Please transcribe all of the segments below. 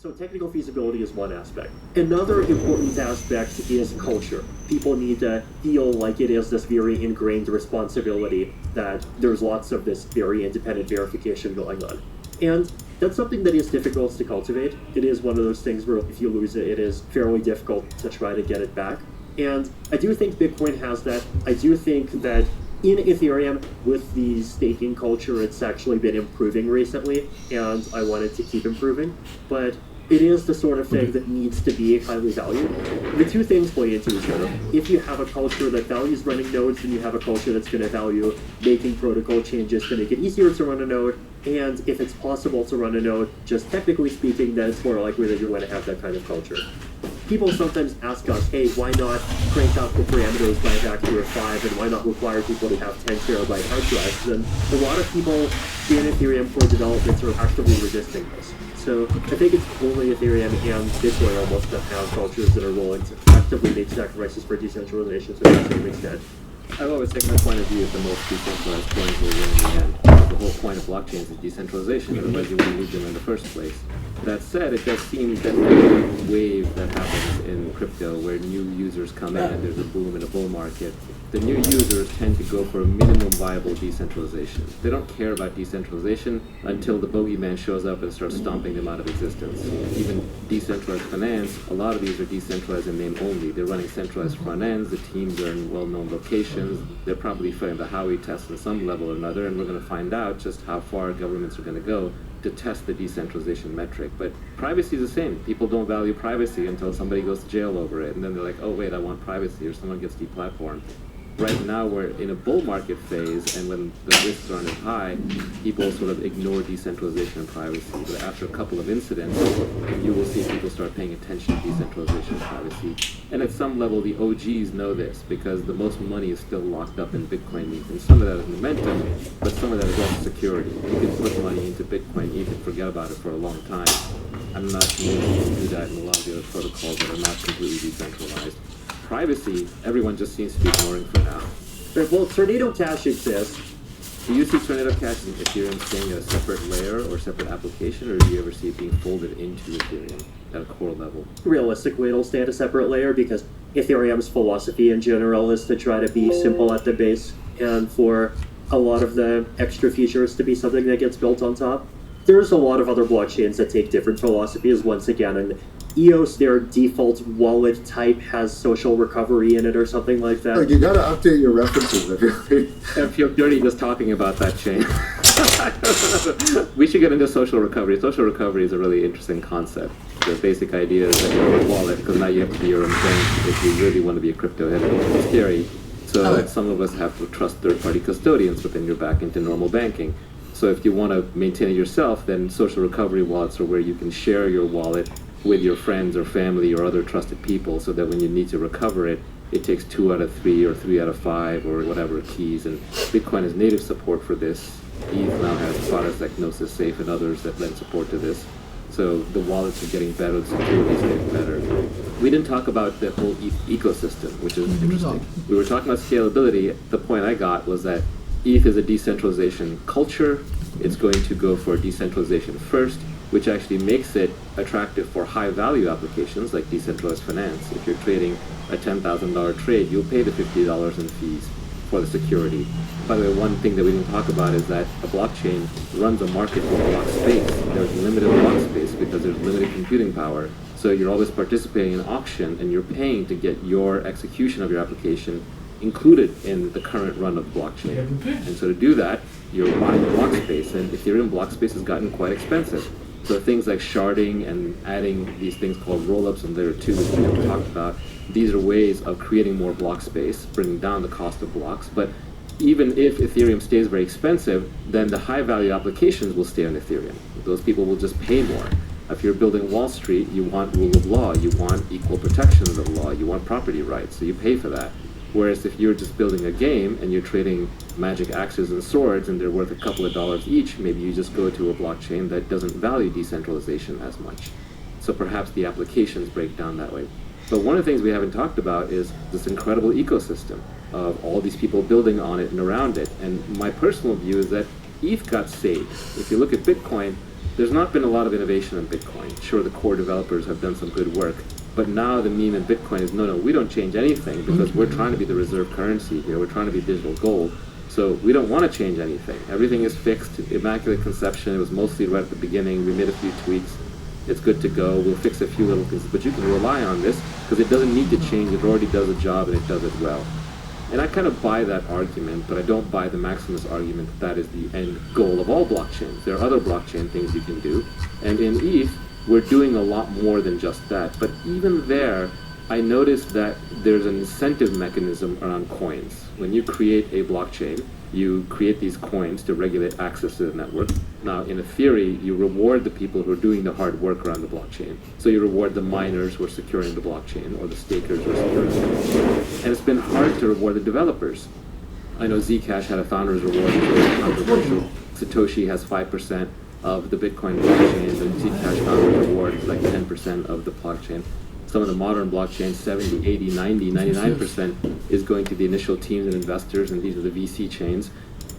So technical feasibility is one aspect. Another important aspect is culture. People need to feel like it is this very ingrained responsibility that there's lots of this very independent verification going on. And that's something that is difficult to cultivate. It is one of those things where if you lose it, it is fairly difficult to try to get it back. And I do think Bitcoin has that. I do think that in Ethereum, with the staking culture, it's actually been improving recently, and I want it to keep improving. But it is the sort of thing that needs to be highly valued. The two things play into each other. If you have a culture that values running nodes, then you have a culture that's going to value making protocol changes to make it easier to run a node. And if it's possible to run a node, just technically speaking, then it's more likely that you're going to have that kind of culture. People sometimes ask us, hey, why not crank up the parameters by a factor of 5, and why not require people to have 10 terabyte hard drives? And a lot of people in Ethereum core development are actively resisting this. So I think it's only Ethereum and Bitcoin almost that have cultures that are willing to actively make sacrifices for decentralization to a certain extent. I've always taken the point of view that the most decentralized coins will win in the end. The whole point of blockchains is decentralization, otherwise you wouldn't need them in the first place. That said, it does seem that every wave that happens in crypto where new users come in and there's a boom in a bull market, the new users tend to go for a minimum viable decentralization. They don't care about decentralization until the bogeyman shows up and starts stomping them out of existence. Even decentralized finance, a lot of these are decentralized in name only. They're running centralized front ends, the teams are in well-known locations, they're probably failing the Howey test on some level or another, and we're going to find out just how far governments are going to go to test the decentralization metric. But privacy is the same. People don't value privacy until somebody goes to jail over it, and then they're like, oh wait, I want privacy, or someone gets deplatformed. Right now we're in a bull market phase, and when the risks aren't as high, people sort of ignore decentralization and privacy. But after a couple of incidents, you will see people start paying attention to decentralization and privacy. And at some level, the OGs know this, because the most money is still locked up in Bitcoin ETH. And some of that is momentum, but some of that is also security. You can put money into Bitcoin ETH and forget about it for a long time. I'm not convinced you can do that in a lot of the other protocols that are not completely decentralized. Privacy, everyone just seems to be ignoring for now. Well, Tornado Cash exists. Do you see Tornado Cash in Ethereum staying at a separate layer or separate application, or do you ever see it being folded into Ethereum at a core level? Realistically, it'll stay at a separate layer because Ethereum's philosophy in general is to try to be simple at the base and for a lot of the extra features to be something that gets built on top. There's a lot of other blockchains that take different philosophies once again, and EOS, their default wallet type, has social recovery in it or something like that. Like, you gotta update your references. If you're dirty just talking about that chain. We should get into social recovery. Social recovery is a really interesting concept. The basic idea is that you have a wallet, because now you have to be your own bank if you really want to be a crypto head. It's scary. So some of us have to trust third-party custodians, but then you're back into normal banking. So if you want to maintain it yourself, then social recovery wallets are where you can share your wallet with your friends or family or other trusted people, so that when you need to recover it, it takes 2 out of 3 or 3 out of 5 or whatever keys. And Bitcoin has native support for this. ETH now has products like Gnosis Safe and others that lend support to this. So the wallets are getting better, the security is getting better. We didn't talk about the whole ETH ecosystem, which is interesting. We were talking about scalability. The point I got was that ETH is a decentralization culture. It's going to go for decentralization first, which actually makes it attractive for high-value applications like decentralized finance. If you're trading a $10,000 trade, you'll pay the $50 in fees for the security. By the way, one thing that we didn't talk about is that a blockchain runs a market for block space. There's limited block space because there's limited computing power. So you're always participating in an auction, and you're paying to get your execution of your application included in the current run of the blockchain. And so to do that, you're buying block space, and Ethereum block space has gotten quite expensive. So things like sharding and adding these things called rollups on layer 2, which we haven't talked about, these are ways of creating more block space, bringing down the cost of blocks. But even if Ethereum stays very expensive, then the high-value applications will stay on Ethereum. Those people will just pay more. If you're building Wall Street, you want rule of law, you want equal protection of the law, you want property rights, so you pay for that. Whereas if you're just building a game and you're trading magic axes and swords and they're worth a couple of dollars each, maybe you just go to a blockchain that doesn't value decentralization as much. So perhaps the applications break down that way. But one of the things we haven't talked about is this incredible ecosystem of all these people building on it and around it. And my personal view is that ETH got saved. If you look at Bitcoin, there's not been a lot of innovation in Bitcoin. Sure, the core developers have done some good work, but now the meme in Bitcoin is, no, we don't change anything because we're trying to be the reserve currency here. We're trying to be digital gold. So we don't want to change anything. Everything is fixed, immaculate conception. It was mostly right at the beginning. We made a few tweaks. It's good to go. We'll fix a few little things, but you can rely on this because it doesn't need to change. It already does a job and it does it well. And I kind of buy that argument, but I don't buy the Maximus argument that is the end goal of all blockchains. There are other blockchain things you can do. And in ETH, we're doing a lot more than just that. But even there, I noticed that there's an incentive mechanism around coins. When you create a blockchain, you create these coins to regulate access to the network. Now, in a theory, you reward the people who are doing the hard work around the blockchain. So you reward the miners who are securing the blockchain, or the stakers who are securing the blockchain. And it's been hard to reward the developers. I know Zcash had a founder's reward, which was controversial. Satoshi has 5% of the Bitcoin blockchain, and Zcash founder's reward is like 10% of the blockchain. Some of the modern blockchains, 70, 80, 90, 99% is going to the initial teams and investors, and these are the VC chains.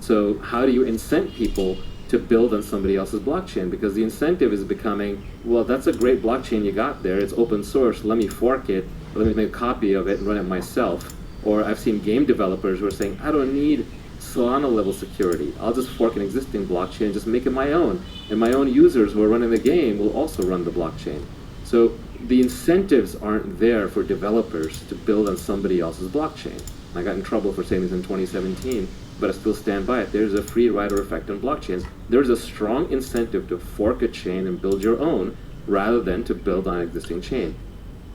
So how do you incent people to build on somebody else's blockchain? Because the incentive is becoming, well, that's a great blockchain you got there. It's open source. Let me fork it. Let me make a copy of it and run it myself. Or I've seen game developers who are saying, I don't need Solana level security. I'll just fork an existing blockchain and just make it my own. And my own users who are running the game will also run the blockchain. So the incentives aren't there for developers to build on somebody else's blockchain. I got in trouble for saying this in 2017, but I still stand by it. There's a free rider effect on blockchains. There's a strong incentive to fork a chain and build your own rather than to build on an existing chain.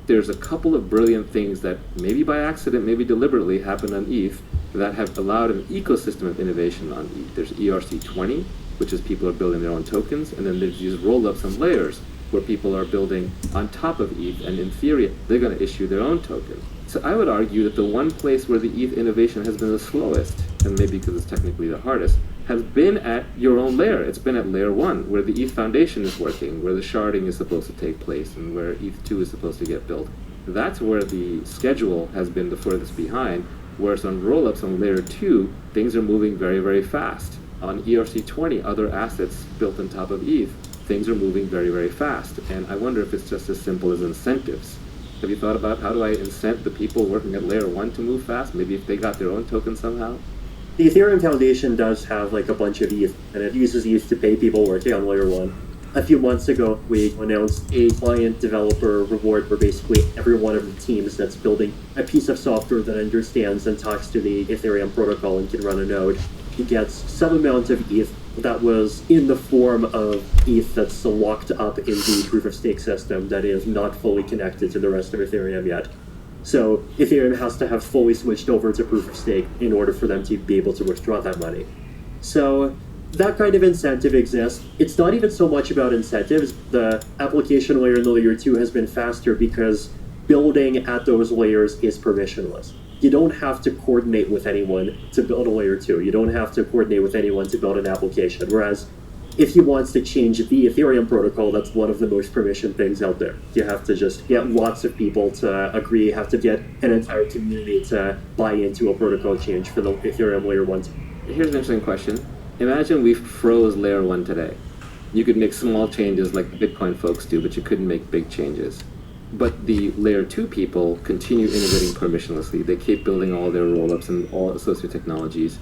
There's a couple of brilliant things that maybe by accident, maybe deliberately happened on ETH that have allowed an ecosystem of innovation on ETH. There's ERC20, which is people are building their own tokens, and then there's these roll-ups and layers where people are building on top of ETH, and in theory, they're going to issue their own token. So I would argue that the one place where the ETH innovation has been the slowest, and maybe because it's technically the hardest, has been at your own layer. It's been at layer 1, where the ETH Foundation is working, where the sharding is supposed to take place, and where ETH2 is supposed to get built. That's where the schedule has been the furthest behind, whereas on rollups on layer 2, things are moving very, very fast. On ERC20, other assets built on top of ETH, things are moving very, very fast. And I wonder if it's just as simple as incentives. Have you thought about how do I incent the people working at layer 1 to move fast? Maybe if they got their own token somehow? The Ethereum Foundation does have like a bunch of ETH, and it uses ETH to pay people working on layer 1. A few months ago, we announced a client developer reward where basically every one of the teams that's building a piece of software that understands and talks to the Ethereum protocol and can run a node, he gets some amount of ETH that was in the form of ETH that's locked up in the proof-of-stake system that is not fully connected to the rest of Ethereum yet. So Ethereum has to have fully switched over to proof-of-stake in order for them to be able to withdraw that money. So that kind of incentive exists. It's not even so much about incentives. The application layer in the layer 2 has been faster because building at those layers is permissionless. You don't have to coordinate with anyone to build a layer 2. You don't have to coordinate with anyone to build an application. Whereas if he wants to change the Ethereum protocol, that's one of the most permissioned things out there. You have to just get lots of people to agree, you have to get an entire community to buy into a protocol change for the Ethereum layer 1. Here's an interesting question. Imagine we froze layer 1 today. You could make small changes like the Bitcoin folks do, but you couldn't make big changes. But the layer 2 people continue innovating permissionlessly. They keep building all their rollups and all associated technologies.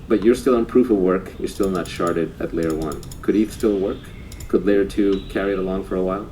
But you're still on proof of work. You're still not sharded at layer 1. Could ETH still work? Could layer 2 carry it along for a while?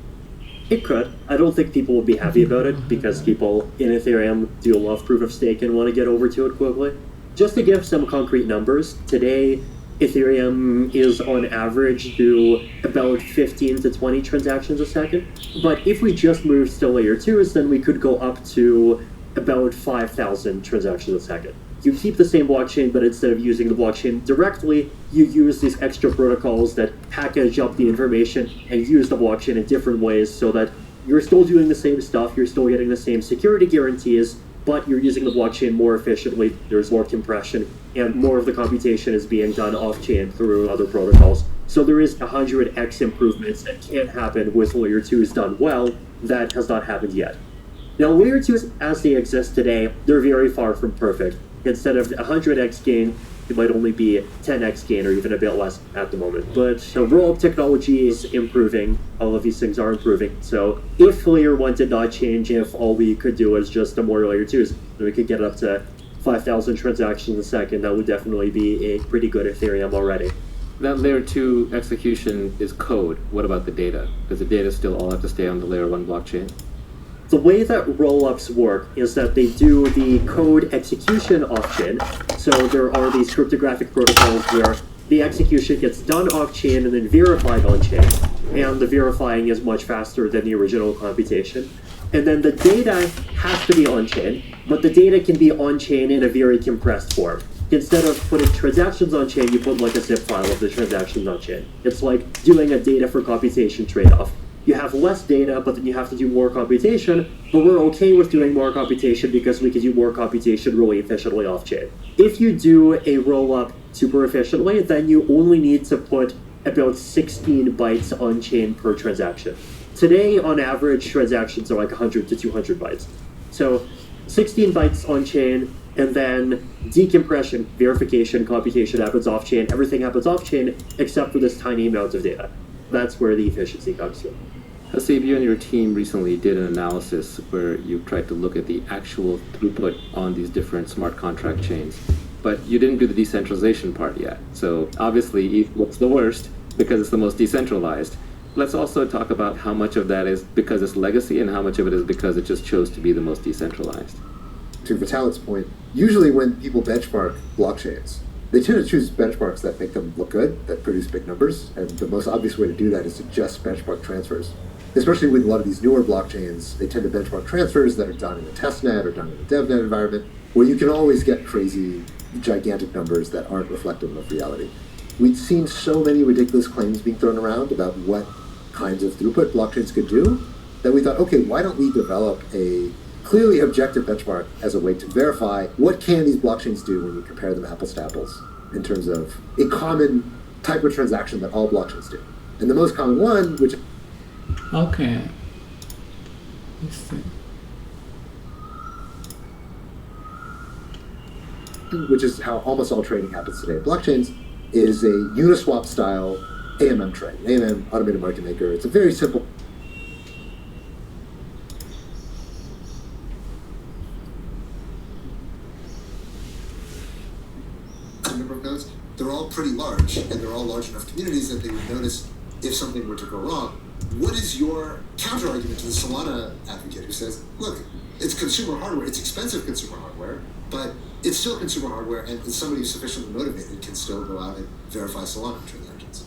It could. I don't think people would be happy about it because people in Ethereum do love proof of stake and want to get over to it quickly. Just to give some concrete numbers, today Ethereum is on average do about 15 to 20 transactions a second. But if we just moved to layer 2s, then we could go up to about 5,000 transactions a second. You keep the same blockchain, but instead of using the blockchain directly, you use these extra protocols that package up the information and use the blockchain in different ways so that you're still doing the same stuff, you're still getting the same security guarantees, but you're using the blockchain more efficiently, there's more compression, and more of the computation is being done off-chain through other protocols. So there is 100x improvements that can happen with layer 2s done well that has not happened yet. Now, layer 2s as they exist today, they're very far from perfect. Instead of 100x gain, It might only be 10x gain or even a bit less at the moment. But the rollup technology is improving. All of these things are improving. So if layer 1 did not change, if all we could do was just the more layer 2s, then we could get up to 5,000 transactions a second. That would definitely be a pretty good Ethereum already. That layer 2 execution is code. What about the data? Does the data still all have to stay on the layer 1 blockchain? The way that rollups work is that they do the code execution off-chain. So there are these cryptographic protocols where the execution gets done off-chain and then verified on-chain. And the verifying is much faster than the original computation. And then the data has to be on-chain, but the data can be on-chain in a very compressed form. Instead of putting transactions on-chain, you put like a zip file of the transactions on-chain. It's like doing a data for computation trade-off. You have less data, but then you have to do more computation, but we're okay with doing more computation because we can do more computation really efficiently off-chain. If you do a rollup super efficiently, then you only need to put about 16 bytes on-chain per transaction. Today, on average, transactions are like 100 to 200 bytes. So 16 bytes on-chain, and then decompression, verification, computation happens off-chain. Everything happens off-chain except for this tiny amount of data. That's where the efficiency comes from. Haseeb, you and your team recently did an analysis where you tried to look at the actual throughput on these different smart contract chains, but you didn't do the decentralization part yet. So obviously, what's the worst? Because it's the most decentralized. Let's also talk about how much of that is because it's legacy and how much of it is because it just chose to be the most decentralized. To Vitalik's point, usually when people benchmark blockchains, they tend to choose benchmarks that make them look good, that produce big numbers, and the most obvious way to do that is to just benchmark transfers. Especially with a lot of these newer blockchains, they tend to benchmark transfers that are done in a testnet or done in a devnet environment, where you can always get crazy, gigantic numbers that aren't reflective of reality. We'd seen so many ridiculous claims being thrown around about what kinds of throughput blockchains could do, that we thought, okay, why don't we develop a clearly objective benchmark as a way to verify what can these blockchains do when you compare them apples to apples in terms of a common type of transaction that all blockchains do. And the most common one, which... Okay. Let's see. Which is how almost all trading happens today in blockchains, is a Uniswap style AMM trade. AMM, automated market maker. It's a very simple... number of nodes, they're all pretty large, and they're all large enough communities that they would notice if something were to go wrong. What is your counter-argument to the Solana advocate who says, look, it's consumer hardware, it's expensive consumer hardware, but it's still consumer hardware, and somebody who's sufficiently motivated can still go out and verify Solana transactions?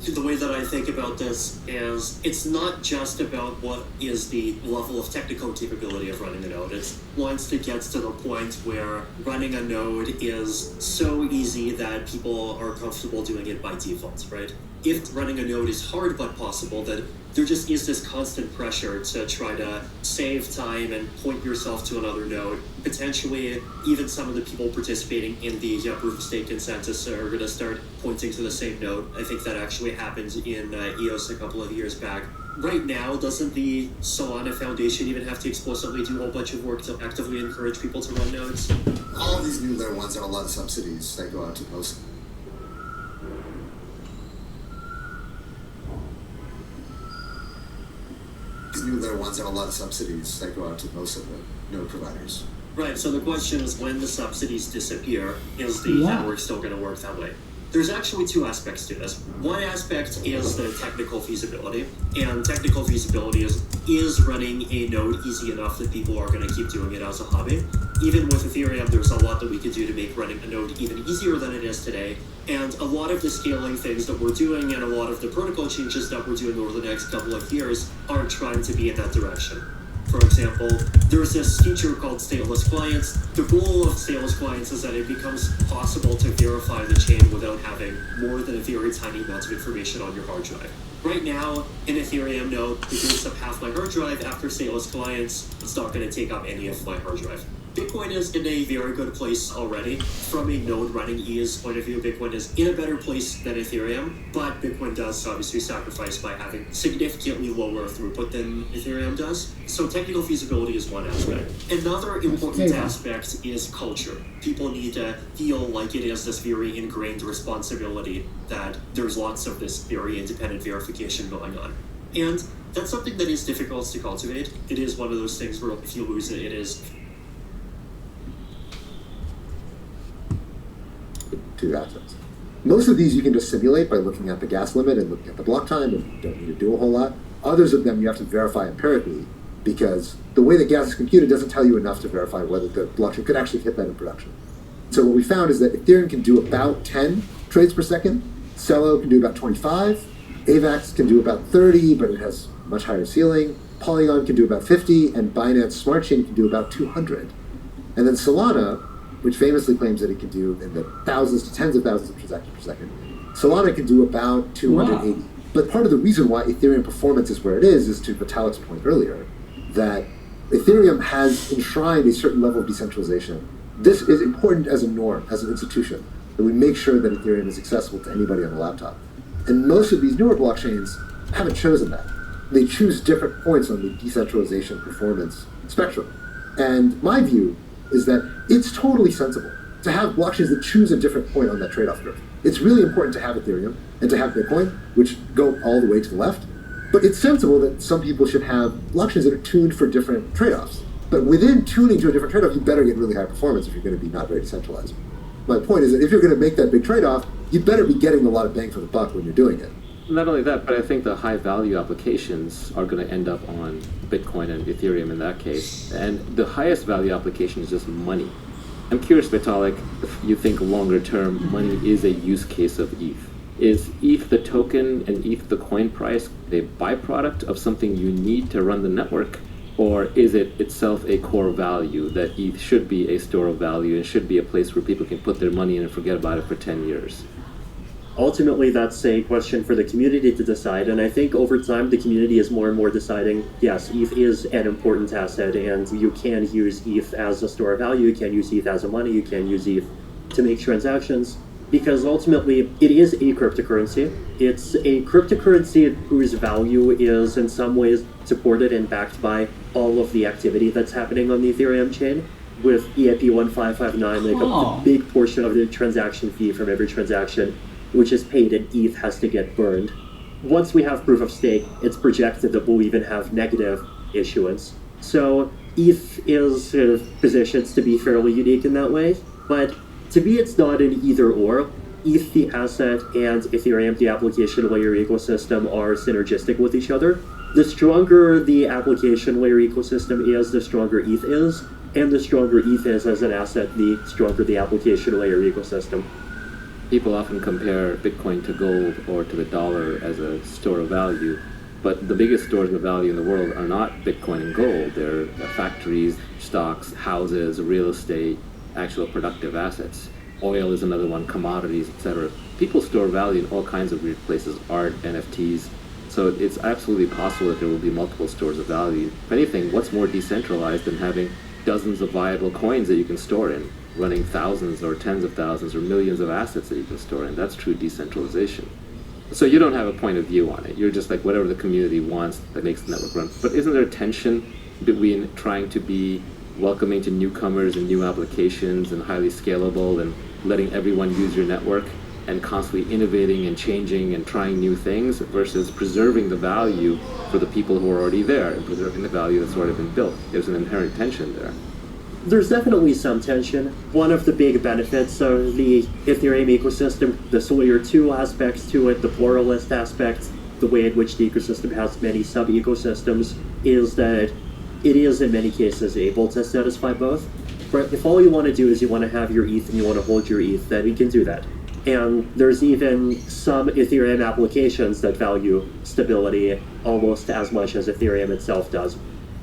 The way that I think about this is it's not just about what is the level of technical capability of running a node. It's once it gets to the point where running a node is so easy that people are comfortable doing it by default, right? If running a node is hard but possible, then there just is this constant pressure to try to save time and point yourself to another node. Potentially, even some of the people participating in the proof of stake consensus are going to start pointing to the same node. I think that actually happened in EOS a couple of years back. Right now, doesn't the Solana Foundation even have to explicitly do a whole bunch of work to actively encourage people to run nodes? All of these new layer ones have a lot of subsidies that go out to most. These new layer ones have a lot of subsidies that go out to most of the node providers. Right, so the question is when the subsidies disappear, is the network still going to work that way? There's actually two aspects to this. One aspect is the technical feasibility, and technical feasibility is running a node easy enough that people are going to keep doing it as a hobby. Even with Ethereum, there's a lot that we could do to make running a node even easier than it is today, and a lot of the scaling things that we're doing and a lot of the protocol changes that we're doing over the next couple of years are trying to be in that direction. For example, there's this feature called stateless clients. The goal of stateless clients is that it becomes possible to verify the chain without having more than a very tiny amount of information on your hard drive. Right now, an Ethereum node that takes up half my hard drive. After stateless clients, it's not going to take up any of my hard drive. Bitcoin is in a very good place already. From a node running ease point of view, Bitcoin is in a better place than Ethereum, but Bitcoin does obviously sacrifice by having significantly lower throughput than Ethereum does. So technical feasibility is one aspect. Another important aspect is culture. People need to feel like it is this very ingrained responsibility that there's lots of this very independent verification going on. And that's something that is difficult to cultivate. It is one of those things where if you lose it, it is... Two assets. Most of these you can just simulate by looking at the gas limit and looking at the block time, and you don't need to do a whole lot. Others of them you have to verify empirically, because the way that gas is computed doesn't tell you enough to verify whether the blockchain could actually hit that in production. So what we found is that Ethereum can do about 10 trades per second, Celo can do about 25, AVAX can do about 30, but it has much higher ceiling, Polygon can do about 50, and Binance Smart Chain can do about 200. And then Solana, which famously claims that it can do in the thousands to tens of thousands of transactions per second, Solana can do about 280. Wow. But part of the reason why Ethereum performance is where it is to Vitalik's point earlier, that Ethereum has enshrined a certain level of decentralization. This is important as a norm, as an institution, that we make sure that Ethereum is accessible to anybody on a laptop. And most of these newer blockchains haven't chosen that. They choose different points on the decentralization performance spectrum. And my view is that it's totally sensible to have blockchains that choose a different point on that trade-off curve. It's really important to have Ethereum and to have Bitcoin, which go all the way to the left. But it's sensible that some people should have blockchains that are tuned for different trade-offs. But within tuning to a different trade-off, you better get really high performance if you're going to be not very decentralized. My point is that if you're going to make that big trade-off, you better be getting a lot of bang for the buck when you're doing it. Not only that, but I think the high-value applications are going to end up on Bitcoin and Ethereum in that case. And the highest value application is just money. I'm curious, Vitalik, if you think longer-term money is a use case of ETH. Is ETH the token and ETH the coin price a byproduct of something you need to run the network? Or is it itself a core value that ETH should be a store of value and should be a place where people can put their money in and forget about it for 10 years? Ultimately, that's a question for the community to decide, and I think over time the community is more and more deciding, yes, ETH is an important asset, and you can use ETH as a store of value, you can use ETH as a money, you can use ETH to make transactions, because ultimately it is a cryptocurrency. It's a cryptocurrency whose value is in some ways supported and backed by all of the activity that's happening on the Ethereum chain. With EIP 1559, like a big portion of the transaction fee from every transaction, which is paid in ETH, has to get burned. Once we have proof of stake, it's projected that we'll even have negative issuance. So ETH is sort of positioned to be fairly unique in that way, but to me it's not an either or. ETH, the asset, and Ethereum, the application layer ecosystem, are synergistic with each other. The stronger the application layer ecosystem is, the stronger ETH is, and the stronger ETH is as an asset, the stronger the application layer ecosystem. People often compare Bitcoin to gold or to the dollar as a store of value, but the biggest stores of value in the world are not Bitcoin and gold. They're factories, stocks, houses, real estate, actual productive assets. Oil is another one, commodities, etc. People store value in all kinds of weird places, art, NFTs. So it's absolutely possible that there will be multiple stores of value. If anything, what's more decentralized than having dozens of viable coins that you can store in, running thousands or tens of thousands or millions of assets that you can store in? That's true decentralization. So you don't have a point of view on it. You're just like whatever the community wants that makes the network run. But isn't there tension between trying to be welcoming to newcomers and new applications and highly scalable and letting everyone use your network and constantly innovating and changing and trying new things versus preserving the value for the people who are already there and preserving the value that's already been built? There's an inherent tension there. There's definitely some tension. One of the big benefits of the Ethereum ecosystem, the layer 2 aspects to it, the pluralist aspect, the way in which the ecosystem has many sub-ecosystems, is that it is in many cases able to satisfy both. But if all you want to do is you want to have your ETH and you want to hold your ETH, then you can do that. And there's even some Ethereum applications that value stability almost as much as Ethereum itself does.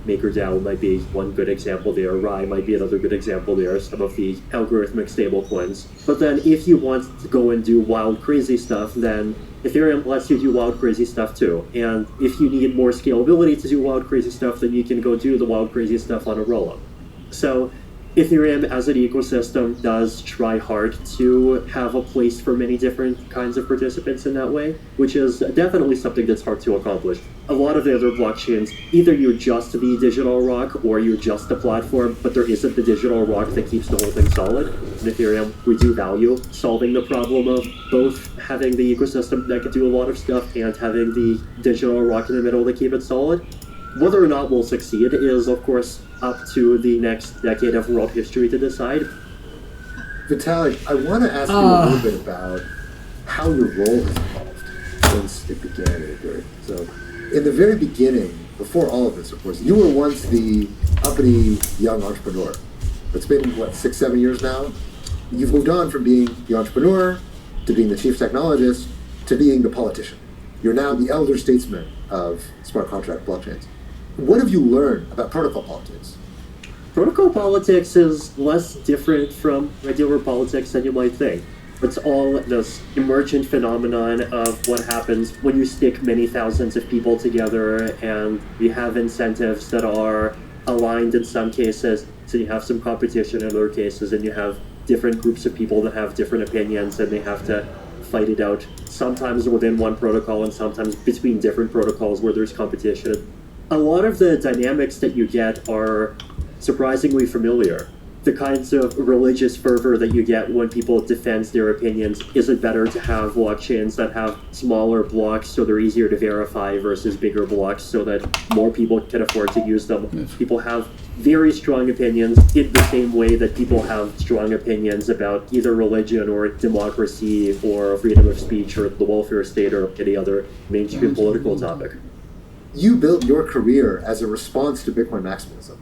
MakerDAO might be one good example there, Rye might be another good example there, some of the algorithmic stablecoins. But then if you want to go and do wild crazy stuff, then Ethereum lets you do wild crazy stuff too. And if you need more scalability to do wild crazy stuff, then you can go do the wild crazy stuff on a rollup. So Ethereum as an ecosystem does try hard to have a place for many different kinds of participants in that way, which is definitely something that's hard to accomplish. A lot of the other blockchains, either you're just the digital rock or you're just the platform, but there isn't the digital rock that keeps the whole thing solid. In Ethereum, we do value solving the problem of both having the ecosystem that can do a lot of stuff and having the digital rock in the middle to keep it solid. Whether or not we'll succeed is, of course, up to the next decade of world history to decide. Vitalik, I want to ask you a little bit about how your role has evolved since it began at Ethereum. So, in the very beginning, before all of this, of course, you were once the uppity young entrepreneur. It's been, 6, 7 years now? You've moved on from being the entrepreneur to being the chief technologist to being the politician. You're now the elder statesman of smart contract blockchains. What have you learned about protocol politics? Protocol politics is less different from regular politics than you might think. It's all this emergent phenomenon of what happens when you stick many thousands of people together and you have incentives that are aligned in some cases, so you have some competition in other cases, and you have different groups of people that have different opinions and they have to fight it out, sometimes within one protocol and sometimes between different protocols where there's competition. A lot of the dynamics that you get are surprisingly familiar. The kinds of religious fervor that you get when people defend their opinions. Is it better to have blockchains that have smaller blocks so they're easier to verify versus bigger blocks so that more people can afford to use them? Yes. People have very strong opinions in the same way that people have strong opinions about either religion or democracy or freedom of speech or the welfare state or any other mainstream political topic. You built your career as a response to Bitcoin maximalism.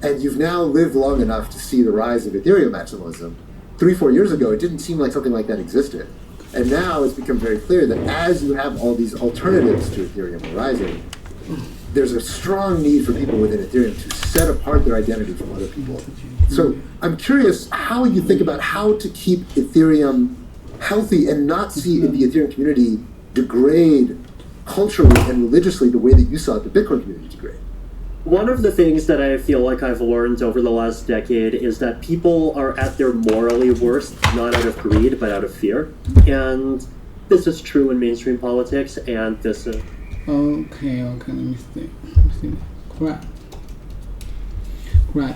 And you've now lived long enough to see the rise of Ethereum maximalism. 3-4 years ago, it didn't seem like something like that existed. And now it's become very clear that as you have all these alternatives to Ethereum arising, there's a strong need for people within Ethereum to set apart their identity from other people. So I'm curious how you think about how to keep Ethereum healthy and not see the Ethereum community degrade culturally and religiously the way that you saw the Bitcoin community degrade. One of the things that I feel like I've learned over the last decade is that people are at their morally worst, not out of greed, but out of fear. And this is true in mainstream politics, and this is... Okay, let me see. Crap. I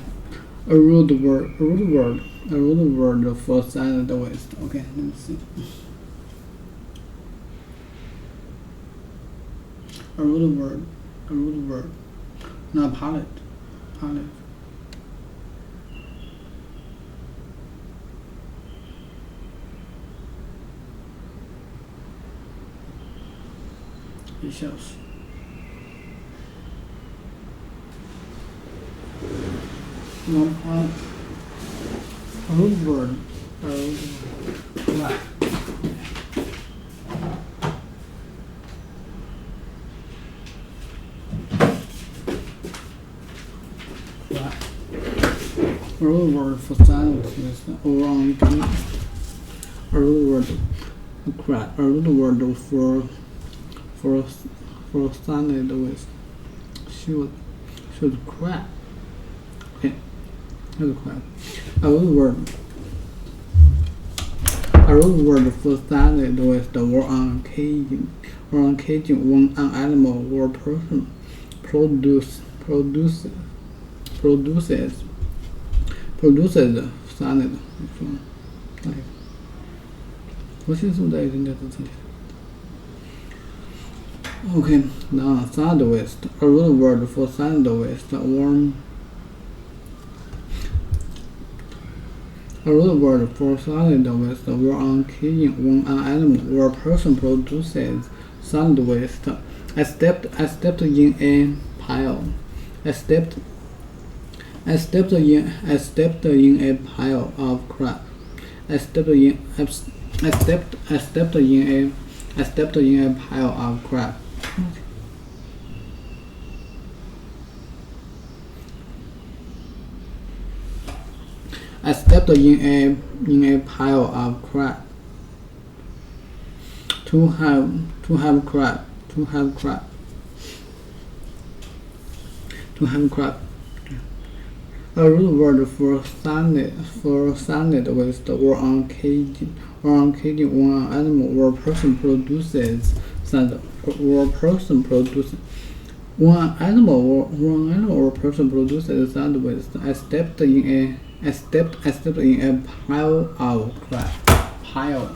wrote the word for silent waste. Okay, let me see. I wrote the word. Not palette. It shows. No palette. I wrote the word. Right. A real word for silence is around. A real word, crap. A real word for silent with should crap. Okay, here's crap. A real word for silent with the word on caging when an animal or person produces silent. 我现在在人家的这里。Okay, now solid waste. A real word for solid waste or a real word for solid waste or uncaging when an animal or a person produces solid waste. I stepped in a pile. I stepped in a pile of crap. I stepped in a pile of crap. I stepped in a pile of crap. To have crap. A rude word for silent waste or uncaging when an animal or person produces sound when an animal or person produces sound waste. I stepped in a pile of crap. Pile.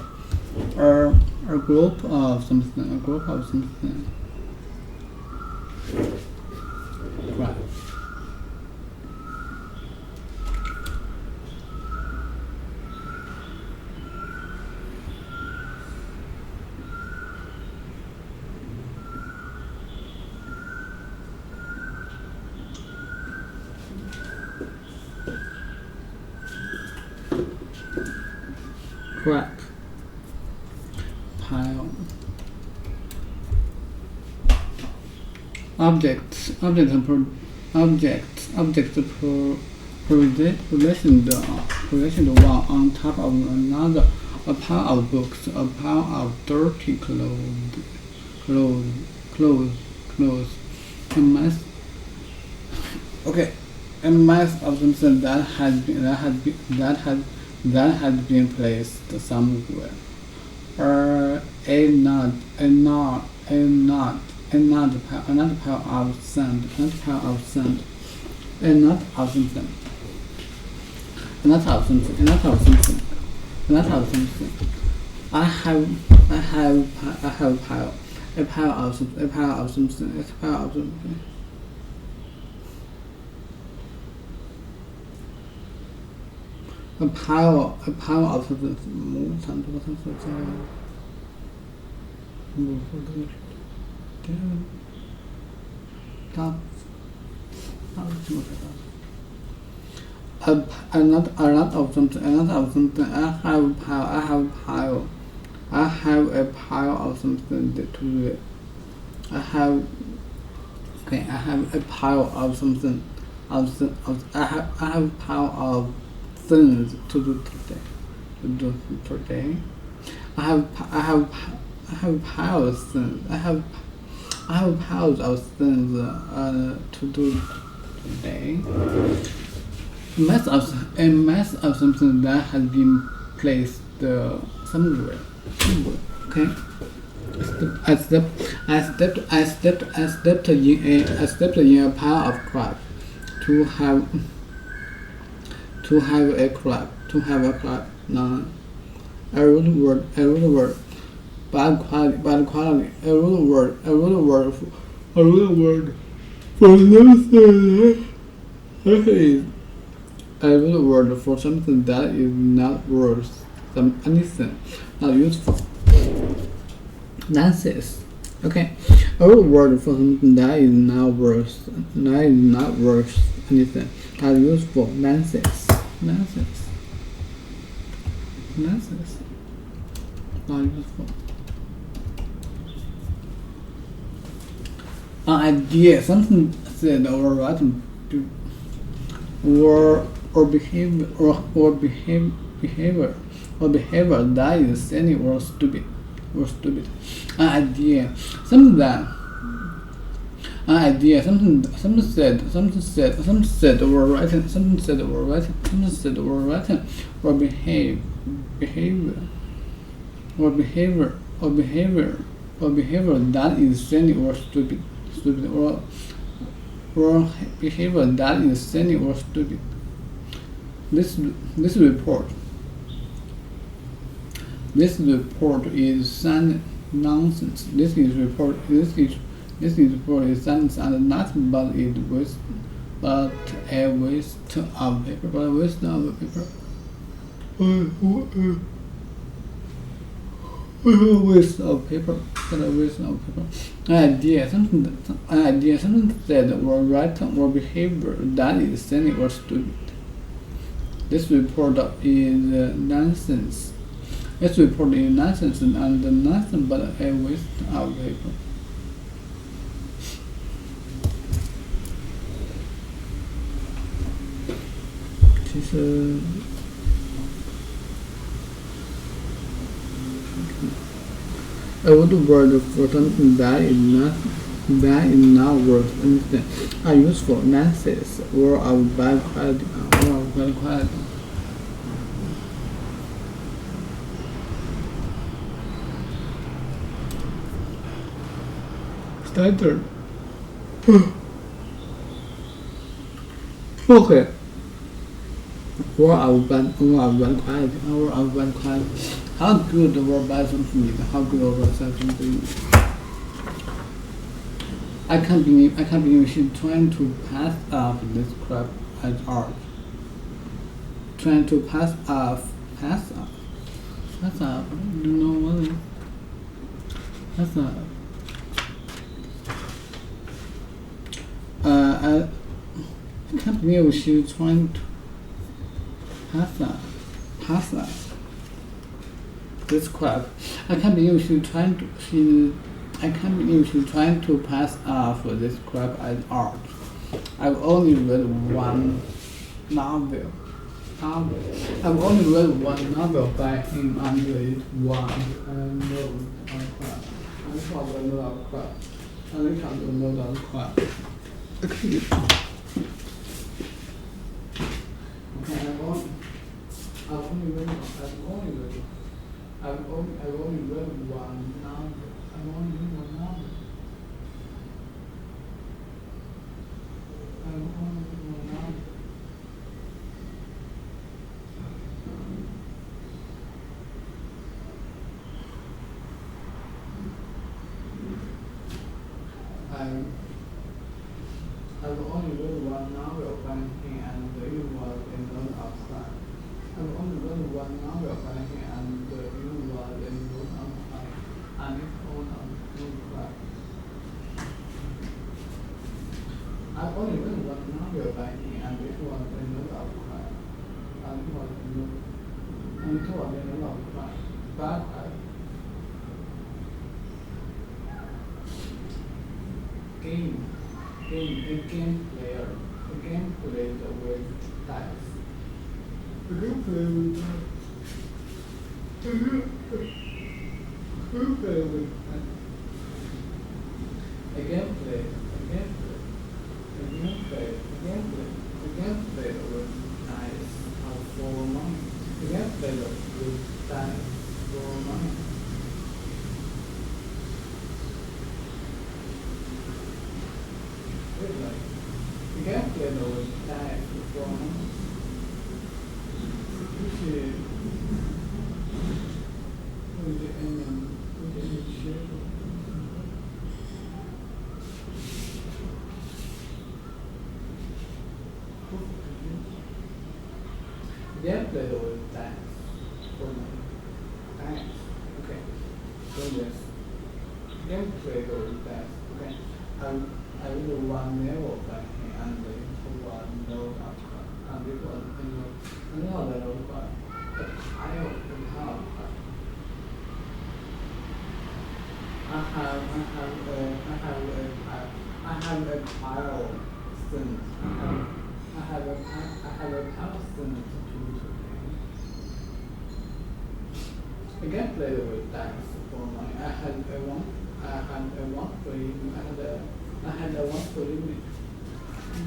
A group of something. Crap. Crap. Pile. Objects positioned one on top of another. A pile of books, a pile of dirty clothes, a mess of something that has been placed somewhere. Another pile of sand, another of something. I have a pile of something. A pile of something. A lot of something. I have a pile of something to do it. I have a pile of something. I have a pile of things to do today. I have piles of things. I have piles of things to do today. A mess of something that has been placed somewhere. Okay. I stepped in a pile of crap. To have a crap. No. A rude word. Bad quality. A rude word for something. A rude word for something that is not worth anything, not useful. Nonsense. Okay. A rude word for something that is not worth anything, not useful. Nonsense. Not useful. An idea, something said or written, or behavior that is silly or stupid. An idea, something said or written, or behavior that is silly or stupid, or behavior that is silly or stupid. This report is nonsense. This report is science and nothing but a waste of paper. An idea, something said or written or behavior that is silly or stupid. This report is nonsense. This report is nonsense and nothing but a waste of paper. A rude word for something that is bad enough words instead are useful analysis or of bad quality. Standard. Okay. Or of bad quality. Or of bad quality. How good or bad something is? How good or bad something is? I can't believe she's trying to pass off this crap as art. Trying to pass off. You know what it is? Pass off. I can't believe she's trying to pass off this crap. I can't believe she's trying to pass off this crap as art. I've only read one novel. I've only read one novel by him, and it was crap. Okay, I've only read one novel. I've only read one novel. I've only read one novel by him, and it was a note of crime. I've only read one novel by him, and it was a note of crime, and it's all of crime. I've only read one novel by him, and it was a note of crime, and it was a note of crime. Bad crime. A game player with dice. A game player with dice. A game player with dice for money. A game player with dice for money. The game player with dice for money. Game player with dice for money. Dice. Okay. So yes. Game player with dice. Okay. I will one level by him, and it was no outcome. And it was another level by a tile of I have a pile since I have a pile since I can play with dice for money. I had a one for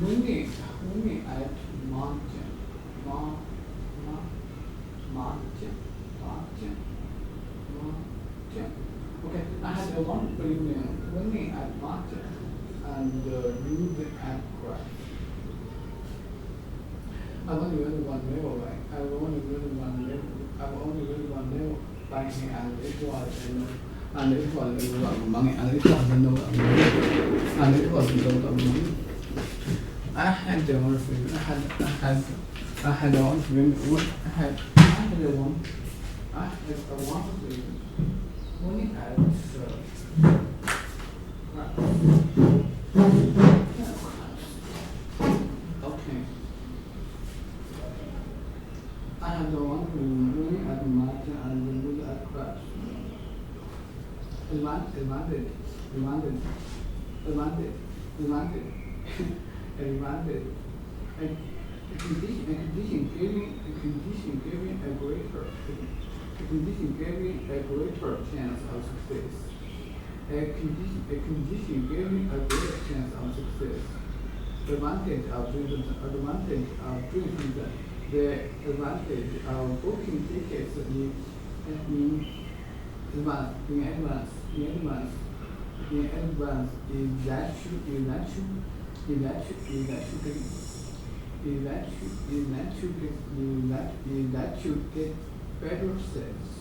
winning at margin. Okay, I had a one for winning at margin and losing at crash. I've only read one level by him, and it was a note of money, and it was a note of money. I had the one for you. I had a one for you. I had a one for you. Winning at okay. I have the one for winning at margin and losing at crash. Advantage. A condition giving a greater chance of success. a condition giving a greater chance of success. Advantage of doing the advantage of booking tickets in advance is that you get better sales.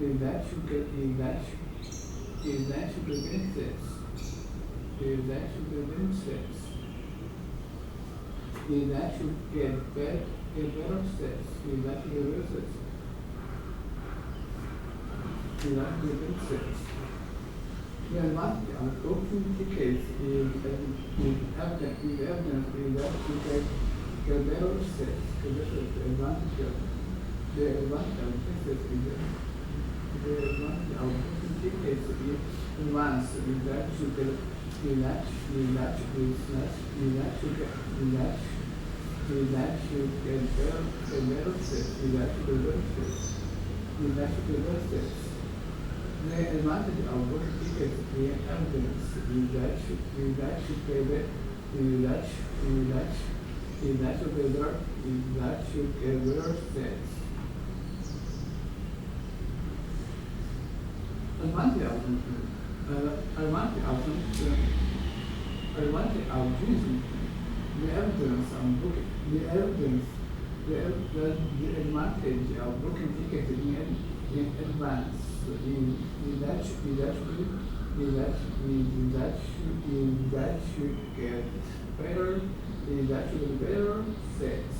Is that you get benefits. Is that you get benefits. Is that you get benefits. Is that you get better sales. Is that you get benefits. Is that you get benefits. The advantage of booking tickets is evidence that you get better sales. This is the advantage of tickets is the advantage of booking tickets in advance is that you get better sales. The advantage of booking tickets in evidence is that you get better sales. Advantage of using the evidence of booking the advantage of booking tickets in advance is that you get better sales.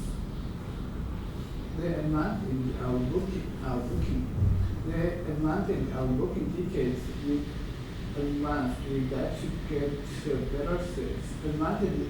The advantage of booking tickets in advance is that you get better sales. Advantage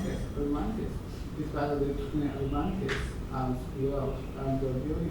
as well and the beauty.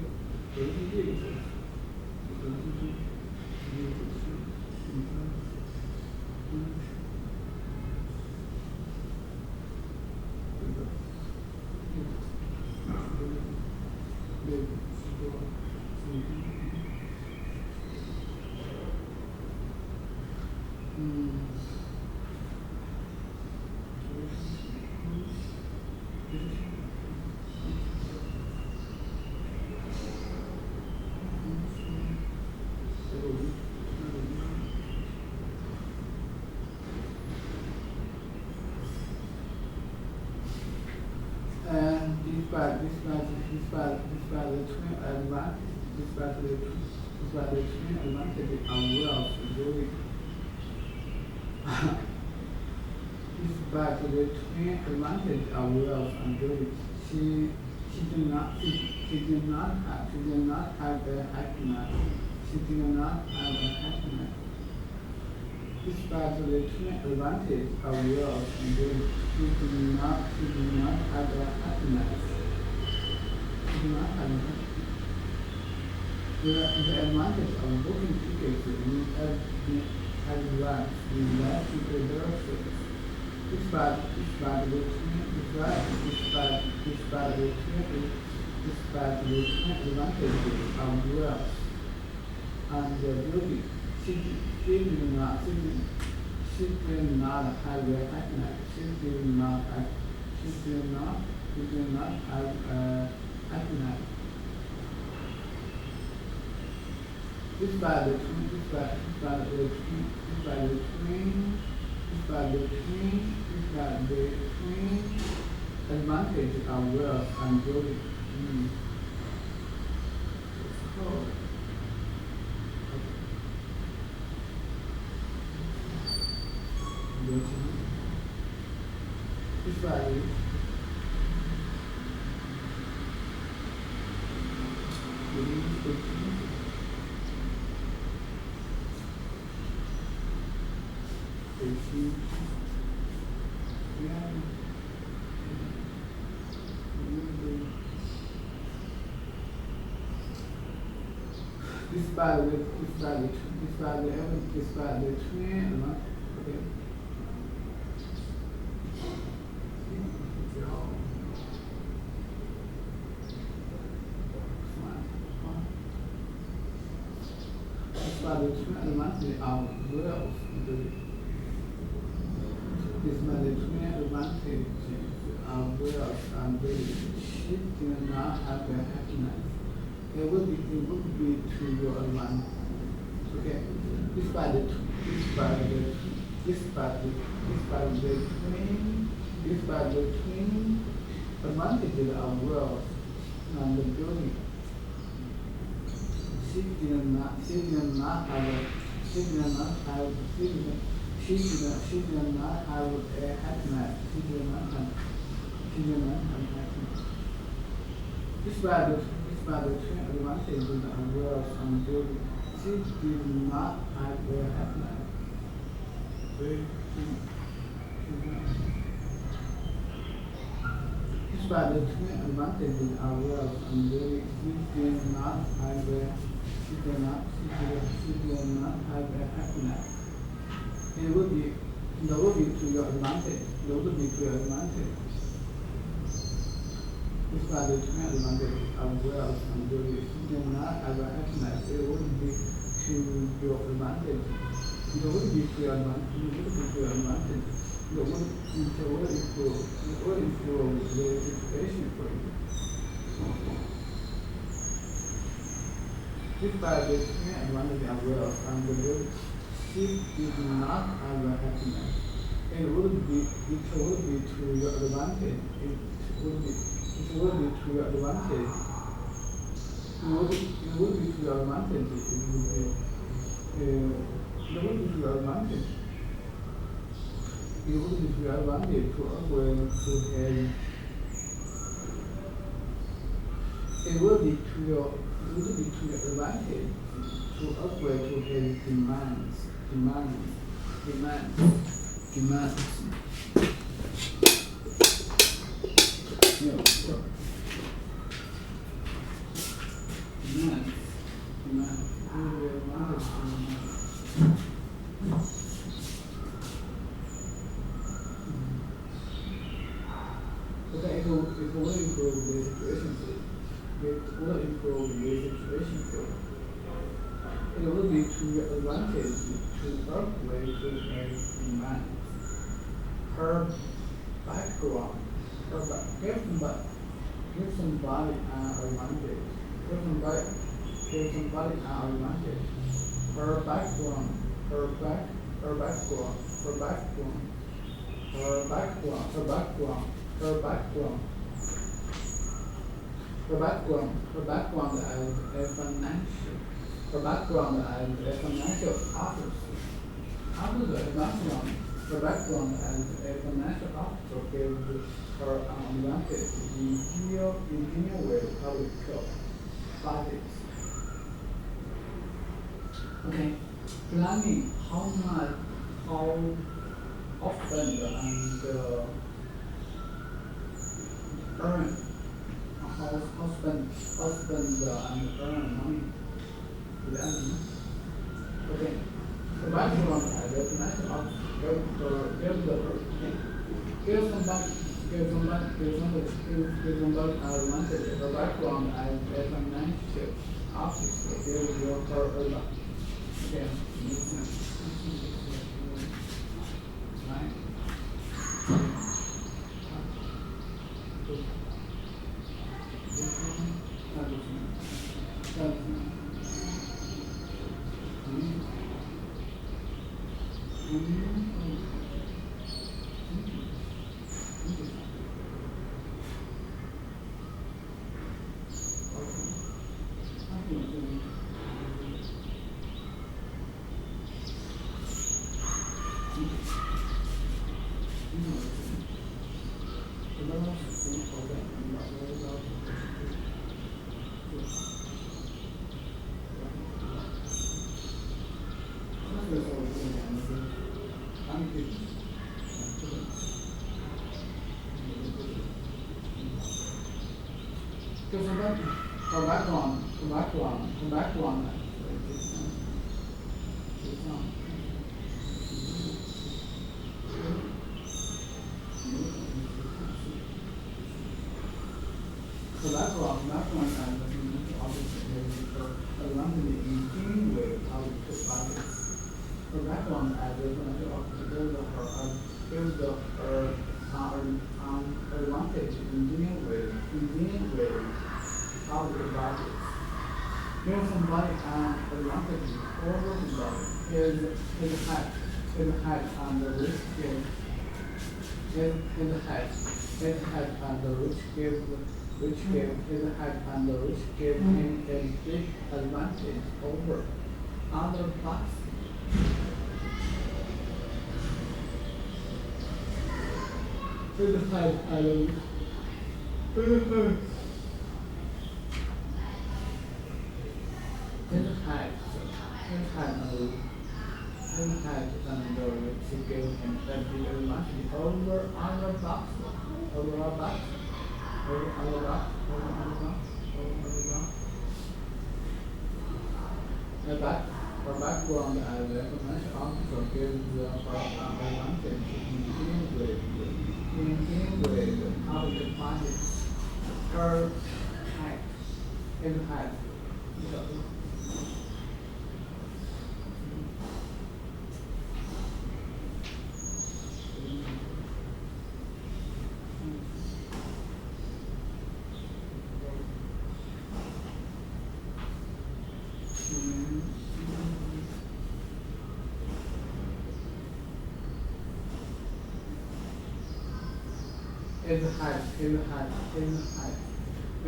Despite the twin advantage of wealth building. Despite the twin advantage of wealth and building, she did not have a happiness. She did not have a happiness. Despite the twin advantage of wealth and building, she did not have a happiness. She did not have a happiness. The advantage of booking tickets in advance is that you get better sales. Despite the twin advantages of wealth and beauty, she did not have a happiness. She did not have a happiness. Despite the twin advantage of wealth and beauty. Despite Despite the twin element, okay. Despite the twin advantage of wealth, despite the twin advantage of wealth and she do not have the happiness. It would be to your advantage. Okay. Despite the twin advantages of wealth and the building, she did not have a happiness. She did not have happiness. Despite the twin advantages of wealth and building, she did not have a happiness. Despite the twin advantages of wealth and building, she did not have a happiness. It would be to your advantage. Despite the twin advantage of wealth and beauty, she did not have a happiness. It would be to your advantage. It would be to your advantage. It would improve the situation for you. Despite the twin advantage of wealth and beauty, she did not have a happiness. It would be to your advantage. It would be to your advantage. It would be to your advantage. To upgrade to his. It would be to your advantage to upgrade to his demands. Okay, it will improve the situation for you. It will improve the situation for you. It will be to your advantage to upgrade to his demands. Her background, give somebody an advantage. Give somebody an advantage. Her background, as a financial officer. Her background as a financial officer gives her an advantage in dealing with public budgets. Okay, planning how often and earn. How spend and earn money. Okay. The background as a financial officer give somebody advantage. The background as a financial officer gives her advantage. Okay. Right. Thank you. background. The background and the object is advantage in dealing with object values. The background as a financial object gives her advantage in dealing with object values. Give somebody an advantage over his height and the risk his height and the risk give his height and the risk give him a big advantage over other parts. His height and the risk give him a big advantage over other parts. The background as a financial officer gives her an advantage in dealing with public funds. Her height. His height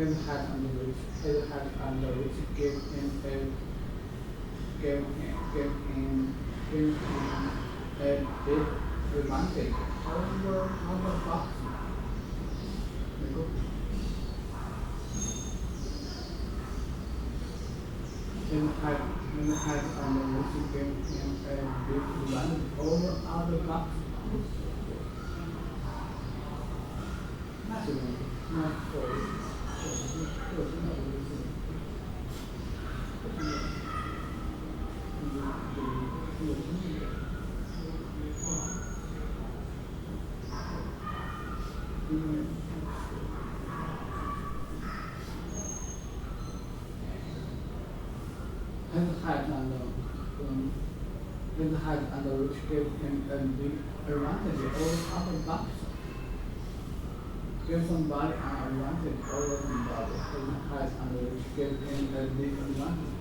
and the rich gave him a big advantage over other foxes. His height and the rich gave him a big advantage over other foxes. His height and the rich gave him a big advantage over other bucks. Give somebody an advantage over somebody. His height and the rich gave him a big advantage.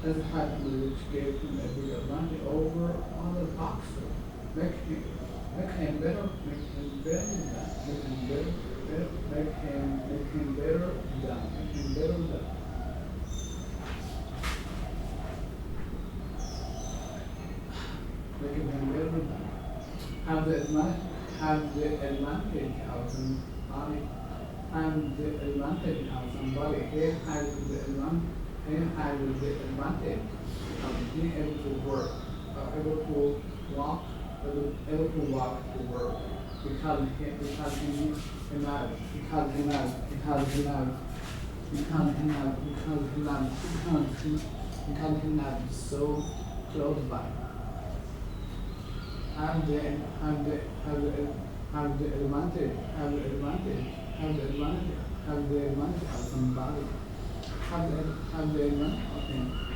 His height which gave him a big advantage over other boxers. Make him better than. Have the advantage of somebody. And the advantage of somebody. He has the advantage of being able to work, able to walk to work because he lives so close by. Have the advantage of somebody. have the advantage. Okay.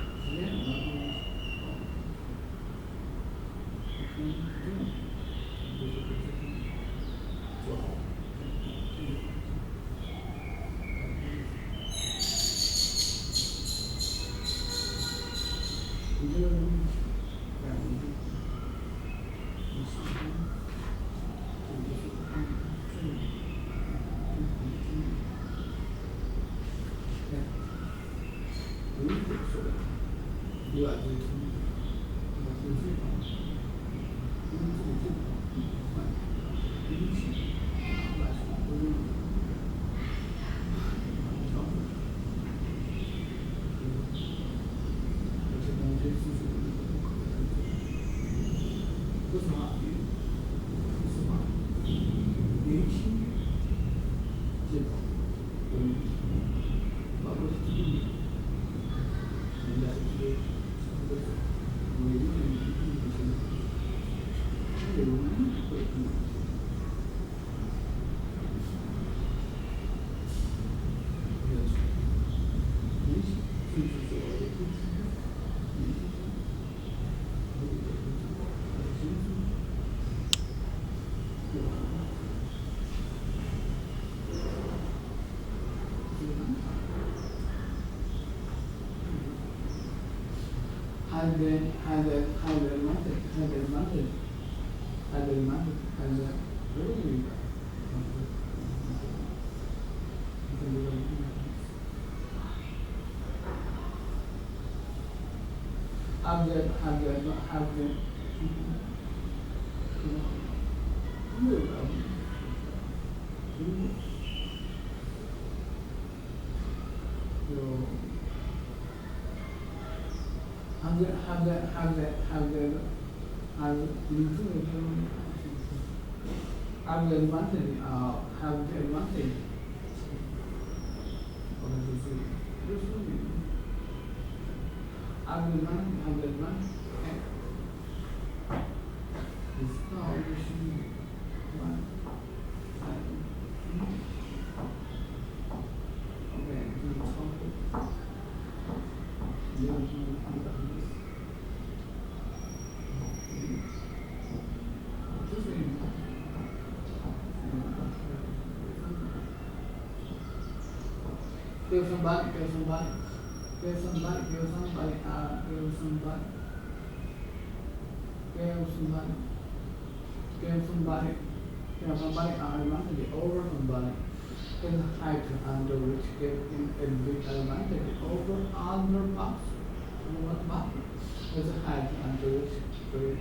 Kill somebody, kill somebody, kill somebody, kill somebody, kill somebody, kill somebody, kill somebody, kill somebody, advantage over somebody. Is height under which give him a big advantage over other box. What box? Is height under which give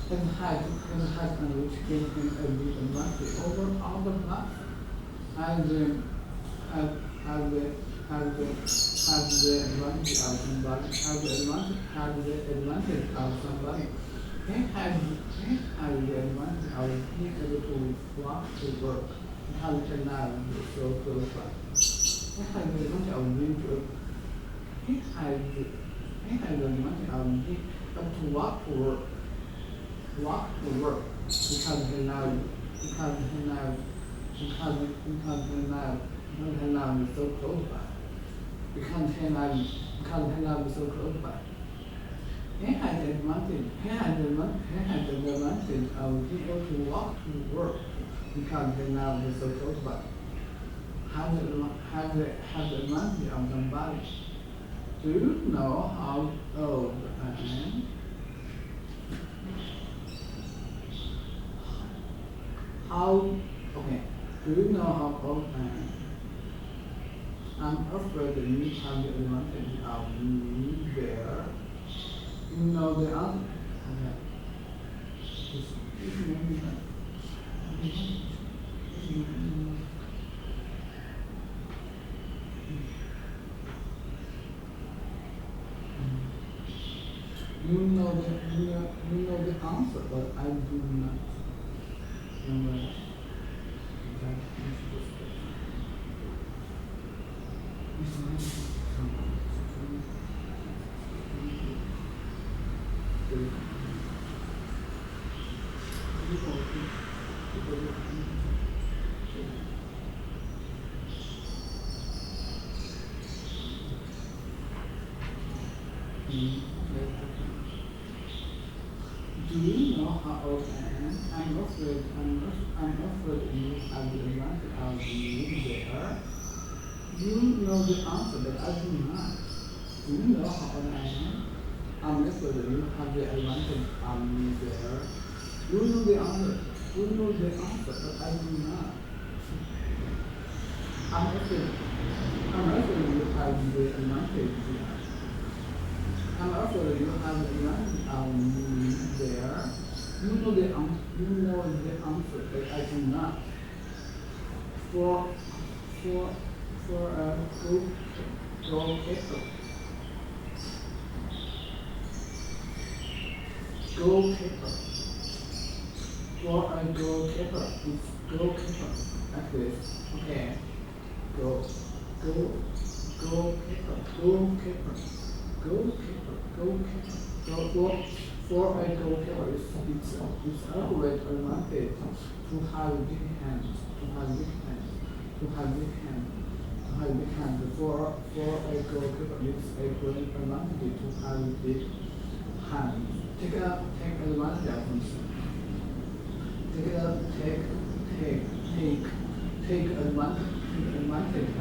his height under which give him a big advantage over other box. Has the advantage of somebody, has the advantage of somebody. He has the advantage of being able to walk to work. He has the advantage so close by. He has the advantage of being to he has the advantage of being able to walk to work. Walk to work because he now is so close by. Because he now is so close by. He has the advantage. He has the advantage of being able to walk to work because he now is so close by. Has the advantage of somebody. Do you know how old I am? Okay. Do you know how old I am? I'm afraid that you have the advantage of me there. You know the answer. Okay. You know the answer, but I do not. Do you know how old I am? I'm afraid you have the advantage of being there. You know the answer, but I do not. Do you know how old I am? I'm afraid you have the advantage of me there. You know the answer. You know the answer, but I do not. I'm afraid you have the advantage there. I'm afraid you have the advantage of me there. You know the answer, but I do not. For a goalkeeper. For a goalkeeper, it's goalkeeper like this. Okay. Goalkeeper. For a goalkeeper, it's a great advantage to have big hands. For a goalkeeper, it's a great advantage to have big hands. Take advantage of something. Take advantage of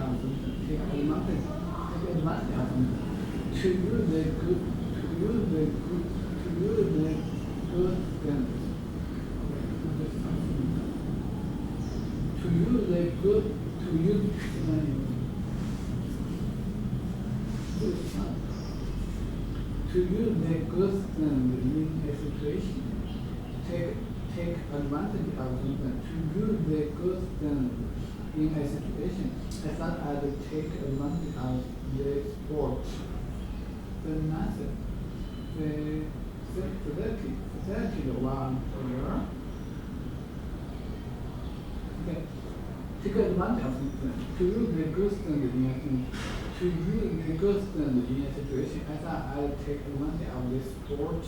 something. Take advantage of something. To use the good things. To use the good things in a situation. Take advantage of something. To use the good things in a situation. I thought I'd take advantage of the sport. The massive, the facility one here. Okay. Take advantage of something. To use the good things in a situation. I thought I'd take advantage of the sport.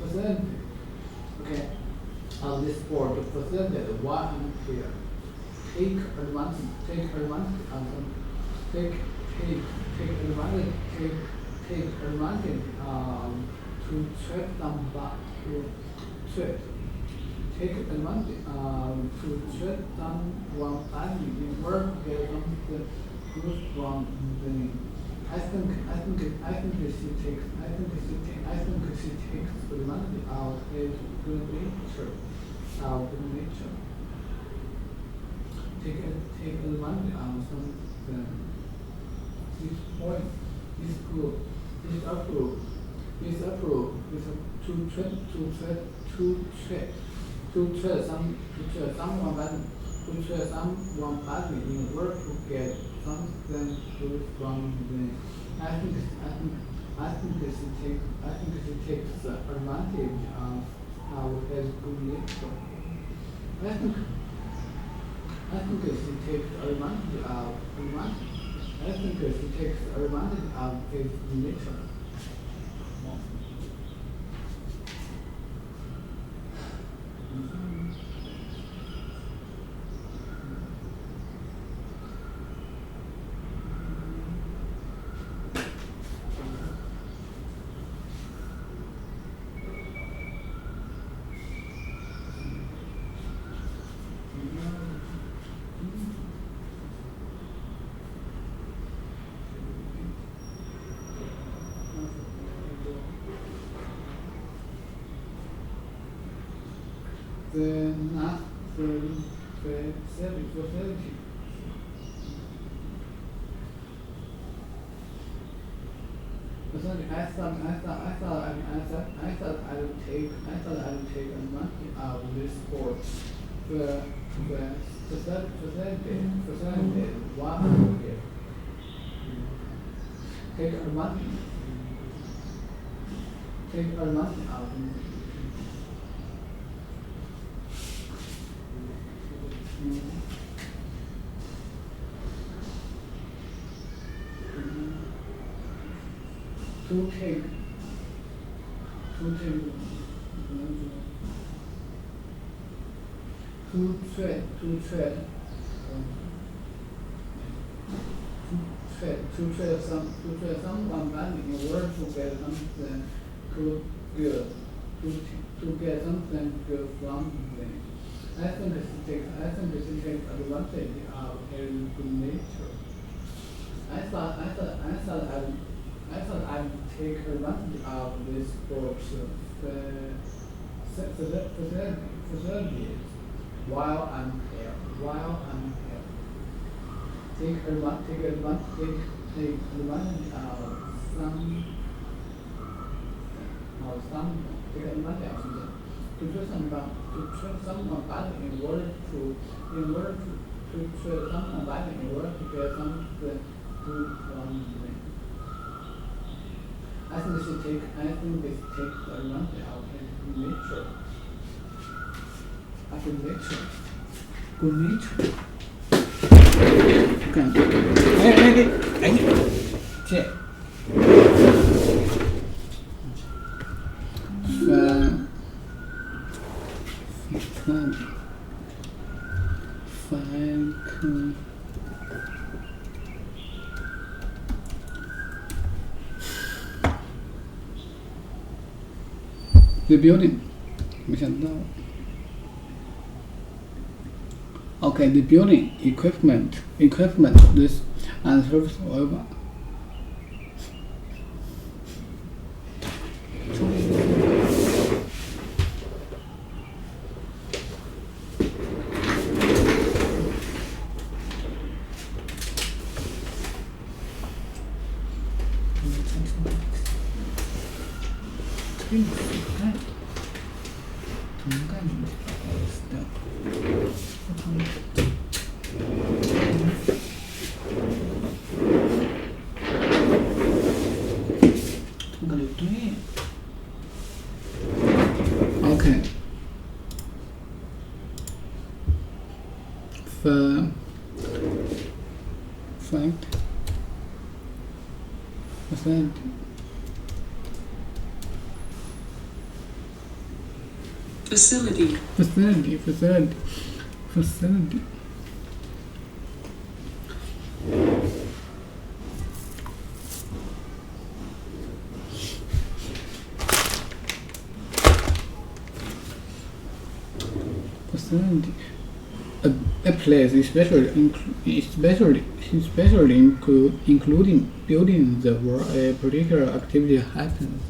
Facility. Okay. Of this sport facility one here. Take advantage of something. Take advantage to treat somebody. Take advantage to treat someone badly in work, get something good from them. I think she takes advantage of his good nature. Take advantage of something. This point is good. Is approved. To treat someone badly in work to get something good from them. I think she takes advantage of his good nature. I think she takes advantage of his nature. The not facility. I thought I'd take advantage of this sport. The facility one here. Take advantage of it. to take someone badly in order to get something good, to get something good from them. I think it takes advantage of his good nature. I thought I'd take advantage of this sports facilities while I'm here. Take advantage of something. To treat someone badly in order to treat someone badly in order to get something good from them. I think this takes advantage of his nature. Good nature. The building, 没想到。Okay, the building equipment, this and service over. Okay. Facility. A place, especially including buildings where a particular activity happens.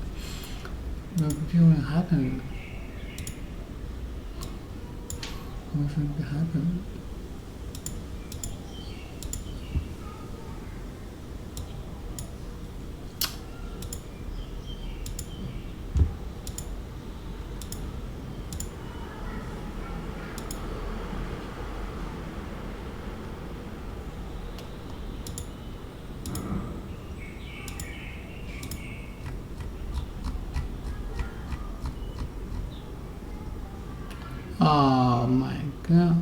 Oh my god.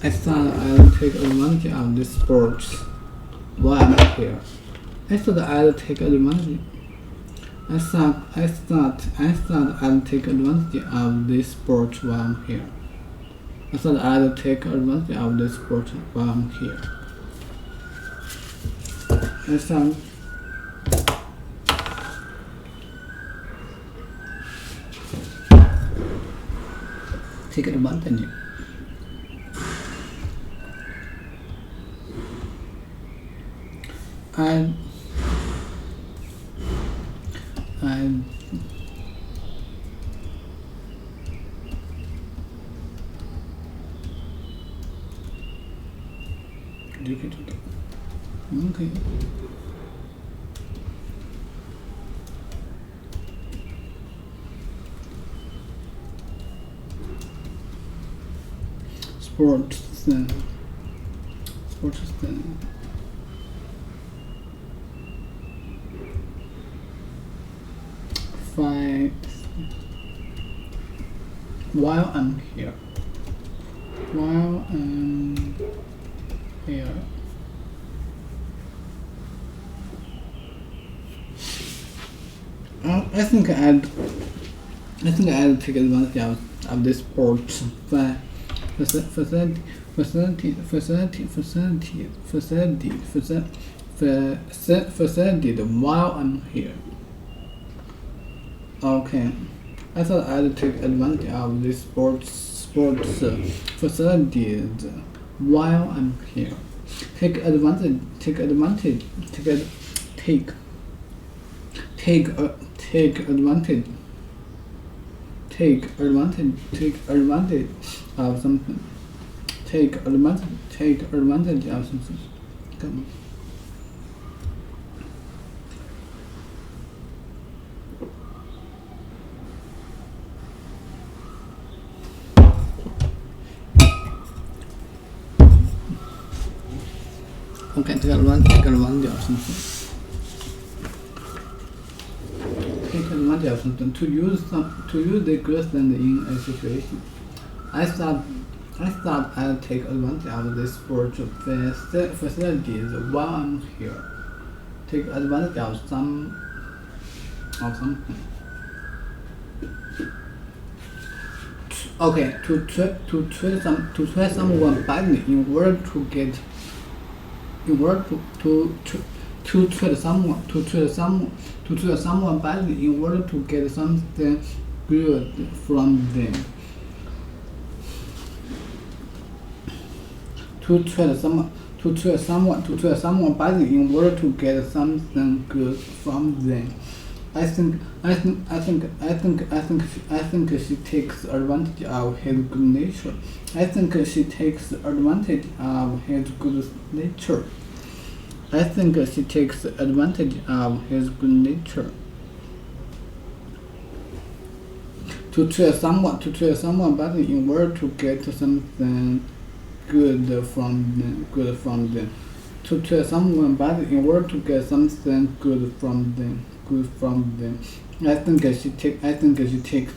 I thought I'd take advantage of this sports while I'm here. I thought I'd take advantage of this sport while I'm here. Take advantage. I okay. Sports sports thing. While I'm here. I think I'd take advantage of this sports facility while I'm here. Okay, I thought I'd take advantage of this sports facilities while I'm here. Take advantage of something. Take advantage of something. Come on. Okay, take advantage of something. Take advantage of something to use the graceland in a situation. I thought I'd take advantage of this sports facilities while I'm here. Take advantage of something. Okay, to treat someone badly in order to treat someone badly in order to get something good from them. To treat someone badly in order to get something good from them. I think she takes advantage of his good nature. I think she takes advantage of his good nature. I think she takes advantage of his good nature. To treat someone badly in order to get something good from them. To treat someone badly in order to get something good from them. I think she takes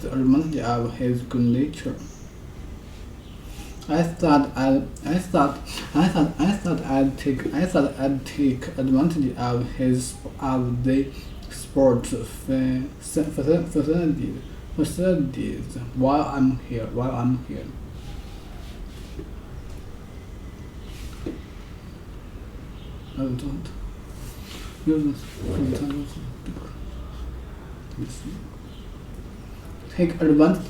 advantage of his good nature. I thought I'd take advantage of the sports facilities while I'm here. I don't use this. Take advantage.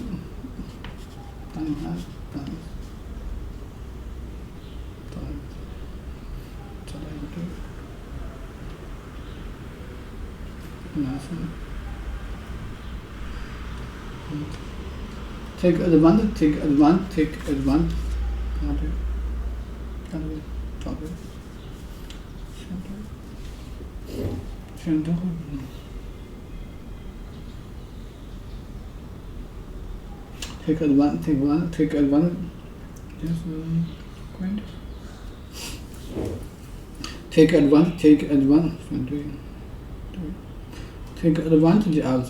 Take advantage. Take advantage. Yes, great. Take advantage of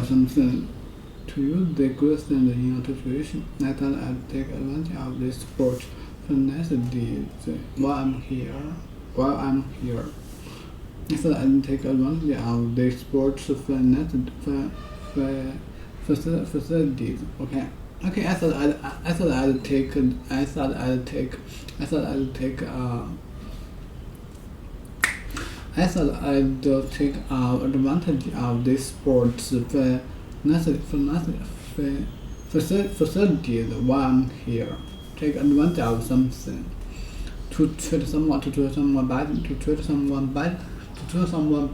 something. To use the graceland in a situation. I thought I'd take advantage of this sport facilities while I'm here. I thought I'd take advantage of the sports facilities. Okay. I thought I'd take advantage of this sports facilities while I'm here. Take advantage of something. To treat someone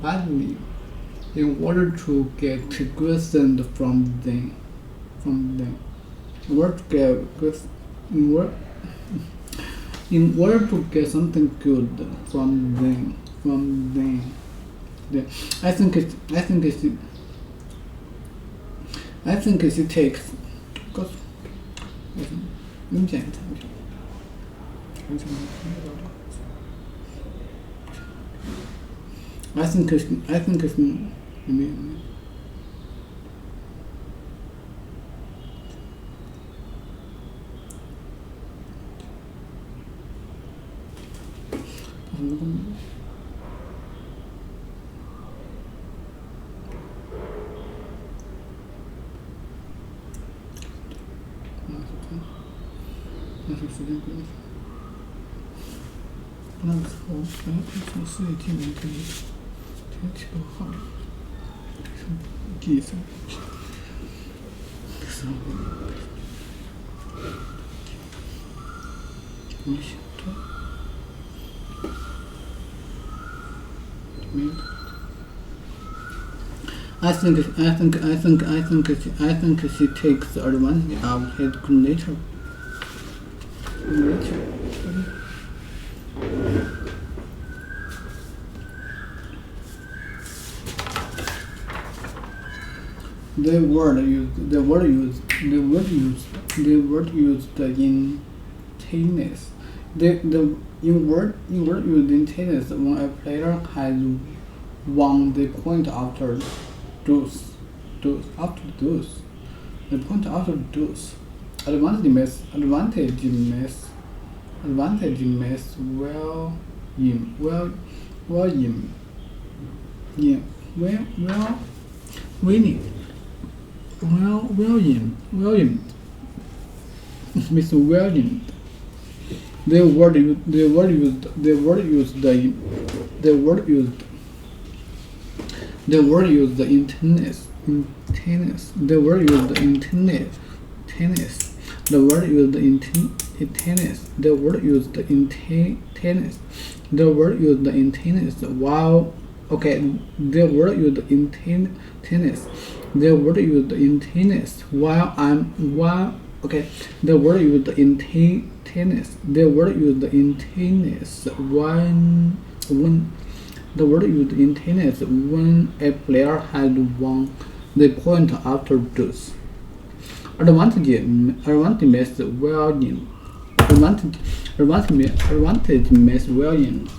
badly in order to get graceland from them. In order to get something good from them. I think she takes. I think it's I think she takes advantage of his good nature. The word used in tennis. The word used in tennis when a player has won the point after deuce. The point after deuce. Advantage miss Mr. William. The word used in tennis. The word used in tennis. The word used in tennis. The word used in tennis. The word used in tennis. Wow. Okay. The word used in tennis. The word used in tennis. Okay. The word used in tennis. The word used in tennis. When the word used in tennis when a player had won the point after deuce. Advantage miss William. Advantage miss William.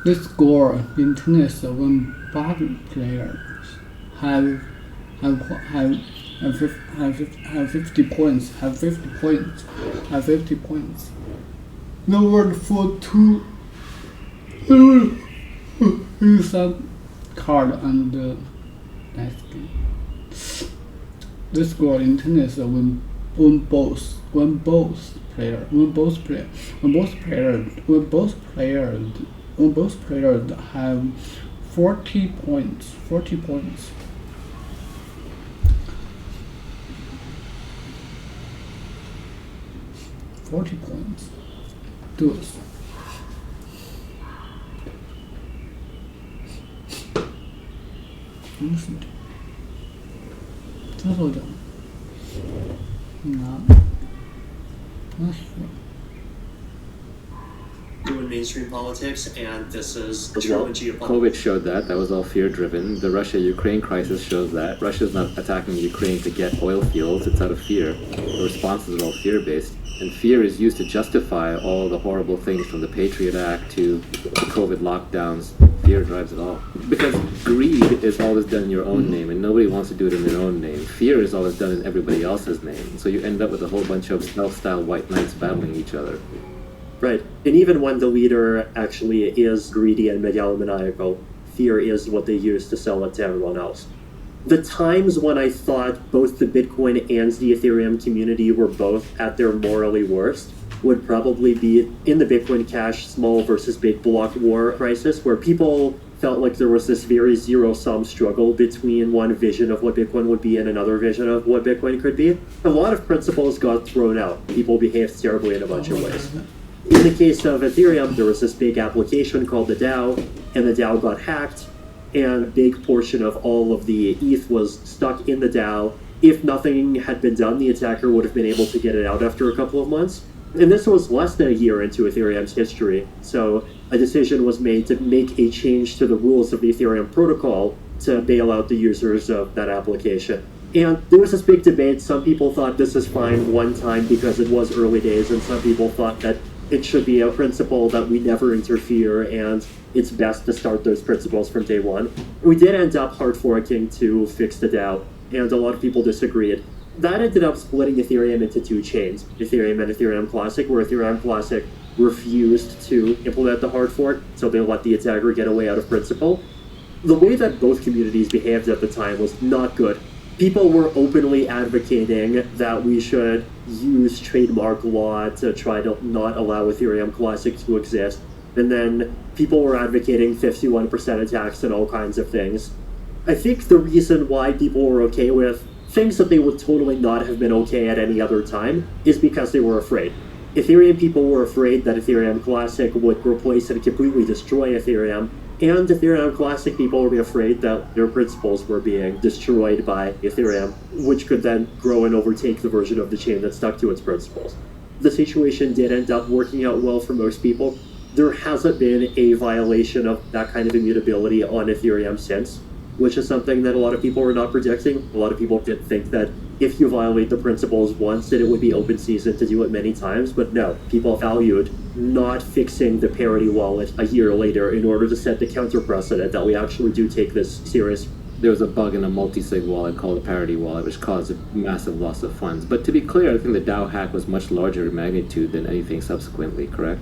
The score in tennis when both players have 50 points. The word for two is that card and next game. The score in tennis when both players have 40 points. 40 points. Deuce. In mainstream politics, and this is true in geopolitics. COVID showed that. That was all fear-driven. The Russia-Ukraine crisis shows that. Russia's not attacking Ukraine to get oil fields. It's out of fear. The responses are all fear-based. And fear is used to justify all the horrible things from the Patriot Act to the COVID lockdowns. Fear drives it all. Because greed is always done in your own name, and nobody wants to do it in their own name. Fear is always done in everybody else's name. So you end up with a whole bunch of self-styled white knights battling each other. Right. And even when the leader actually is greedy and megalomaniacal, fear is what they use to sell it to everyone else. The times when I thought both the Bitcoin and the Ethereum community were both at their morally worst would probably be in the Bitcoin Cash small versus big block war crisis, where people felt like there was this very zero-sum struggle between one vision of what Bitcoin would be and another vision of what Bitcoin could be. A lot of principles got thrown out. People behaved terribly in a bunch of ways. In the case of Ethereum, there was this big application called the DAO, and the DAO got hacked, and a big portion of all of the ETH was stuck in the DAO. If nothing had been done, the attacker would have been able to get it out after a couple of months. And this was less than a year into Ethereum's history, so a decision was made to make a change to the rules of the Ethereum protocol to bail out the users of that application. And there was this big debate. Some people thought this is fine one time because it was early days, and some people thought that it should be a principle that we never interfere, and it's best to start those principles from day one. We did end up hard forking to fix the DAO, and a lot of people disagreed. That ended up splitting Ethereum into two chains, Ethereum and Ethereum Classic, where Ethereum Classic refused to implement the hard fork, so they let the attacker get away out of principle. The way that both communities behaved at the time was not good. People were openly advocating that we should use trademark law to try to not allow Ethereum Classic to exist. And then people were advocating 51% attacks and all kinds of things. I think the reason why people were okay with things that they would totally not have been okay at any other time is because they were afraid. Ethereum people were afraid that Ethereum Classic would replace and completely destroy Ethereum, and Ethereum Classic people were afraid that their principles were being destroyed by Ethereum, which could then grow and overtake the version of the chain that stuck to its principles. The situation did end up working out well for most people. There hasn't been a violation of that kind of immutability on Ethereum since, which is something that a lot of people were not predicting. A lot of people did think that if you violate the principles once, that it would be open season to do it many times, but no, people valued not fixing the parity wallet a year later in order to set the counter precedent that we actually do take this serious. There was a bug in a multi-sig wallet called a parity wallet, which caused a massive loss of funds. But to be clear, I think the DAO hack was much larger in magnitude than anything subsequently, correct?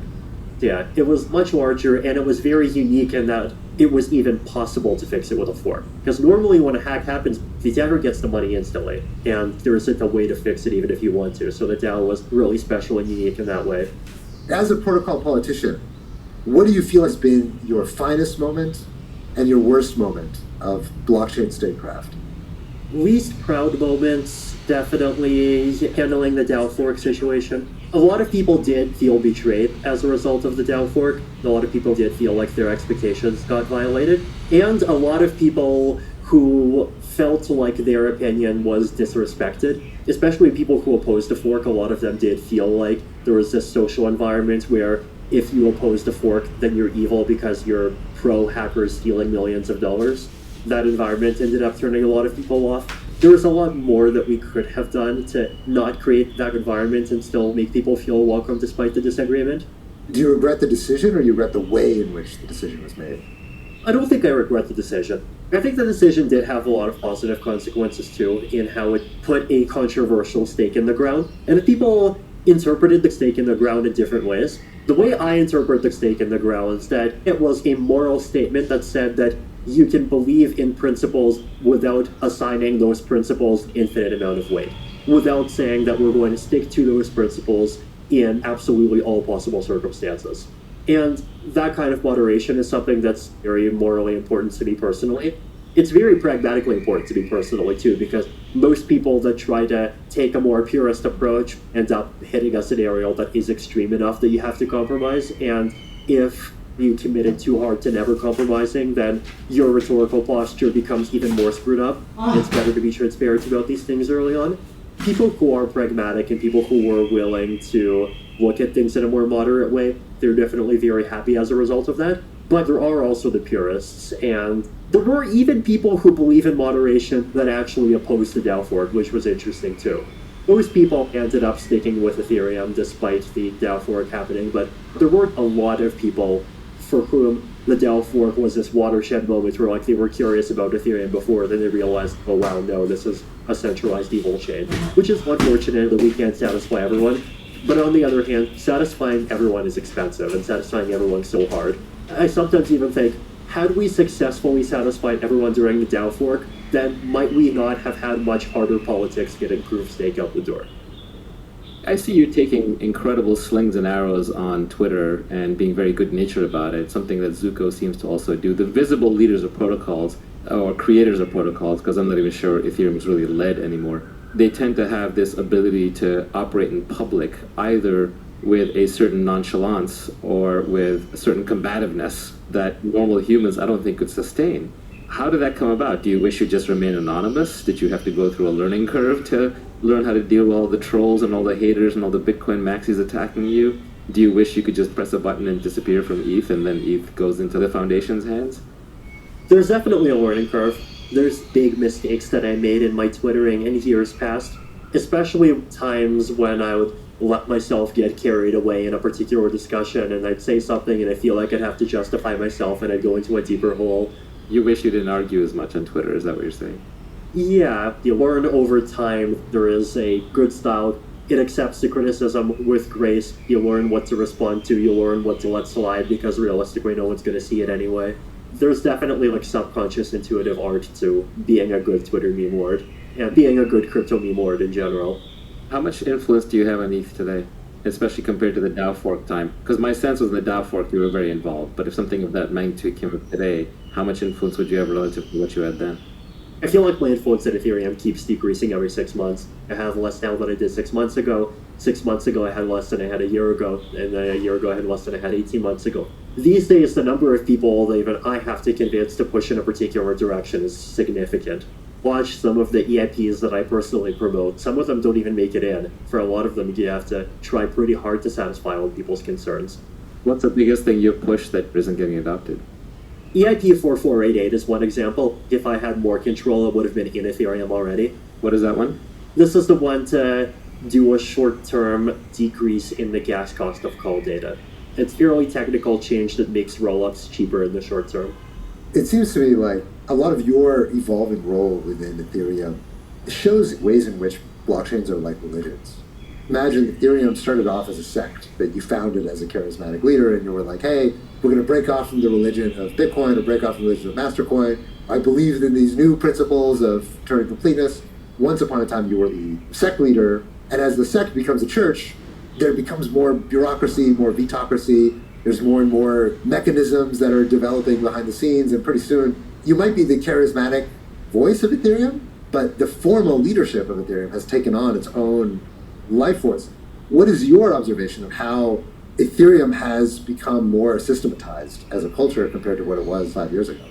Yeah, it was much larger, and it was very unique in that it was even possible to fix it with a fork. Because normally when a hack happens, the attacker gets the money instantly, and there isn't a way to fix it even if you want to. So the DAO was really special and unique in that way. As a protocol politician, what do you feel has been your finest moment and your worst moment of blockchain statecraft? Least proud moments, definitely handling the DAO fork situation. A lot of people did feel betrayed as a result of the DAO fork. A lot of people did feel like their expectations got violated. And a lot of people who felt like their opinion was disrespected, especially people who opposed the fork. A lot of them did feel like there was this social environment where if you oppose the fork, then you're evil because you're pro-hackers stealing millions of dollars. That environment ended up turning a lot of people off. There was a lot more that we could have done to not create that environment and still make people feel welcome despite the disagreement. Do you regret the decision, or you regret the way in which the decision was made? I don't think I regret the decision. I think the decision did have a lot of positive consequences too, in how it put a controversial stake in the ground. And if people interpreted the stake in the ground in different ways, the way I interpret the stake in the ground is that it was a moral statement that said that you can believe in principles without assigning those principles an infinite amount of weight, without saying that we're going to stick to those principles in absolutely all possible circumstances. And that kind of moderation is something that's very morally important to me personally. It's very pragmatically important to me personally too, because most people that try to take a more purist approach end up hitting a scenario that is extreme enough that you have to compromise. And if you committed too hard to never compromising, then your rhetorical posture becomes even more screwed up. It's better to be transparent about these things early on. People who are pragmatic and people who were willing to look at things in a more moderate way, they're definitely very happy as a result of that. But there are also the purists, and there were even people who believe in moderation that actually oppose the DAO fork, which was interesting too. Most people ended up sticking with Ethereum despite the DAO fork happening, but there weren't a lot of people for whom the DAO fork was this watershed moment where like they were curious about Ethereum before, then they realized, oh wow, no, this is a centralized evil chain, which is unfortunate that we can't satisfy everyone. But on the other hand, satisfying everyone is expensive, and satisfying everyone is so hard. I sometimes even think, had we successfully satisfied everyone during the DAO fork, then might we not have had much harder politics getting proof stake out the door? I see you taking incredible slings and arrows on Twitter and being very good-natured about it, something that Zuko seems to also do. The visible leaders of protocols, or creators of protocols, because I'm not even sure Ethereum is really led anymore, they tend to have this ability to operate in public, either with a certain nonchalance or with a certain combativeness that normal humans I don't think could sustain. How did that come about? Do you wish you just remain anonymous? Did you have to go through a learning curve to learn how to deal with all the trolls and all the haters and all the Bitcoin maxis attacking you? Do you wish you could just press a button and disappear from ETH and then ETH goes into the Foundation's hands? There's definitely a learning curve. There's big mistakes that I made in my Twittering in years past, especially times when I would let myself get carried away in a particular discussion and I'd say something and I feel like I'd have to justify myself and I'd go into a deeper hole. You wish you didn't argue as much on Twitter, is that what you're saying? Yeah, you learn over time. There is a good style. It accepts the criticism with grace. You learn what to respond to. You learn what to let slide because realistically no one's going to see it anyway. There's definitely like subconscious intuitive art to being a good Twitter meme lord and being a good crypto meme lord in general. How much influence do you have on ETH today, especially compared to the DAO fork time? Because my sense was in the DAO fork you were very involved, but if something of that magnitude came up today, how much influence would you have relative to what you had then? I feel like my influence at Ethereum keeps decreasing every 6 months. I have less now than I did 6 months ago. 6 months ago I had less than I had a year ago, and then a year ago I had less than I had 18 months ago. These days the number of people that even I have to convince to push in a particular direction is significant. Watch some of the EIPs that I personally promote. Some of them don't even make it in. For a lot of them, you have to try pretty hard to satisfy all people's concerns. What's the biggest thing you've pushed that isn't getting adopted? EIP 4488 is one example. If I had more control, it would have been in Ethereum already. What is that one? This is the one to do a short-term decrease in the gas cost of call data. It's a fairly technical change that makes rollups cheaper in the short term. It seems to me like a lot of your evolving role within Ethereum shows ways in which blockchains are like religions. Imagine Ethereum started off as a sect that you founded as a charismatic leader, and you were like, hey, we're going to break off from the religion of Bitcoin or break off from the religion of Mastercoin. I believe in these new principles of Turing completeness. Once upon a time, you were the sect leader, and as the sect becomes a church, there becomes more bureaucracy, more vetocracy. There's more and more mechanisms that are developing behind the scenes, and pretty soon you might be the charismatic voice of Ethereum, but the formal leadership of Ethereum has taken on its own life force. What is your observation of how Ethereum has become more systematized as a culture compared to what it was 5 years ago?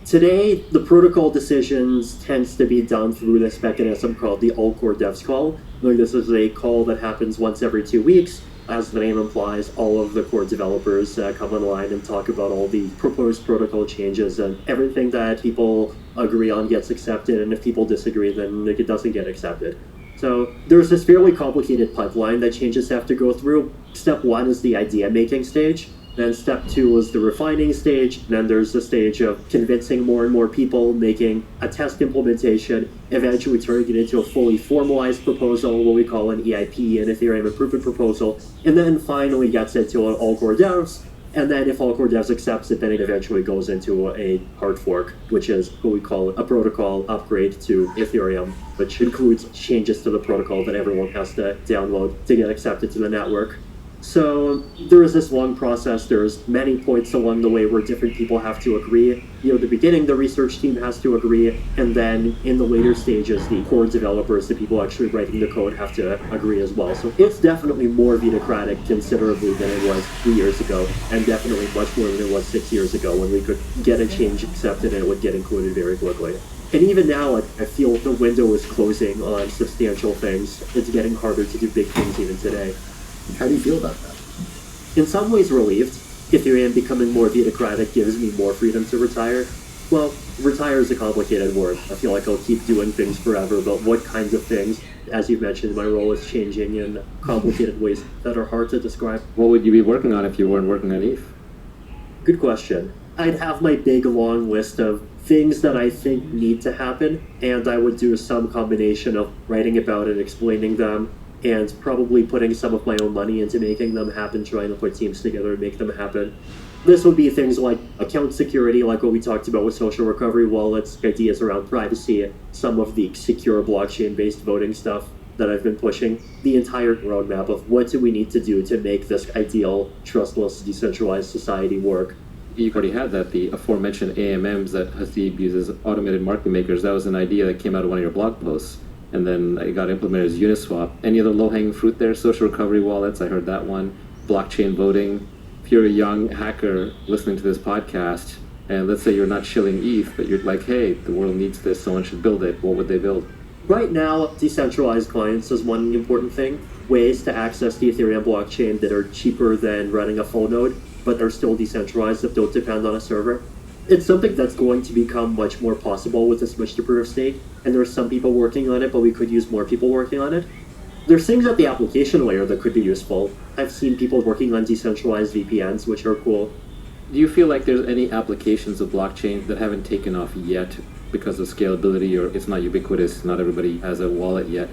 Today, the protocol decisions tends to be done through this mechanism called the all-core devs call. Like, this is a call that happens once every 2 weeks. As the name implies, all of the core developers come online and talk about all the proposed protocol changes, and everything that people agree on gets accepted, and if people disagree, then it doesn't get accepted. So there's this fairly complicated pipeline that changes have to go through. Step 1 is the idea-making stage. Then step 2 is the refining stage. Then there's the stage of convincing more and more people, making a test implementation, eventually turning it into a fully formalized proposal, what we call an EIP, an Ethereum Improvement Proposal, and then finally gets into an all-core devs. And then if all-core devs accepts it, then it eventually goes into a hard fork, which is what we call a protocol upgrade to Ethereum, which includes changes to the protocol that everyone has to download to get accepted to the network. So there is this long process. There's many points along the way where different people have to agree. You know, at the beginning, the research team has to agree, and then in the later stages, the core developers, the people actually writing the code, have to agree as well. So it's definitely more vetocratic considerably than it was 3 years ago, and definitely much more than it was 6 years ago when we could get a change accepted and it would get included very quickly. And even now, I feel the window is closing on substantial things. It's getting harder to do big things even today. How do you feel about that? In some ways relieved. Ethereum becoming more vetocratic gives me more freedom to retire. Well, retire is a complicated word. I feel like I'll keep doing things forever, but what kinds of things? As you've mentioned, my role is changing in complicated ways that are hard to describe. What would you be working on if you weren't working on ETH? Good question. I'd have my big long list of things that I think need to happen, and I would do some combination of writing about it, explaining them, and probably putting some of my own money into making them happen, trying to put teams together and make them happen. This would be things like account security, like what we talked about with social recovery wallets, ideas around privacy, some of the secure blockchain-based voting stuff that I've been pushing, the entire roadmap of what do we need to do to make this ideal, trustless, decentralized society work. You already had that, the aforementioned AMMs that Haseeb uses, automated market makers. That was an idea that came out of one of your blog posts. And then it got implemented as Uniswap. Any other low-hanging fruit there? Social recovery wallets, I heard that one. Blockchain voting. If you're a young hacker listening to this podcast, and let's say you're not shilling ETH, but you're like, hey, the world needs this, someone should build it, what would they build? Right now, decentralized clients is one important thing. Ways to access the Ethereum blockchain that are cheaper than running a full node, but are still decentralized that don't depend on a server. It's something that's going to become much more possible with the switch to proof of stake, and there are some people working on it, but we could use more people working on it. There's things at the application layer that could be useful. I've seen people working on decentralized VPNs, which are cool. Do you feel like there's any applications of blockchain that haven't taken off yet because of scalability, or it's not ubiquitous, not everybody has a wallet yet?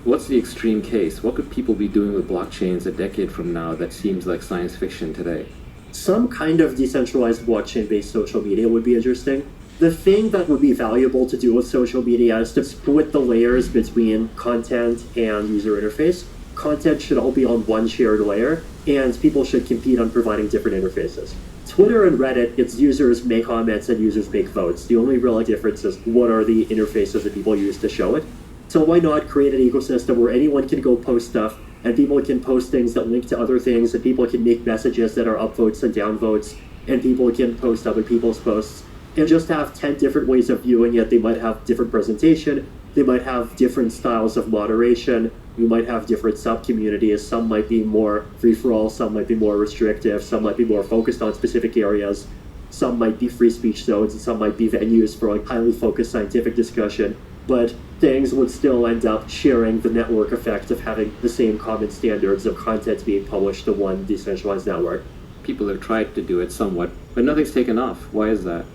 What's the extreme case? What could people be doing with blockchains a decade from now that seems like science fiction today? Some kind of decentralized blockchain-based social media would be interesting. The thing that would be valuable to do with social media is to split the layers between content and user interface. Content should all be on one shared layer, and people should compete on providing different interfaces. Twitter and Reddit, it's users make comments and users make votes. The only real difference is what are the interfaces that people use to show it. So why not create an ecosystem where anyone can go post stuff, and people can post things that link to other things, and people can make messages that are upvotes and downvotes, and people can post other people's posts, and just have 10 different ways of viewing it. They might have different presentation, they might have different styles of moderation, you might have different sub-communities. Some might be more free-for-all, some might be more restrictive, some might be more focused on specific areas, some might be free speech zones, and some might be venues for like highly focused scientific discussion. But things would still end up sharing the network effect of having the same common standards of content being published to one decentralized network. People have tried to do it somewhat, but nothing's taken off. Why is that?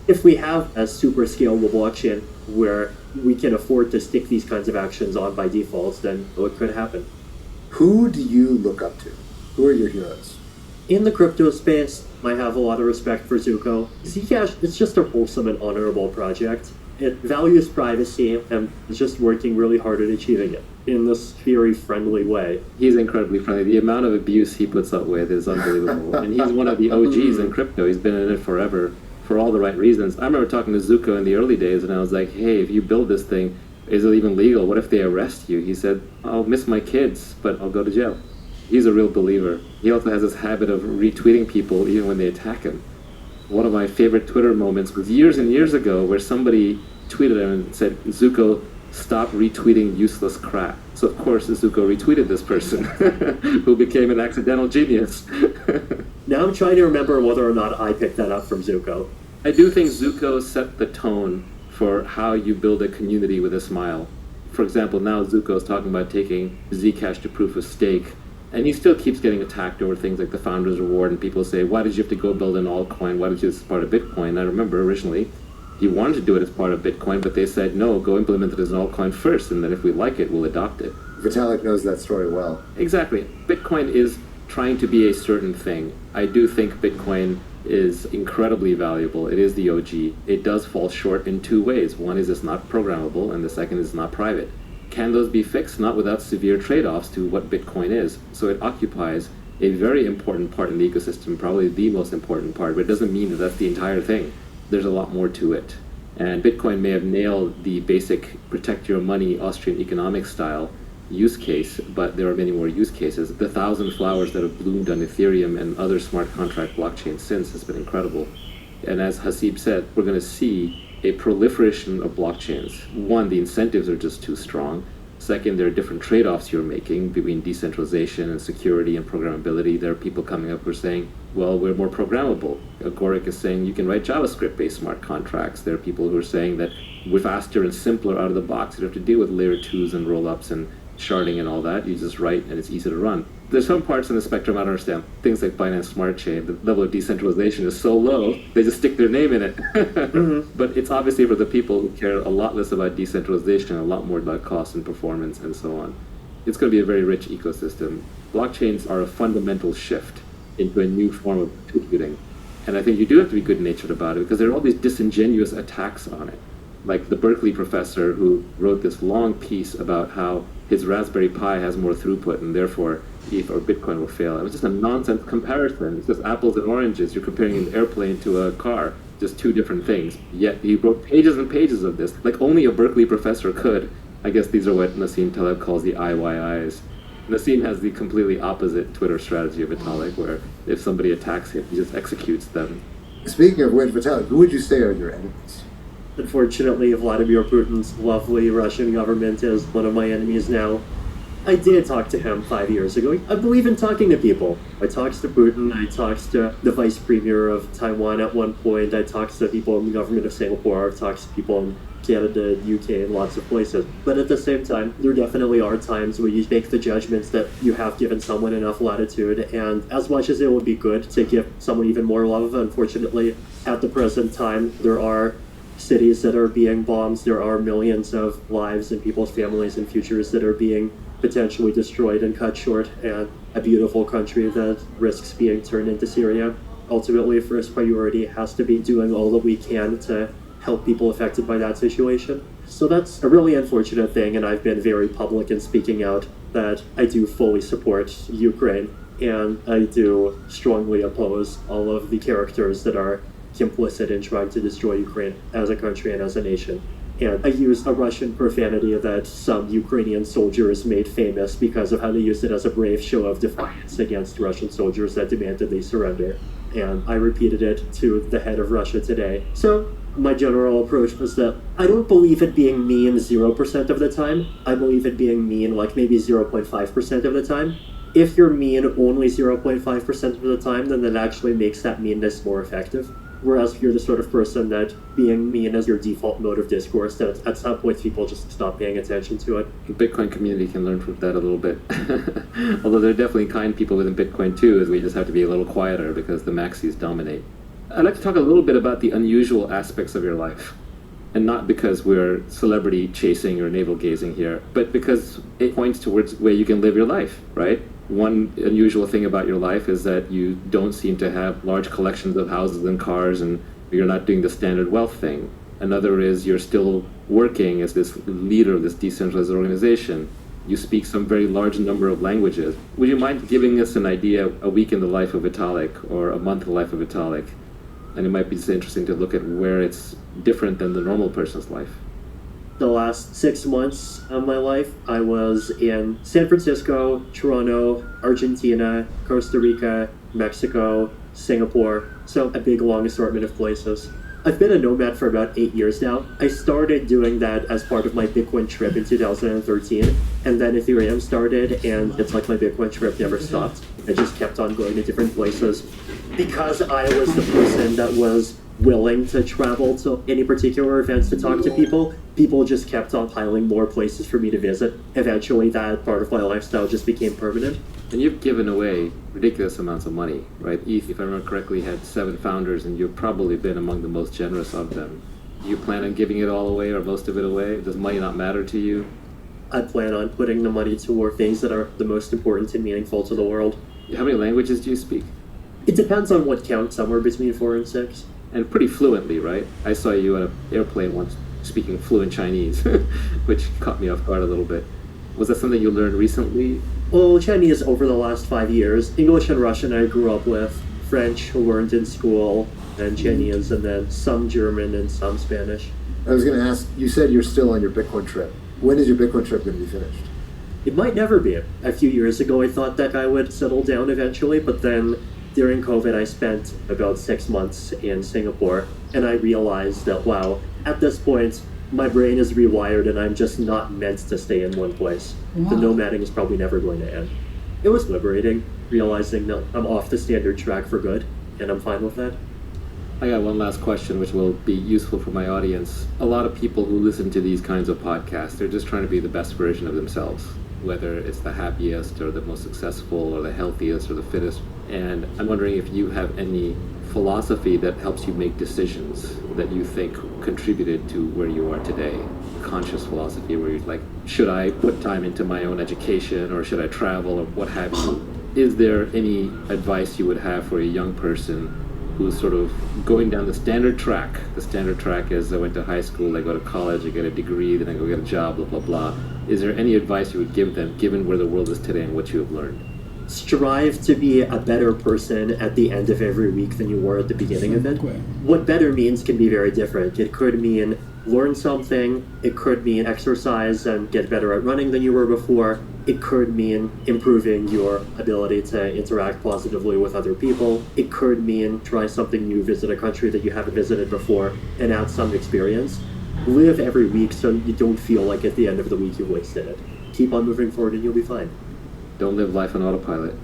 If we have a super scalable blockchain where we can afford to stick these kinds of actions on by default, then what could happen? Who do you look up to? Who are your heroes? In the crypto space, I have a lot of respect for Zuko. Zcash is just a wholesome and honorable project. It values privacy and is just working really hard at achieving it in this very friendly way. He's incredibly friendly. The amount of abuse he puts up with is unbelievable. And he's one of the OGs in crypto. He's been in it forever for all the right reasons. I remember talking to Zuko in the early days, and I was like, hey, if you build this thing, is it even legal? What if they arrest you? He said, I'll miss my kids, but I'll go to jail. He's a real believer. He also has this habit of retweeting people even when they attack him. One of my favorite Twitter moments was years and years ago where somebody tweeted him and said, Zuko, stop retweeting useless crap. So of course Zuko retweeted this person who became an accidental genius. Now I'm trying to remember whether or not I picked that up from Zuko. I do think Zuko set the tone for how you build a community with a smile. For example, now Zuko is talking about taking Zcash to proof of stake, and he still keeps getting attacked over things like the Founder's Reward, and people say, why did you have to go build an altcoin? Why did you do this as part of Bitcoin? I remember originally he wanted to do it as part of Bitcoin, but they said, no, go implement it as an altcoin first, and then if we like it, we'll adopt it. Vitalik knows that story well. Exactly. Bitcoin is trying to be a certain thing. I do think Bitcoin is incredibly valuable. It is the OG. It does fall short in two ways. One is it's not programmable, and the second is not private. Can those be fixed? Not without severe trade-offs to what Bitcoin is. So it occupies a very important part in the ecosystem, probably the most important part, but it doesn't mean that that's the entire thing. There's a lot more to it. And Bitcoin may have nailed the basic protect your money Austrian economic style use case, but there are many more use cases. The 1,000 flowers that have bloomed on Ethereum and other smart contract blockchains since has been incredible. And as Hasib said, we're going to see a proliferation of blockchains. One, the incentives are just too strong. Second, there are different trade-offs you're making between decentralization and security and programmability. There are people coming up who are saying, well, we're more programmable. Agoric is saying you can write JavaScript-based smart contracts. There are people who are saying that we're faster and simpler out of the box. You don't have to deal with layer 2s and roll-ups and sharding and all that. You just write and it's easy to run. There's some parts in the spectrum I don't understand. Things like Binance Smart Chain, the level of decentralization is so low, they just stick their name in it. Mm-hmm. But it's obviously for the people who care a lot less about decentralization, a lot more about cost and performance and so on. It's going to be a very rich ecosystem. Blockchains are a fundamental shift into a new form of computing. And I think you do have to be good-natured about it because there are all these disingenuous attacks on it. Like the Berkeley professor who wrote this long piece about how his Raspberry Pi has more throughput and therefore ETH or Bitcoin will fail. It was just a nonsense comparison. It's just apples and oranges. You're comparing an airplane to a car, just two different things. Yet he wrote pages and pages of this, like only a Berkeley professor could. I guess these are what Nassim Taleb calls the IYIs. Nassim has the completely opposite Twitter strategy of Vitalik, where if somebody attacks him, he just executes them. Speaking of which, Vitalik, who would you say are your enemies? Unfortunately, Vladimir Putin's lovely Russian government is one of my enemies now. I did talk to him 5 years ago. I believe in talking to people. I talked to Putin, I talked to the vice premier of Taiwan at one point, I talked to people in the government of Singapore, I've talked to people in Canada, UK, and lots of places. But at the same time, there definitely are times where you make the judgments that you have given someone enough latitude, and as much as it would be good to give someone even more love, unfortunately, at the present time, there are cities that are being bombed, there are millions of lives and people's families and futures that are being potentially destroyed and cut short, and a beautiful country that risks being turned into Syria. Ultimately, first priority has to be doing all that we can to help people affected by that situation. So that's a really unfortunate thing, and I've been very public in speaking out that I do fully support Ukraine, and I do strongly oppose all of the characters that are complicit in trying to destroy Ukraine as a country and as a nation. And I used a Russian profanity that some Ukrainian soldiers made famous because of how they used it as a brave show of defiance against Russian soldiers that demanded they surrender. And I repeated it to the head of Russia today. So my general approach was that I don't believe it being mean 0% of the time. I believe it being mean like maybe 0.5% of the time. If you're mean only 0.5% of the time, then that actually makes that meanness more effective. Whereas if you're the sort of person that being mean is your default mode of discourse, that at some point people just stop paying attention to it. The Bitcoin community can learn from that a little bit. Although there are definitely kind people within Bitcoin too, as we just have to be a little quieter because the maxis dominate. I'd like to talk a little bit about the unusual aspects of your life. And not because we're celebrity chasing or navel gazing here, but because it points towards where you can live your life, right? One unusual thing about your life is that you don't seem to have large collections of houses and cars, and you're not doing the standard wealth thing. Another is you're still working as this leader of this decentralized organization. You speak some very large number of languages. Would you mind giving us an idea, a week in the life of Vitalik or a month in the life of Vitalik? And it might be just interesting to look at where it's different than the normal person's life. The last 6 months of my life, I was in San Francisco, Toronto, Argentina, Costa Rica, Mexico, Singapore, so a big long assortment of places. I've been a nomad for about 8 years now. I started doing that as part of my Bitcoin trip in 2013, and then Ethereum started, and it's like my Bitcoin trip never stopped. I just kept on going to different places. Because I was the person that was willing to travel to any particular events to talk to people, people just kept on piling more places for me to visit. Eventually, that part of my lifestyle just became permanent. And you've given away ridiculous amounts of money, right? ETH, if I remember correctly, had 7 founders, and you've probably been among the most generous of them. Do you plan on giving it all away or most of it away? Does money not matter to you? I plan on putting the money toward things that are the most important and meaningful to the world. How many languages do you speak? It depends on what counts, somewhere between 4 and 6. And pretty fluently, right? I saw you on an airplane once speaking fluent Chinese, which caught me off guard a little bit. Was that something you learned recently? Well, Chinese over the last 5 years. English and Russian I grew up with. French learned in school, and Chinese, and then some German and some Spanish. I was going to ask, you said you're still on your Bitcoin trip. When is your Bitcoin trip going to be finished? It might never be. A few years ago I thought that I would settle down eventually, but then during COVID, I spent about 6 months in Singapore, and I realized that, wow, at this point, my brain is rewired and I'm just not meant to stay in one place. Wow. The nomading is probably never going to end. It was liberating, realizing that I'm off the standard track for good, and I'm fine with that. I got one last question, which will be useful for my audience. A lot of people who listen to these kinds of podcasts, they're just trying to be the best version of themselves, whether it's the happiest or the most successful or the healthiest or the fittest. And I'm wondering if you have any philosophy that helps you make decisions that you think contributed to where you are today. Conscious philosophy where you're like, should I put time into my own education, or should I travel, or what have you? Is there any advice you would have for a young person who's sort of going down the standard track? The standard track is I went to high school, I go to college, I get a degree, then I go get a job, blah, blah, blah. Is there any advice you would give them, given where the world is today and what you have learned? Strive to be a better person at the end of every week than you were at the beginning of it. What better means can be very different. It could mean learn something, it could mean exercise and get better at running than you were before, It could mean improving your ability to interact positively with other people. It could mean try something new, visit a country that you haven't visited before, and add some experience. Live every week so you don't feel like at the end of the week you wasted it. Keep on moving forward and you'll be fine. Don't live life on autopilot.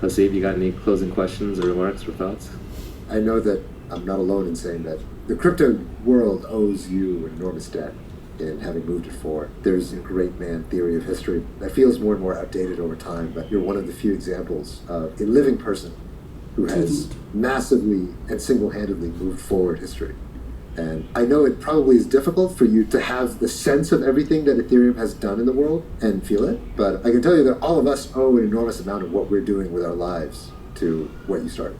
Hasib, you got any closing questions or remarks or thoughts? I know that I'm not alone in saying that the crypto world owes you an enormous debt in having moved it forward. There's a great man theory of history that feels more and more outdated over time, but you're one of the few examples of a living person who has massively and single-handedly moved forward history. And I know it probably is difficult for you to have the sense of everything that Ethereum has done in the world and feel it, but I can tell you that all of us owe an enormous amount of what we're doing with our lives to what you started.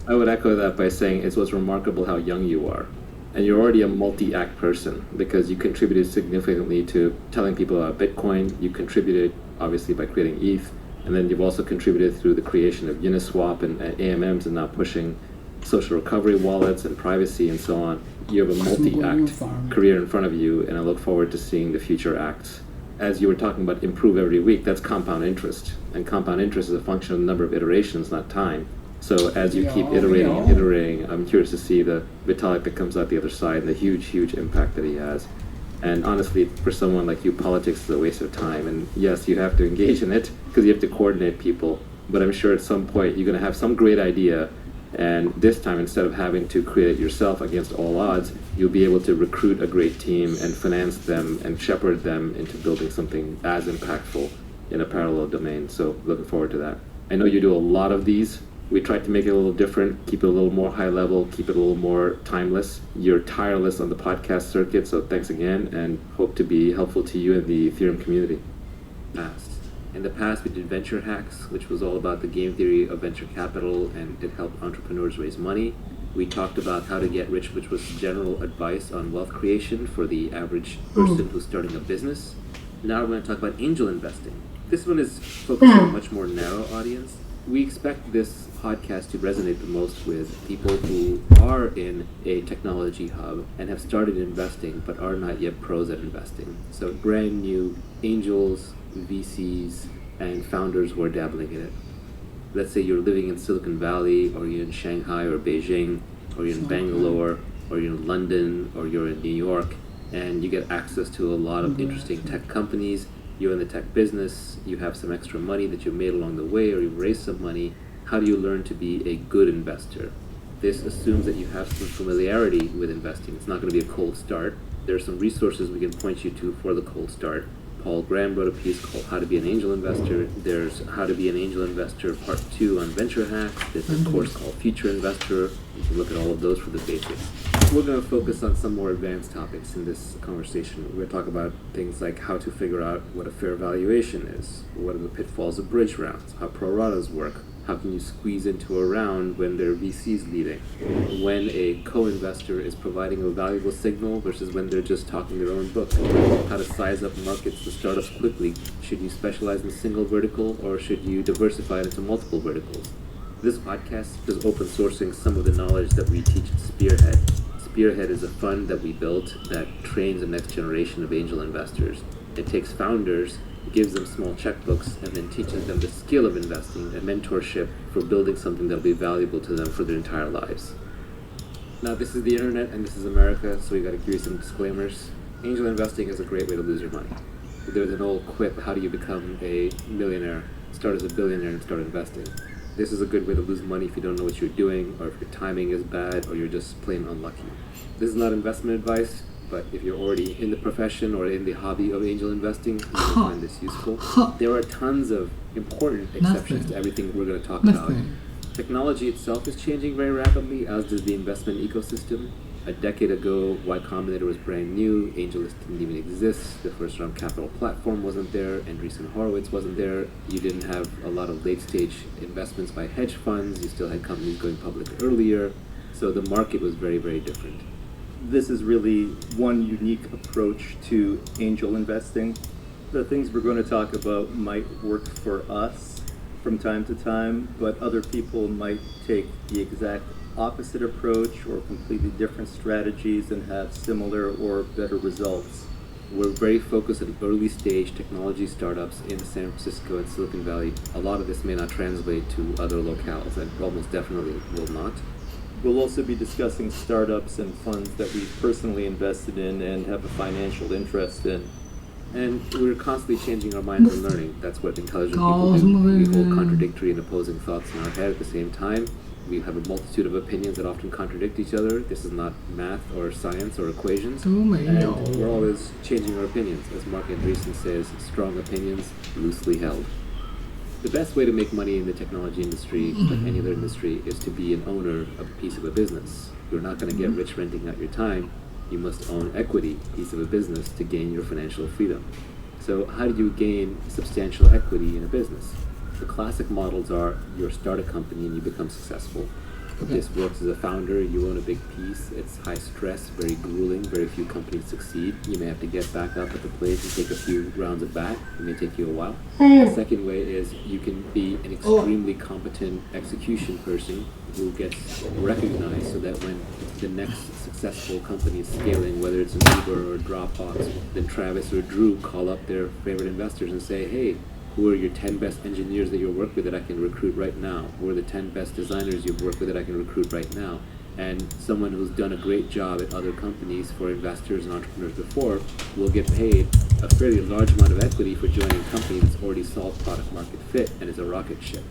I would echo that by saying it's what's remarkable how young you are. And you're already a multi-act person because you contributed significantly to telling people about Bitcoin. You contributed, obviously, by creating ETH. And then you've also contributed through the creation of Uniswap and AMMs and now pushing social recovery wallets and privacy and so on. You have a multi-act career in front of you, and I look forward to seeing the future acts. As you were talking about improve every week, that's compound interest. And compound interest is a function of the number of iterations, not time. So as you keep iterating and iterating, I'm curious to see the Vitalik that comes out the other side and the huge, huge impact that he has. And honestly, for someone like you, politics is a waste of time. And yes, you have to engage in it because you have to coordinate people. But I'm sure at some point you're going to have some great idea. And this time, instead of having to create it yourself against all odds, you'll be able to recruit a great team and finance them and shepherd them into building something as impactful in a parallel domain. So looking forward to that. I know you do a lot of these. We tried to make it a little different, keep it a little more high level, keep it a little more timeless. You're tireless on the podcast circuit, so thanks again, and hope to be helpful to you and the Ethereum community. In the past, we did Venture Hacks, which was all about the game theory of venture capital, and it helped entrepreneurs raise money. We talked about how to get rich, which was general advice on wealth creation for the average person who's starting a business. Now we're going to talk about angel investing. This one is focused on a much more narrow audience. We expect this podcast to resonate the most with people who are in a technology hub and have started investing but are not yet pros at investing. So brand new angels, VCs, and founders who are dabbling in it. Let's say you're living in Silicon Valley, or you're in Shanghai or Beijing, or you're in Bangalore, or you're in London, or you're in New York, and you get access to a lot of interesting tech companies. You're in the tech business, you have some extra money that you've made along the way, or you've raised some money. How do you learn to be a good investor? This assumes that you have some familiarity with investing. It's not going to be a cold start. There are some resources we can point you to for the cold start. Paul Graham wrote a piece called How to Be an Angel Investor. There's How to Be an Angel Investor Part 2 on Venture Hacks. There's a course called Future Investor. You can look at all of those for the basics. We're going to focus on some more advanced topics in this conversation. We're going to talk about things like how to figure out what a fair valuation is, what are the pitfalls of bridge rounds, how pro ratas work, how can you squeeze into a round when there are VCs leading, when a co-investor is providing a valuable signal versus when they're just talking their own book, how to size up markets for startups quickly. Should you specialize in a single vertical or should you diversify it into multiple verticals? This podcast is open sourcing some of the knowledge that we teach at Spearhead. Spearhead is a fund that we built that trains the next generation of angel investors. It takes founders, gives them small checkbooks, and then teaches them the skill of investing and mentorship for building something that will be valuable to them for their entire lives. Now, this is the internet and this is America, so we got to give you some disclaimers. Angel investing is a great way to lose your money. There's an old quip, how do you become a millionaire? Start as a billionaire and start investing. This is a good way to lose money if you don't know what you're doing, or if your timing is bad, or you're just plain unlucky. This is not investment advice, but if you're already in the profession or in the hobby of angel investing, you will find this useful. There are tons of important exceptions to everything we're going to talk about. Technology itself is changing very rapidly, as does the investment ecosystem. A decade ago, Y Combinator was brand new, AngelList didn't even exist, the first round capital platform wasn't there, Andreessen Horowitz wasn't there, you didn't have a lot of late stage investments by hedge funds, you still had companies going public earlier, so the market was very, very different. This is really one unique approach to angel investing. The things we're going to talk about might work for us from time to time, but other people might take the exact opposite approach or completely different strategies and have similar or better results. We're very focused on early stage technology startups in San Francisco and Silicon Valley. A lot of this may not translate to other locales, and almost definitely will not. We'll also be discussing startups and funds that we've personally invested in and have a financial interest in. And we're constantly changing our minds and learning. That's what intelligent people do. We hold contradictory and opposing thoughts in our head at the same time. We have a multitude of opinions that often contradict each other. This is not math or science or equations. And we're always changing our opinions. As Mark Andreessen says, strong opinions, loosely held. The best way to make money in the technology industry, like any other industry, is to be an owner of a piece of a business. You're not going to get rich renting out your time. You must own equity, piece of a business, to gain your financial freedom. So how do you gain substantial equity in a business? The classic models are you start a company and you become successful. This works as a founder, you own a big piece, it's high stress, very grueling, very few companies succeed. You may have to get back up at the plate and take a few rounds at bat. It may take you a while. The second way is you can be an extremely competent execution person who gets recognized so that when the next successful company is scaling, whether it's an Uber or Dropbox, then Travis or Drew call up their favorite investors and say, hey, who are your 10 best engineers that you work with that I can recruit right now? Who are the 10 best designers you've worked with that I can recruit right now? And someone who's done a great job at other companies for investors and entrepreneurs before will get paid a fairly large amount of equity for joining a company that's already solved product market fit and is a rocket ship.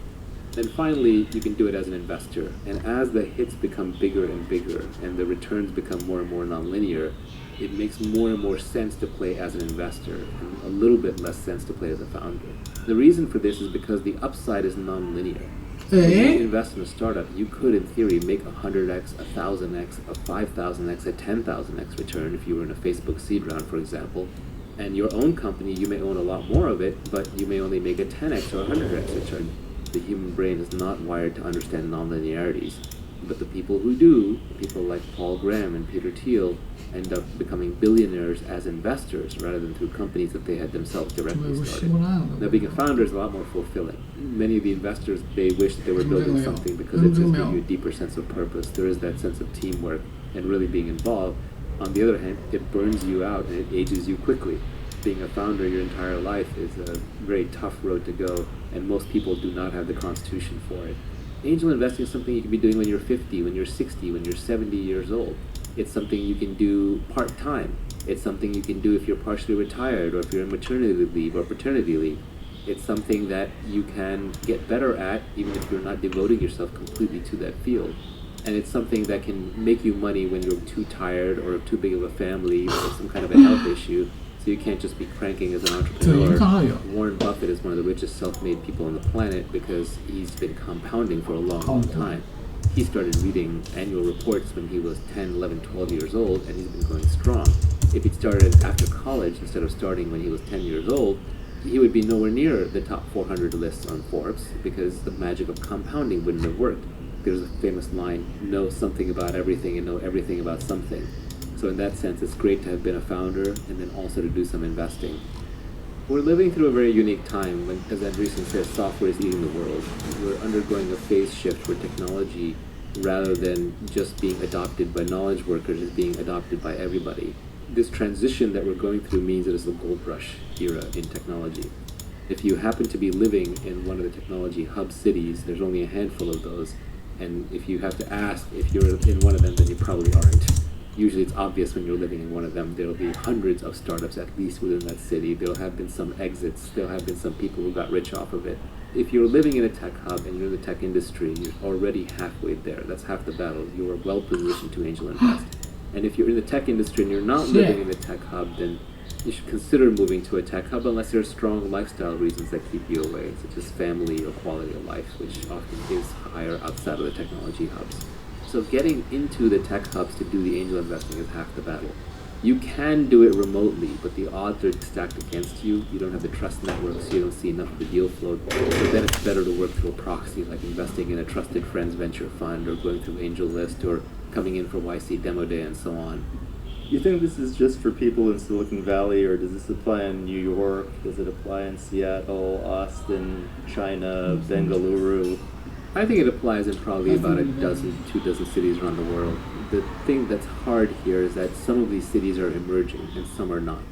Then finally, you can do it as an investor. And as the hits become bigger and bigger and the returns become more and more nonlinear, it makes more and more sense to play as an investor and a little bit less sense to play as a founder. The reason for this is because the upside is non-linear. When you invest in a startup, you could, in theory, make 100x, 1,000x, a 5,000x, a 10,000x return if you were in a Facebook seed round, for example. And your own company, you may own a lot more of it, but you may only make a 10x or 100x return. The human brain is not wired to understand non-linearities. But the people who do, people like Paul Graham and Peter Thiel, end up becoming billionaires as investors rather than through companies that they had themselves directly started. Now, being a founder is a lot more fulfilling. Many of the investors, they wish that they were building something because it gives you a deeper sense of purpose. There is that sense of teamwork and really being involved. On the other hand, it burns you out and it ages you quickly. Being a founder your entire life is a very tough road to go, and most people do not have the constitution for it. Angel investing is something you can be doing when you're 50, when you're 60, when you're 70 years old. It's something you can do part-time. It's something you can do if you're partially retired or if you're on maternity leave or paternity leave. It's something that you can get better at even if you're not devoting yourself completely to that field. And it's something that can make you money when you're too tired or too big of a family or some kind of a health issue. So you can't just be cranking as an entrepreneur. Warren Buffett is one of the richest self-made people on the planet because he's been compounding for a long, long time. He started reading annual reports when he was 10, 11, 12 years old, and he's been going strong. If he'd started after college instead of starting when he was 10 years old, he would be nowhere near the top 400 lists on Forbes because the magic of compounding wouldn't have worked. There's a famous line, know something about everything and know everything about something. So in that sense, it's great to have been a founder and then also to do some investing. We're living through a very unique time when, as Andreessen says, software is eating the world. We're undergoing a phase shift where technology, rather than just being adopted by knowledge workers, is being adopted by everybody. This transition that we're going through means that it's a gold rush era in technology. If you happen to be living in one of the technology hub cities, there's only a handful of those. And if you have to ask if you're in one of them, then you probably aren't. Usually it's obvious when you're living in one of them. There'll be hundreds of startups at least within that city. There'll have been some exits. There'll have been some people who got rich off of it. If you're living in a tech hub and you're in the tech industry, you're already halfway there. That's half the battle. You are well positioned to angel invest. And if you're in the tech industry and you're not living in the tech hub, then you should consider moving to a tech hub unless there are strong lifestyle reasons that keep you away, such as family or quality of life, which often is higher outside of the technology hubs. So getting into the tech hubs to do the angel investing is half the battle. You can do it remotely, but the odds are stacked against you. You don't have the trust networks, you don't see enough of the deal flow. So then it's better to work through a proxy, like investing in a trusted friends venture fund or going through AngelList or coming in for YC Demo Day and so on. You think this is just for people in Silicon Valley, or does this apply in New York? Does it apply in Seattle, Austin, China, Bengaluru? I think it applies in probably about 2 dozen cities around the world. The thing that's hard here is that some of these cities are emerging and some are not.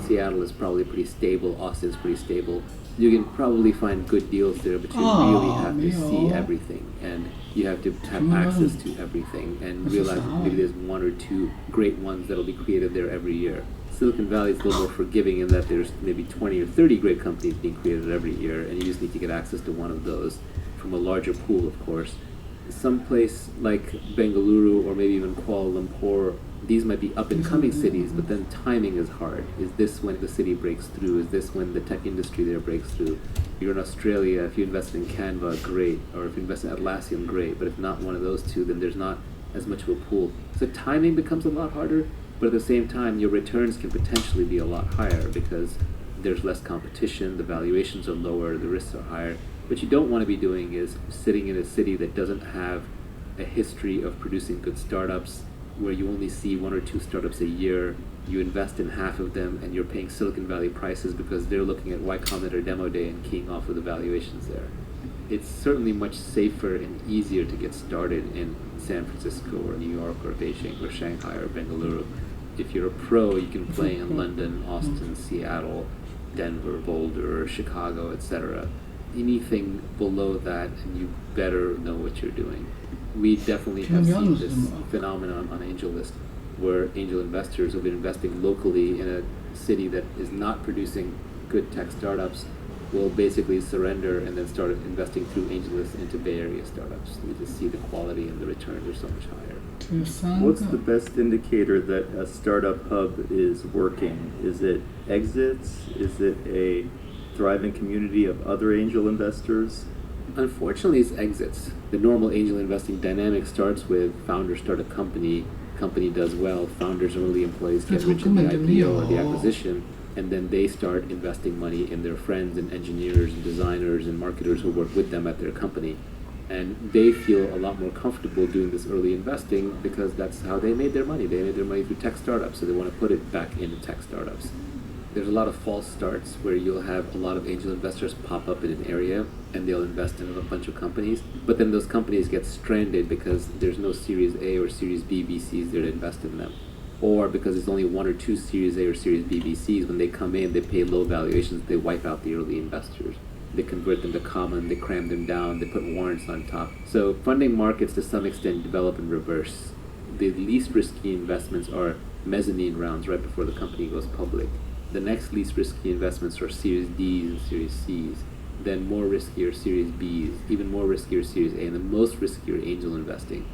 Seattle is probably pretty stable. Austin's pretty stable. You can probably find good deals there, but you really have to see everything, and you have to have access to everything, and realize that maybe there's one or two great ones that'll be created there every year. Silicon Valley is a little more forgiving in that there's maybe 20 or 30 great companies being created every year, and you just need to get access to one of those from a larger pool, of course. Some place like Bengaluru or maybe even Kuala Lumpur, these might be up-and-coming cities, but then timing is hard. Is this when the city breaks through? Is this when the tech industry there breaks through? You're in Australia, if you invest in Canva, great. Or if you invest in Atlassian, great. But if not one of those two, then there's not as much of a pool. So timing becomes a lot harder, but at the same time, your returns can potentially be a lot higher because there's less competition, the valuations are lower, the risks are higher. What you don't want to be doing is sitting in a city that doesn't have a history of producing good startups, where you only see one or two startups a year, you invest in half of them, and you're paying Silicon Valley prices because they're looking at Y Combinator demo day and keying off of the valuations there. It's certainly much safer and easier to get started in San Francisco or New York or Beijing or Shanghai or Bengaluru. If you're a pro, you can play in London, Austin, Seattle, Denver, Boulder, Chicago, etc. Anything below that, and you better know what you're doing. We definitely have seen this phenomenon on AngelList, where angel investors have been investing locally in a city that is not producing good tech startups will basically surrender and then start investing through AngelList into Bay Area startups. We just see the quality and the returns are so much higher. What's the best indicator that a startup hub is working? Is it exits? Is it a thriving community of other angel investors? Unfortunately, it's exits. The normal angel investing dynamic starts with founders start a company does well, founders and early employees get rich in the IPO or the acquisition, and then they start investing money in their friends and engineers and designers and marketers who work with them at their company. And they feel a lot more comfortable doing this early investing because that's how they made their money. They made their money through tech startups, so they want to put it back into tech startups. There's a lot of false starts where you'll have a lot of angel investors pop up in an area and they'll invest in a bunch of companies, but then those companies get stranded because there's no Series A or Series B VCs there to invest in them. Or because there's only one or two Series A or Series B VCs, when they come in, they pay low valuations, they wipe out the early investors. They convert them to common, they cram them down, they put warrants on top. So funding markets to some extent develop in reverse. The least risky investments are mezzanine rounds right before the company goes public. The next least risky investments are Series Ds and Series Cs. Then more riskier Series Bs, even more riskier Series A, and the most riskier angel investing.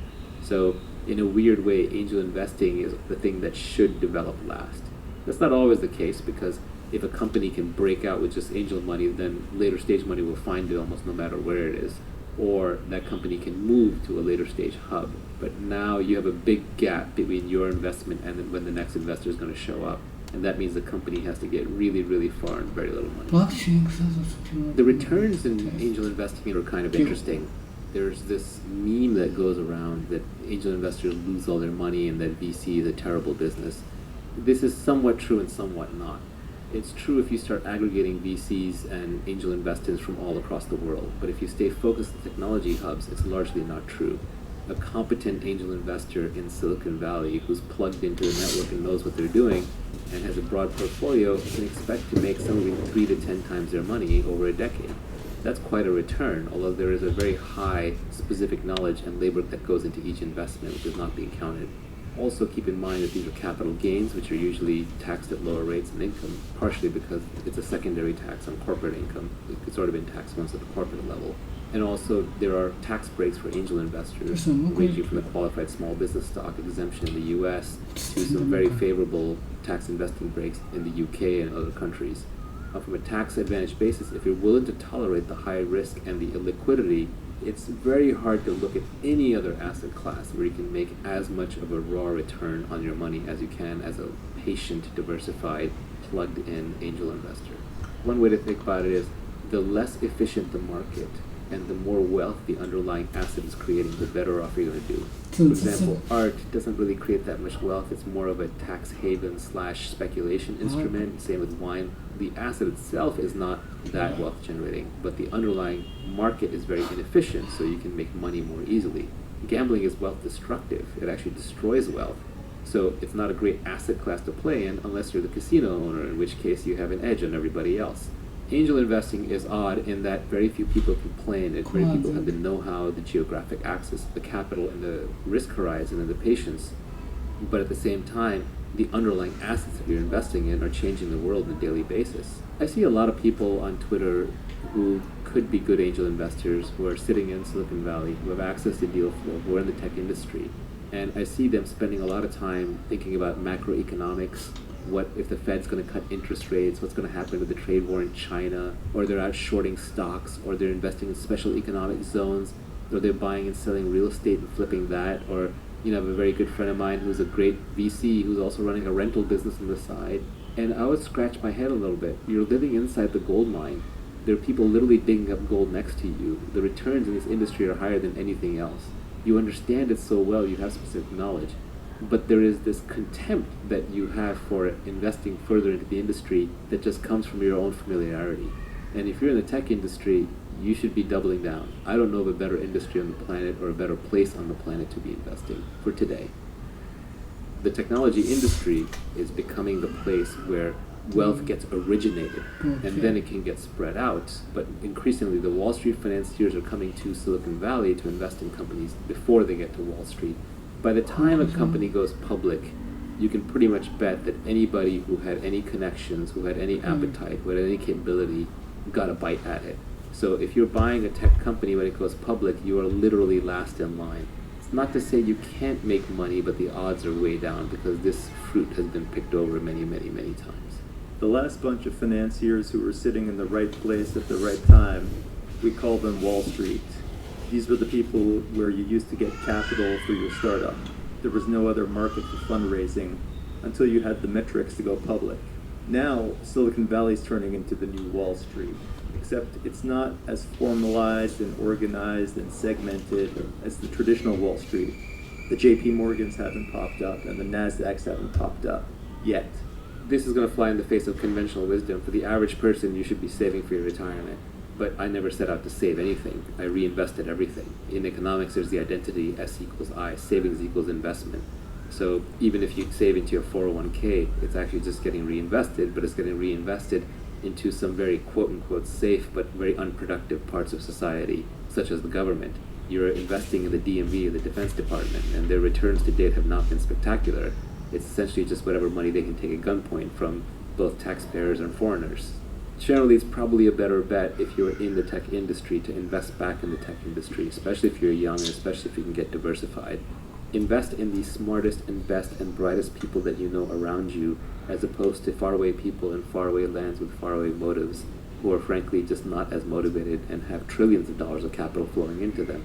So in a weird way, angel investing is the thing that should develop last. That's not always the case, because if a company can break out with just angel money, then later stage money will find it almost no matter where it is. Or that company can move to a later stage hub. But now you have a big gap between your investment and when the next investor is going to show up. And that means the company has to get really, really far and very little money. The returns in angel investing are kind of interesting. There's this meme that goes around that angel investors lose all their money and that VC is a terrible business. This is somewhat true and somewhat not. It's true if you start aggregating VCs and angel investors from all across the world, but if you stay focused on technology hubs, it's largely not true. A competent angel investor in Silicon Valley who's plugged into the network and knows what they're doing and has a broad portfolio can expect to make somewhere between 3 to 10 times their money over a decade. That's quite a return, although there is a very high specific knowledge and labor that goes into each investment, which is not being counted. Also keep in mind that these are capital gains, which are usually taxed at lower rates than income, partially because it's a secondary tax on corporate income. It's already been taxed once at the corporate level. And also, there are tax breaks for angel investors, ranging from the qualified small business stock exemption in the US to some very favorable tax investing breaks in the UK and other countries. From a tax advantage basis, if you're willing to tolerate the high risk and the illiquidity, it's very hard to look at any other asset class where you can make as much of a raw return on your money as you can as a patient, diversified, plugged-in angel investor. One way to think about it is the less efficient the market and the more wealth the underlying asset is creating, the better off you're going to do. For example, art doesn't really create that much wealth. It's more of a tax haven / speculation instrument. Same with wine. The asset itself is not that wealth generating, but the underlying market is very inefficient, so you can make money more easily. Gambling is wealth destructive. It actually destroys wealth. So it's not a great asset class to play in unless you're the casino owner, in which case you have an edge on everybody else. Angel investing is odd in that very few people can play in it. Very people have the know-how, the geographic access, the capital, and the risk horizon, and the patience. But at the same time, the underlying assets that you're investing in are changing the world on a daily basis. I see a lot of people on Twitter who could be good angel investors, who are sitting in Silicon Valley, who have access to deal flow, who are in the tech industry. And I see them spending a lot of time thinking about macroeconomics. What if the Fed's going to cut interest rates? What's going to happen with the trade war in China? Or they're out shorting stocks, or they're investing in special economic zones, or they're buying and selling real estate and flipping that. Or, I have a very good friend of mine who's a great VC who's also running a rental business on the side. And I would scratch my head a little bit. You're living inside the gold mine. There are people literally digging up gold next to you. The returns in this industry are higher than anything else. You understand it so well, you have specific knowledge. But there is this contempt that you have for investing further into the industry that just comes from your own familiarity. And if you're in the tech industry, you should be doubling down. I don't know of a better industry on the planet or a better place on the planet to be investing for today. The technology industry is becoming the place where wealth gets originated, and then it can get spread out. But increasingly, the Wall Street financiers are coming to Silicon Valley to invest in companies before they get to Wall Street. By the time a company goes public, you can pretty much bet that anybody who had any connections, who had any appetite, who had any capability, got a bite at it. So if you're buying a tech company when it goes public, you are literally last in line. It's not to say you can't make money, but the odds are way down because this fruit has been picked over many, many, many times. The last bunch of financiers who were sitting in the right place at the right time, we call them Wall Street. These were the people where you used to get capital for your startup. There was no other market for fundraising until you had the metrics to go public. Now, Silicon Valley's turning into the new Wall Street, except it's not as formalized and organized and segmented as the traditional Wall Street. The JP Morgans haven't popped up and the NASDAQs haven't popped up yet. This is going to fly in the face of conventional wisdom. For the average person, you should be saving for your retirement. But I never set out to save anything. I reinvested everything. In economics, there's the identity S equals I. Savings equals investment. So even if you save into your 401k, it's actually just getting reinvested, but it's getting reinvested into some very quote-unquote safe but very unproductive parts of society, such as the government. You're investing in the DMV, the Defense Department, and their returns to date have not been spectacular. It's essentially just whatever money they can take at gunpoint from both taxpayers and foreigners. Generally, it's probably a better bet if you're in the tech industry to invest back in the tech industry, especially if you're young and especially if you can get diversified. Invest in the smartest and best and brightest people that you know around you, as opposed to faraway people in faraway lands with faraway motives, who are frankly just not as motivated and have trillions of dollars of capital flowing into them.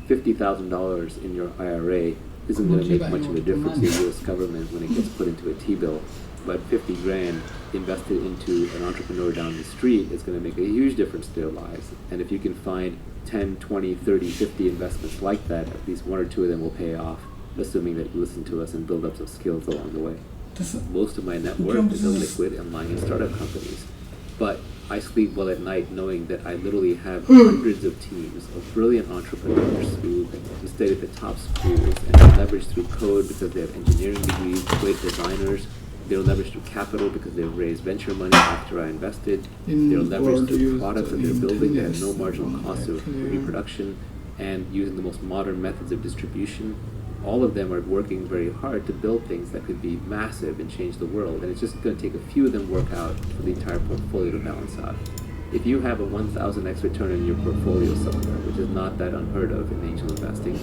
$50,000 in your IRA isn't going to make much of a difference to the U.S. government when it gets put into a T-bill, but 50 grand invested into an entrepreneur down the street is going to make a huge difference to their lives. And if you can find 10, 20, 30, 50 investments like that, at least one or two of them will pay off, assuming that you listen to us and build up some skills along the way. Most of my net worth is illiquid and lying in startup companies. But I sleep well at night knowing that I literally have hundreds of teams of brilliant entrepreneurs who study at the top schools and are leveraged through code because they have engineering degrees, great designers. They're leveraged through capital because they've raised venture money after I invested. They're leveraged through products that they're building that have no marginal cost of reproduction and using the most modern methods of distribution. All of them are working very hard to build things that could be massive and change the world. And it's just going to take a few of them work out for the entire portfolio to balance out. If you have a 1,000x return in your portfolio somewhere, which is not that unheard of in angel investing,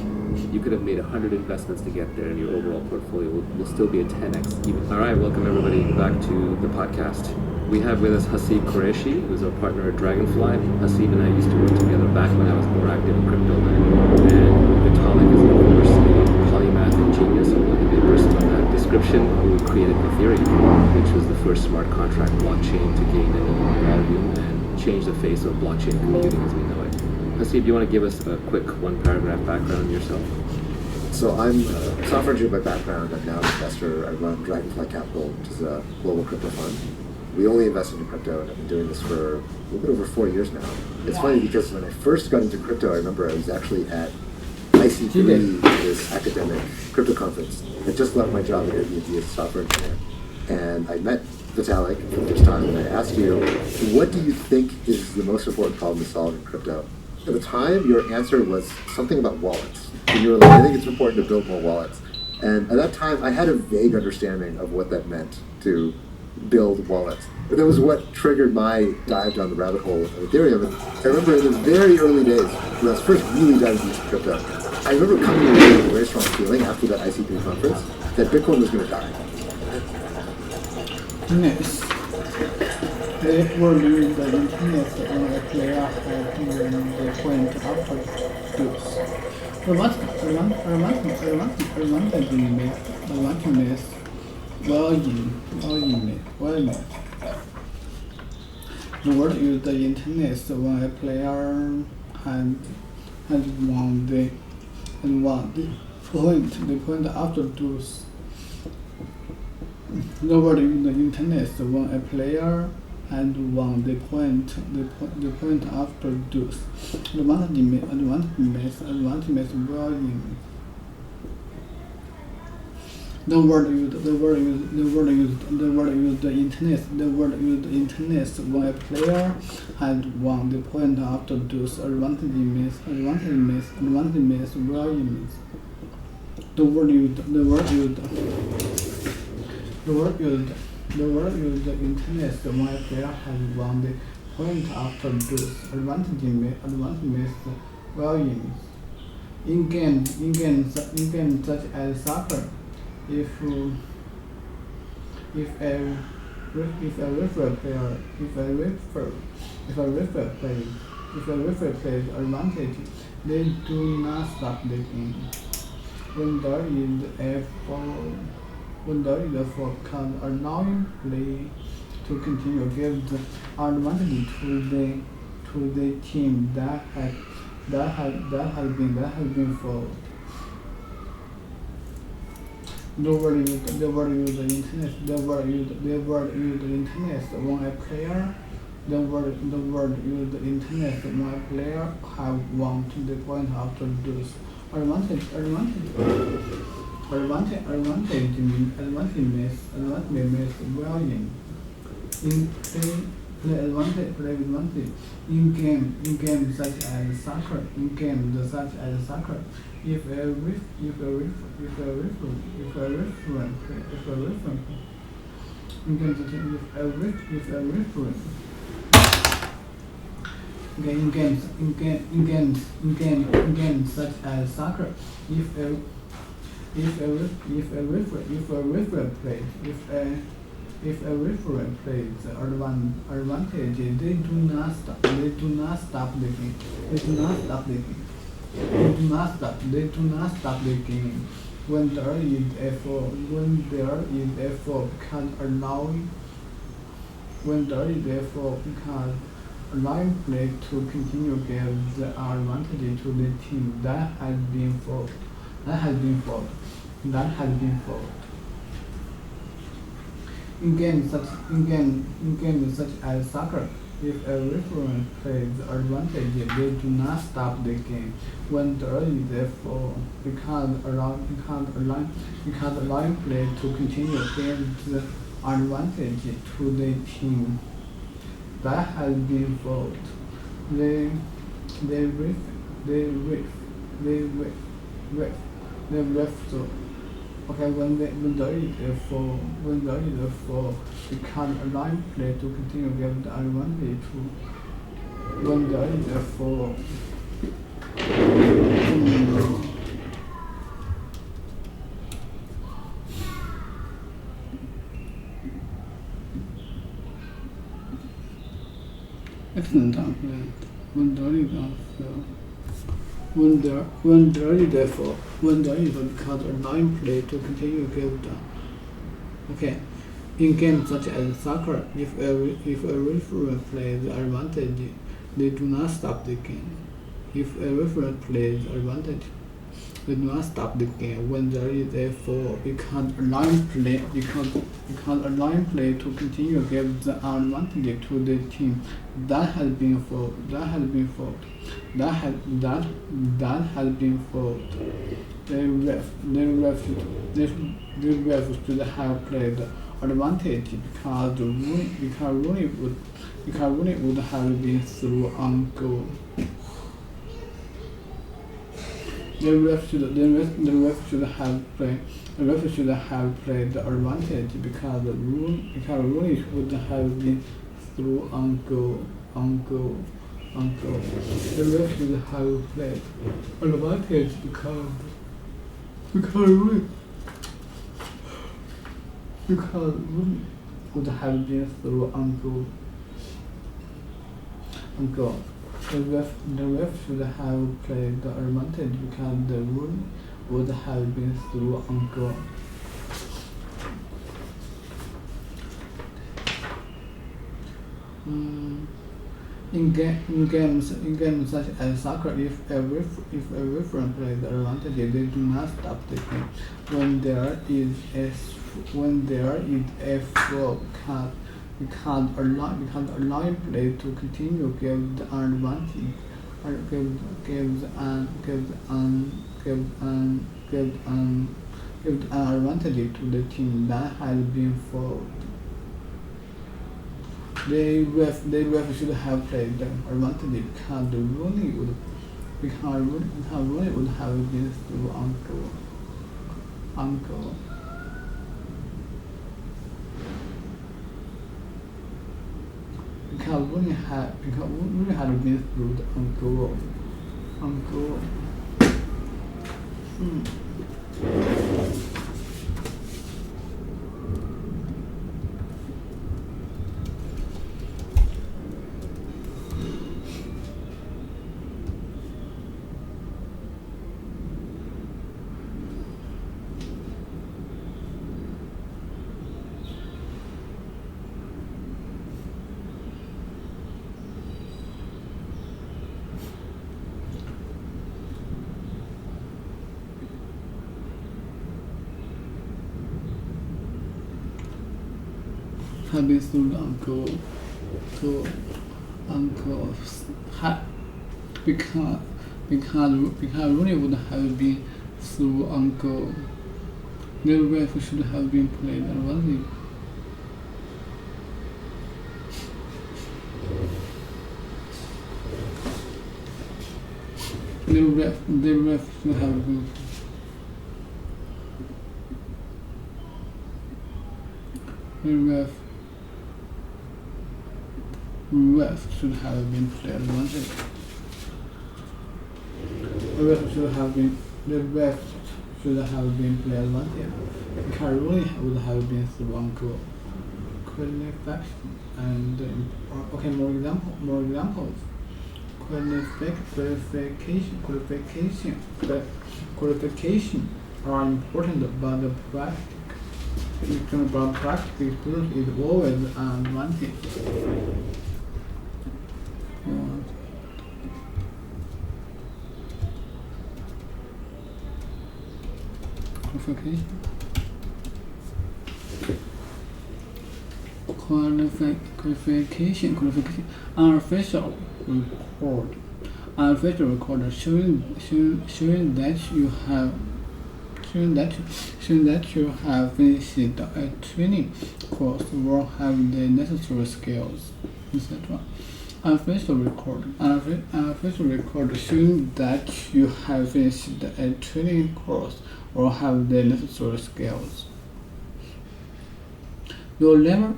you could have made 100 investments to get there, and your overall portfolio will still be a 10x. All right, welcome everybody back to the podcast. We have with us Haseeb Qureshi, who's our partner at Dragonfly. Haseeb and I used to work together back when I was more active in crypto land. And Vitalik is, of course, a polymath and genius, although he may burst on that description, who created Ethereum, which was the first smart contract blockchain to gain any volume and change the face of blockchain computing as we know it. Haseeb, do you want to give us a quick one-paragraph background on yourself? So I'm a software engineer by background. I'm now an investor. I run Dragonfly Capital, which is a global crypto fund. We only invest into crypto, and I've been doing this for a little bit over 4 years now. It's funny because when I first got into crypto, I remember I was actually at IC3, this academic crypto conference. I just left my job at Airbnb as a software engineer. And I met Vitalik for the first time, and I asked you, what do you think is the most important problem to solve in crypto? At the time, your answer was something about wallets. And you were like, I think it's important to build more wallets. And at that time, I had a vague understanding of what that meant to build wallets. But that was what triggered my dive down the rabbit hole of Ethereum. And I remember in the very early days, when I was first really diving into crypto, I remember coming away with a very strong feeling after that IC3 conference that Bitcoin was going to die. Next, they will use the internet on a player and the point after use. Advantages volume. The word use the internet when a player has won the point after use. The word use the internet when a player had won the point after deuce. Advantage volume. The word use the internet when a player had won the point after deuce. Advantage volume. The word use the internet when a player has won the point after deuce. Advantage volume. In games such as soccer, if a referee plays advantage, they do not stop the game. When there is a foul card allowing play to continue, give the advantage to the team that has been fouled. The word use the internet. The word use the internet when a player. The word use the internet when a player have won the point after deuce. Advantage volume. In games such as soccer. If a referee in games such as soccer, if a referee plays advantage, they do not stop the game. They do not stop the game. When there is a foul, allowing play to continue gives the advantage to the team that has been fouled. In games such as soccer, if a referee plays advantage, they do not stop the game. When there is a foul, because allowing play to continue gives the advantage to the team that has been fouled. The ref. So, okay, when there is a foul, because allowing play to continue gives the advantage to. When there is a foul. Excellent argument. When there is because allowing play to continue give the. Okay, in games such as soccer, if a referee plays advantage, they do not stop the game. If a referee plays advantage, They do not stop the game when there is a fall because allowing play to continue gives the advantage to the team that has been fault. The ref should have played advantage because ruling would have been through on goal. The ref should have played the advantage because ruling would have been through on goal. The ref should have played advantage because ruling would have been through on goal. The ref should have played the advantage because the rule would have been through on goal. In games such as soccer, if a referee plays the advantage, they do not stop the game when there is a foul because allowing play to continue gives the advantage gives an advantage to the team that has been fouled. The ref should have played the advantage because the ruling would have been through on goal. Because ruling had been through the on goal. Have been through uncle because Rooney would have been through uncle. The ref should have been played advantage. The ref should have been. The ref should have been played advantage. The ref should have been played advantage. Because Rooney would have been through on goal. Qualification and more examples. Qualification are important, but the practical experience is always an advantage. Qualification. Unofficial record showing that you have finished a training course or have the necessary skills, etc. Unofficial record showing that you have finished a training course or have the necessary skills. You'll never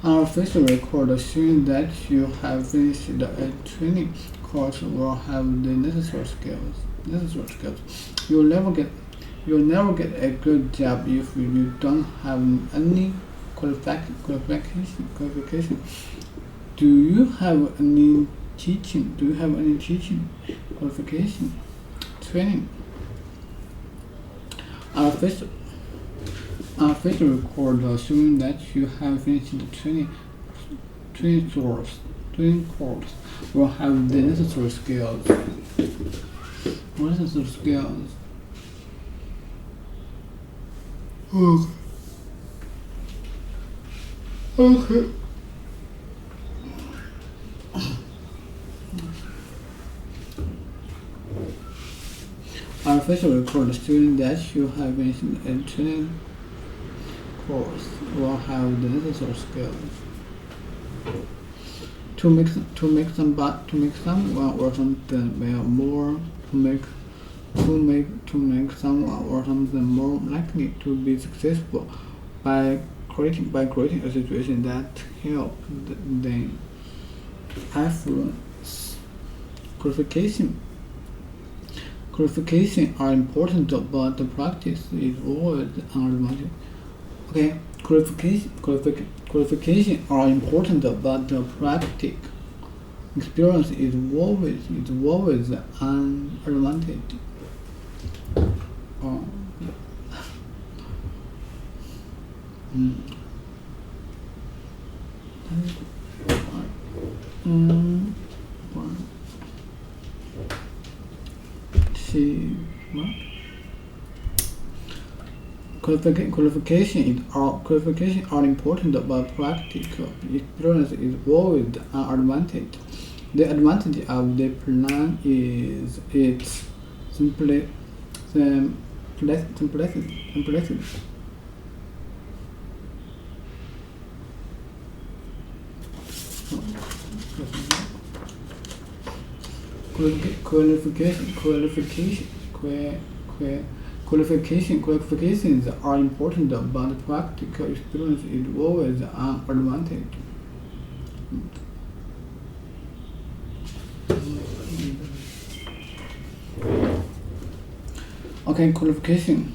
Unofficial record showing that you have finished a training course or have the necessary skills. You'll never get a good job if you don't have any qualification. Do you have any teaching? Qualification? Training? Our facial record showing that you have finished the training course will have the necessary skills. What is the skills? Okay. Our facial record showing that you have finished a training course will have the necessary skills. To make someone or something more likely to be successful by creating a situation that helps them. Affluence. Qualifications are important, but the practice is always unlimited. Okay, qualifications are important, but the practice experience is always an advantage. Qualifications are important, but practical experience is always an advantage. The advantage of the plan is its simplicity. Qualifications are important, but practical experience is always an advantage. Okay, qualification.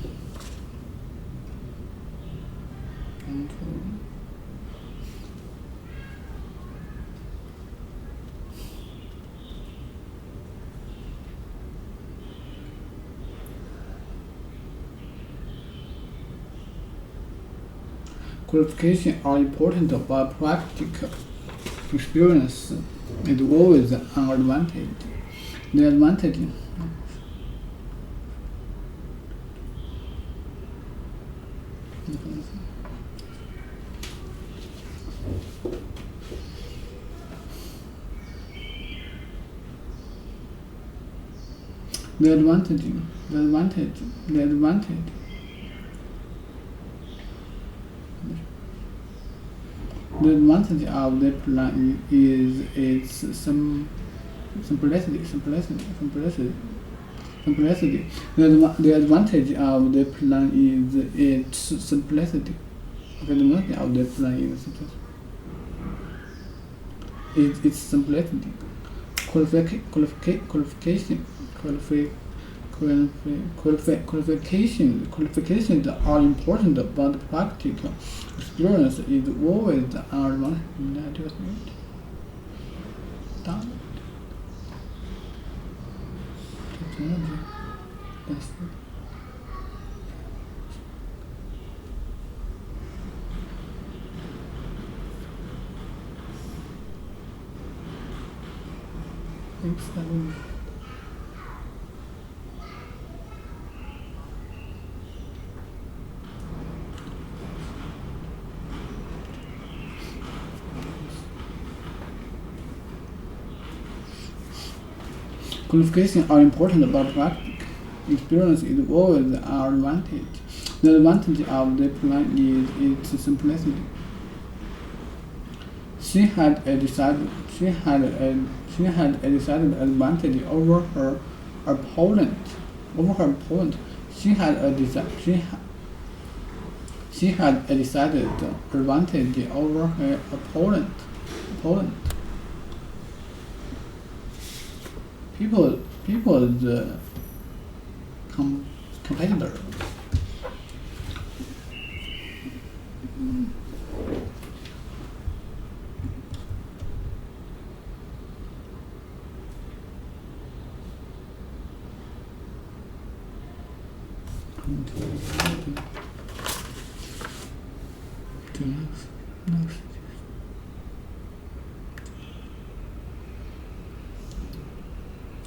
Qualifications are important, but practical experience is always an advantage. The advantage. The advantage of the plan is its simplicity. The advantage of the plan is its simplicity. The advantage of the plan is its simplicity. Qualifications are important, but practical experience is always an advantage. Qualifications are important, but practical experience is always an advantage. The advantage of the plan is its simplicity. She had a decided advantage over her opponent. She had a decided advantage over her opponent. People's competitor.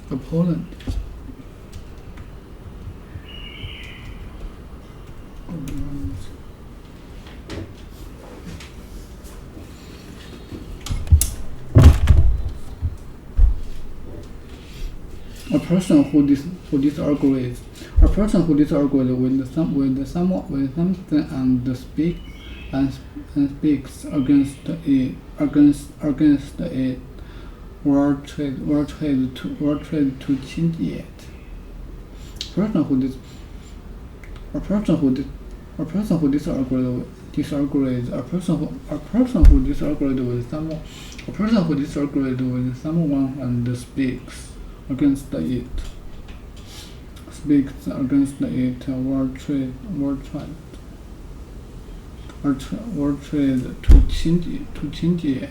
Opponent. A person who disagrees. A person who disagrees with something and speaks against it or tries to change it. A person who disagrees. A person who disagrees with someone and speaks against it or tries to change it.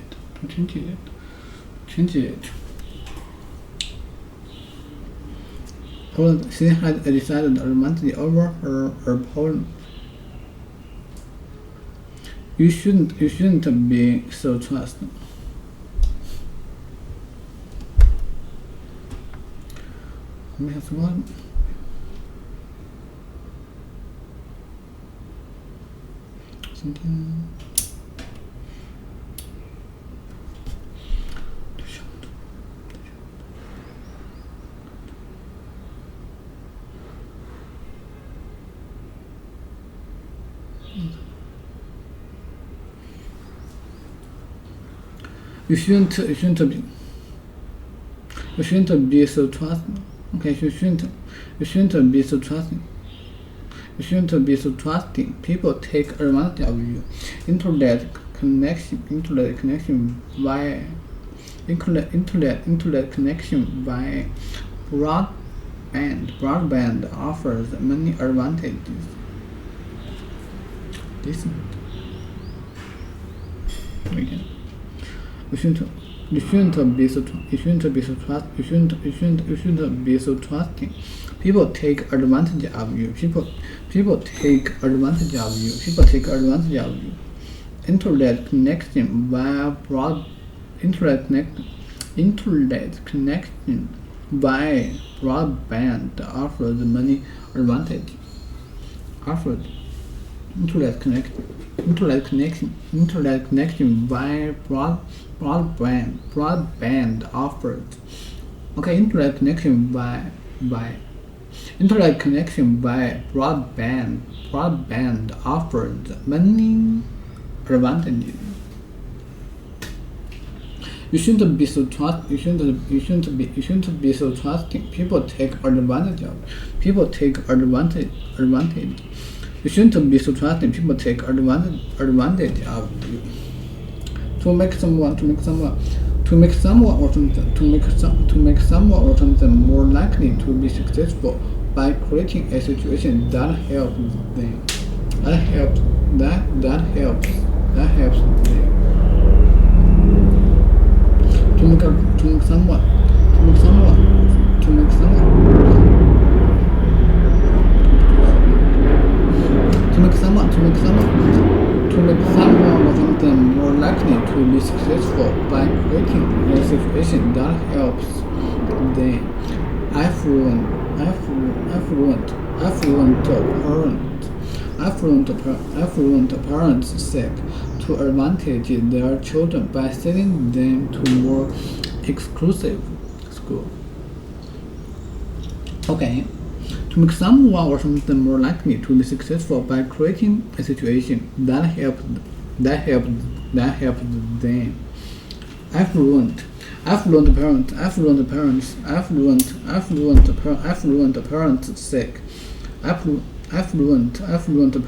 She had decided advantage over her opponent. You shouldn't be so trusting. Next one. You shouldn't be so trusting. Okay, you shouldn't be so trusting. You shouldn't be so trusting. People take advantage of you. Internet connection via broadband offers many advantages. Listen. Again. You shouldn't be so trusting. People take advantage of you. People take advantage of you. Internet connection via broadband offers many advantages. Internet connection via broadband offers. Okay, internet connection by broadband offers many advantages. You shouldn't be so trusting. People take advantage of. You shouldn't be so trusting. People take advantage of you. To make someone or something more likely to be successful by creating a situation that helps them. That helps them. To make someone or something more likely to be successful by creating a situation that helps them. Affluent parents seek to advantage their children by sending them to more exclusive schools. Okay. To make someone or something more likely to be successful by creating a situation that helps them. Affluent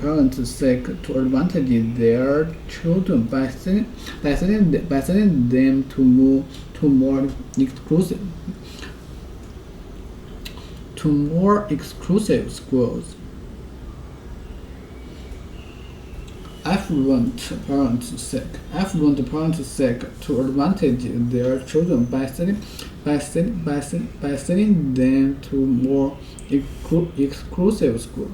parents seek to advantage their children by sending them to more exclusive schools. Affluent parents seek to advantage their children by sending them to more exclusive schools.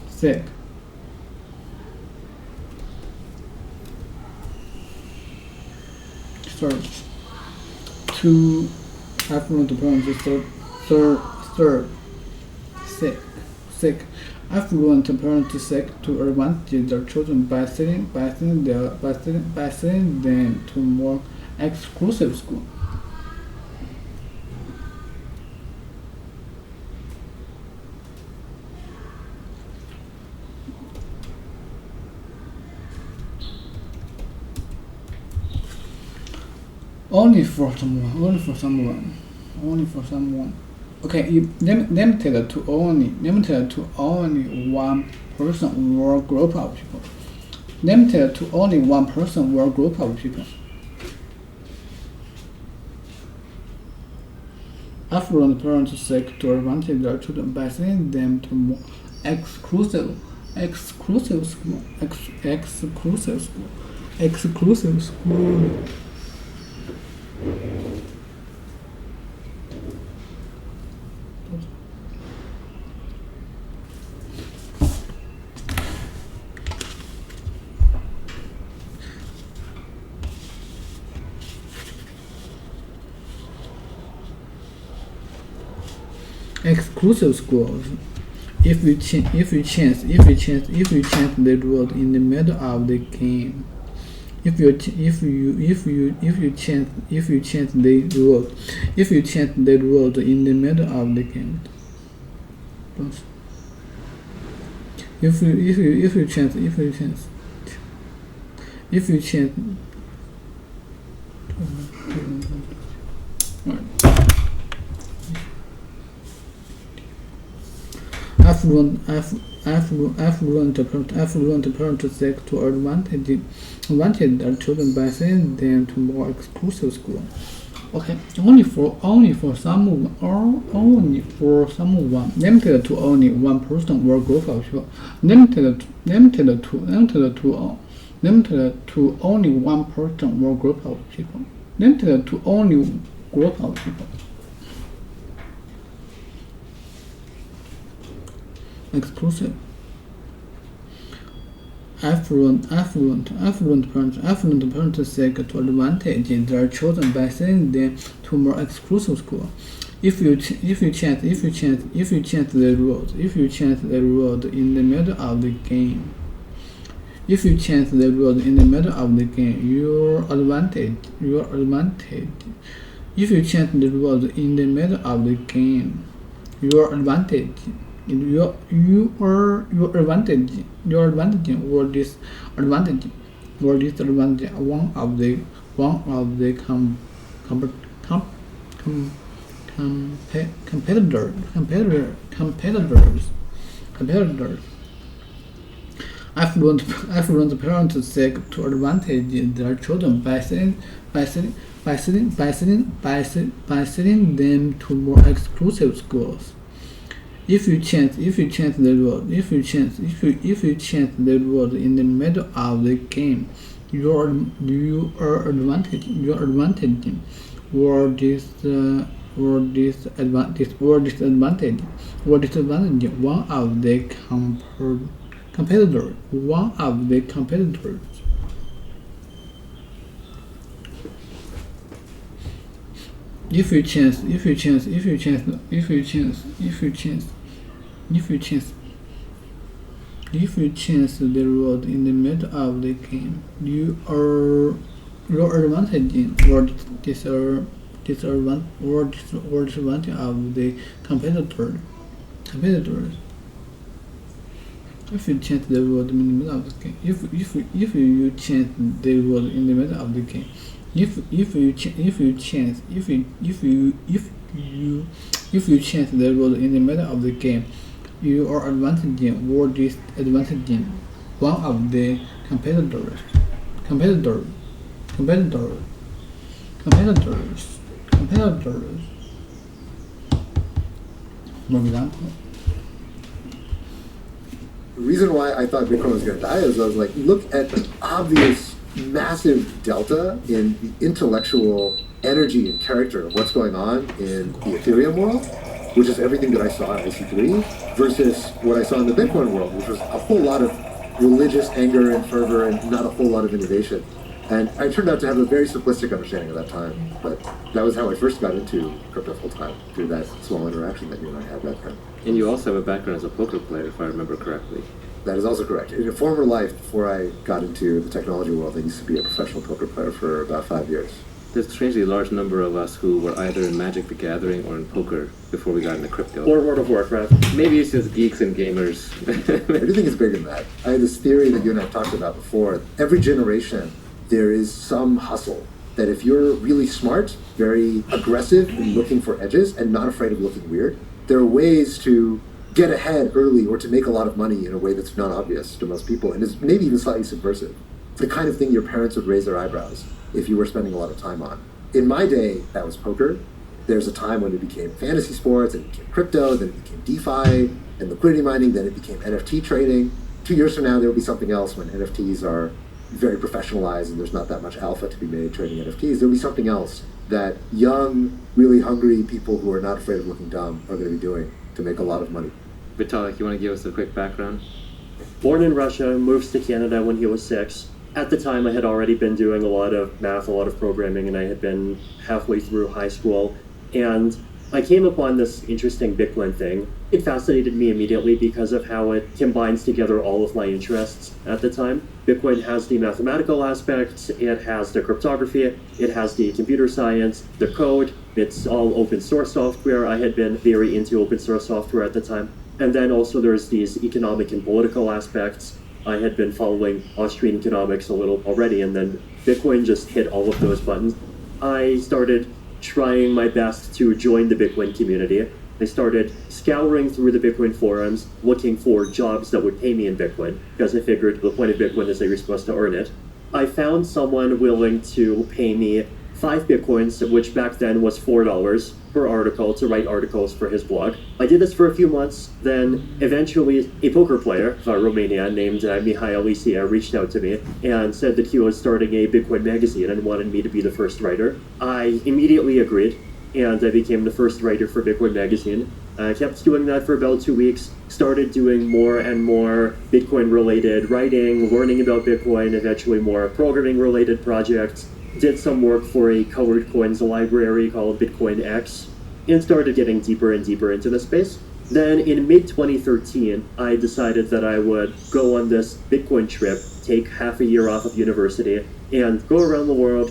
Sick. Search. Two affluent parents. Third. Sick. Affluent parents seek to advantage their children by sending them to more exclusive school. Only for someone. Okay, limited to only one person or group of people. Limited to only one person or group of people. Affluent parents seek to advantage their children by sending them to more exclusive school. Exclusive schools. If you chance the road in the middle of the game. If you chance the road in the middle of the game. If you chance affluent parents seek to advantage their children by sending them to more exclusive school. Okay, only for someone. Limited to only one person or group of people. Limited to only one person or group of people. Limited to only group of people. Exclusive. Affluent parents seek to advantage their children by sending them to more exclusive school. If you chance the road in the middle of the game. If you chance the road in the middle of the game, your advantage. If you chance the road in the middle of the game, your advantage. Your advantage or disadvantage one of the competitors. Affluent parents seek to advantage their children by sending them to more exclusive schools. If you chance the road in the middle of the game, your advantage or disadvantage one of the competitors. If you chance the road in the middle of the game, your advantage or disadvantage of the competitors. If you chance the road in the middle of the game, if you chance the road in the middle of the game, if you chance the road in the middle of the game, you are advantaging or disadvantaging one of the competitors. For example, The reason why I thought Bitcoin was going to die is I was like, look at the obvious massive delta in the intellectual energy and character of what's going on in the Ethereum world, which is everything that I saw in IC3, versus what I saw in the Bitcoin world, which was a whole lot of religious anger and fervor and not a whole lot of innovation. And I turned out to have a very simplistic understanding at that time, but that was how I first got into crypto full time, through that small interaction that you and I had back then. And you also have a background as a poker player, if I remember correctly. That is also correct. In a former life, before I got into the technology world, I used to be a professional poker player for about 5 years. There's a strangely large number of us who were either in Magic the Gathering or in poker before we got into crypto. Or World of Warcraft. Maybe it's just geeks and gamers. I do think it's bigger than that. I had this theory that you and I have talked about before. Every generation, there is some hustle that if you're really smart, very aggressive in looking for edges and not afraid of looking weird, there are ways to get ahead early or to make a lot of money in a way that's not obvious to most people and is maybe even slightly subversive. It's the kind of thing your parents would raise their eyebrows if you were spending a lot of time on. In my day, that was poker. There's a time when it became fantasy sports, and it became crypto, then it became DeFi and liquidity mining, then it became NFT trading. 2 years from now, there will be something else when NFTs are very professionalized and there's not that much alpha to be made trading NFTs. There'll be something else that young, really hungry people who are not afraid of looking dumb are going to be doing to make a lot of money. Vitalik, you want to give us a quick background? Born in Russia, moves to Canada when he was 6. At the time, I had already been doing a lot of math, a lot of programming, and I had been halfway through high school. And I came upon this interesting Bitcoin thing. It fascinated me immediately because of how it combines together all of my interests at the time. Bitcoin has the mathematical aspect, it has the cryptography, it has the computer science, the code, it's all open source software. I had been very into open source software at the time. And then also there's these economic and political aspects. I had been following Austrian economics a little already, and then Bitcoin just hit all of those buttons. I started trying my best to join the Bitcoin community. I started scouring through the Bitcoin forums, looking for jobs that would pay me in Bitcoin, because I figured the point of Bitcoin is that you're supposed to earn it. I found someone willing to pay me 5 Bitcoins, which back then was $4 per article, to write articles for his blog. I did this for a few months, then eventually a poker player from Romania named Mihail Isia reached out to me and said that he was starting a Bitcoin magazine and wanted me to be the first writer. I immediately agreed, and I became the first writer for Bitcoin magazine. I kept doing that for about 2 weeks, started doing more and more Bitcoin-related writing, learning about Bitcoin, eventually more programming-related projects. Did some work for a colored coins library called Bitcoin X, and started getting deeper and deeper into the space. Then in mid-2013, I decided that I would go on this Bitcoin trip, take half a year off of university, and go around the world,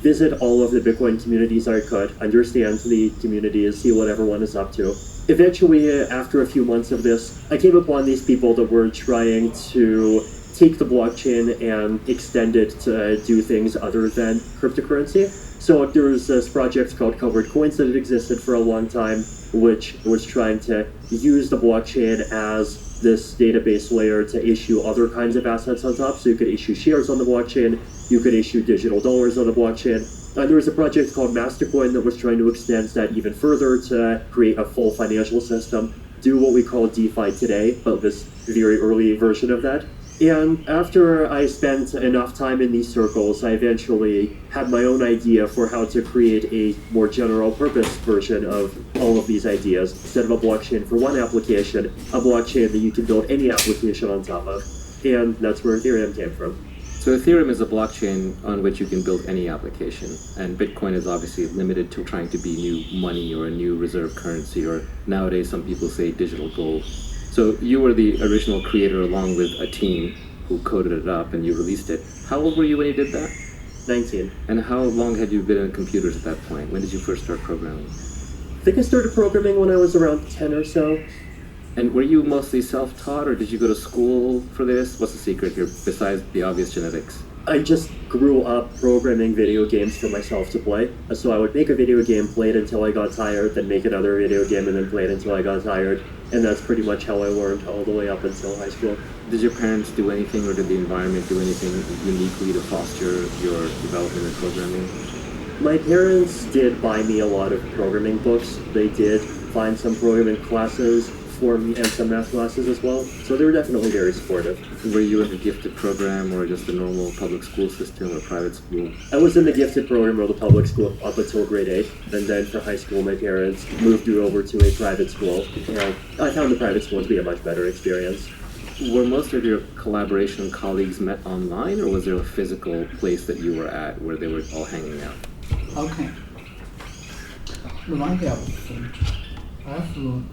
visit all of the Bitcoin communities I could, understand the communities, see what everyone is up to. Eventually, after a few months of this, I came upon these people that were trying to take the blockchain and extend it to do things other than cryptocurrency. So there was this project called Covered Coins that had existed for a long time, which was trying to use the blockchain as this database layer to issue other kinds of assets on top. So you could issue shares on the blockchain, you could issue digital dollars on the blockchain. And there was a project called Mastercoin that was trying to extend that even further to create a full financial system, do what we call DeFi today, but this very early version of that. And after I spent enough time in these circles, I eventually had my own idea for how to create a more general purpose version of all of these ideas. Instead of a blockchain for one application, a blockchain that you can build any application on top of. And that's where Ethereum came from. So Ethereum is a blockchain on which you can build any application, and Bitcoin is obviously limited to trying to be new money or a new reserve currency, or nowadays some people say digital gold. So you were the original creator along with a team who coded it up and you released it. How old were you when you did that? 19. And how long had you been in computers at that point? When did you first start programming? I think I started programming when I was around 10 or so. And were you mostly self-taught, or did you go to school for this? What's the secret here, besides the obvious genetics? I just grew up programming video games for myself to play. So I would make a video game, play it until I got tired, then make another video game, and then play it until I got tired. And that's pretty much how I learned all the way up until high school. Did your parents do anything, or did the environment do anything uniquely to foster your development in programming? My parents did buy me a lot of programming books. They did find some programming classes form and some math classes as well. So they were definitely very supportive. Were you in the gifted program or just the normal public school system or private school? I was in the gifted program or the public school up until grade 8, and then for high school my parents moved me over to a private school, and I found the private school to be a much better experience. Were most of your collaboration colleagues met online, or was there a physical place that you were at where they were all hanging out? Okay. The one thing affluent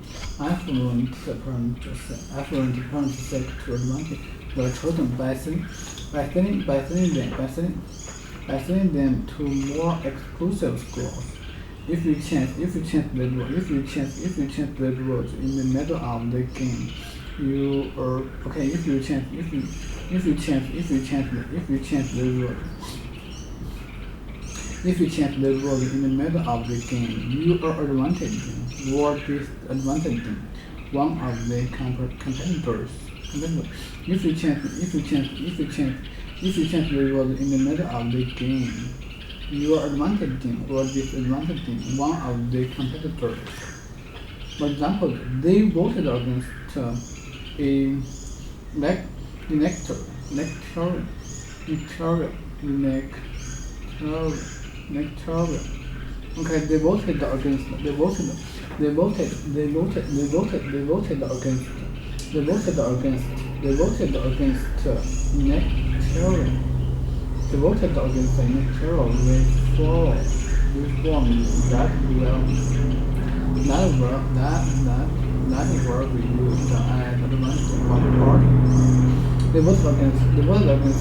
parents seek to advantage their children by sending them to more exclusive schools. If you change the rules in the middle of the game, if you change the rules in the middle of the game, you are advantaging or disadvantaging one of the competitors. If you change the rules in the middle of the game, you are advantaging or disadvantaging one of the competitors. For example, they voted against a electoral. Okay, they voted against the electoral reform that were used as advantage of one party. They voted against the reform that were used.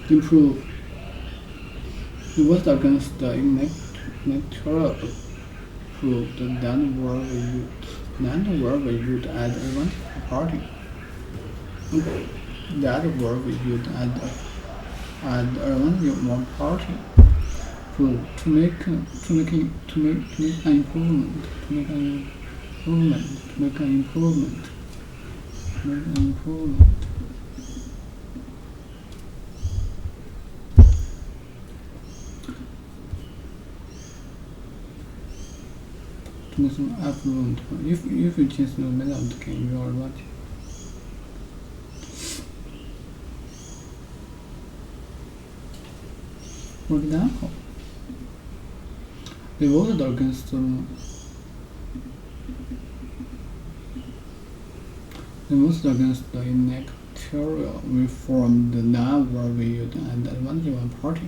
Improve. It was against the electoral proof that were viewed as advantage party. That were viewed as advantage one party. Proof to make an improvement. To make some affluent. If you change the middle of the game, you are advantage. For example, they voted against the electoral reform that now were viewed as advantage of one party.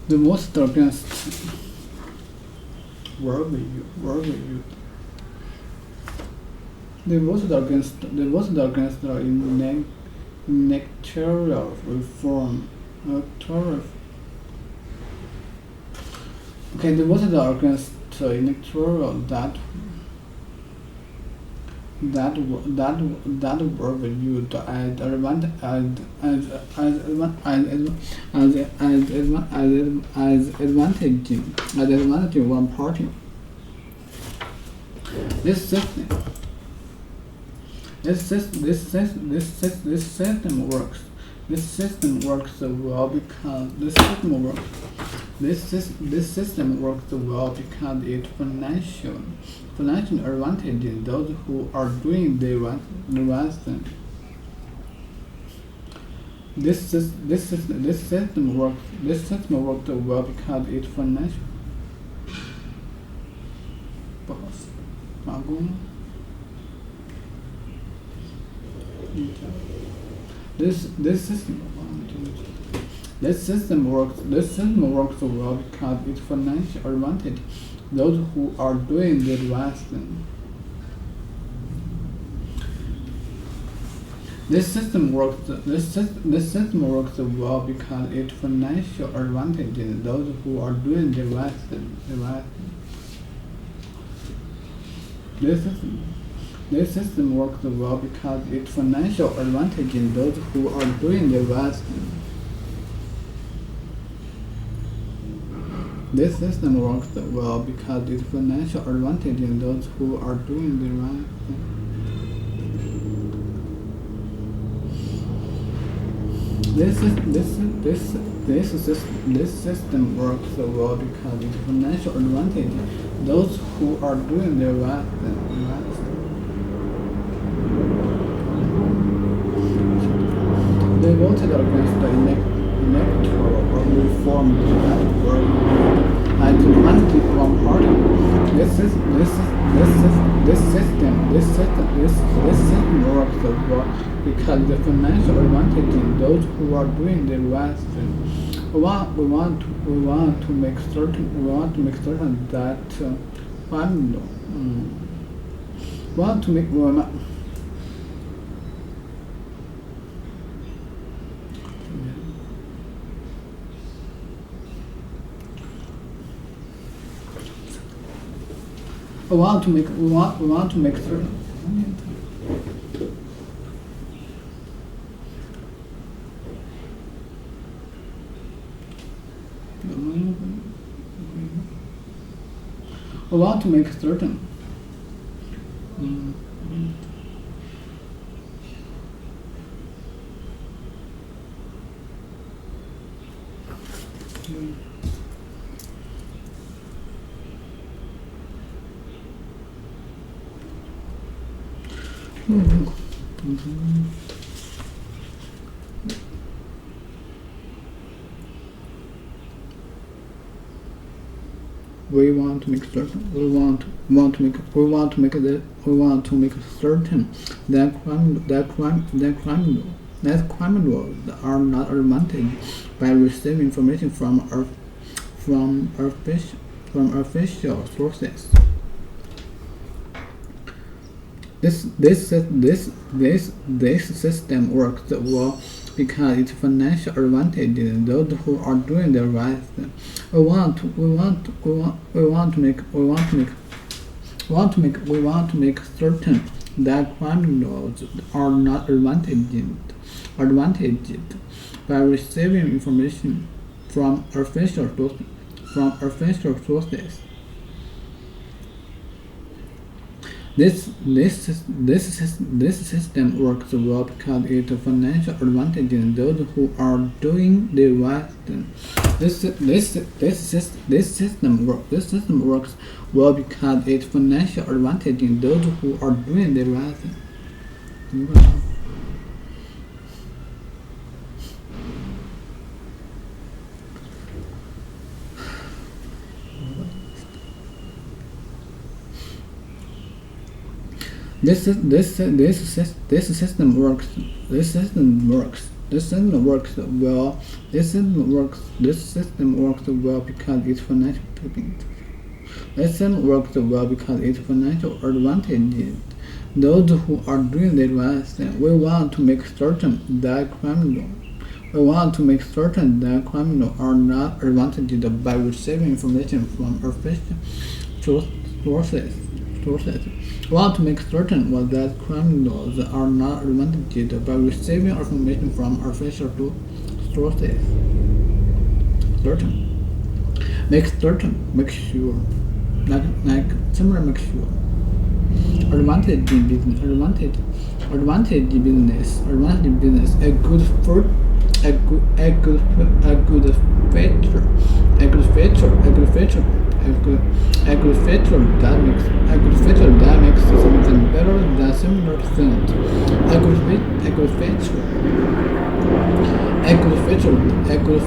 The voted against were viewed. They voted against the electoral reform. Okay, they voted against electoral that were viewed as advantaging one party. This system works. This system works well because it financial advantages those who are doing the right thing. This system works well because it's financial. 不好使，马工。This system works well because it's financial advantage. Those who are doing the right thing. This system works well because it's financial advantage. Those who are doing the right thing. This system works well because it's financial advantage in those who are doing the right thing. This system works well because it's financial advantage in those who are doing the right thing. This system works well because it's financial advantage those who are doing the right thing. They voted against the electoral reform that were identified one party. This system works well because the financial advantage in those who are doing the right thing. We want to make certain that we want to make certain. We want to make certain. We want to make certain that criminals are not advantaged by receiving information from official sources. This system works well because it's financial advantage in those who are doing the right thing. We want to make certain that criminals are not advantaged by receiving information from official sources. This system works well because it's a financial advantage in those who are doing the right thing. This system works well because it's financial advantage in those who are doing the right thing. This system works well because it's financial. This system works well because it's financial advantage. Those who are doing the right thing. We want to make certain that criminals are not advantaged by receiving information from official sources. We want to make certain that criminals are not advantaged by receiving information from official sources. Make sure. Advantage business. A good feature that makes something better than similar things. A good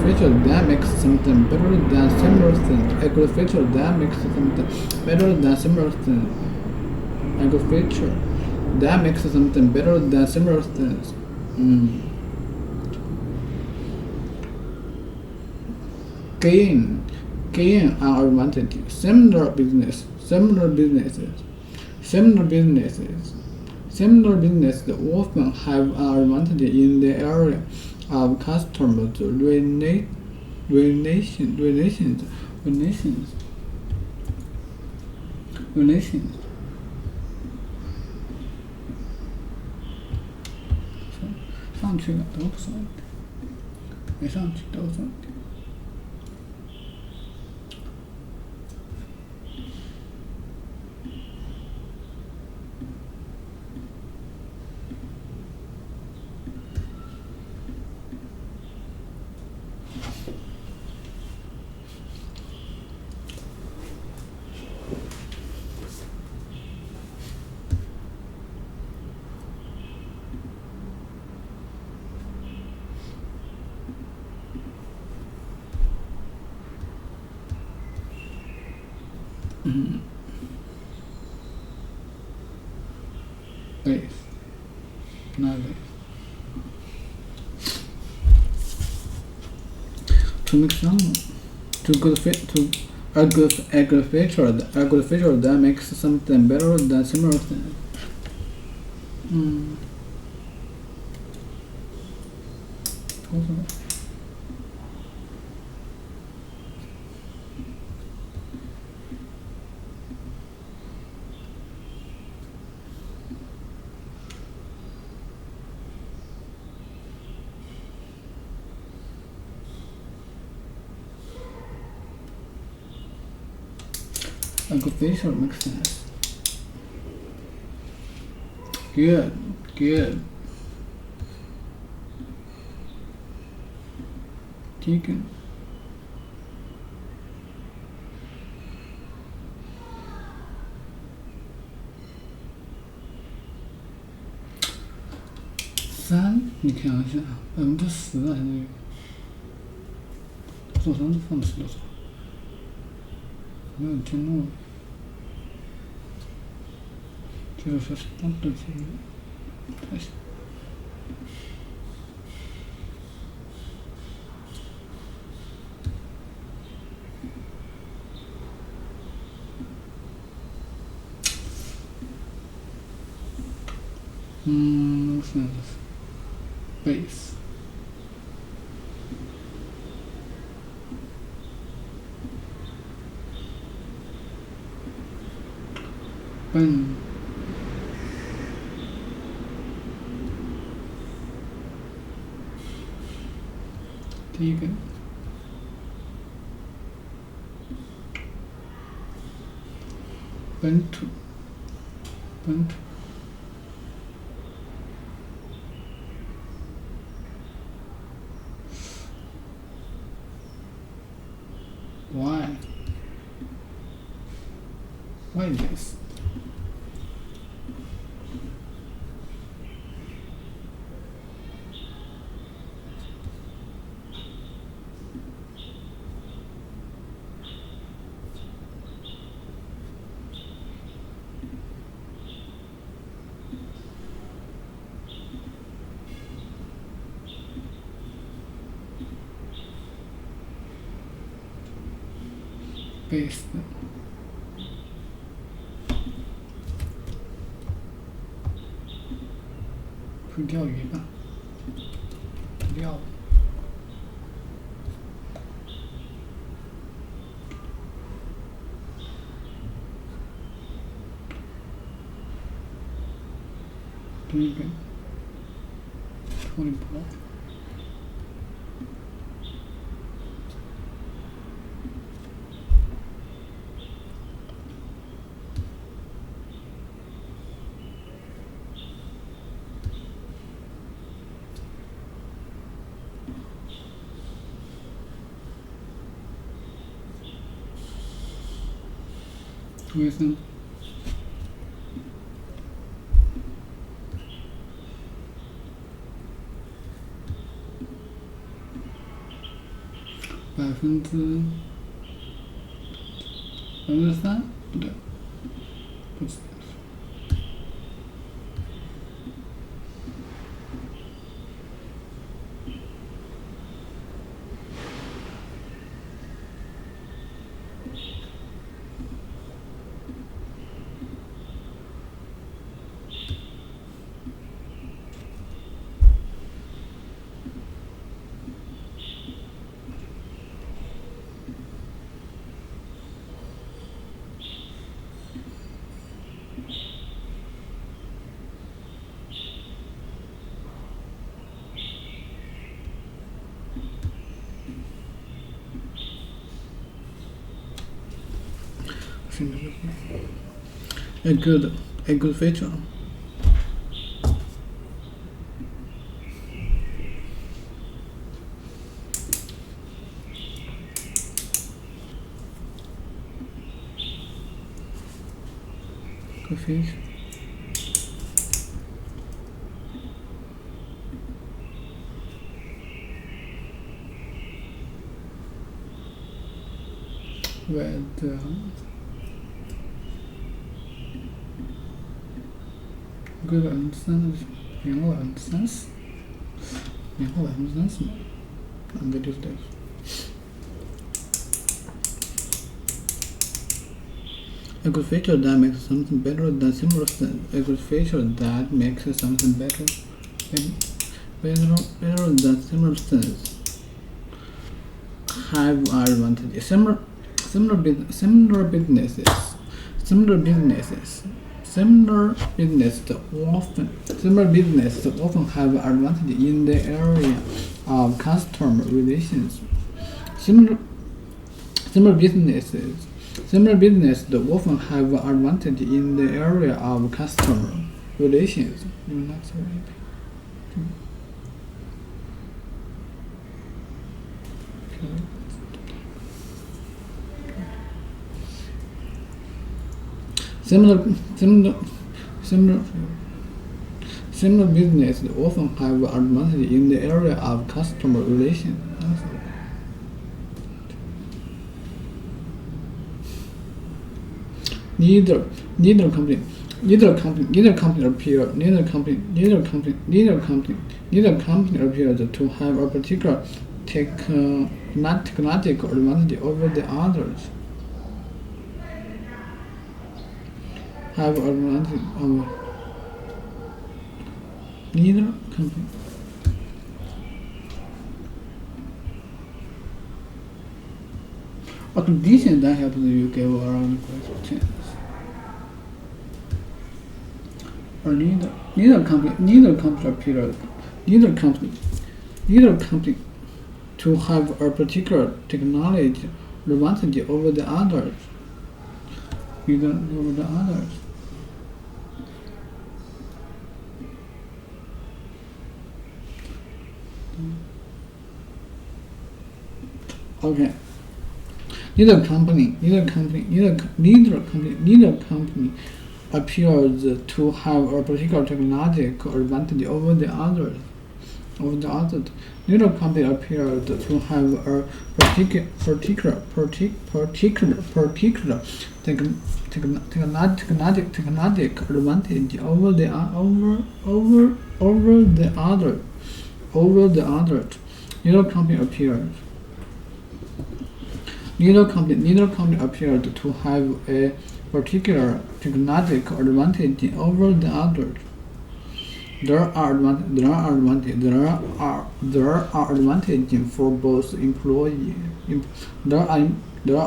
feature that makes something better than similar things. A good feature that makes something better than similar things. A good feature that makes something better than similar things. Gain an advantage. Similar businesses often have an advantage in the area of customers' relations. 上去了都不是问题，没上去都是问题。Base, not base. To make some, a good feature that makes something better than similar things. A good feature makes sense. Good. Taken.3，你看一下，10%还是做3次放10多少？没有听懂，就是说是当对节目，太行。Base. Taken. Bantu. Why this? Base.会钓鱼吧？钓。Taken. 24. Reason. 3%不对，不止。A good feature. Good feature. With good understanding, 明了30%，明了30%吗？应该就是这个。A good feature that makes something better than similar things. A good feature that makes something better than similar things. Have advantages. Similar businesses often have advantage in the area of customer relations. Similar businesses often have advantage in the area of customer relations. Similar businesses often have advantage in the area of customer relations. Neither company appears to have a particular technological advantage over the others. Have advantage over neither company. A condition that helps you give around questions. Or neither company to have a particular technology advantage over the others. Either over the others. Okay. Neither company appears to have a particular technological advantage over the others. Neither company appears to have a particular technological advantage over the others. Neither company appears to have a particular technological advantage over the others. There are advantages for both employees. There are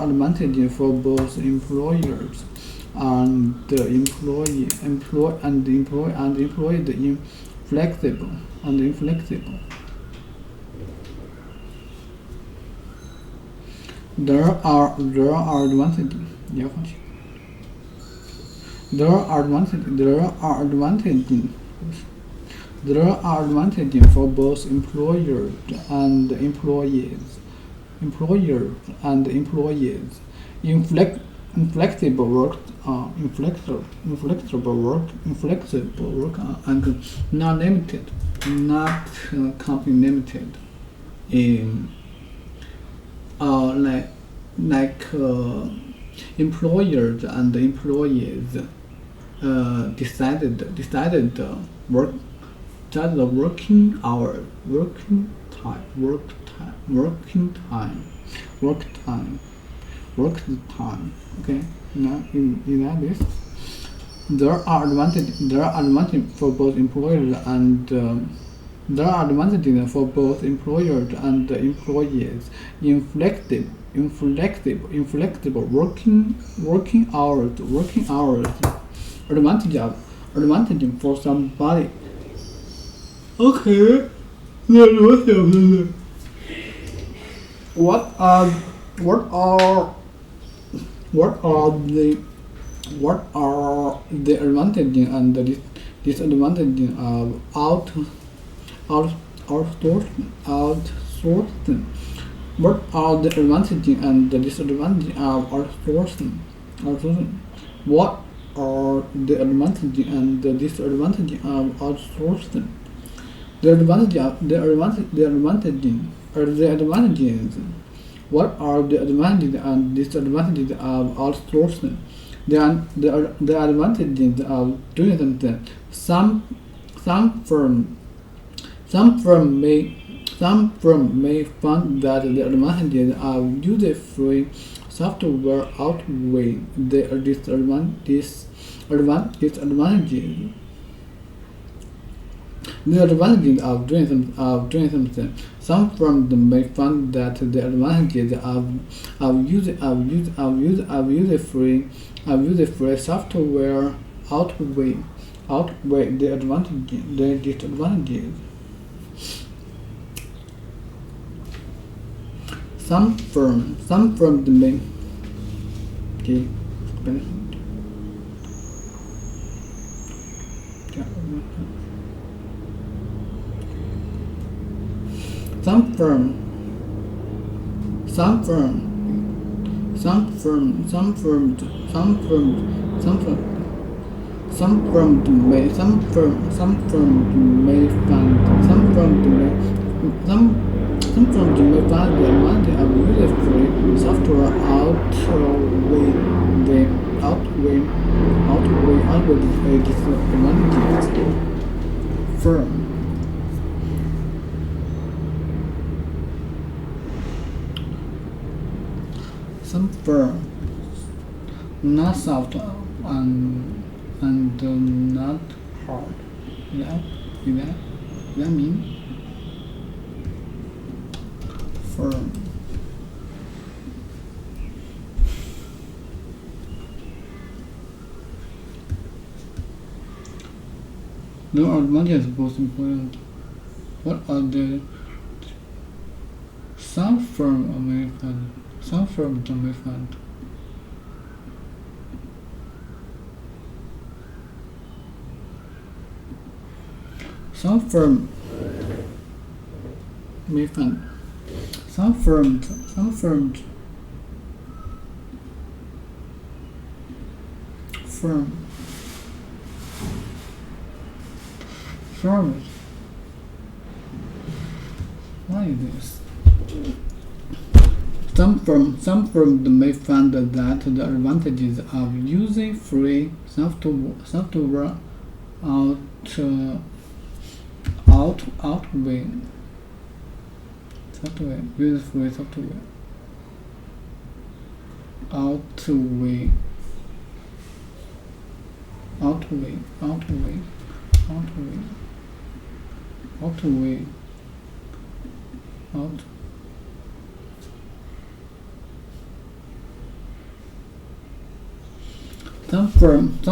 advantages for both employers and the employees inflexible. There are advantages for both employers and employees. Inflexible work and not company limited in employers and employees decided the working hours, work time. Okay, now in that list, there are advantages for both employers and there are advantages for both employers and employees. Inflexible working hours. Advantage for somebody. Okay. What are the advantages and the disadvantages of outsourcing? What are the advantages and the disadvantages of outsourcing? What are the advantages and the disadvantages of outsourcing? The advantages. What are the advantages and disadvantages of outsourcing? The advantages of doing something. Some firm may find that the advantages of user-free software outweigh the disadvantages. The advantages of doing something. Some firms may find that the advantages of user-free software outweigh the disadvantages. Some firms may. Okay. Some firms may find the advantage of user-free software outweigh the disadvantages. Firm. Some firms not soft and not hard. That mean firm. There are advantages both important. What are the some firms may find? Some firms may find. Some firms may find. Some firms why is this? Some firms may find that the advantages of using free software outweigh user-free software outweigh Some firms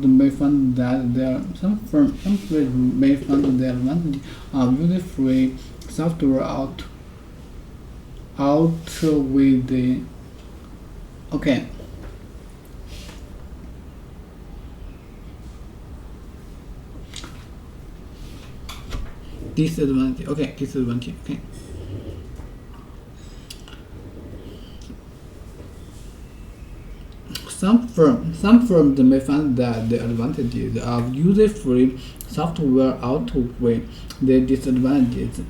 may find that some firms may find the advantage of user-free software outweigh the. Okay. Disadvantage. Okay. Some firms may find that the advantages of user-free software outweigh the disadvantages.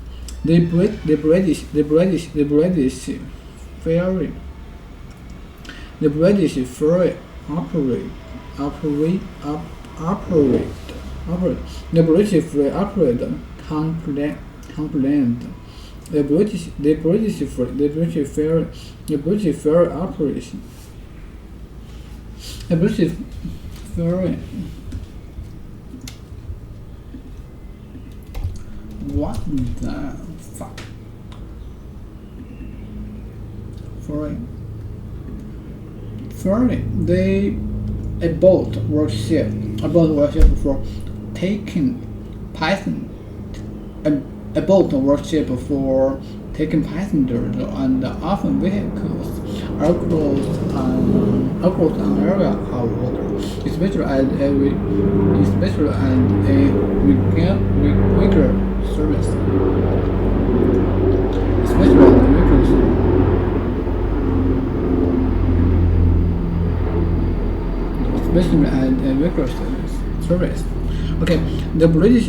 The British ferry operate. The British ferry complained. The British ferry operation. The British ferry. What the fuck? Ferry. A boat worship for taking a boat worship for taking passengers and often vehicles across an area of water, especially as a weaker service. Especially as a weaker service. Okay, the British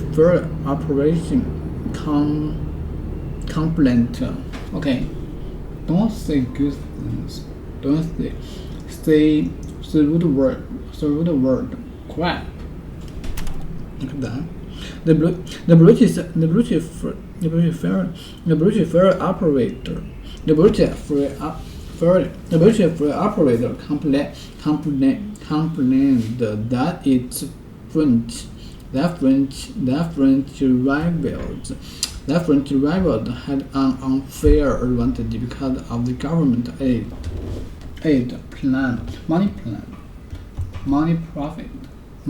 ferry operation complaint. Okay, don't say good things. Don't say the root word crap. Like that. The British ferry operator complained that its French rivals had an unfair advantage because of the government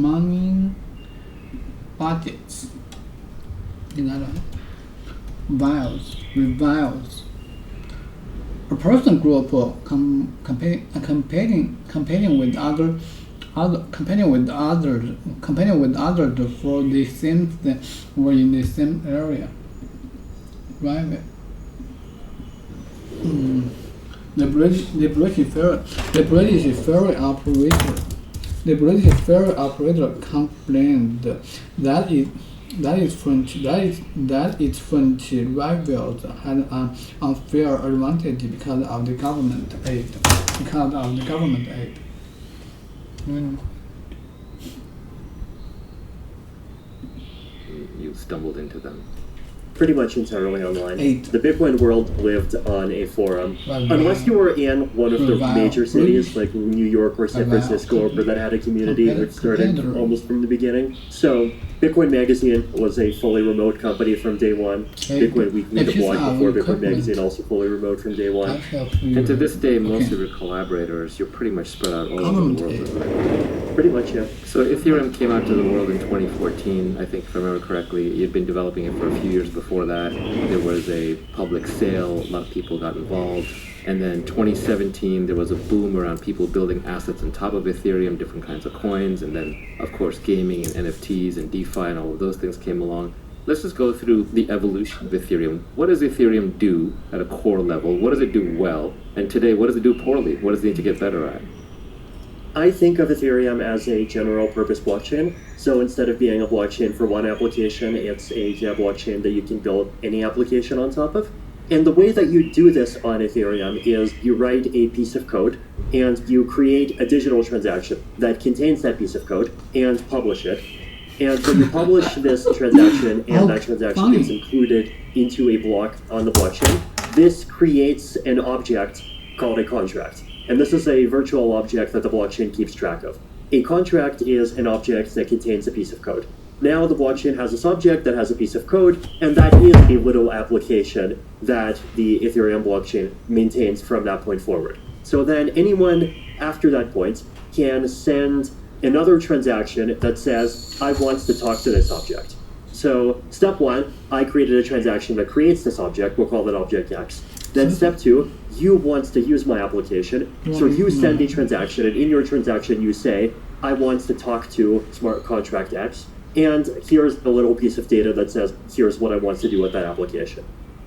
money budgets. Is that right? Reviles. A person group competing with others for the same thing or in the same area. Right? The British ferry operator complained that its French rivals had an unfair advantage because of the government aid. You stumbled into them. Pretty much entirely online. 8. The Bitcoin world lived on a forum. Unless you were in one of the major cities like New York or San Francisco, where that had a community which started almost from the beginning. So Bitcoin Magazine was a fully remote company from day one. Bitcoin Weekly, the blog before Bitcoin Magazine, also fully remote from day one. And to this day, most of your collaborators, you're pretty much spread out all over the world. Pretty much, yeah. So Ethereum came out to the world in 2014, I think if I remember correctly. You'd been developing it for a few years before that. There was a public sale, a lot of people got involved. And then 2017, there was a boom around people building assets on top of Ethereum, different kinds of coins. And then, of course, gaming and NFTs and DeFi and all of those things came along. Let's just go through the evolution of Ethereum. What does Ethereum do at a core level? What does it do well? And today, what does it do poorly? What does it need to get better at? I think of Ethereum as a general purpose blockchain. So instead of being a blockchain for one application, it's a blockchain that you can build any application on top of. And the way that you do this on Ethereum is you write a piece of code and you create a digital transaction that contains that piece of code and publish it. And when you publish this transaction and that transaction gets included into a block on the blockchain, this creates an object called a contract. And this is a virtual object that the blockchain keeps track of. A contract is an object that contains a piece of code. Now the blockchain has this object that has a piece of code, and that is a little application that the Ethereum blockchain maintains from that point forward. So then anyone after that point can send another transaction that says, I want to talk to this object. So step 1, I created a transaction that creates this object. We'll call that object X. Then step 2, you want to use my application. So you send a transaction, and in your transaction you say, I want to talk to smart contract X. And here's a little piece of data that says, here's what I want to do with that application.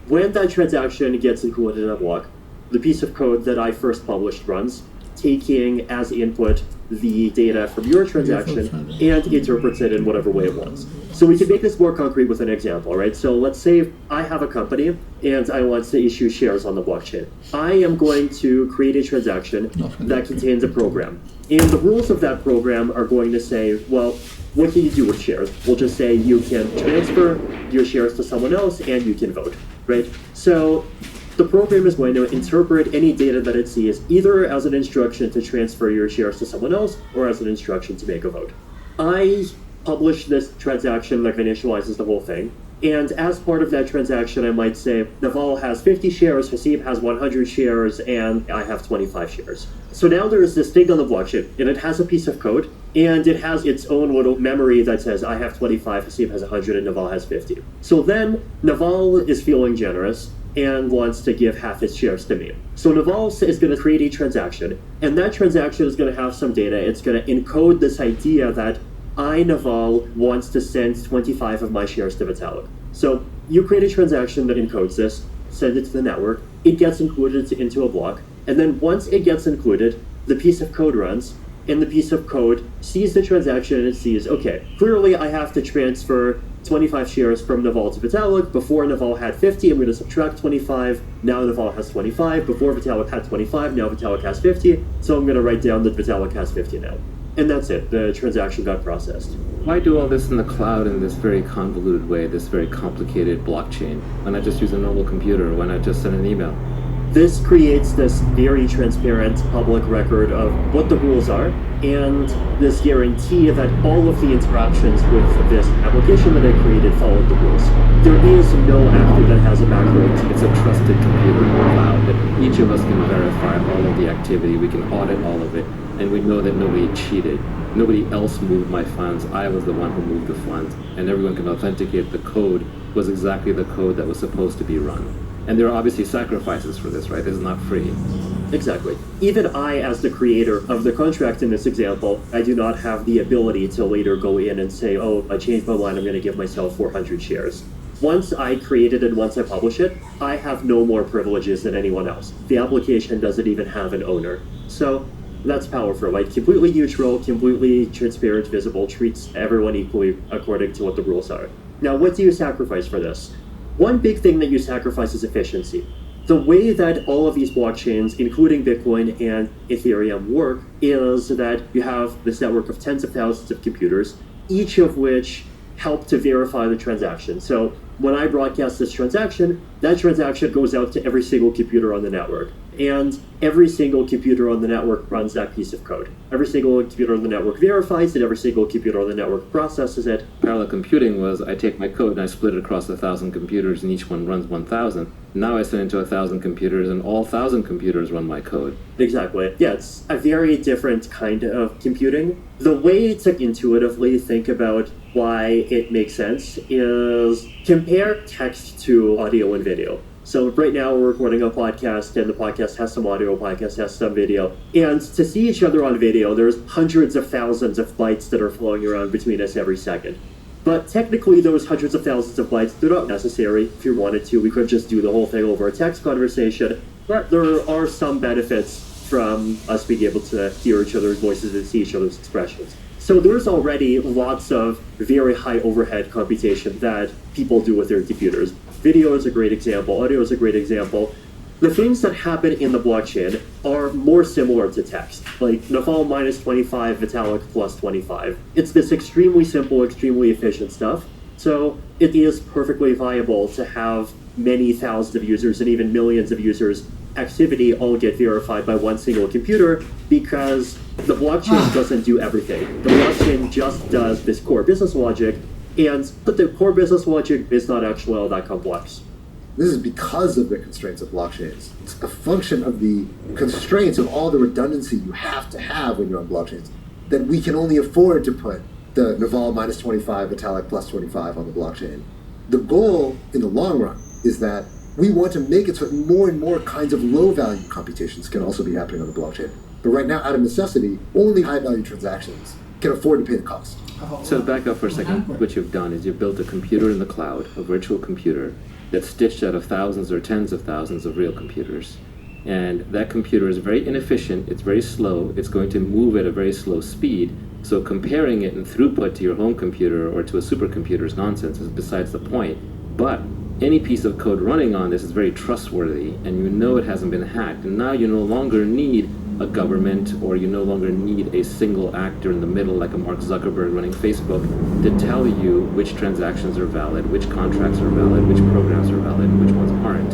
When that transaction gets included in a block, the piece of code that I first published runs, taking as input the data from your transaction and interprets it in whatever way it wants. So we can make this more concrete with an example, right? So let's say I have a company and I want to issue shares on the blockchain. I am going to create a transaction that contains a program. And the rules of that program are going to say, well, what can you do with shares? We'll just say you can transfer your shares to someone else and you can vote, right? So the program is going to interpret any data that it sees either as an instruction to transfer your shares to someone else or as an instruction to make a vote. I publish this transaction that initializes the whole thing. And as part of that transaction, I might say, Naval has 50 shares, Haseeb has 100 shares, and I have 25 shares. So now there's this thing on the blockchain, and it has a piece of code, and it has its own little memory that says, I have 25, Haseeb has 100, and Naval has 50. So then Naval is feeling generous and wants to give half his shares to me. So Naval is going to create a transaction, and that transaction is going to have some data. It's going to encode this idea that Naval wants to send 25 of my shares to Vitalik. So you create a transaction that encodes this, send it to the network, it gets included into a block, and then once it gets included, the piece of code runs, and the piece of code sees the transaction and it sees, okay, clearly I have to transfer 25 shares from Naval to Vitalik. Before Naval had 50, I'm going to subtract 25. Now Naval has 25. Before Vitalik had 25, now Vitalik has 50. So I'm going to write down that Vitalik has 50 now. And that's it. The transaction got processed. Why do all this in the cloud in this very convoluted way, this very complicated blockchain? Why not just use a normal computer? Why not just send an email? This creates this very transparent public record of what the rules are and this guarantee that all of the interactions with this application that I created followed the rules. There is no actor that has a backdoor. It's a trusted computer cloud that each of us can verify all of the activity. We can audit all of it, and we know that nobody cheated. Nobody else moved my funds. I was the one who moved the funds, and everyone can authenticate the code was exactly the code that was supposed to be run. And there are obviously sacrifices for this, right? This is not free. Exactly. Even I, as the creator of the contract in this example, I do not have the ability to later go in and say, oh, I changed my mind, I'm going to give myself 400 shares. Once I create it and once I publish it, I have no more privileges than anyone else. The application doesn't even have an owner. So that's powerful, right? Completely neutral, completely transparent, visible, treats everyone equally according to what the rules are. Now, what do you sacrifice for this? One big thing that you sacrifice is efficiency. The way that all of these blockchains, including Bitcoin and Ethereum, work is that you have this network of tens of thousands of computers, each of which help to verify the transaction. So when I broadcast this transaction, that transaction goes out to every single computer on the network. And every single computer on the network runs that piece of code. Every single computer on the network verifies it, every single computer on the network processes it. Parallel computing was I take my code and I split it across 1,000 computers and each one runs 1,000. Now I send it to 1,000 computers and all 1,000 computers run my code. Exactly. Yeah, it's a very different kind of computing. The way to intuitively think about why it makes sense is compare text to audio and video. So right now we're recording a podcast, and the podcast has some audio, podcast has some video. And to see each other on video, there's hundreds of thousands of bytes that are flowing around between us every second. But technically, those hundreds of thousands of bytes, they're not necessary. If you wanted to, we could just do the whole thing over a text conversation. But there are some benefits from us being able to hear each other's voices and see each other's expressions. So there's already lots of very high overhead computation that people do with their computers. Video is a great example. Audio is a great example. The things that happen in the blockchain are more similar to text, like Naval minus 25, Vitalik plus 25. It's this extremely simple, extremely efficient stuff. So it is perfectly viable to have many thousands of users and even millions of users' activity all get verified by one single computer, because the blockchain doesn't do everything. The blockchain just does this core business logic, but the core business logic is not actually all that complex. This is because of the constraints of blockchains. It's a function of the constraints of all the redundancy you have to have when you're on blockchains, that we can only afford to put the Naval minus 25, Vitalik plus 25 on the blockchain. The goal in the long run is that we want to make it so that more and more kinds of low-value computations can also be happening on the blockchain. But right now, out of necessity, only high-value transactions can afford to pay the cost. So back up for a second. What you've done is you've built a computer in the cloud, a virtual computer, that's stitched out of thousands or tens of thousands of real computers. And that computer is very inefficient, it's very slow, it's going to move at a very slow speed. So comparing it in throughput to your home computer or to a supercomputer is nonsense, is besides the point. But any piece of code running on this is very trustworthy, and you know it hasn't been hacked. And now you no longer need a government, or you no longer need a single actor in the middle like a Mark Zuckerberg running Facebook to tell you which transactions are valid, which contracts are valid, which programs are valid, and which ones aren't.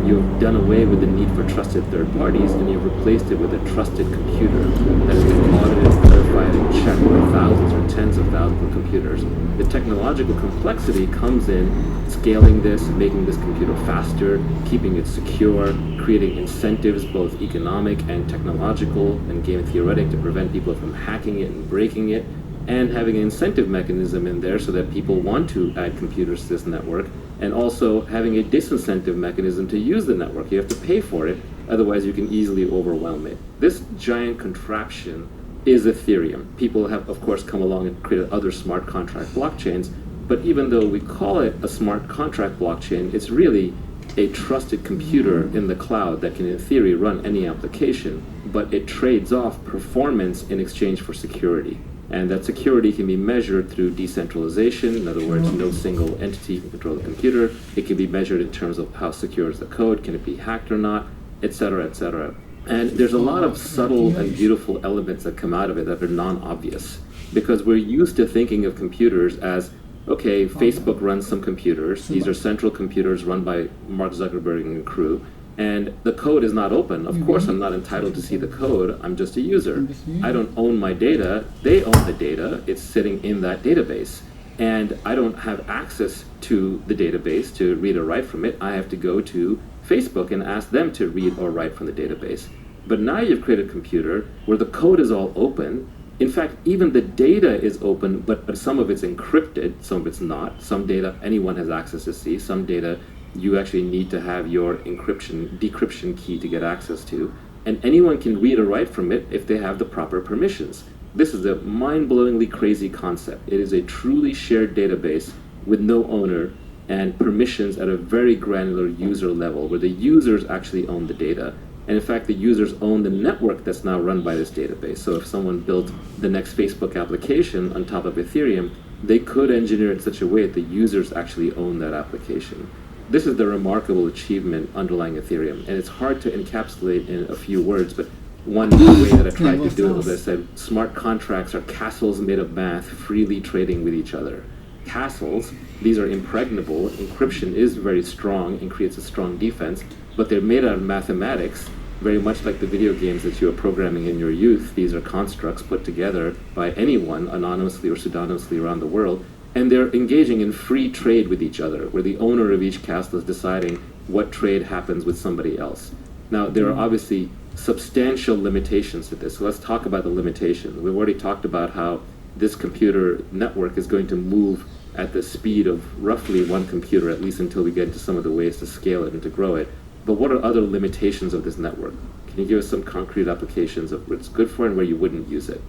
You've done away with the need for trusted third parties, and you've replaced it with a trusted computer that has been audited, verified, and checked by thousands or tens of thousands of computers. The technological complexity comes in scaling this, making this computer faster, keeping it secure, creating incentives, both economic and technological and game theoretic, to prevent people from hacking it and breaking it, and having an incentive mechanism in there so that people want to add computers to this network, and also having a disincentive mechanism to use the network. You have to pay for it, otherwise you can easily overwhelm it. This giant contraption is Ethereum. People have, of course, come along and created other smart contract blockchains, but even though we call it a smart contract blockchain, it's really a trusted computer in the cloud that can, in theory, run any application, but it trades off performance in exchange for security. And that security can be measured through decentralization. In other words, no single entity can control the computer. It can be measured in terms of how secure is the code, can it be hacked or not, etc., etc. And there's a lot of subtle and beautiful elements that come out of it that are non-obvious, because we're used to thinking of computers as, okay, Facebook runs some computers. These are central computers run by Mark Zuckerberg and crew. And the code is not open. Of course, I'm not entitled to see the code. I'm just a user. I don't own my data. They own the data. It's sitting in that database. And I don't have access to the database to read or write from it. I have to go to Facebook and ask them to read or write from the database. But now you've created a computer where the code is all open. In fact, even the data is open, but some of it's encrypted, some of it's not. Some data anyone has access to see. Some data you actually need to have your decryption key to get access to. And anyone can read or write from it if they have the proper permissions. This is a mind-blowingly crazy concept. It is a truly shared database with no owner and permissions at a very granular user level, where the users actually own the data. And in fact, the users own the network that's now run by this database. So if someone built the next Facebook application on top of Ethereum, they could engineer it in such a way that the users actually own that application. This is the remarkable achievement underlying Ethereum, and it's hard to encapsulate in a few words, but one way that I tried to do it was I said, smart contracts are castles made of math, freely trading with each other. Castles, these are impregnable, encryption is very strong and creates a strong defense, but they're made out of mathematics, very much like the video games that you were programming in your youth. These are constructs put together by anyone, anonymously or pseudonymously around the world, and they're engaging in free trade with each other, where the owner of each castle is deciding what trade happens with somebody else. Now, there are obviously substantial limitations to this, so let's talk about the limitations. We've already talked about how this computer network is going to move at the speed of roughly one computer, at least until we get into some of the ways to scale it and to grow it. But what are other limitations of this network? Can you give us some concrete applications of what it's good for and where you wouldn't use it?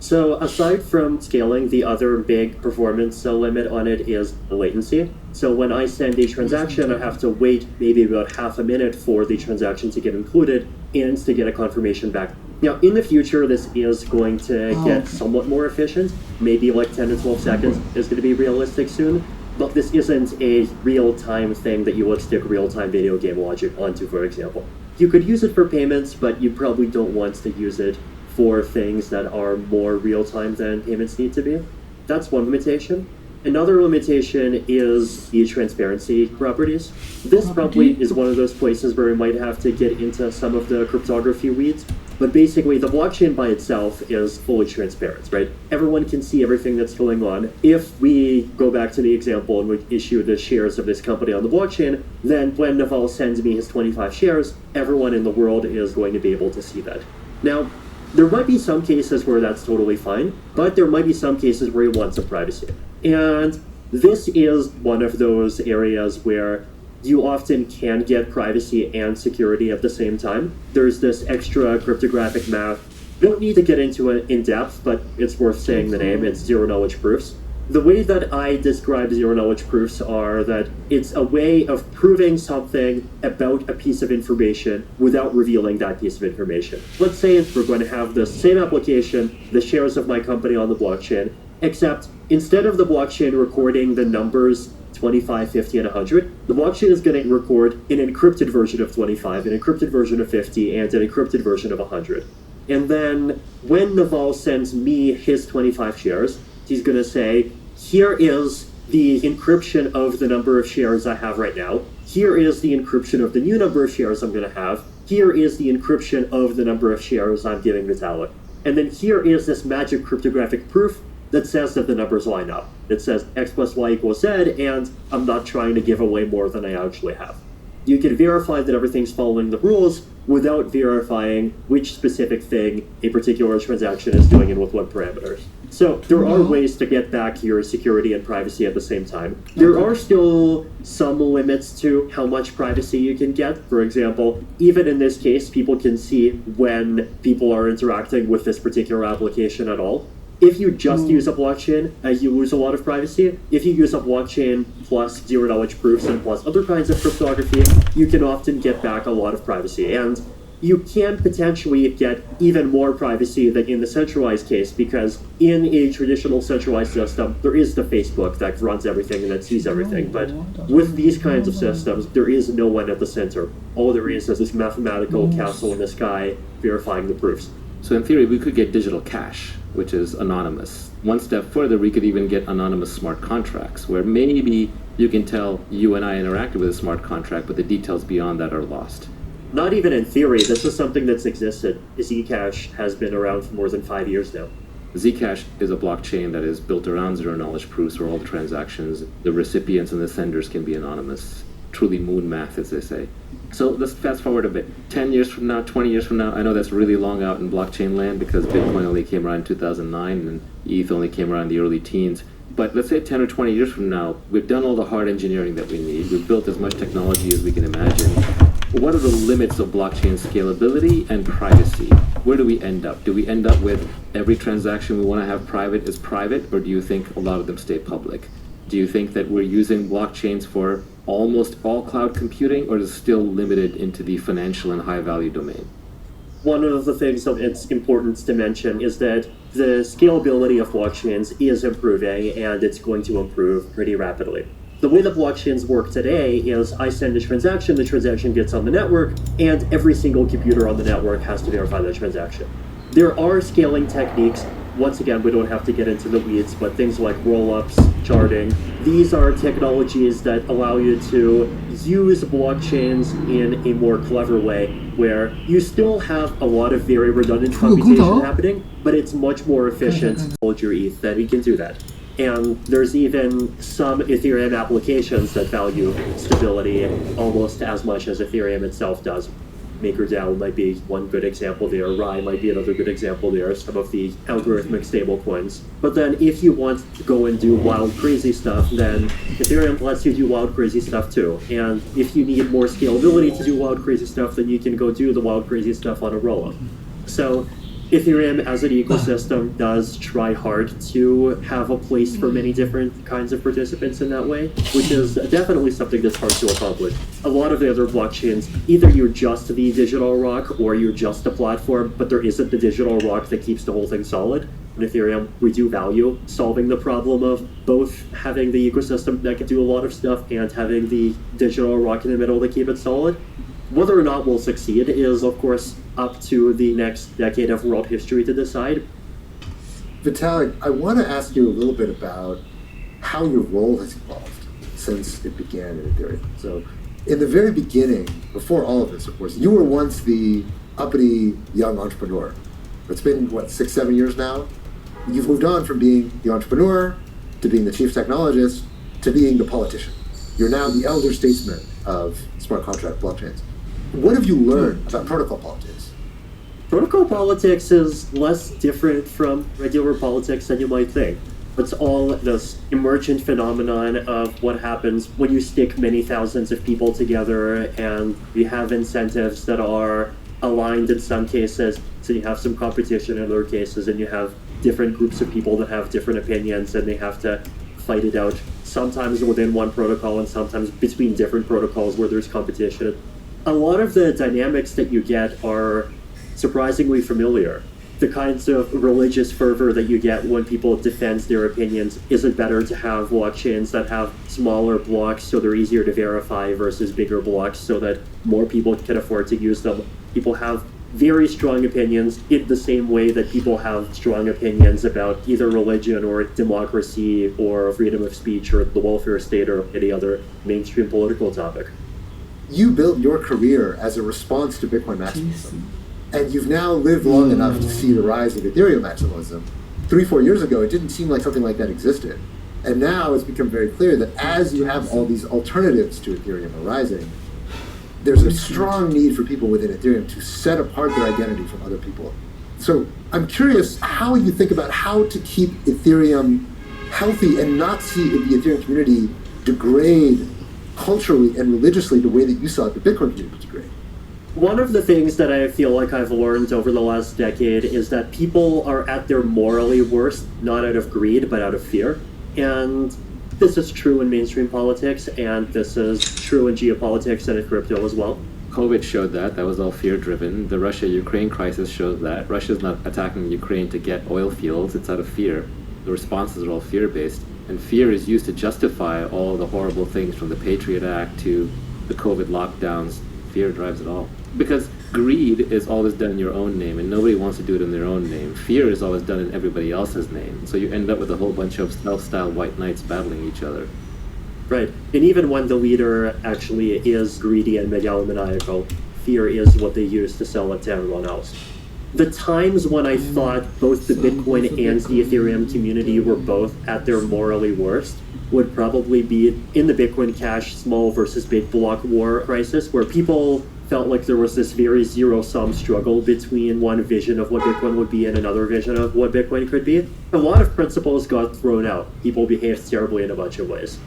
So aside from scaling, the other big performance limit on it is latency. So when I send a transaction, I have to wait maybe about half a minute for the transaction to get included and to get a confirmation back. Now, in the future, this is going to get somewhat more efficient. Maybe like 10 to 12 seconds is going to be realistic soon. But this isn't a real-time thing that you would stick real-time video game logic onto, for example. You could use it for payments, but you probably don't want to use it for things that are more real-time than payments need to be. That's one limitation. Another limitation is the transparency properties. This probably is one of those places where we might have to get into some of the cryptography weeds. But basically, the blockchain by itself is fully transparent, right? Everyone can see everything that's going on. If we go back to the example and we issue the shares of this company on the blockchain, then when Naval sends me his 25 shares, everyone in the world is going to be able to see that. Now, there might be some cases where that's totally fine, but there might be some cases where you want some privacy. And this is one of those areas where you often can get privacy and security at the same time. There's this extra cryptographic math. You don't need to get into it in depth, but it's worth saying the name. It's zero-knowledge proofs. The way that I describe zero-knowledge proofs are that it's a way of proving something about a piece of information without revealing that piece of information. Let's say we're going to have the same application, the shares of my company on the blockchain, except instead of the blockchain recording the numbers 25, 50, and 100, the blockchain is going to record an encrypted version of 25, an encrypted version of 50, and an encrypted version of 100. And then when Naval sends me his 25 shares, he's going to say, here is the encryption of the number of shares I have right now. Here is the encryption of the new number of shares I'm going to have. Here is the encryption of the number of shares I'm giving Vitalik. And then here is this magic cryptographic proof that says that the numbers line up. It says x plus y equals z, and I'm not trying to give away more than I actually have. You can verify that everything's following the rules without verifying which specific thing a particular transaction is doing and with what parameters. So there are ways to get back your security and privacy at the same time. There are still some limits to how much privacy you can get. For example, even in this case, people can see when people are interacting with this particular application at all. If you just use a blockchain, you lose a lot of privacy. If you use a blockchain plus zero-knowledge proofs and plus other kinds of cryptography, you can often get back a lot of privacy. And you can potentially get even more privacy than in the centralized case, because in a traditional centralized system, there is the Facebook that runs everything and that sees everything. But with these kinds of systems, there is no one at the center. All there is this mathematical castle in the sky verifying the proofs. So in theory, we could get digital cash, which is anonymous. One step further, we could even get anonymous smart contracts, where maybe you can tell you and I interacted with a smart contract, but the details beyond that are lost. Not even in theory. This is something that's existed. Zcash has been around for more than 5 years now. Zcash is a blockchain that is built around zero-knowledge proofs, where all the transactions, the recipients and the senders can be anonymous. Truly moon math, as they say. So let's fast forward a bit. 10 years from now, 20 years from now, I know that's really long out in blockchain land because Bitcoin only came around in 2009 and ETH only came around in the early teens. But let's say 10 or 20 years from now, we've done all the hard engineering that we need. We've built as much technology as we can imagine. What are the limits of blockchain scalability and privacy? Where do we end up? Do we end up with every transaction we want to have private is private, or do you think a lot of them stay public? Do you think that we're using blockchains for almost all cloud computing, or is it still limited into the financial and high-value domain? One of the things that it's important to mention is that the scalability of blockchains is improving, and it's going to improve pretty rapidly. The way that blockchains work today is I send a transaction, the transaction gets on the network, and every single computer on the network has to verify that transaction. There are scaling techniques. Once again, we don't have to get into the weeds, but things like roll-ups, charting, these are technologies that allow you to use blockchains in a more clever way, where you still have a lot of very redundant computation happening, but it's much more efficient to hold your ETH that we can do that. And there's even some Ethereum applications that value stability almost as much as Ethereum itself does. MakerDAO might be one good example there, Rye might be another good example there, some of the algorithmic stablecoins. But then if you want to go and do wild crazy stuff, then Ethereum lets you do wild crazy stuff too. And if you need more scalability to do wild crazy stuff, then you can go do the wild crazy stuff on a rollup. So Ethereum as an ecosystem does try hard to have a place for many different kinds of participants in that way, which is definitely something that's hard to accomplish. A lot of the other blockchains, either you're just the digital rock or you're just a platform, but there isn't the digital rock that keeps the whole thing solid. In Ethereum, we do value solving the problem of both having the ecosystem that can do a lot of stuff and having the digital rock in the middle to keep it solid. Whether or not we'll succeed is, of course, up to the next decade of world history to decide. Vitalik, I want to ask you a little bit about how your role has evolved since it began in Ethereum. So, in the very beginning, before all of this, of course, you were once the uppity young entrepreneur. It's been, 6, 7 years now? You've moved on from being the entrepreneur to being the chief technologist to being the politician. You're now the elder statesman of smart contract blockchains. What have you learned about protocol politics? Protocol politics is less different from regular politics than you might think. It's all this emergent phenomenon of what happens when you stick many thousands of people together and you have incentives that are aligned in some cases So you have some competition in other cases, and you have different groups of people that have different opinions, and they have to fight it out, sometimes within one protocol and sometimes between different protocols where there's competition. A lot of the dynamics that you get are surprisingly familiar. The kinds of religious fervor that you get when people defend their opinions. Is it better to have blockchains that have smaller blocks so they're easier to verify versus bigger blocks so that more people can afford to use them? People have very strong opinions in the same way that people have strong opinions about either religion or democracy or freedom of speech or the welfare state or any other mainstream political topic. You built your career as a response to Bitcoin maximalism. And you've now lived long enough to see the rise of Ethereum maximalism. 3-4 years ago, it didn't seem like something like that existed. And now it's become very clear that as you have all these alternatives to Ethereum arising, there's a strong need for people within Ethereum to set apart their identity from other people. So I'm curious how you think about how to keep Ethereum healthy and not see the Ethereum community degrade culturally and religiously the way that you saw the Bitcoin community degrade. One of the things that I feel like I've learned over the last decade is that people are at their morally worst, not out of greed, but out of fear. And this is true in mainstream politics, and this is true in geopolitics and in crypto as well. COVID showed that. That was all fear-driven. The Russia-Ukraine crisis showed that. Russia's not attacking Ukraine to get oil fields. It's out of fear. The responses are all fear-based. And fear is used to justify all the horrible things from the Patriot Act to the COVID lockdowns. Fear drives it all. Because greed is always done in your own name, and nobody wants to do it in their own name. Fear is always done in everybody else's name. So you end up with a whole bunch of self-styled white knights battling each other. Right. And even when the leader actually is greedy and megalomaniacal, fear is what they use to sell it to everyone else. The times when I thought both the Bitcoin and the Ethereum community were both at their morally worst would probably be in the Bitcoin Cash small versus big block war crisis, where people felt like there was this very zero-sum struggle between one vision of what Bitcoin would be and another vision of what Bitcoin could be. A lot of principles got thrown out. People behaved terribly in a bunch of ways.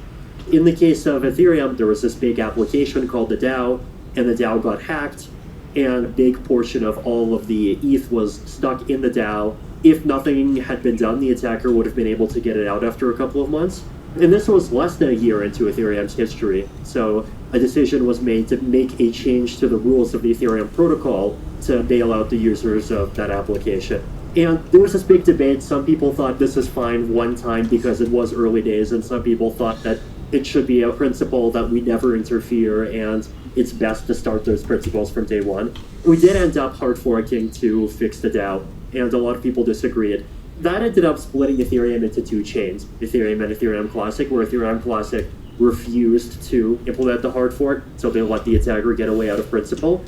In the case of Ethereum, there was this big application called the DAO, and the DAO got hacked, and a big portion of all of the ETH was stuck in the DAO. If nothing had been done, the attacker would have been able to get it out after a couple of months. And this was less than a year into Ethereum's history, so a decision was made to make a change to the rules of the Ethereum protocol to bail out the users of that application. And there was this big debate. Some people thought this is fine one time because it was early days, and some people thought that it should be a principle that we never interfere, and it's best to start those principles from day one. We did end up hard forking to fix the DAO, and a lot of people disagreed. That ended up splitting Ethereum into two chains, Ethereum and Ethereum Classic, where Ethereum Classic refused to implement the hard fork, so they let the attacker get away out of principle.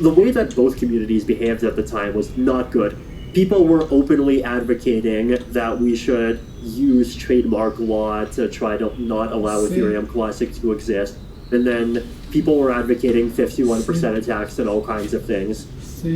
The way that both communities behaved at the time was not good. People were openly advocating that we should use trademark law to try to not allow Ethereum Classic to exist. And then people were advocating 51% attacks and all kinds of things.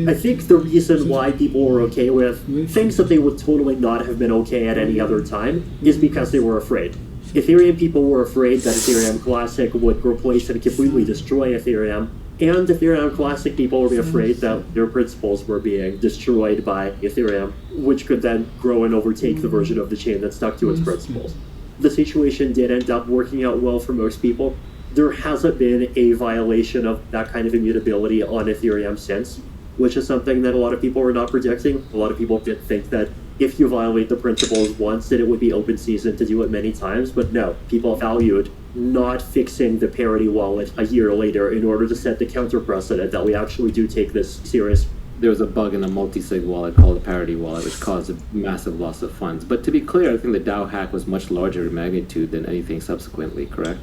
I think the reason why people were okay with things that they would totally not have been okay at any other time is because they were afraid. Ethereum people were afraid that Ethereum Classic would replace and completely destroy Ethereum, and Ethereum Classic people were afraid that their principles were being destroyed by Ethereum, which could then grow and overtake the version of the chain that stuck to its principles. The situation did end up working out well for most people. There hasn't been a violation of that kind of immutability on Ethereum since, which is something that a lot of people were not predicting. A lot of people did think that if you violate the principles once, that it would be open season to do it many times, but no, people valued not fixing the parity wallet a year later in order to set the counter precedent that we actually do take this serious. There was a bug in a multi-sig wallet called the parity wallet, which caused a massive loss of funds. But to be clear, I think the DAO hack was much larger in magnitude than anything subsequently, correct?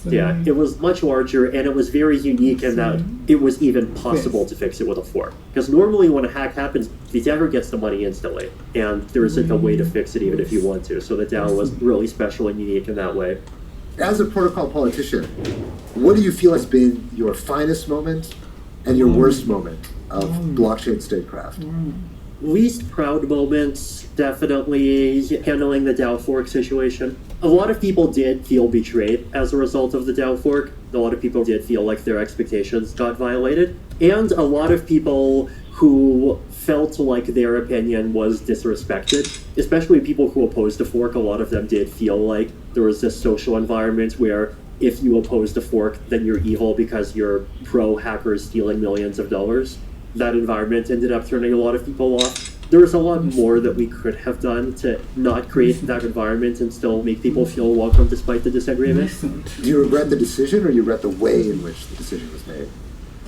Yeah, it was much larger, and it was very unique in that it was even possible to fix it with a fork. Because normally when a hack happens, the attacker gets the money instantly, and there isn't a way to fix it even if you want to. So the DAO was really special and unique in that way. As a protocol politician, what do you feel has been your finest moment and your worst moment of blockchain statecraft? Least proud moments, definitely handling the DAO fork situation. A lot of people did feel betrayed as a result of the DAO fork. A lot of people did feel like their expectations got violated. And a lot of people who felt like their opinion was disrespected, especially people who opposed the fork. A lot of them did feel like there was this social environment where if you opposed the fork, then you're evil because you're pro-hackers stealing millions of dollars. That environment ended up turning a lot of people off. There was a lot more that we could have done to not create that environment and still make people feel welcome despite the disagreement. Do you regret the decision, or you regret the way in which the decision was made?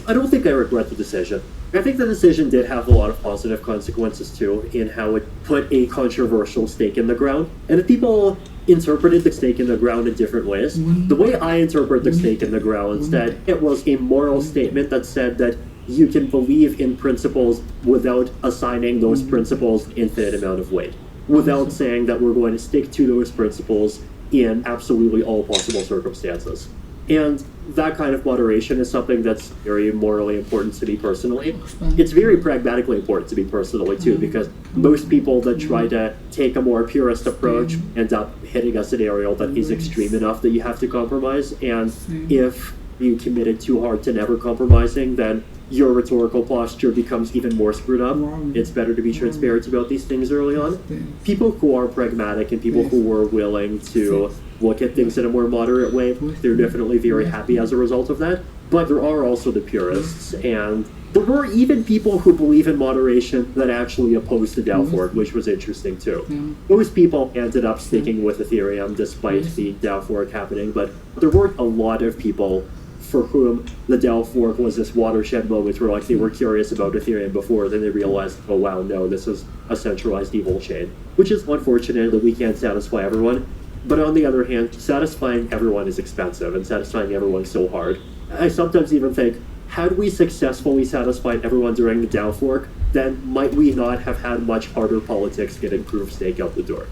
I don't think I regret the decision. I think the decision did have a lot of positive consequences too, in how it put a controversial stake in the ground. And if people interpreted the stake in the ground in different ways, the way I interpret the stake in the ground is that it was a moral statement that said that you can believe in principles without assigning those principles an infinite amount of weight, without saying that we're going to stick to those principles in absolutely all possible circumstances. And that kind of moderation is something that's very morally important to me personally. It's very pragmatically important to me personally too, because most people that try to take a more purist approach end up hitting a scenario that is extreme enough that you have to compromise. And if you committed too hard to never compromising, then your rhetorical posture becomes even more screwed up. It's better to be transparent about these things early on. People who are pragmatic and people who are willing to look at things in a more moderate way, they're definitely very happy as a result of that. But there are also the purists, and there were even people who believe in moderation that actually oppose the DAO fork, which was interesting too. Those people ended up sticking with Ethereum despite the DAO fork happening, but there weren't a lot of people for whom the DAO fork was this watershed moment where like they were curious about Ethereum before, then they realized, oh wow, no, this is a centralized evil chain. Which is unfortunate that we can't satisfy everyone. But on the other hand, satisfying everyone is expensive, and satisfying everyone is so hard. I sometimes even think, had we successfully satisfied everyone during the DAO fork, then might we not have had much harder politics getting proof stake out the door?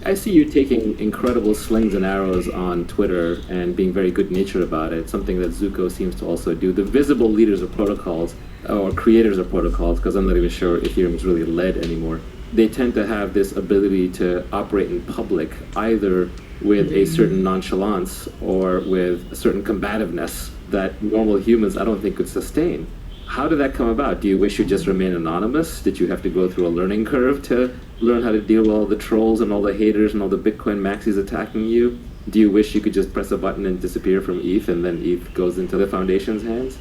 I see you taking incredible slings and arrows on Twitter and being very good-natured about it, something that Zuko seems to also do. The visible leaders of protocols, or creators of protocols, because I'm not even sure Ethereum is really led anymore, they tend to have this ability to operate in public, either with a certain nonchalance or with a certain combativeness that normal humans I don't think could sustain. How did that come about? Do you wish you just remain anonymous? Did you have to go through a learning curve to learn how to deal with all the trolls and all the haters and all the Bitcoin maxis attacking you? Do you wish you could just press a button and disappear from ETH and then ETH goes into the Foundation's hands?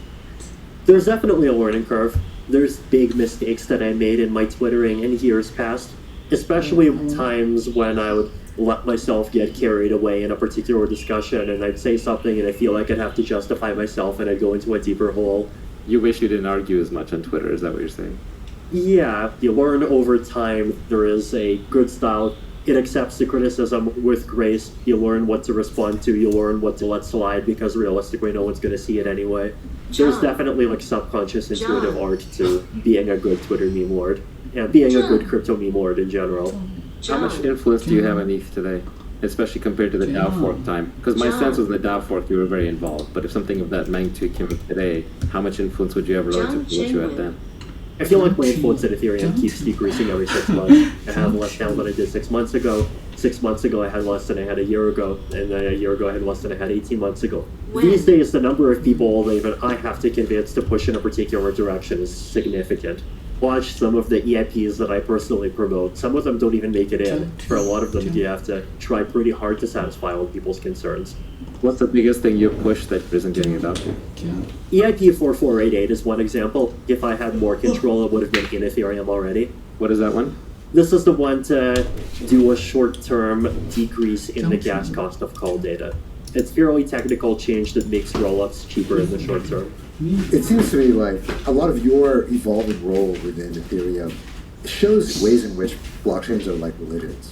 There's definitely a learning curve. There's big mistakes that I made in my Twittering in years past, especially times when I would let myself get carried away in a particular discussion and I'd say something and I feel like I'd have to justify myself and I'd go into a deeper hole. You wish you didn't argue as much on Twitter, is that what you're saying? Yeah, you learn over time. There is a good style. It accepts the criticism with grace. You learn what to respond to. You learn what to let slide because realistically no one's going to see it anyway. There's definitely like subconscious intuitive art to being a good Twitter meme lord and being a good crypto meme lord in general. How much influence do you have on ETH today? Especially compared to the DAO fork time? Because my sense was in the DAO fork you were very involved, but if something of that magnitude came up today, how much influence would you have relative to what you had then? I feel like my influence at Ethereum keeps decreasing every 6 months. I have less now than I did 6 months ago. 6 months ago I had less than I had a year ago, and then a year ago I had less than I had 18 months ago. These days the number of people that even I have to convince to push in a particular direction is significant. Watch some of the EIPs that I personally promote. Some of them don't even make it in. For a lot of them, you have to try pretty hard to satisfy all people's concerns. What's the biggest thing you've pushed that isn't getting adopted? EIP 4488 is one example. If I had more control, it would have been in Ethereum already. What is that one? This is the one to do a short-term decrease in the gas cost of call data. It's fairly technical change that makes rollups cheaper in the short term. It seems to me like a lot of your evolving role within Ethereum shows ways in which blockchains are like religions.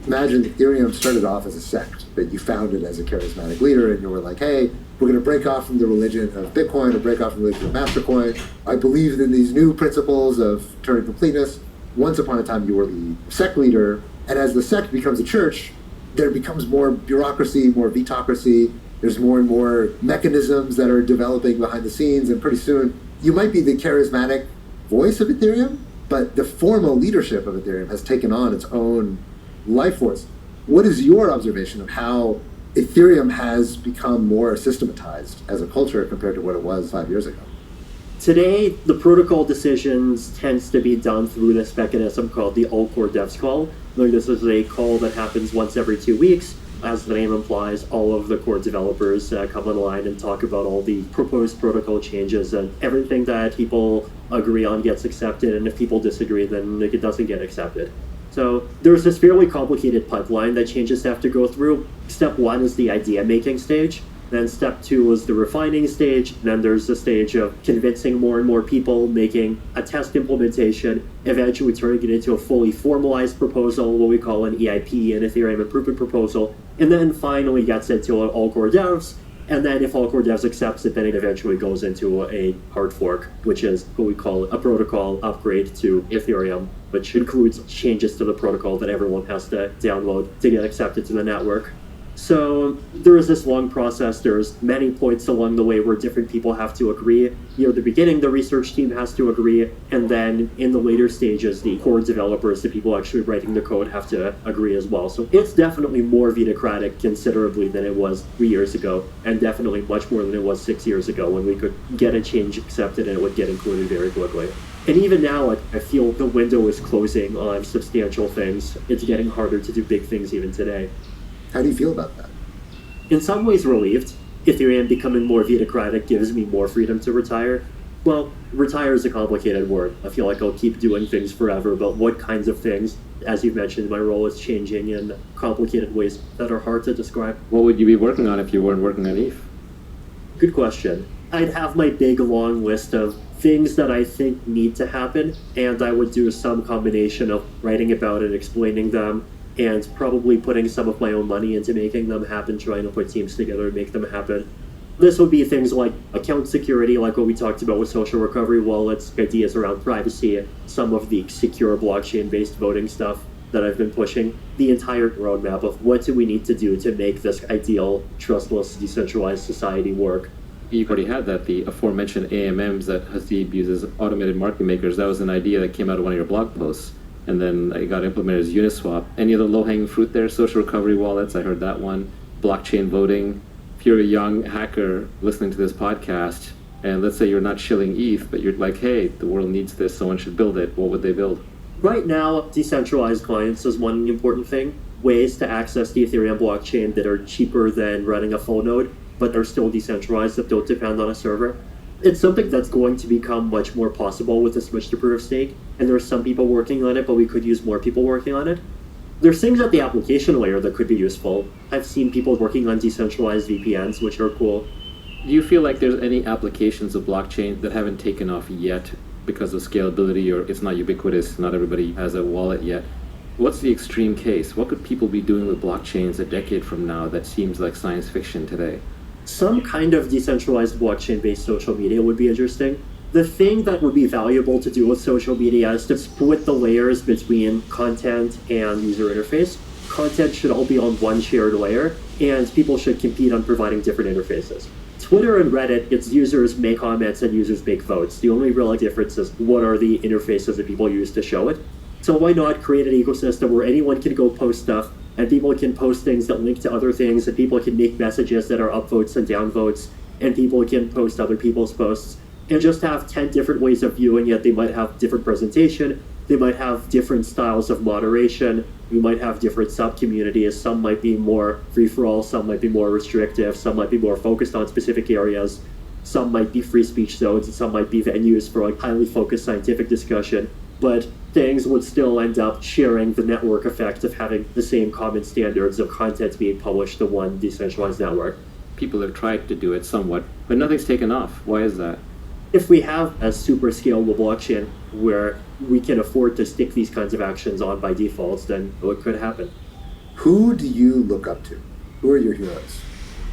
Imagine Ethereum started off as a sect that you founded as a charismatic leader, and you were like, hey, we're going to break off from the religion of Bitcoin or break off from the religion of Mastercoin. I believe in these new principles of Turing completeness. Once upon a time, you were the sect leader, and as the sect becomes a church, there becomes more bureaucracy, more vetocracy. There's more and more mechanisms that are developing behind the scenes, and pretty soon you might be the charismatic voice of Ethereum, but the formal leadership of Ethereum has taken on its own life force. What is your observation of how Ethereum has become more systematized as a culture compared to what it was 5 years ago? Today, the protocol decisions tends to be done through this mechanism called the all-core devs call. This is a call that happens once every 2 weeks. As the name implies, all of the core developers come online and talk about all the proposed protocol changes, and everything that people agree on gets accepted, and if people disagree, then it doesn't get accepted. So there's this fairly complicated pipeline that changes have to go through. Step 1 is the idea-making stage. Then step 2 is the refining stage. Then there's the stage of convincing more and more people, making a test implementation, eventually turning it into a fully formalized proposal, what we call an EIP, an Ethereum Improvement Proposal, and then finally gets into an all-core devs. And then if all-core devs accepts it, then it eventually goes into a hard fork, which is what we call a protocol upgrade to Ethereum, which includes changes to the protocol that everyone has to download to get accepted to the network. So there is this long process. There's many points along the way where different people have to agree. At the beginning, the research team has to agree, and then in the later stages, the core developers, the people actually writing the code, have to agree as well. So it's definitely more Vitocratic considerably than it was 3 years ago, and definitely much more than it was 6 years ago when we could get a change accepted and it would get included very quickly. And even now, I feel the window is closing on substantial things. It's getting harder to do big things even today. How do you feel about that? In some ways relieved. Ethereum becoming more Vitocratic gives me more freedom to retire. Well, retire is a complicated word. I feel like I'll keep doing things forever, but what kinds of things? As you've mentioned, my role is changing in complicated ways that are hard to describe. What would you be working on if you weren't working on ETH? Good question. I'd have my big long list of things that I think need to happen, and I would do some combination of writing about it, explaining them, and probably putting some of my own money into making them happen, trying to put teams together and make them happen. This would be things like account security, like what we talked about with social recovery wallets, ideas around privacy, some of the secure blockchain-based voting stuff that I've been pushing, the entire roadmap of what do we need to do to make this ideal, trustless, decentralized society work. You've already had that, the aforementioned AMMs that Haseeb uses, automated market makers. That was an idea that came out of one of your blog posts. And then it got implemented as Uniswap. Any other low-hanging fruit there? Social recovery wallets, I heard that one. Blockchain voting. If you're a young hacker listening to this podcast, and let's say you're not shilling ETH, but you're like, hey, the world needs this, someone should build it, what would they build? Right now, decentralized clients is one important thing. Ways to access the Ethereum blockchain that are cheaper than running a full node, but are still decentralized, that don't depend on a server. It's something that's going to become much more possible with the switch to proof of stake, and there are some people working on it, but we could use more people working on it. There's things at the application layer that could be useful. I've seen people working on decentralized VPNs, which are cool. Do you feel like there's any applications of blockchain that haven't taken off yet because of scalability, or it's not ubiquitous, not everybody has a wallet yet? What's the extreme case? What could people be doing with blockchains a decade from now that seems like science fiction today? Some kind of decentralized blockchain-based social media would be interesting. The thing that would be valuable to do with social media is to split the layers between content and user interface. Content should all be on one shared layer, and people should compete on providing different interfaces. Twitter and Reddit, its users make comments and users make votes. The only real difference is what are the interfaces that people use to show it. So why not create an ecosystem where anyone can go post stuff, and people can post things that link to other things, and people can make messages that are upvotes and downvotes, and people can post other people's posts, and just have 10 different ways of viewing it. They might have different presentation, they might have different styles of moderation, we might have different sub-communities. Some might be more free-for-all, some might be more restrictive, some might be more focused on specific areas, some might be free speech zones, and some might be venues for like highly focused scientific discussion. But things would still end up sharing the network effect of having the same common standards of content being published to one decentralized network. People have tried to do it somewhat, but nothing's taken off. Why is that? If we have a super scalable blockchain where we can afford to stick these kinds of actions on by default, then what could happen? Who do you look up to? Who are your heroes?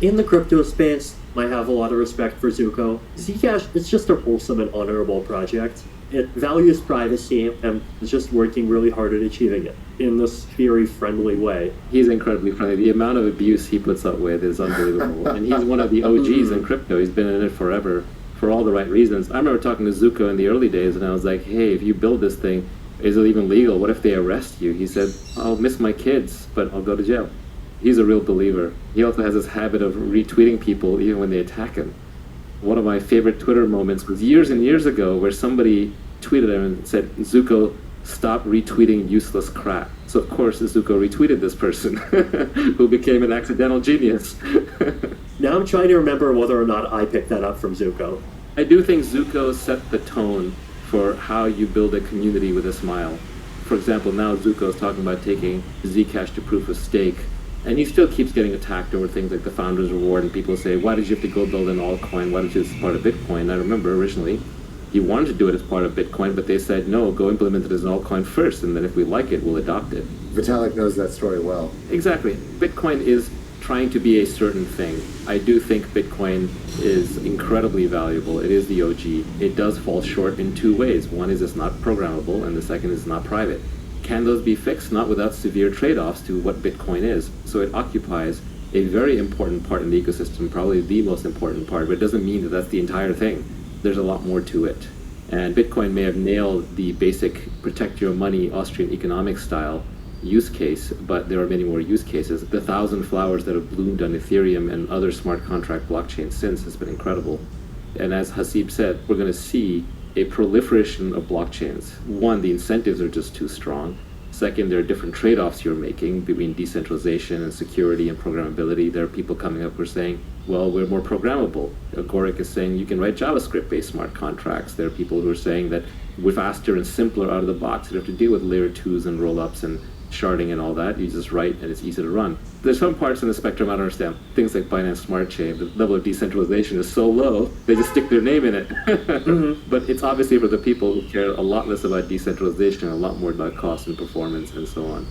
In the crypto space, I have a lot of respect for Zuko. Zcash, it's just a wholesome and honorable project. It values privacy and is just working really hard at achieving it in this very friendly way. He's incredibly friendly. The amount of abuse he puts up with is unbelievable. And he's one of the OGs in crypto. He's been in it forever for all the right reasons. I remember talking to Zuko in the early days, and I was like, hey, if you build this thing, is it even legal? What if they arrest you? He said, I'll miss my kids, but I'll go to jail. He's a real believer. He also has this habit of retweeting people even when they attack him. One of my favorite Twitter moments was years and years ago where somebody tweeted him and said, Zuko, stop retweeting useless crap. So of course Zuko retweeted this person who became an accidental genius. Now I'm trying to remember whether or not I picked that up from Zuko. I do think Zuko set the tone for how you build a community with a smile. For example, now Zuko's talking about taking Zcash to proof of stake, and he still keeps getting attacked over things like the Founder's Reward, and people say, why did you have to go build an altcoin? Why did you do this as part of Bitcoin? I remember originally he wanted to do it as part of Bitcoin, but they said, no, go implement it as an altcoin first, and then if we like it, we'll adopt it. Vitalik knows that story well. Exactly. Bitcoin is trying to be a certain thing. I do think Bitcoin is incredibly valuable. It is the OG. It does fall short in two ways. One is it's not programmable, and the second is not private. Can those be fixed? Not without severe trade-offs to what Bitcoin is. So it occupies a very important part in the ecosystem, probably the most important part, but it doesn't mean that that's the entire thing. There's a lot more to it. And Bitcoin may have nailed the basic protect your money Austrian economic style use case, but there are many more use cases. The 1,000 flowers that have bloomed on Ethereum and other smart contract blockchains since has been incredible. And as Hasib said, we're going to see a proliferation of blockchains. One, the incentives are just too strong. Second, there are different trade-offs you're making between decentralization and security and programmability. There are people coming up who are saying, well, we're more programmable. Agoric is saying you can write JavaScript-based smart contracts. There are people who are saying that we're faster and simpler out of the box. You don't have to deal with layer 2s and roll-ups and sharding and all that. You just write and it's easy to run. There's some parts in the spectrum I don't understand. Things like Binance Smart Chain, the level of decentralization is so low, they just stick their name in it. Mm-hmm. But it's obviously for the people who care a lot less about decentralization, a lot more about cost and performance and so on.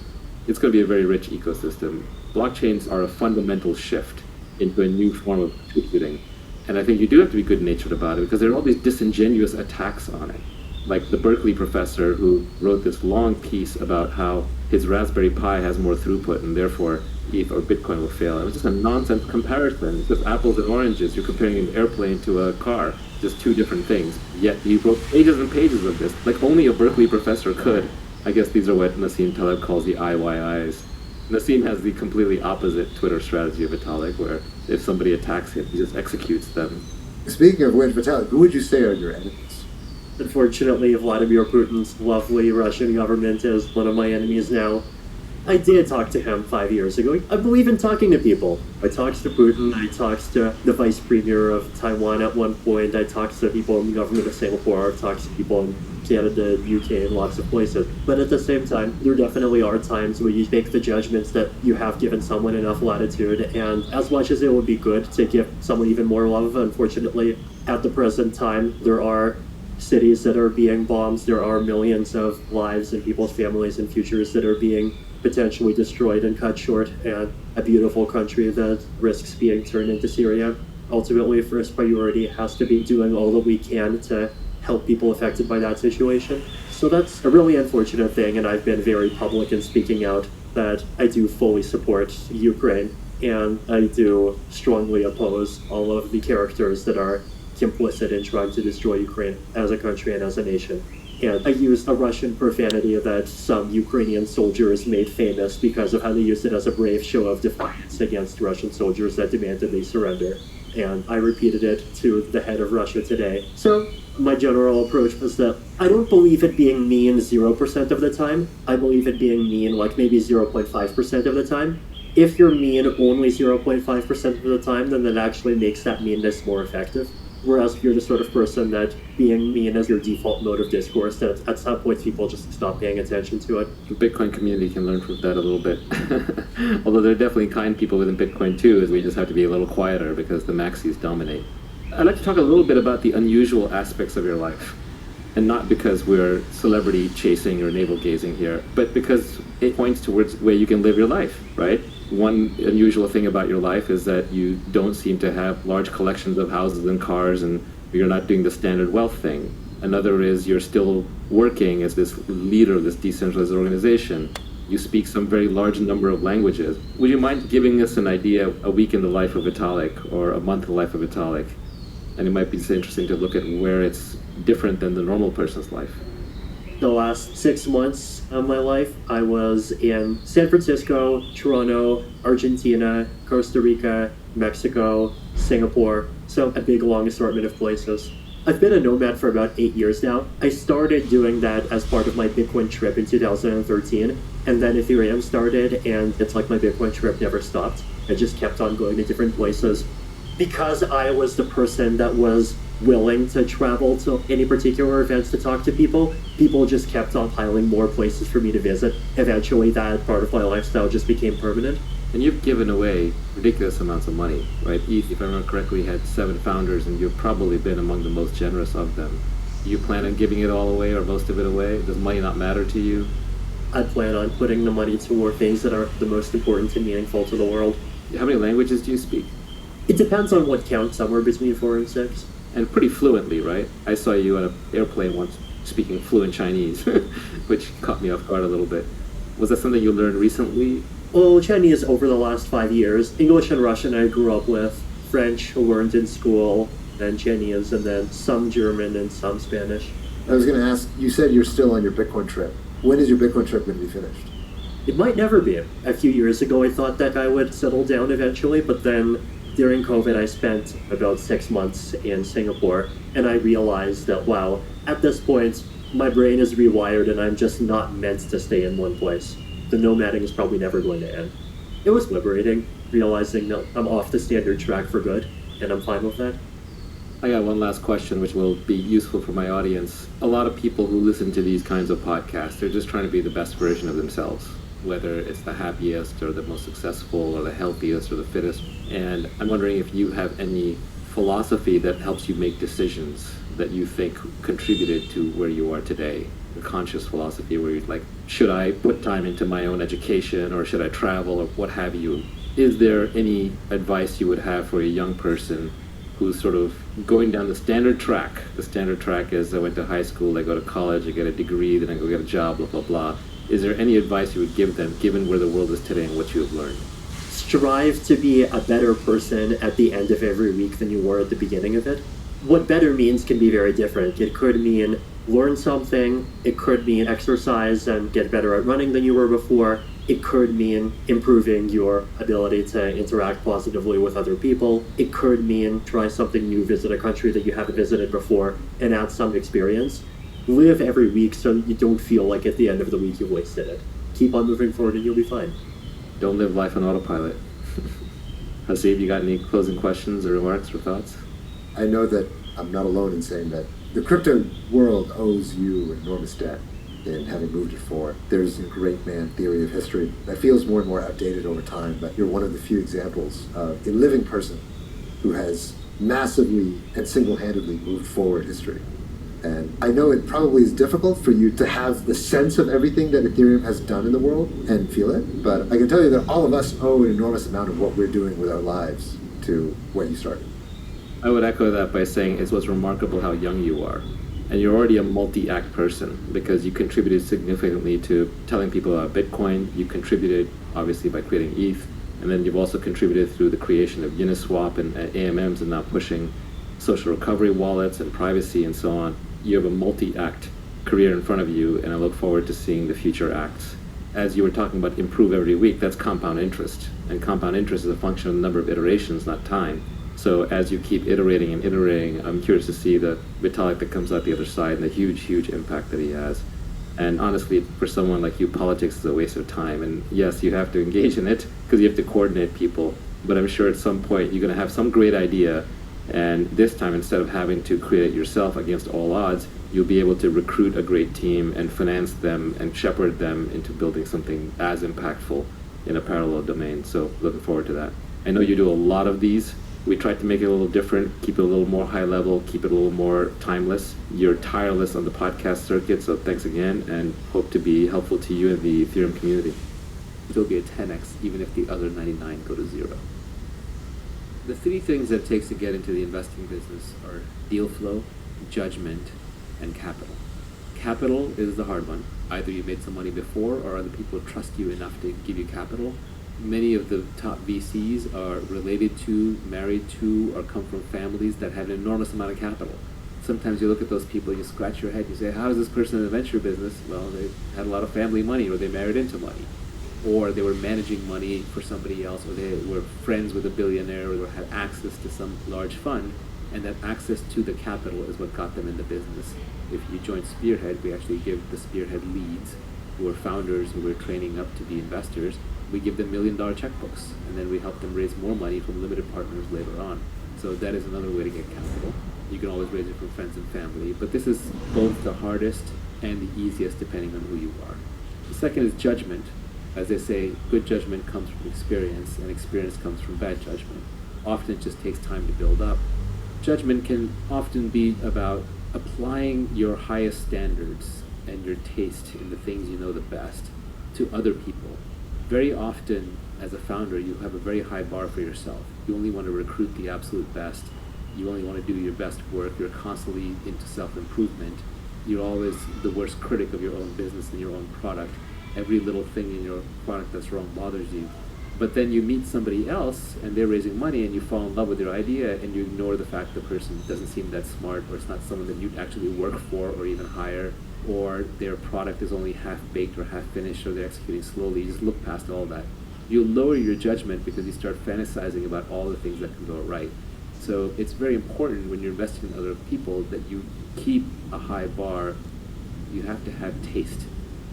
It's going to be a very rich ecosystem. Blockchains are a fundamental shift into a new form of computing. And I think you do have to be good-natured about it because there are all these disingenuous attacks on it. Like the Berkeley professor who wrote this long piece about how his Raspberry Pi has more throughput and therefore ETH or Bitcoin will fail. It was just a nonsense comparison. It's just apples and oranges. You're comparing an airplane to a car, just two different things. Yet he wrote pages and pages of this, like only a Berkeley professor could. I guess these are what Nassim Taleb calls the IYIs. Nassim has the completely opposite Twitter strategy of Vitalik, where if somebody attacks him, he just executes them. Speaking of which, Vitalik, who would you say are your enemies? Unfortunately, Vladimir Putin's lovely Russian government is one of my enemies now. I did talk to him 5 years ago. I believe in talking to people. I talked to Putin, I talked to the vice premier of Taiwan at one point, I talked to people in the government of Singapore, I've talked to people in Canada, UK, and lots of places. But at the same time, there definitely are times where you make the judgments that you have given someone enough latitude, and as much as it would be good to give someone even more love, unfortunately, at the present time, there are cities that are being bombed, there are millions of lives and people's families and futures that are being potentially destroyed and cut short, and a beautiful country that risks being turned into Syria. Ultimately, first priority has to be doing all that we can to help people affected by that situation. So that's a really unfortunate thing, and I've been very public in speaking out that I do fully support Ukraine, and I do strongly oppose all of the characters that are complicit in trying to destroy Ukraine as a country and as a nation. And I used a Russian profanity that some Ukrainian soldiers made famous because of how they used it as a brave show of defiance against Russian soldiers that demanded they surrender. And I repeated it to the head of Russia today. So my general approach was that I don't believe it being mean 0% of the time. I believe it being mean like maybe 0.5% of the time. If you're mean only 0.5% of the time, then that actually makes that meanness more effective. Whereas if you're the sort of person that being mean is your default mode of discourse, that at some point people just stop paying attention to it. The Bitcoin community can learn from that a little bit. Although there are definitely kind people within Bitcoin too, as we just have to be a little quieter because the maxis dominate. I'd like to talk a little bit about the unusual aspects of your life. And not because we're celebrity chasing or navel gazing here, but because it points towards where you can live your life, right? One unusual thing about your life is that you don't seem to have large collections of houses and cars, and you're not doing the standard wealth thing. Another is you're still working as this leader of this decentralized organization. You speak some very large number of languages. Would you mind giving us an idea, a week in the life of Vitalik or a month in the life of Vitalik? And it might be interesting to look at where it's different than the normal person's life. The last 6 months of my life, I was in San Francisco, Toronto, Argentina, Costa Rica, Mexico, Singapore, So a big, long assortment of places. I've been a nomad for about 8 years now. I started doing that as part of my Bitcoin trip in 2013, and then Ethereum started, and it's like my Bitcoin trip never stopped. I just kept on going to different places. Because I was the person that was willing to travel to any particular events to talk to people, people just kept on piling more places for me to visit. Eventually, that part of my lifestyle just became permanent. And you've given away ridiculous amounts of money, right? ETH, if I remember correctly, had 7 founders, and you've probably been among the most generous of them. Do you plan on giving it all away or most of it away? Does money not matter to you? I plan on putting the money toward things that are the most important and meaningful to the world. How many languages do you speak? It depends on what counts, somewhere between 4 and 6. And pretty fluently, right? I saw you on an airplane once speaking fluent Chinese, which caught me off guard a little bit. Was that something you learned recently? Well, Chinese over the last 5 years. English and Russian I grew up with. French learned in school, then Chinese, and then some German and some Spanish. I was going to ask, you said you're still on your Bitcoin trip. When is your Bitcoin trip going to be finished? It might never be. A few years ago I thought that I would settle down eventually, but then during COVID I spent about 6 months in Singapore, and I realized that, wow, at this point, my brain is rewired and I'm just not meant to stay in one place. The nomading is probably never going to end. It was liberating, realizing that I'm off the standard track for good, and I'm fine with that. I got one last question which will be useful for my audience. A lot of people who listen to these kinds of podcasts, they're just trying to be the best version of themselves, whether it's the happiest or the most successful or the healthiest or the fittest. And I'm wondering if you have any philosophy that helps you make decisions that you think contributed to where you are today. A conscious philosophy where you're like, should I put time into my own education or should I travel or what have you? Is there any advice you would have for a young person who's sort of going down the standard track? The standard track is I went to high school, I go to college, I get a degree, then I go get a job, blah, blah, blah. Is there any advice you would give them given where the world is today and what you have learned? Strive to be a better person at the end of every week than you were at the beginning of it. What better means can be very different. It could mean learn something, it could mean exercise and get better at running than you were before, it could mean improving your ability to interact positively with other people, it could mean try something new, visit a country that you haven't visited before, and add some experience. Live every week so you don't feel like at the end of the week you've wasted it. Keep on moving forward and you'll be fine. Don't live life on autopilot. Hasib, you got any closing questions or remarks or thoughts? I know that I'm not alone in saying that the crypto world owes you enormous debt in having moved it forward. There's a great man theory of history that feels more and more outdated over time, but you're one of the few examples of a living person who has massively and single-handedly moved forward history. And I know it probably is difficult for you to have the sense of everything that Ethereum has done in the world and feel it, but I can tell you that all of us owe an enormous amount of what we're doing with our lives to where you started. I would echo that by saying it was remarkable how young you are. And you're already a multi-act person because you contributed significantly to telling people about Bitcoin. You contributed, obviously, by creating ETH. And then you've also contributed through the creation of Uniswap and AMMs and now pushing social recovery wallets and privacy and so on. You have a multi-act career in front of you, and I look forward to seeing the future acts. As you were talking about improve every week, that's compound interest. And compound interest is a function of the number of iterations, not time. So as you keep iterating and iterating, I'm curious to see the Vitalik that comes out the other side and the huge, huge impact that he has. And honestly, for someone like you, politics is a waste of time. And yes, you have to engage in it because you have to coordinate people. But I'm sure at some point you're going to have some great idea. And this time, instead of having to create it yourself against all odds, you'll be able to recruit a great team and finance them and shepherd them into building something as impactful in a parallel domain. So looking forward to that. I know you do a lot of these. We tried to make it a little different, keep it a little more high level, keep it a little more timeless. You're tireless on the podcast circuit, so thanks again, and hope to be helpful to you and the Ethereum community. It'll be a 10x, even if the other 99 go to 0. The 3 things that it takes to get into the investing business are deal flow, judgment, and capital. Capital is the hard one. Either you made some money before or other people trust you enough to give you capital. Many of the top VCs are related to, married to, or come from families that have an enormous amount of capital. Sometimes you look at those people, you scratch your head, you say, how is this person in the venture business? Well, they had a lot of family money or they married into money. or they were managing money for somebody else, or they were friends with a billionaire, or had access to some large fund, and that access to the capital is what got them in the business. If you join Spearhead, we actually give the Spearhead leads, who are founders who we're training up to be investors, we give them $1 million checkbooks, and then we help them raise more money from limited partners later on. So that is another way to get capital. You can always raise it from friends and family, but this is both the hardest and the easiest depending on who you are. The second is judgment. As they say, good judgment comes from experience, and experience comes from bad judgment. Often it just takes time to build up. Judgment can often be about applying your highest standards and your taste in the things you know the best to other people. Very often, as a founder, you have a very high bar for yourself. You only want to recruit the absolute best. You only want to do your best work. You're constantly into self-improvement. You're always the worst critic of your own business and your own product. Every little thing in your product that's wrong bothers you. But then you meet somebody else and they're raising money and you fall in love with their idea and you ignore the fact the person doesn't seem that smart, or it's not someone that you'd actually work for or even hire, or their product is only half-baked or half-finished, or they're executing slowly. You just look past all that. You'll lower your judgment because you start fantasizing about all the things that can go right. So it's very important when you're investing in other people that you keep a high bar. You have to have taste.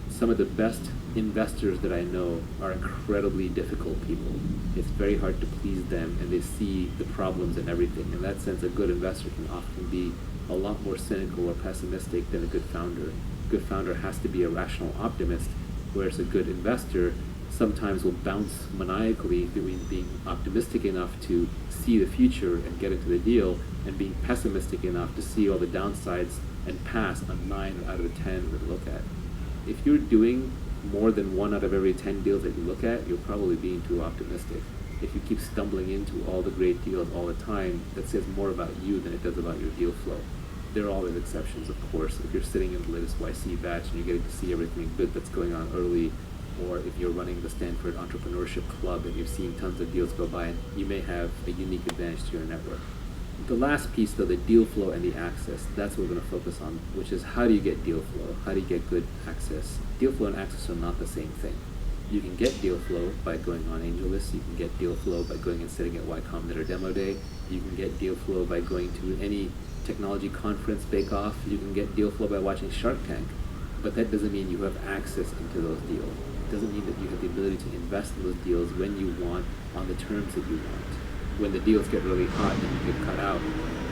Some of the best investors that I know are incredibly difficult people. It's very hard to please them, and they see the problems in everything. In that sense, a good investor can often be a lot more cynical or pessimistic than a good founder. A good founder has to be a rational optimist, whereas a good investor sometimes will bounce maniacally between being optimistic enough to see the future and get into the deal, and being pessimistic enough to see all the downsides and pass on 9 out of the 10 that look at. If you're doing more than 1 out of every 10 deals that you look at, you're probably being too optimistic. If you keep stumbling into all the great deals all the time, that says more about you than it does about your deal flow. There are always exceptions, of course. If you're sitting in the latest YC batch and you're getting to see everything good that's going on early, or if you're running the Stanford Entrepreneurship Club and you've seen tons of deals go by, you may have a unique advantage to your network. The last piece, though, the deal flow and the access, that's what we're going to focus on, which is how do you get deal flow? How do you get good access? Deal flow and access are not the same thing. You can get deal flow by going on AngelList. You can get deal flow by going and sitting at Y Combinator Demo Day. You can get deal flow by going to any technology conference bake-off. You can get deal flow by watching Shark Tank. But that doesn't mean you have access into those deals. It doesn't mean that you have the ability to invest in those deals when you want, on the terms that you want. When the deals get really hot and you get cut out,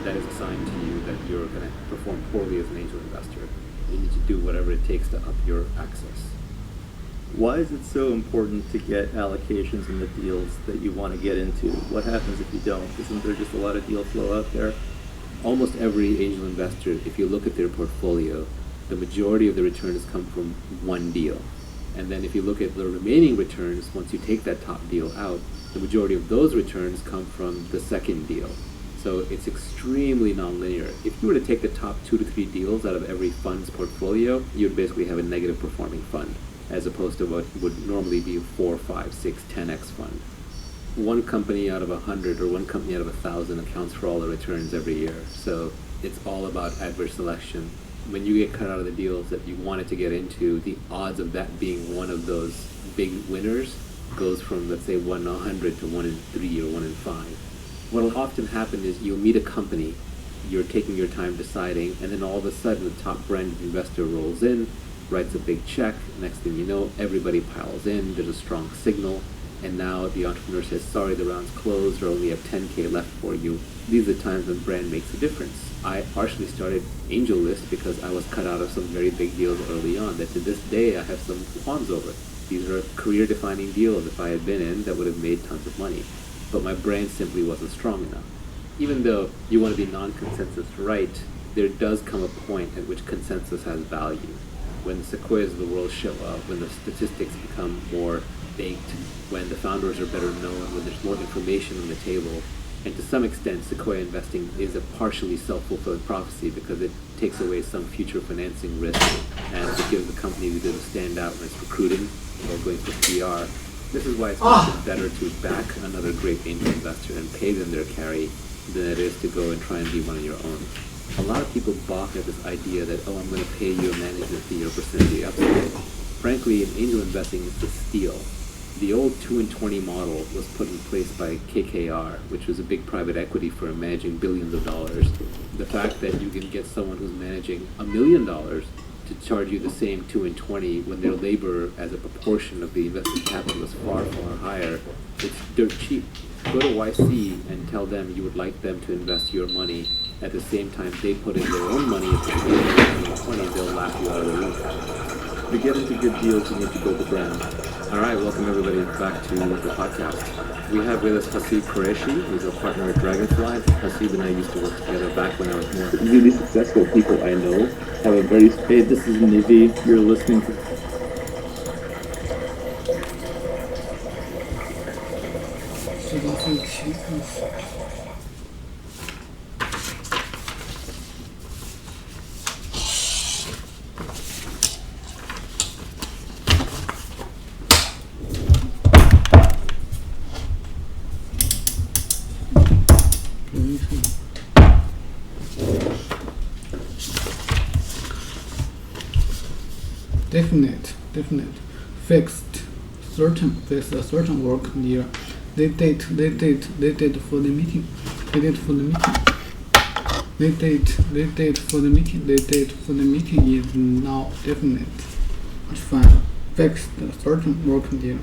that is a sign to you that you're going to perform poorly as an angel investor. You need to do whatever it takes to up your access. Why is it so important to get allocations in the deals that you want to get into? What happens if you don't? Isn't there just a lot of deal flow out there? Almost every angel investor, if you look at their portfolio, the majority of the returns come from one deal. And then if you look at the remaining returns, once you take that top deal out, the majority of those returns come from the second deal. So it's extremely nonlinear. If you were to take the top 2 to 3 deals out of every fund's portfolio, you'd basically have a negative performing fund, as opposed to what would normally be a 4, 5, 6, 10x fund. One company out of 100 or one company out of 1,000 accounts for all the returns every year. So it's all about adverse selection. When you get cut out of the deals that you wanted to get into, the odds of that being one of those big winners goes from, let's say, 1 in 100 to 1 in 3 or 1 in 5. What will often happen is you'll meet a company, you're taking your time deciding, and then all of a sudden the top branded investor rolls in, writes a big check. Next thing you know, everybody piles in, there's a strong signal, and now the entrepreneur says, sorry, the round's closed, or only have 10K left for you. These are the times when brand makes a difference. I partially started AngelList because I was cut out of some very big deals early on that to this day I have some qualms over. These are career-defining deals if I had been in that would have made tons of money. But my brand simply wasn't strong enough. Even though you want to be non-consensus right, there does come a point at which consensus has value. When the Sequoias of the world show up, when the statistics become more baked, when the founders are better known, when there's more information on the table. And to some extent, Sequoia investing is a partially self-fulfilling prophecy because it takes away some future financing risk and it gives the company the ability to stand out when it's recruiting or going for PR. This is why it's much better to back another great angel investor and pay them their carry than it is to go and try and be one on your own. A lot of people balk at this idea that, oh, I'm going to pay you a management fee or percentage of the upside. Frankly, in angel investing, it's a steal. the old 2 and 20 model was put in place by KKR, which was a big private equity firm managing billions of dollars. The fact that you can get someone who's managing $1 million to charge you the same 2 and 20 when their labor as a proportion of the invested capital is far, far higher, it's dirt cheap. Go to YC and tell them you would like them to invest your money at the same time they put in their own money at the beginning of 20, they'll laugh you out of the room. To get into good deals, you need to build a brand. All right, welcome everybody back to the podcast. We have with us Hasib Qureshi, who's a partner at Dragonfly. Hasib and I used to work together back when I was more. Really successful people I know have a very. Hey, this is Nivi. You're listening to. Definite, fixed, certain, with a certain work near. They date for the meeting. They date for the meeting is now definite. It's fine. Fixed, certain work near.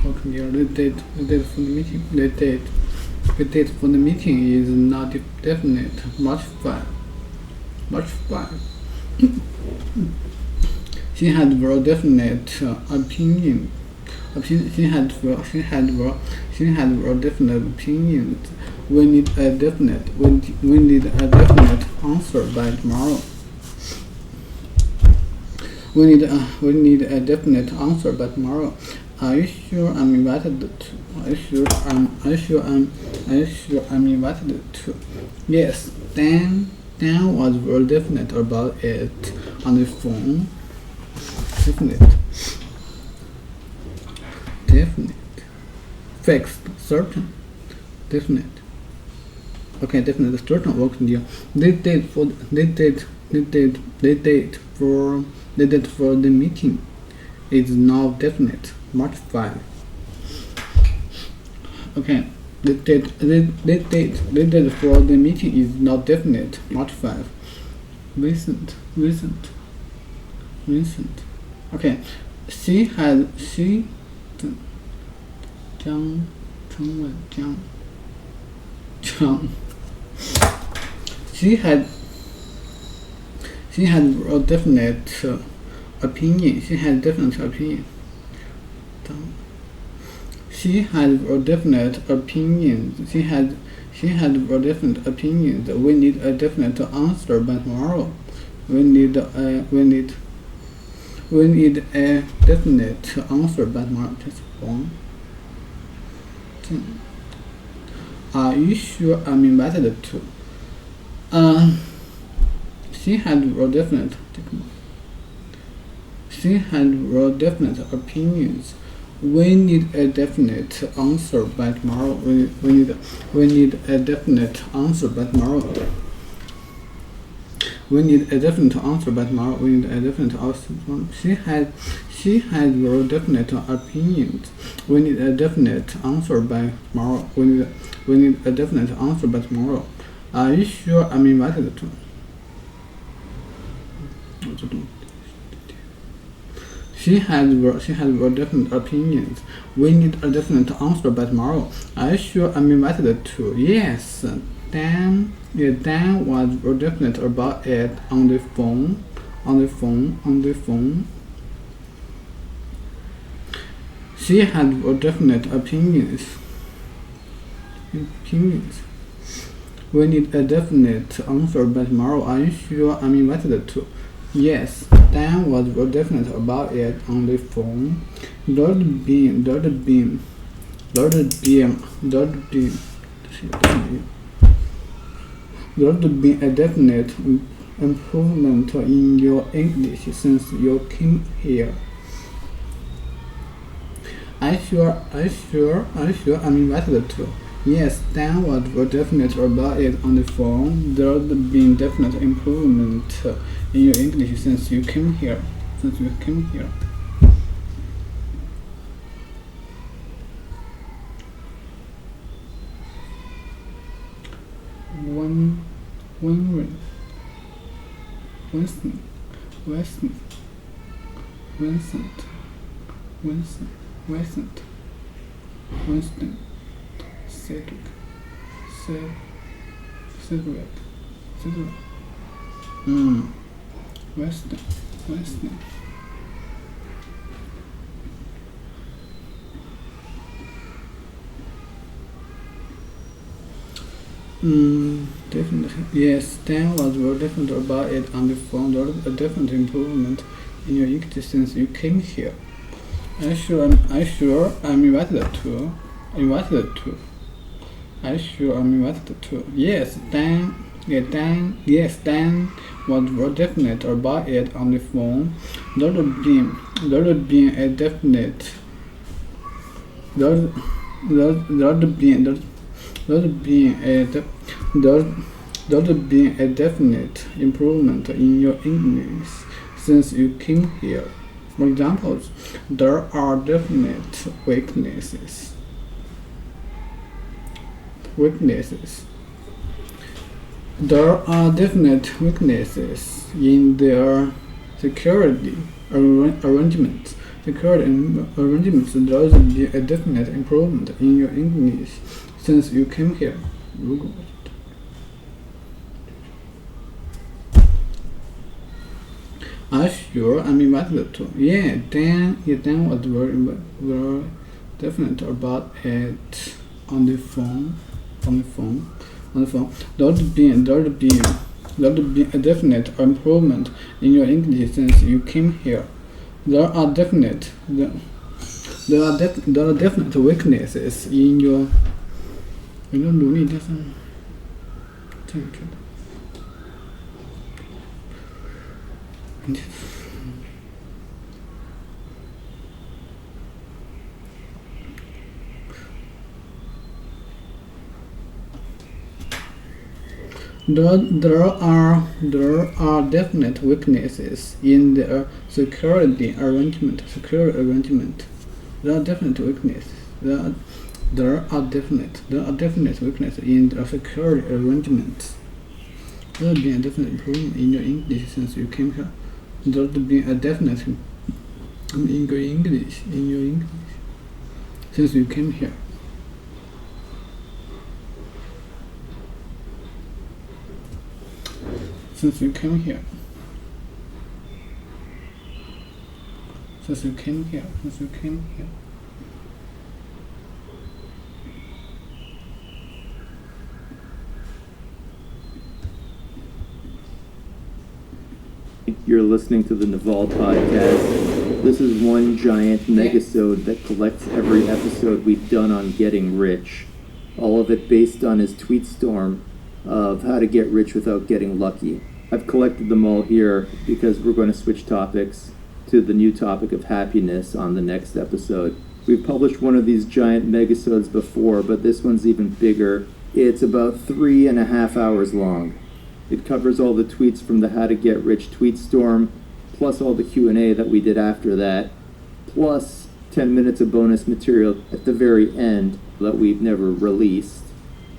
They date for the meeting. They date for the meeting is not definite. Much fun. She had very definite opinion. She had very definite opinions. We need a definite answer by tomorrow. We need a definite answer by tomorrow. Are you sure I'm invited to? Are you sure I'm invited to? Yes. Dan was very definite about it on the phone. Definite, fixed, certain, definite. Okay, definite, certain work deal. They date for the meeting. It's now definite. March 5. Okay, they date for the meeting is now definite. March 5. Recent. Okay, she had a definite opinion. She had definite opinion. She had a definite opinion. We need a definite answer by tomorrow. We need a definite answer by tomorrow. Just one thing. Are you sure I'm invited to? She had a definite opinions. We need a definite answer by tomorrow. We need a definite answer by tomorrow. We need a definite answer by tomorrow. She had very definite opinions. We need a definite answer by tomorrow. We need a definite answer by tomorrow. Are you sure I'm invited to? She had very definite opinions. We need a definite answer by tomorrow. Are you sure I'm invited to? Yes. Dan was very definite about it on the phone. She had very definite opinions. We need a definite answer by tomorrow. Are you sure I'm invited to? Yes. Dan was very definite about it on the phone. Lord Beam. There would be a definite improvement in your English since you came here. Are you sure I'm invited to? Yes, Dan was very definite about it on the phone. There would be definite improvement in your English since you came here. Winston, Weston. Definitely. Yes, Dan was very different about it on the phone. There was a definite improvement in your English since you came here. I'm invited to. Yes, Dan was very definite about it on the phone. There had been a definite improvement in your English since you came here. For example, there are definite weaknesses. There are definite weaknesses in their security arrangements. There will be a definite improvement in your English since you came here. Sure, I'm invited to. Dan was very definite about it on the phone. There would be a definite improvement in your English since you came here. There are definite weaknesses in your. 努力就是正确的。There are definite weaknesses in the security arrangement. There are definite weaknesses. There are definite weaknesses in the security arrangements. There will be a definite improvement in your English since you came here. There will be a definite in your English since you came here. Since you came here. You're listening to the Naval Podcast. This is one giant megasode that collects every episode we've done on getting rich. All of it based on his tweet storm of how to get rich without getting lucky. I've collected them all here because we're going to switch topics to the new topic of happiness on the next episode. We've published one of these giant megasodes before, but this one's even bigger. It's about 3.5 hours long. It covers all the tweets from the How to Get Rich tweet storm, plus all the Q&A that we did after that, plus 10 minutes of bonus material at the very end that we've never released.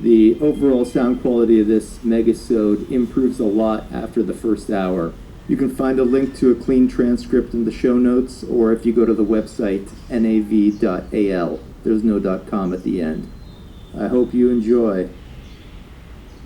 The overall sound quality of this megasode improves a lot after the first hour. You can find a link to a clean transcript in the show notes, or if you go to the website nav.al. There's no .com at the end. I hope you enjoy.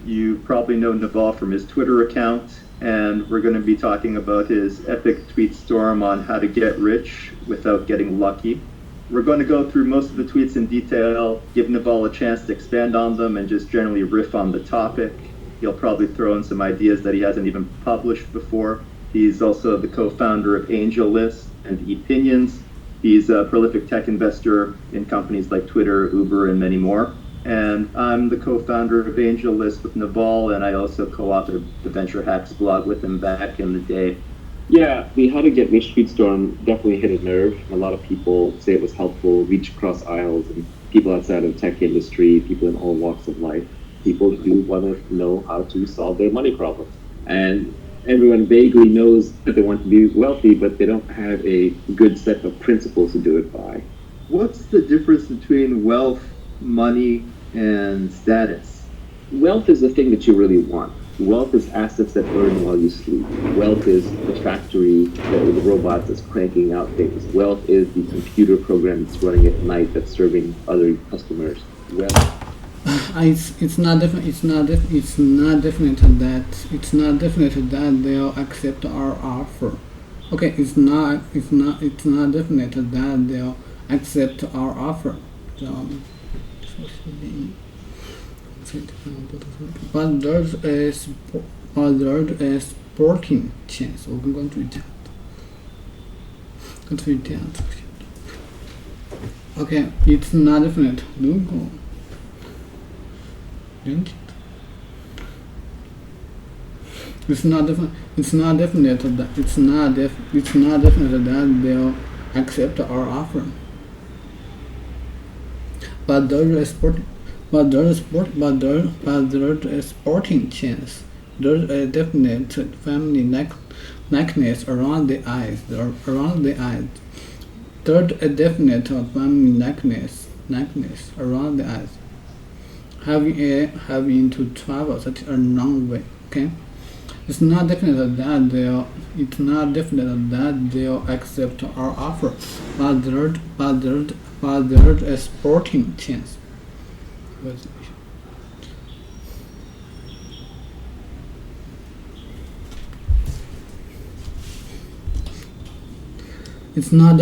You probably know Naval from his Twitter account, and we're going to be talking about his epic tweet storm on how to get rich without getting lucky. We're going to go through most of the tweets in detail, give Naval a chance to expand on them, and just generally riff on the topic. He'll probably throw in some ideas that he hasn't even published before. He's also the co-founder of AngelList and Opinions. He's a prolific tech investor in companies like Twitter, Uber, and many more. And I'm the co-founder of AngelList with Naval, and I also co-authored the Venture Hacks blog with him back in the day. Yeah, the How to Get Rich tweet storm definitely hit a nerve. A lot of people say it was helpful, reach across aisles, and people outside of the tech industry, people in all walks of life. People do want to know how to solve their money problem. And everyone vaguely knows that they want to be wealthy, but they don't have a good set of principles to do it by. What's the difference between wealth, money, and status? wealth is the thing that you really want. Wealth is assets that earn while you sleep. Wealth is the factory, the robot that's cranking out things. Wealth is the computer program that's running at night that's serving other customers. Wealth. It's not definite that they'll accept our offer. Okay, it's not definite that they'll accept our offer. But there's a sporting chance. 我跟观众讲的，跟同学这样子。Okay, it's not definite. 如果It's not definite that they'll accept our offer. But there's a sporting chance. There's a definite family likeness around the eyes. There's a definite family likeness around the eyes. Having to travel such a long way. Okay. It's not definite that they'll accept our offer, but there's a sporting chance. It's not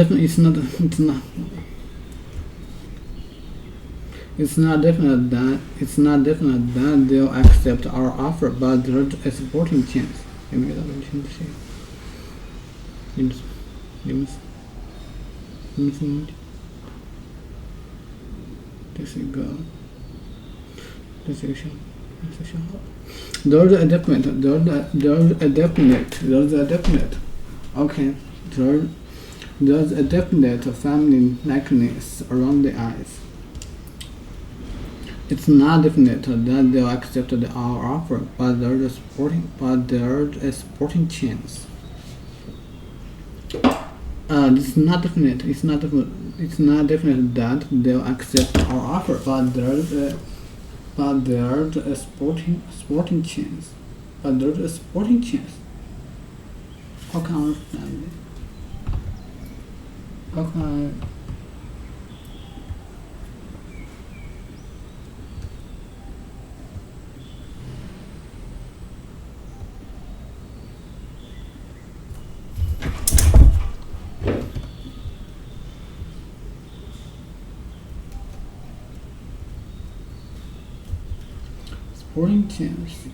definite that they'll accept our offer, but there's a sporting chance. 有没有到问题？你们这是一个消耗。There's a definite. Okay. There's a definite family likeness around the eyes. It's not definite that they'll accept our offer, but there's a sporting chance. It's not definite that they'll accept our offer, but there's a sporting chance. But there's a sporting chance. How can I understand it? How can I? Sporting chance.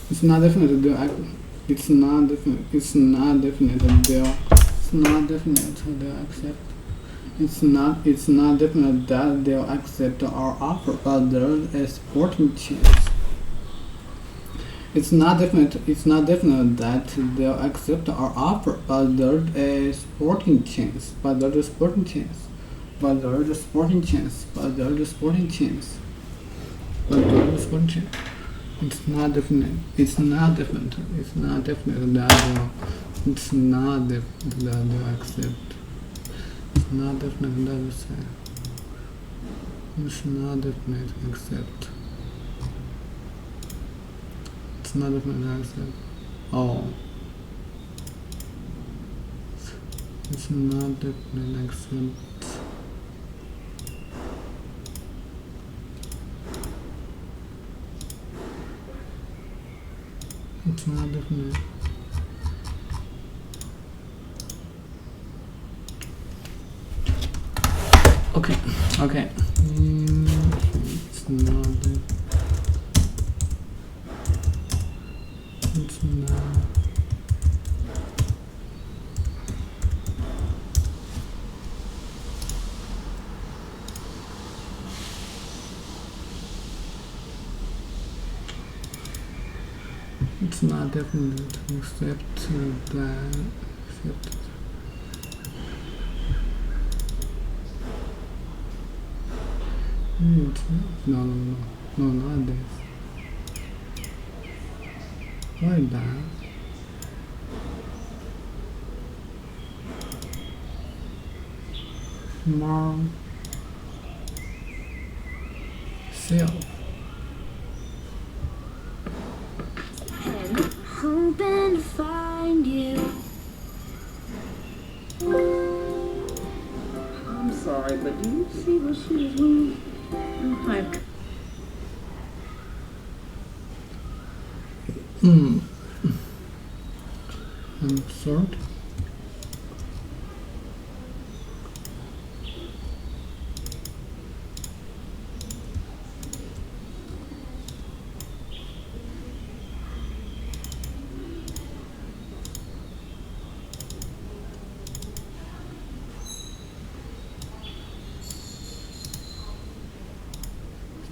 It's not definite that they'll accept our offer, but there's a sporting chance. It's not definite that they'll accept our offer, but there's a sporting chance. It's not definite that they'll accept. It's not definite that say. It's not definite accept. It's not definite accept. Oh. It's not definite accept. It's not definite. Okay. It's not. It's not. It's not definite except that. Wait. No, not this. What is that? More self. And hoping to find you. I'm sorry, but do you see what she was wearing? Hi. I'm sorry.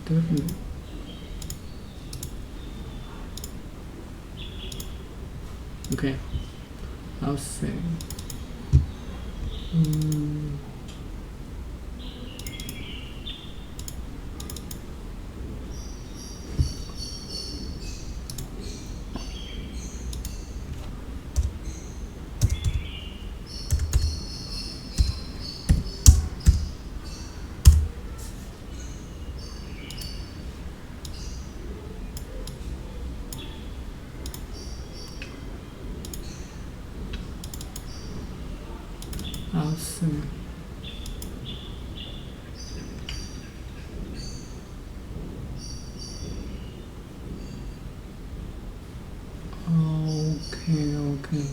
Definitely. Okay, I'll say. I'll see. Okay.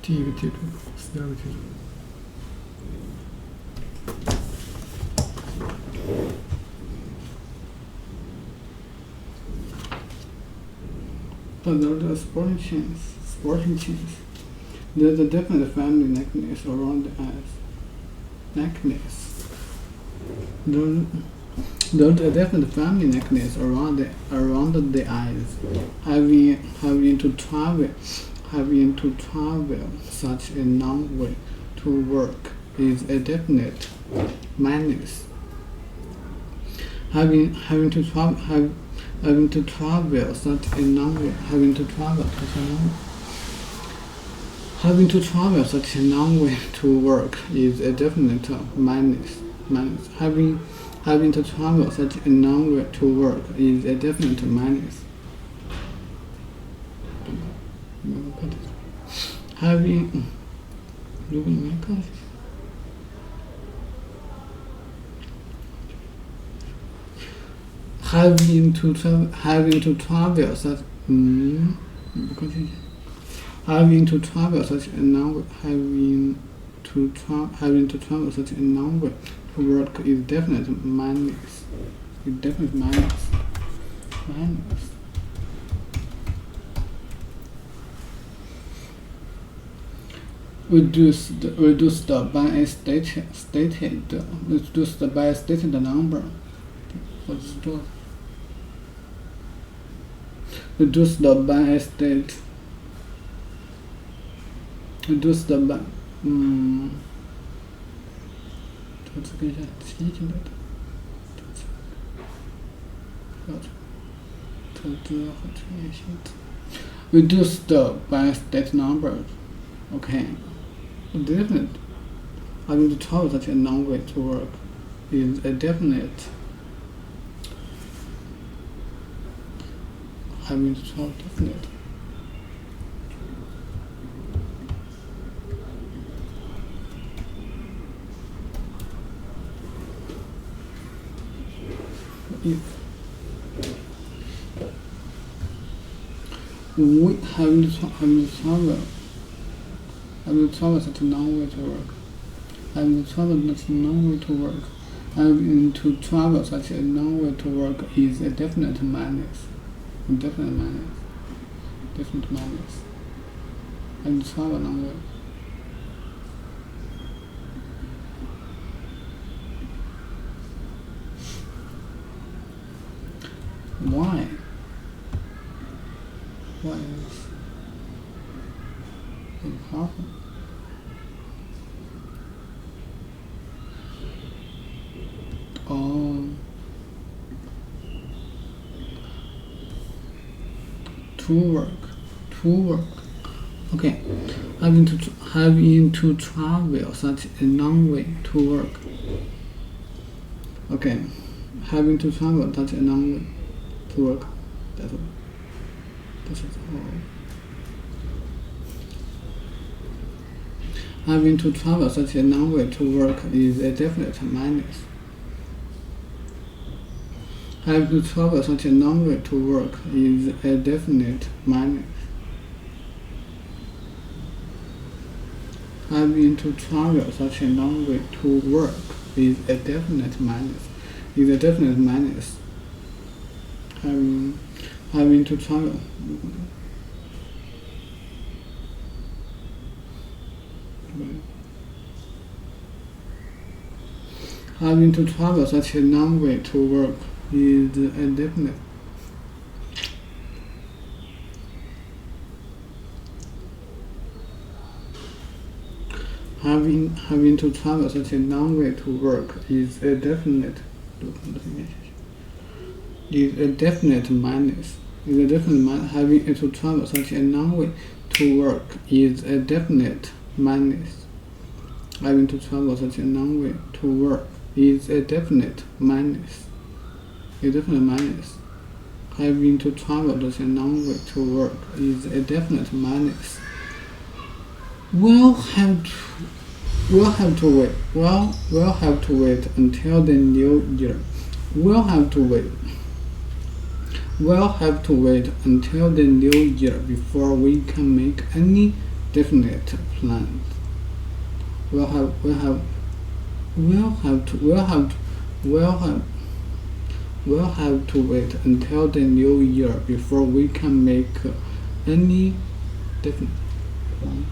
第一个记住，第二个记住。But there's a sporting chance. There's a definite family necklace around the eyes. There's a definite family necklace around the eyes. Having to travel such a long way to work is a definite minus. Having to travel such a long way to work is a definite minus. Having to travel such a long way to work is a definite minus. Having to travel such a long way to work is definite minus. Reduced by a stated number. Reduced by ，reduced by a state number. Okay. Definite. Having to travel such a long way to work is a definite. Having to travel definite. If we having to travel such a long way to work. Having to travel such a long way to work. Having to travel such a long way to work is a definite minus. Definite minus. Definite minus. And travel long way. Why? Why is important? Oh, to work. Okay, having to travel such a long way to work. Okay, having to travel such a long way to work. That's all. Having to travel such a long way to work is a definite minus. Having to travel such a long way to work is a definite minus. Having to travel such a long way to work is a definite minus. Having to travel. Having to travel such a long way to work is a definite. Having to travel such a long way to work is a definite. Is a definite minus. Having to travel such a long way to work is a definite minus. Having to travel such a long way to work is a definite minus. Having to travel such a long way to work is a definite minus. We'll have to wait until the new year. We'll have to wait until the new year before we can make any definite plans. We'll have to wait until the new year before we can make any definite plans.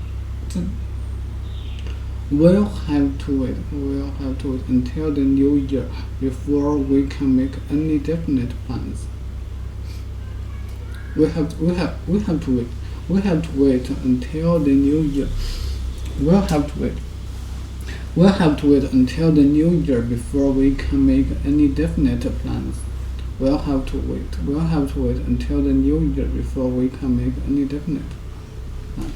We'll have to wait until the new year before we can make any definite plans. We have to wait until the new year. We'll have to wait until the new year before we can make any definite plans. We'll have to wait until the new year before we can make any definite plans.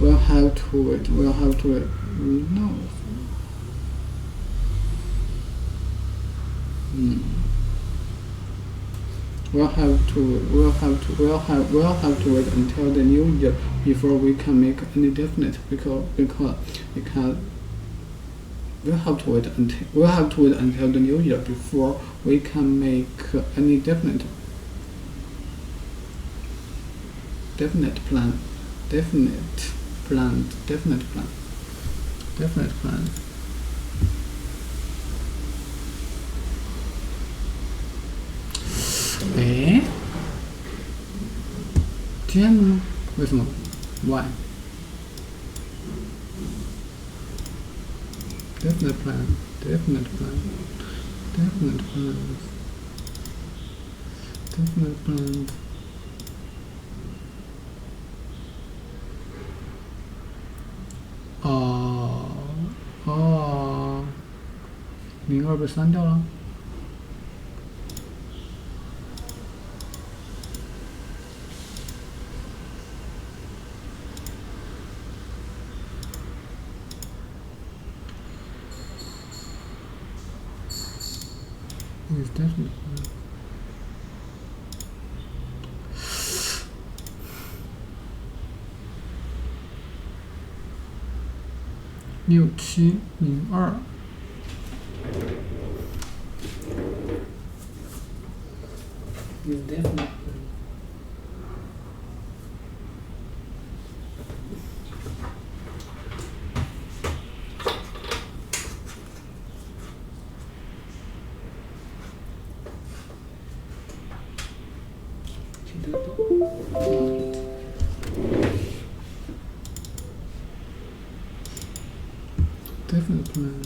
We'll have to wait. No. We'll have to wait until the new year before we can make any definite because we'll have to wait until the new year before we can make any definite plan. Eh? 这样呢？为什么 ？Why? Definite plan.哦，02被删掉了。Is definitely. 6702 is definitely. Definite plan.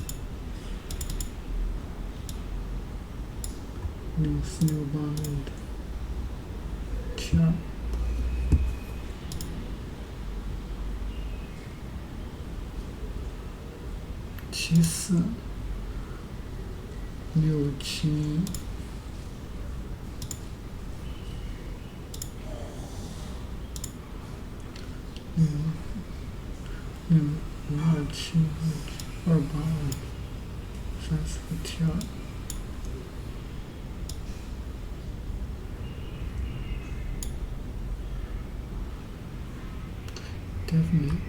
New snowbound. Sure. .74Definitely.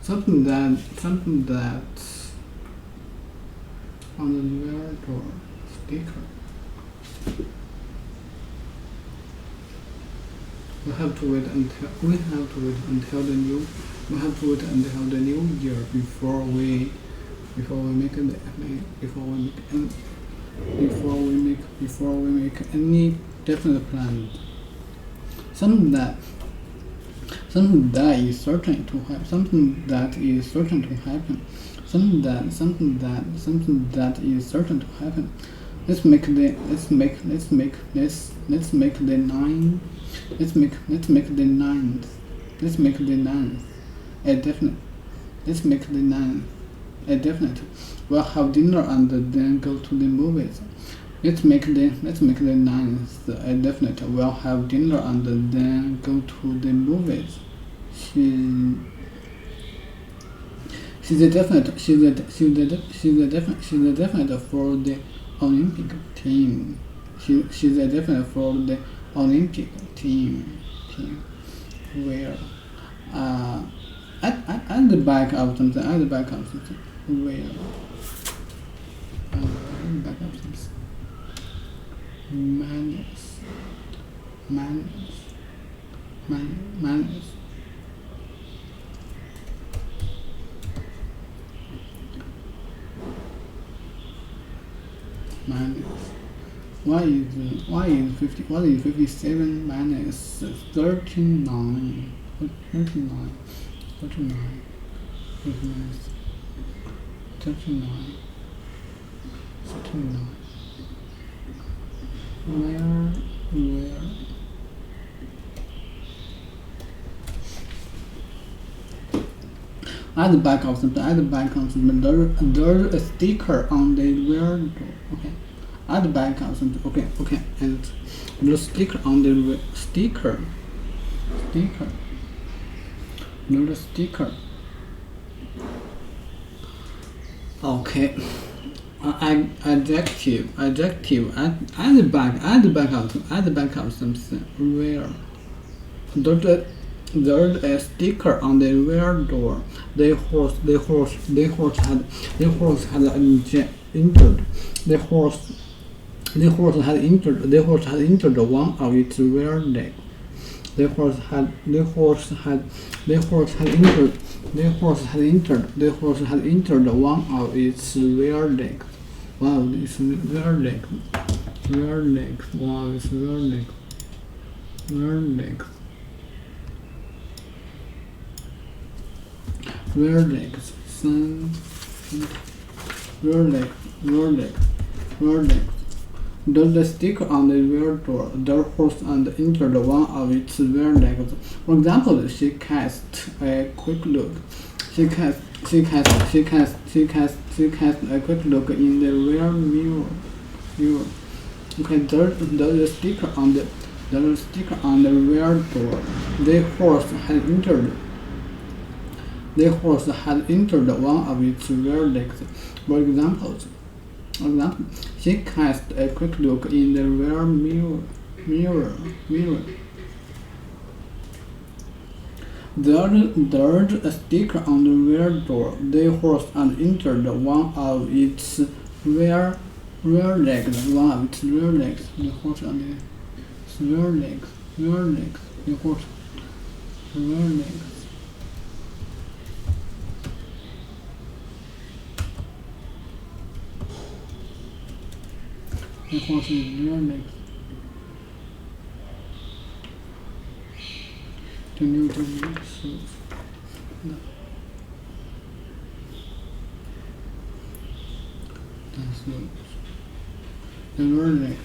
Something that on the rear door sticker. We have to wait until the new year before we make any definite plan. Something that is certain to happen. Something that is certain to happen. Let's make the ninth a definite. Let's make the ninth a definite. We'll have dinner and then go to the movies. Let's make the ninth a definite. We'll have dinner and then go to the movies. She's a definite for the Olympic team. She's a definite for the Olympic team. Where at the back of something. Where back of something. Minus. Why is 57 minus 39? 39. Where? At the back of something. There's a sticker on the rear door. Okay. At the back of something. Okay. And there's a sticker on the sticker. There's a sticker. Okay. Adjective. At the back of something. Where? There's a sticker on the rear door. The horse had injured. The horse had injured one of its rear legs. The horse had injured one of its rear legs. Rear legs. There's a sticker on the rear door. The horse and injured one of its rear legs. For example, she cast a quick look. She cast a quick look in the rear mirror. Okay, there's a sticker on the rear door. The horse had injured The horse had entered one of its rear legs. For example, she cast a quick look in the rear mirror. There's a sticker on the rear door. The horse had entered one of its rear legs. The horse on its rear legs. The horse rear legs. The horse is rear legs. The new suits. No. That's the rear legs.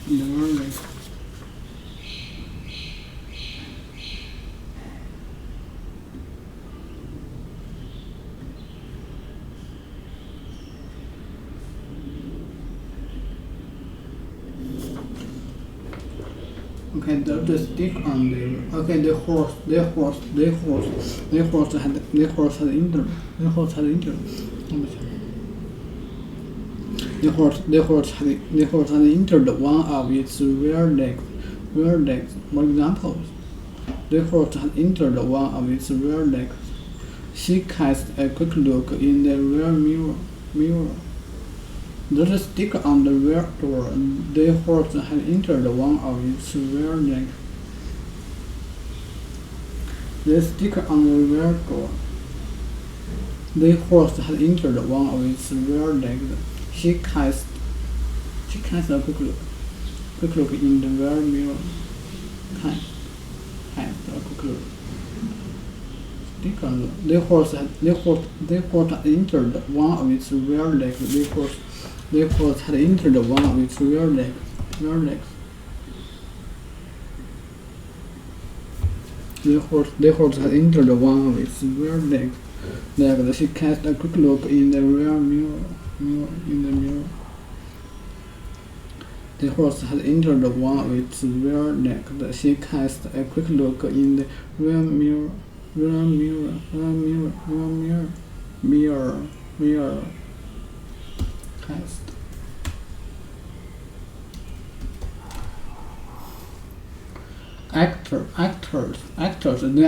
Okay, there's a stick on there. Okay, the horse had injured. The horse had injured one of its rear legs. For example, the horse had injured one of its rear legs. She cast a quick look in the rear mirror. There's a sticker on the rear door. The horse had entered one of its rear legs. The sticker on the rear door. The horse had entered one of its rear legs. She cast a quick look in the rear mirror. Cast a quick look. Sticker on the horse had entered one of its rear legs. The horse had entered one of its rear legs. The horse had entered one of its rear legs. She cast a quick look in the rear mirror. The horse had entered one of its rear legs. She cast a quick look in the rear mirror. Cast. Actors. The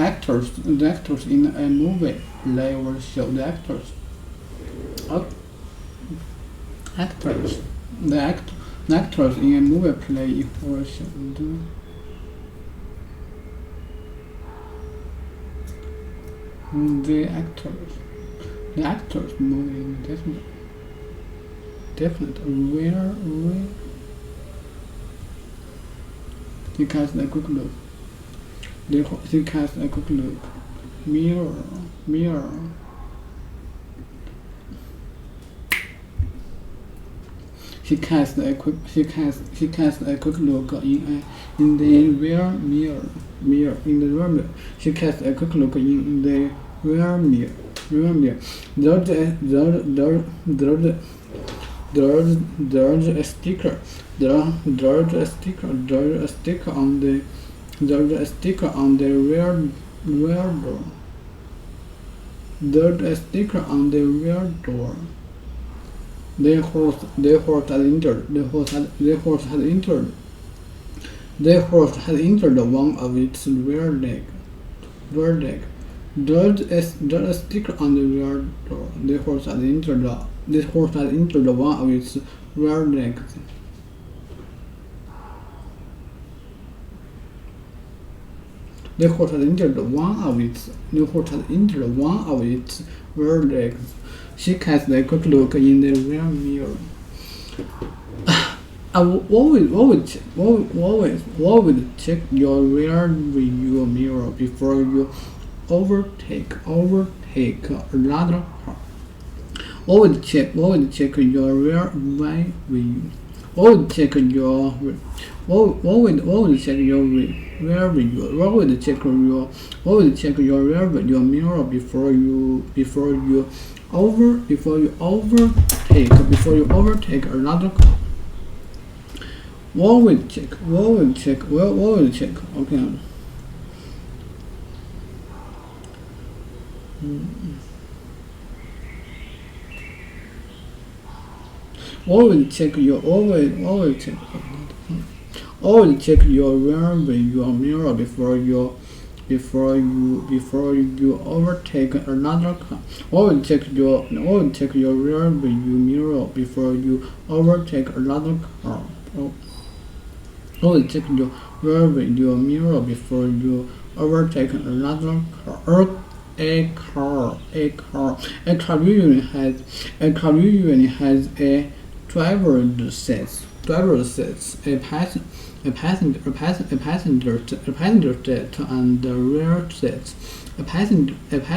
actors in a movie play or show. The actors. The actors in a movie play or show. The actors movie definite. Where? She cast a quick look. She cast a quick look. Mirror. She cast a quick look in the rear mirror. She cast a quick look in the rear mirror. There's a sticker. There's a sticker on the rear door. There's a sticker on the rear door. The horse had entered one of its rear leg. There's a sticker on the rear door. The horse had entered one of its rear legs. The horse had entered one of its rear legs. She cast a quick look in the rear mirror. Always check your rear view mirror before you overtake another car. Always check your rear view. Always check your rear view mirror before you overtake another car. Always check. Okay. Always check your rear mirror before you overtake another car. Always check your rear view mirror before you overtake another car. Always check your rear view mirror before you overtake another car. A car usually has a driver's seat, a passenger seat, and a rear seat. A passenger seat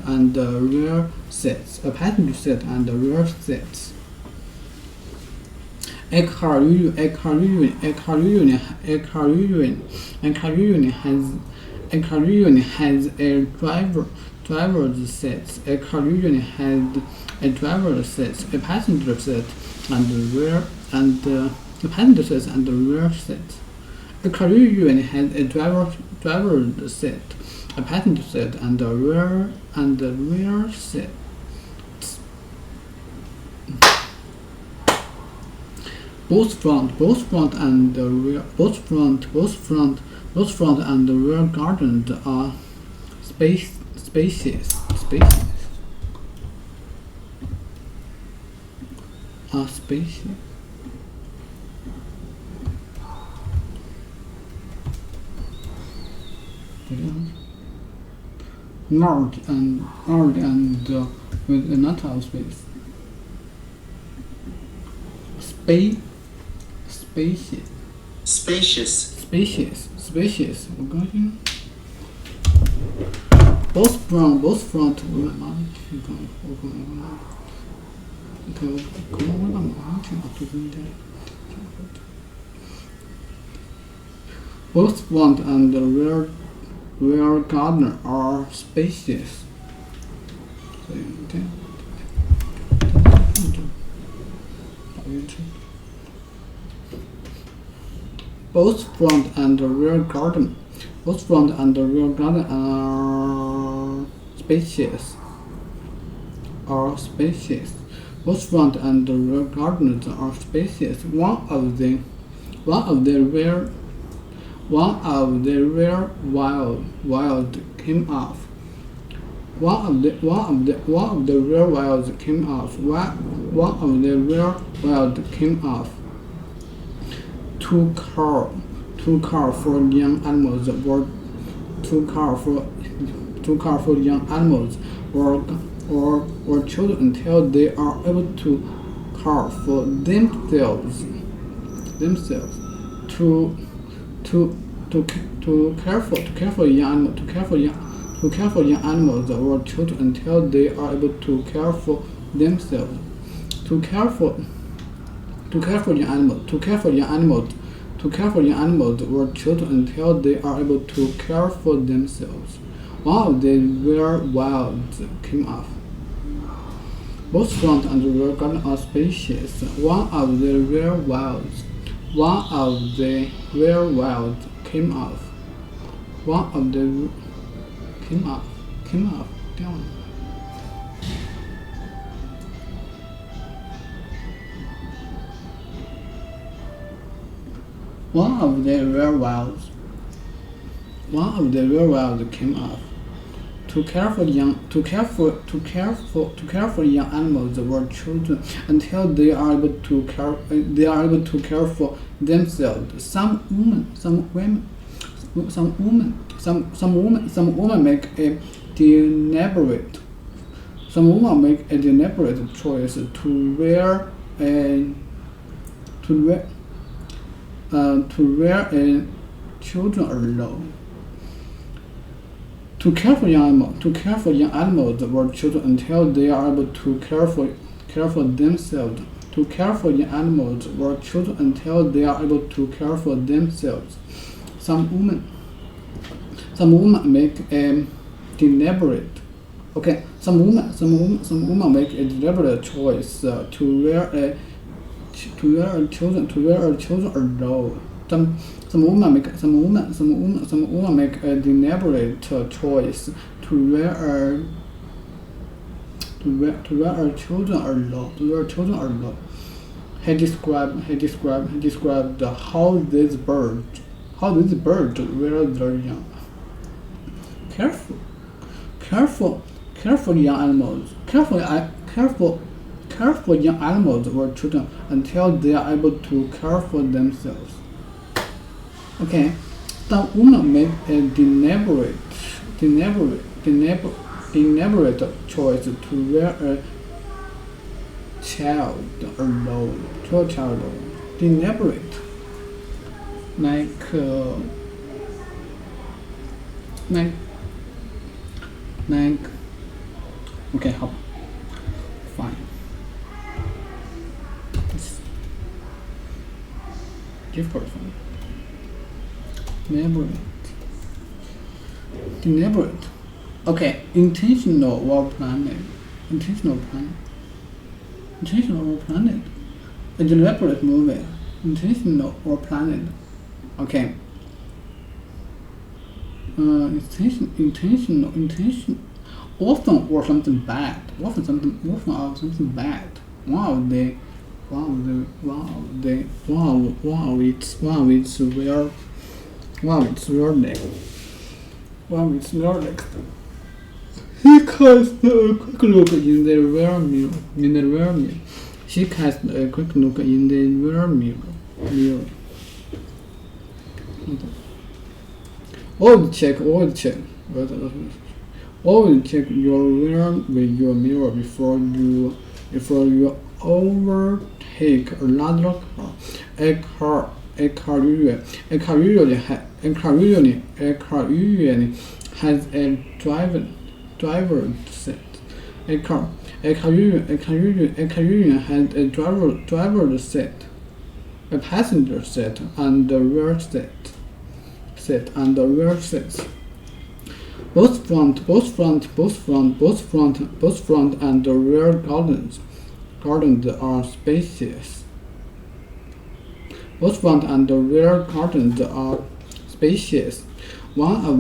and a rear seat. A passenger seat and a rear seat. A car usually has a driver's seat. A car usually has a driver's seat, a passenger seat, and a passenger seat and a rear seat. A car usually has a driver's seat, a passenger seat, and a rear seat. Both front and rear gardens are spacious. Large and with a lot of space. Spacious. Both front. Both front and the rear garden are spacious. Both front and the rear garden are spacious. Both front and the rear gardens are spacious. One of the rear wheels came off. One of the rear wheels came off. Two car for young animals were children until they are able to care for themselves. To care for young animals were children until they are able to care for themselves. To care for young animals were children until they are able to care for themselves. One of the rear wheels came off. Both front and rear garden are spacious. One of the rear wheels came off. Down. One of the rear wheels came off. To care for young animals were children until they are able to care for themselves. Some women make a deliberate choice to wear children alone. To care for young animals were children until they are able to care for themselves. To care for young animals were children until they are able to care for themselves. Some women make a deliberate. Some women make a deliberate choice to wear children alone. Some women make a deliberate choice to wear where children are low. He described how these birds were their young. Careful young animals. Careful young animals or children until they are able to care for themselves. Okay, some women make a deliberate choice to wear a child alone. Deliberate, like okay, fine. It's difficult. Deliberate. Okay, intentional or planned. A deliberate movie. Intentional or planned. Okay. Intentional. Often or something bad. Often or something bad. One of its lyrics. He cast a quick look in the rear mirror. She cast a quick look in the rear mirror. Always check your rear with your mirror before you overtake another car. A car usually has a driver seat. A car usually has a driver seat, a passenger seat, and a rear seat. Both front and the rear gardens are spacious. Both front and the rear gardens are spacious. One of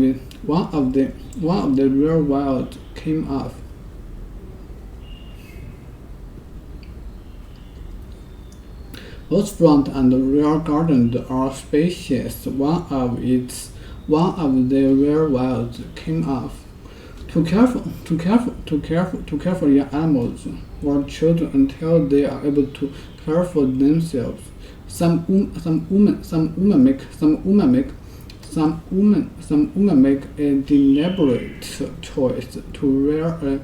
the rear wheels came off. Both front and the rear gardens are spacious. One of the rear wheels came off. Too careful young animals or children until they are able to care for themselves. Some women make a deliberate choice to wear a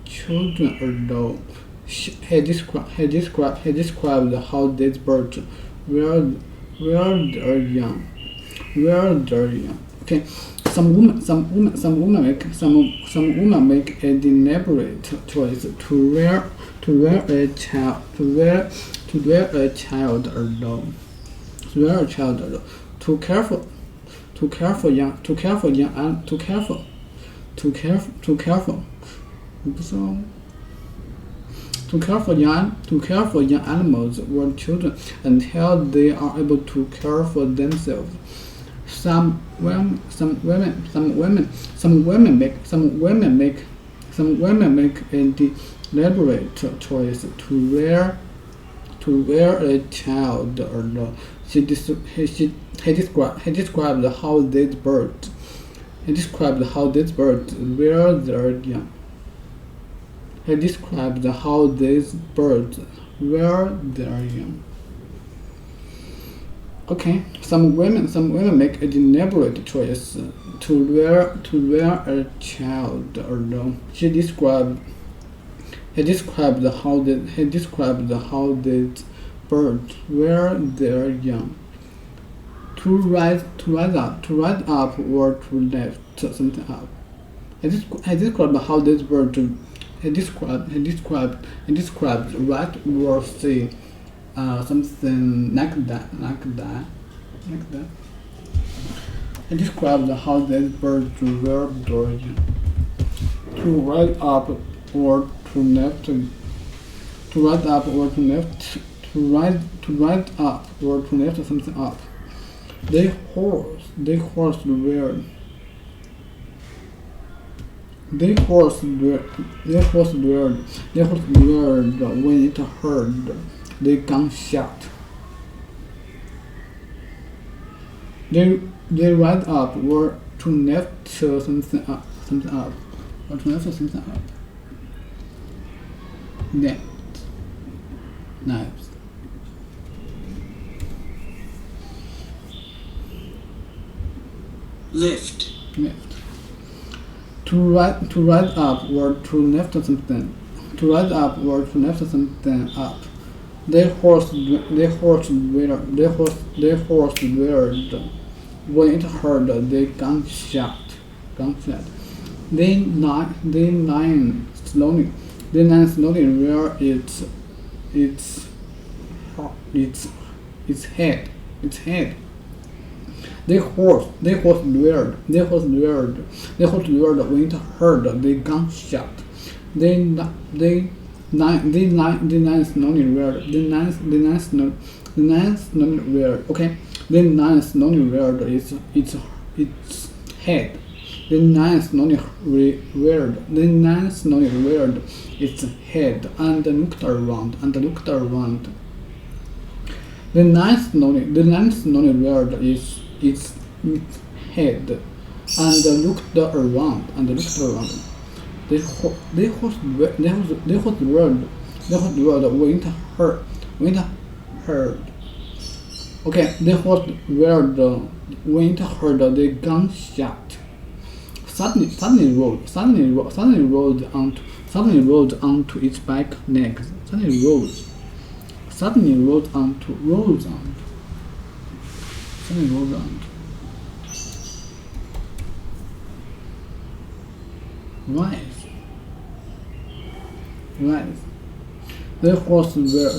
children alone. He described how these birds were their young. Okay, some women make a deliberate choice to wear a child alone. Too careful young animals or children until they are able to care for themselves. Some women make a deliberate choice to wear a child alone. He described how these birds were their young. He described how these birds were their young. Okay, some women make a deliberate choice to wear a child alone. He described how these birds were their young. To rise up or to lift something up. He described how these birds. He described right or say something like that. He described how these birds were young. To rise up or to lift. To rise up or to lift. To rise up or to lift something up. The horse They horse dwelled when it heard the gunshot. They rise up or to lift something up. Or to lift something up. Knives. Lift. To rise up or to lift something. To rise up or to lift something up. They horse dwelled when it heard the gunshot. They line slowly rear its head. They horse dwelled when it heard the gunshot. They line slowly reared. Okay. The line slowly reared its head. The line slowly reared its head and looked around. The line slowly reared its head and looked around. They horse dwelled when it heard. Okay, they horse dwelled when it heard the gunshot. Suddenly rose onto its back legs. Suddenly rose onto. Rise. They horse dwelled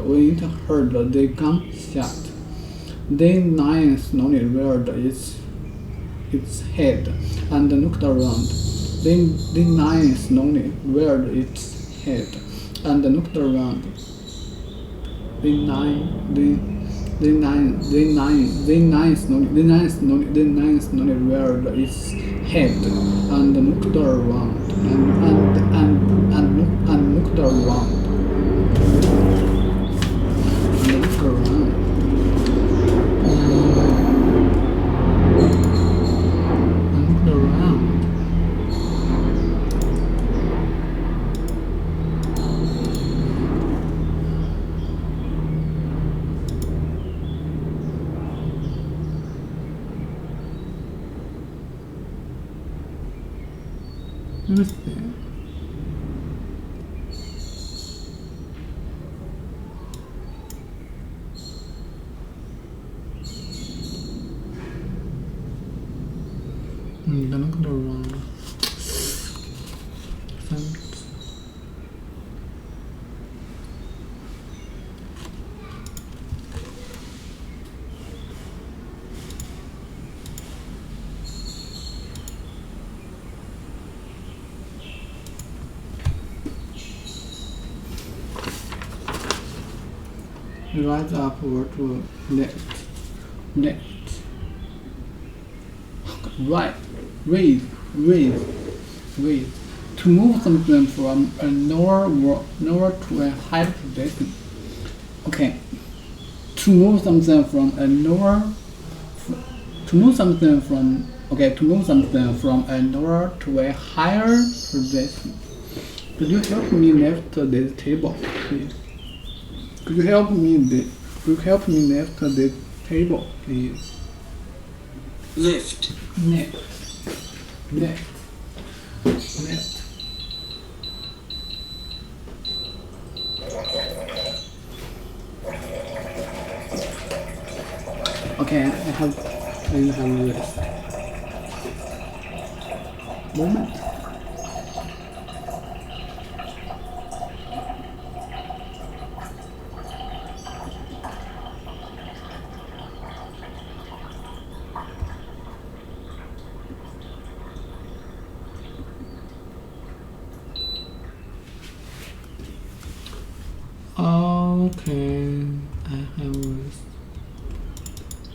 when it heard the gunshot. The lion slowly reared its head and looked around. The lion slowly reared its head and looked around. The lion slowly reared its head and looked around. Let me see. Then I'm gonna run. Rise up or to left, right, raise. To move something from a lower to a higher position. Okay. To move something from a lower to move something from a lower to a higher position. Could you help me lift this table, please? Could you help me lift this table, please? Lift. Okay, I have this moment. Okay, I have this.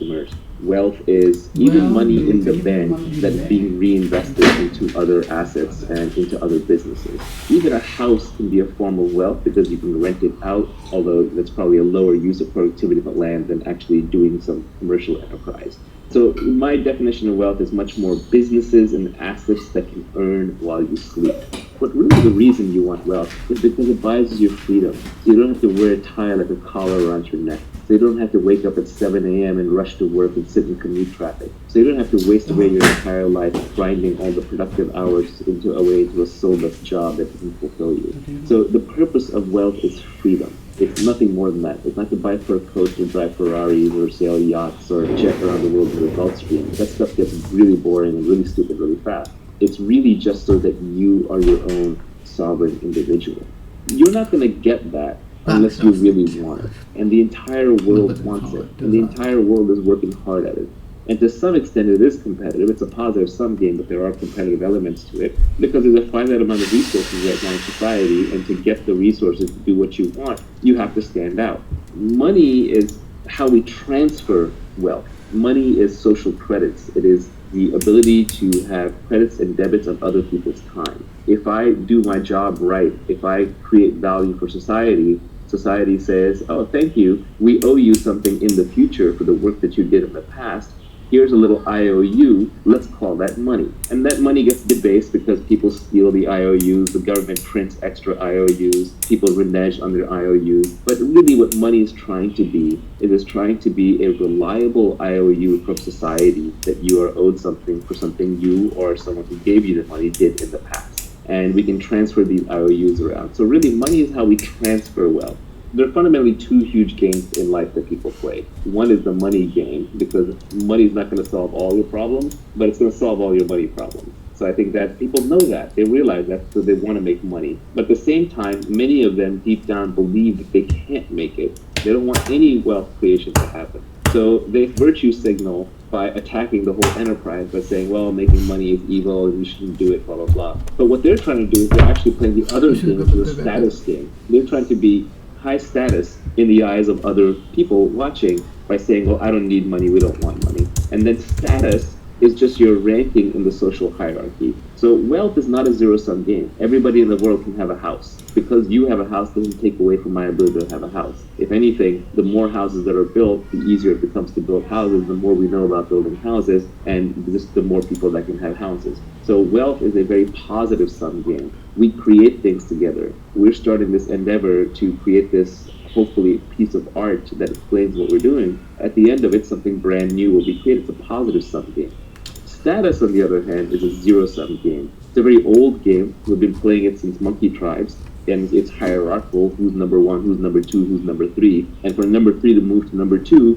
customers. Wealth is even money in the bank that's being reinvested into other assets and into other businesses. Even a house can be a form of wealth because you can rent it out, although that's probably a lower use of productivity of the land than actually doing some commercial enterprise. So my definition of wealth is much more businesses and assets that can earn while you sleep. But really the reason you want wealth is because it buys you freedom. So you don't have to wear a tie like a collar around your neck. So you don't have to wake up at 7 a.m. and rush to work and sit in commute traffic. So you don't have to waste away your entire life grinding all the productive hours into a soulless job that doesn't fulfill you. So the purpose of wealth is freedom. It's nothing more than that. It's not to buy fur coats or drive Ferraris or sail yachts or jet around the world in the Gulf Stream. That stuff gets really boring and really stupid really fast. It's really just so that you are your own sovereign individual. You're not going to get that unless you really want it. And the entire world wants it. And the entire world is working hard at it. And to some extent it is competitive. It's a positive sum game, but there are competitive elements to it because there's a finite amount of resources right now in society, and to get the resources to do what you want, you have to stand out. Money is how we transfer wealth. Money is social credits. It is the ability to have credits and debits of other people's time. If I do my job right, if I create value for society, society says, oh, thank you, we owe you something in the future for the work that you did in the past. Here's a little IOU, let's call that money. And that money gets debased because people steal the IOUs, the government prints extra IOUs, people renege on their IOUs. But really what money is trying to be, it is trying to be a reliable IOU from society that you are owed something for something you or someone who gave you the money did in the past. And we can transfer these IOUs around. So really money is how we transfer wealth. There are fundamentally two huge games in life that people play. One is the money game, because money is not going to solve all your problems, but it's going to solve all your money problems. So I think that people know that, they realize that, so they want to make money. But at the same time, many of them deep down believe that they can't make it. They don't want any wealth creation to happen. So they virtue signal by attacking the whole enterprise by saying, well, making money is evil and you shouldn't do it, blah, blah, blah. But what they're trying to do is they're actually playing the other game, the status game. They're trying to be high status in the eyes of other people watching by saying, well, I don't need money, we don't want money. And then status is just your ranking in the social hierarchy. So wealth is not a zero-sum game. Everybody in the world can have a house. Because you have a house doesn't take away from my ability to have a house. If anything, the more houses that are built, the easier it becomes to build houses, the more we know about building houses, and just the more people that can have houses. So wealth is a very positive sum game. We create things together. We're starting this endeavor to create this, hopefully, piece of art that explains what we're doing. At the end of it, something brand new will be created. It's a positive sum game. Status, on the other hand, is a zero-sum game. It's a very old game. We've been playing it since monkey tribes, and it's hierarchical. Who's number one, who's number two, who's number three. And for number three to move to number two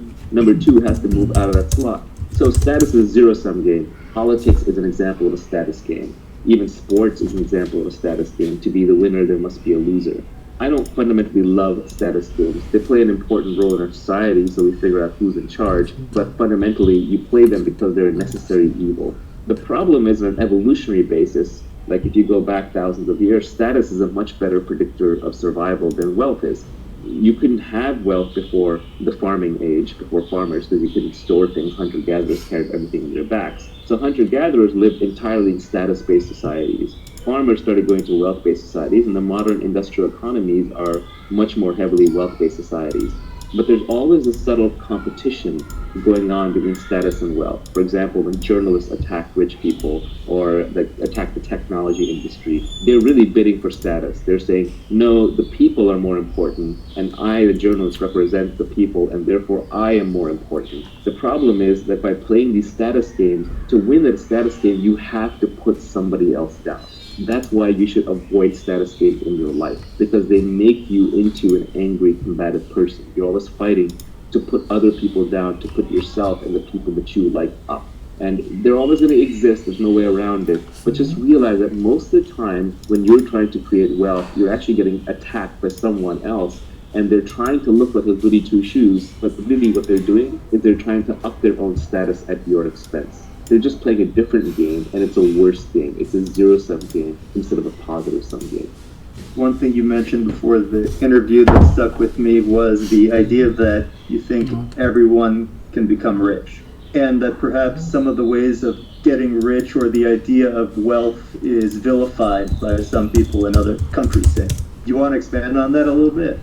has to move out of that slot. So status is a zero-sum game. Politics is an example of a status game. Even sports is an example of a status game. To be the winner, there must be a loser. I don't fundamentally love status games. They play an important role in our society, so we figure out who's in charge. But fundamentally, you play them because they're a necessary evil. The problem is, on an evolutionary basis, like if you go back thousands of years, status is a much better predictor of survival than wealth is. You couldn't have wealth before the farming age, before farmers, because you couldn't store things. Hunter-gatherers carried everything on their backs. So hunter-gatherers lived entirely in status-based societies. Farmers started going to wealth-based societies, and the modern industrial economies are much more heavily wealth-based societies. But there's always a subtle competition going on between status and wealth. For example, when journalists attack rich people or attack the technology industry, they're really bidding for status. They're saying, no, the people are more important, and I, the journalist, represent the people, and therefore I am more important. The problem is that by playing these status games, to win that status game, you have to put somebody else down. That's why you should avoid status games in your life, because they make you into an angry, combative person. You're always fighting to put other people down, to put yourself and the people that you like up. And they're always going to exist, there's no way around it. But just realize that most of the time, when you're trying to create wealth, you're actually getting attacked by someone else. And they're trying to look like a goody two-shoes, but really what they're doing is they're trying to up their own status at your expense. They're just playing a different game, and it's a worse game. It's a zero-sum game instead of a positive-sum game. One thing you mentioned before the interview that stuck with me was the idea that you think everyone can become rich, and that perhaps some of the ways of getting rich or the idea of wealth is vilified by some people in other countries, say. Do you want to expand on that a little bit?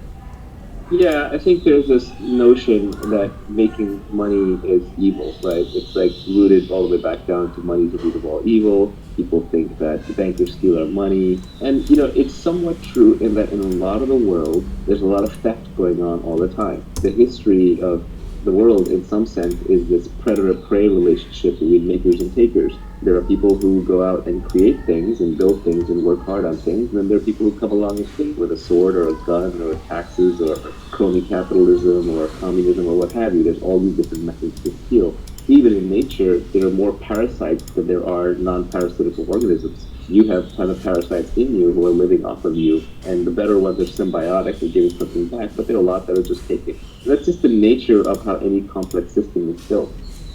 Yeah, I think there's this notion that making money is evil, right? It's like rooted all the way back down to money is the root of all evil. People think that the bankers steal our money. And, it's somewhat true in that in a lot of the world, there's a lot of theft going on all the time. The history of the world, in some sense, is this predator-prey relationship between makers and takers. There are people who go out and create things and build things and work hard on things, and then there are people who come along and think with a sword or a gun or taxes or crony capitalism or communism or what have you. There's all these different methods to steal. Even in nature, there are more parasites than there are non-parasitical organisms. You have a ton of parasites in you who are living off of you, and the better ones are symbiotic, they're giving something back, but there are a lot that are just taking. That's just the nature of how any complex system is built.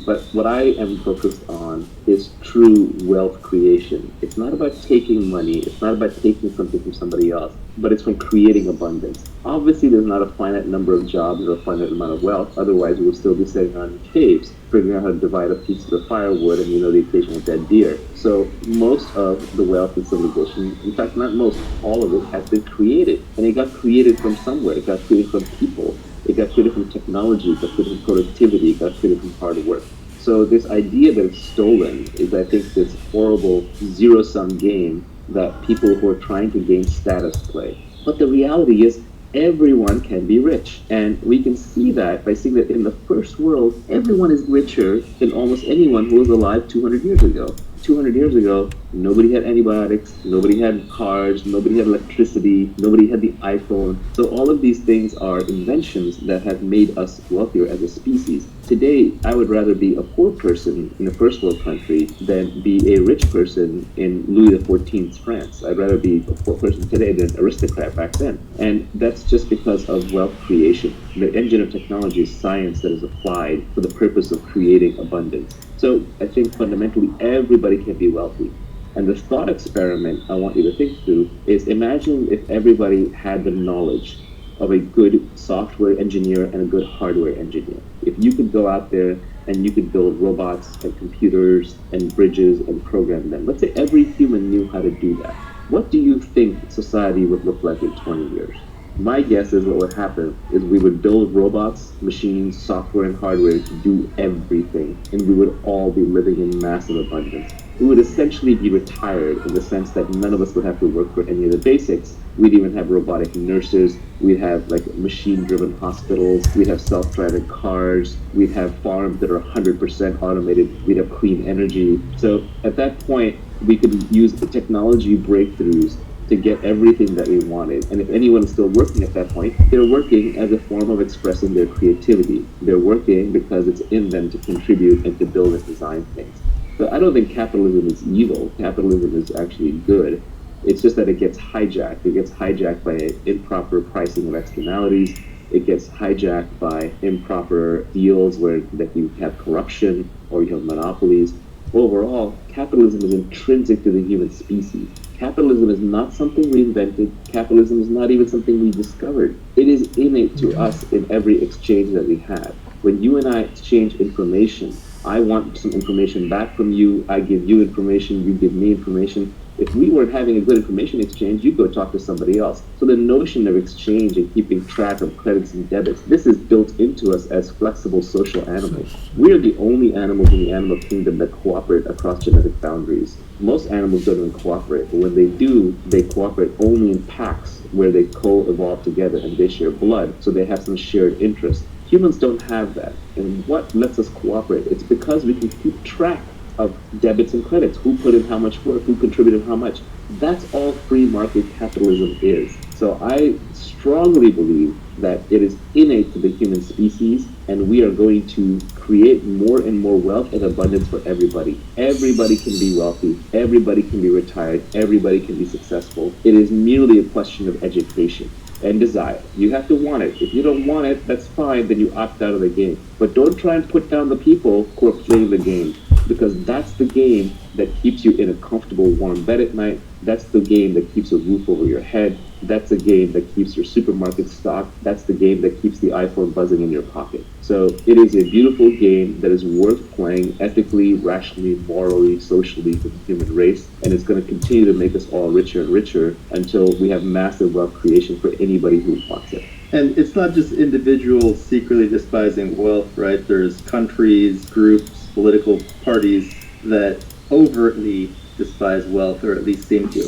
But what I am focused on is true wealth creation. It's not about taking money, it's not about taking something from somebody else, but it's from creating abundance. Obviously, there's not a finite number of jobs or a finite amount of wealth, otherwise we would still be sitting on caves, figuring out how to divide up pieces of firewood and, the occasional dead deer. So most of the wealth in civilization, in fact, not most, all of it has been created. And it got created from somewhere. It got created from people. It got created from technology. It got created from productivity. It got created from hard work. So this idea that it's stolen is, I think, this horrible zero-sum game that people who are trying to gain status play. But the reality is, everyone can be rich. And we can see that by seeing that in the first world, everyone is richer than almost anyone who was alive 200 years ago. 200 years ago, nobody had antibiotics, nobody had cars, nobody had electricity, nobody had the iPhone. So all of these things are inventions that have made us wealthier as a species. Today, I would rather be a poor person in a first world country than be a rich person in Louis XIV's France. I'd rather be a poor person today than an aristocrat back then. And that's just because of wealth creation. The engine of technology is science that is applied for the purpose of creating abundance. So I think fundamentally everybody can be wealthy. And the thought experiment I want you to think through is, imagine if everybody had the knowledge of a good software engineer and a good hardware engineer. If you could go out there and you could build robots and computers and bridges and program them. Let's say every human knew how to do that. What do you think society would look like in 20 years? My guess is what would happen is we would build robots, machines, software, and hardware to do everything, and we would all be living in massive abundance. We would essentially be retired in the sense that none of us would have to work for any of the basics. We'd even have robotic nurses, we'd have machine-driven hospitals, we'd have self-driving cars, we'd have farms that are 100% automated, we'd have clean energy. So at that point, we could use the technology breakthroughs to get everything that we wanted. And if anyone is still working at that point, they're working as a form of expressing their creativity. They're working because it's in them to contribute and to build and design things. So I don't think capitalism is evil. Capitalism is actually good. It's just that it gets hijacked. It gets hijacked by improper pricing of externalities. It gets hijacked by improper deals where that you have corruption or you have monopolies. Overall, capitalism is intrinsic to the human species. Capitalism is not something we invented. Capitalism is not even something we discovered. It is innate to us in every exchange that we have. When you and I exchange information, I want some information back from you, I give you information, you give me information. If we weren't having a good information exchange, you'd go talk to somebody else. So the notion of exchange and keeping track of credits and debits, this is built into us as flexible social animals. We are the only animals in the animal kingdom that cooperate across genetic boundaries. Most animals don't even cooperate, but when they do, they cooperate only in packs where they co-evolve together and they share blood, so they have some shared interest. Humans don't have that. And what lets us cooperate? It's because we can keep track of debits and credits, who put in how much work, who contributed how much. That's all free market capitalism is. So I strongly believe that it is innate to the human species, and we are going to create more and more wealth and abundance for everybody. Everybody can be wealthy, everybody can be retired, everybody can be successful. It is merely a question of education and desire. You have to want it. If you don't want it, that's fine, then you opt out of the game. But don't try and put down the people who are playing the game. because that's the game that keeps you in a comfortable, warm bed at night. That's the game that keeps a roof over your head. That's the game that keeps your supermarket stocked. That's the game that keeps the iPhone buzzing in your pocket. So it is a beautiful game that is worth playing ethically, rationally, morally, socially for the human race. And it's going to continue to make us all richer and richer until we have massive wealth creation for anybody who wants it. And it's not just individuals secretly despising wealth, right? There's countries, groups, political parties that overtly despise wealth, or at least seem to.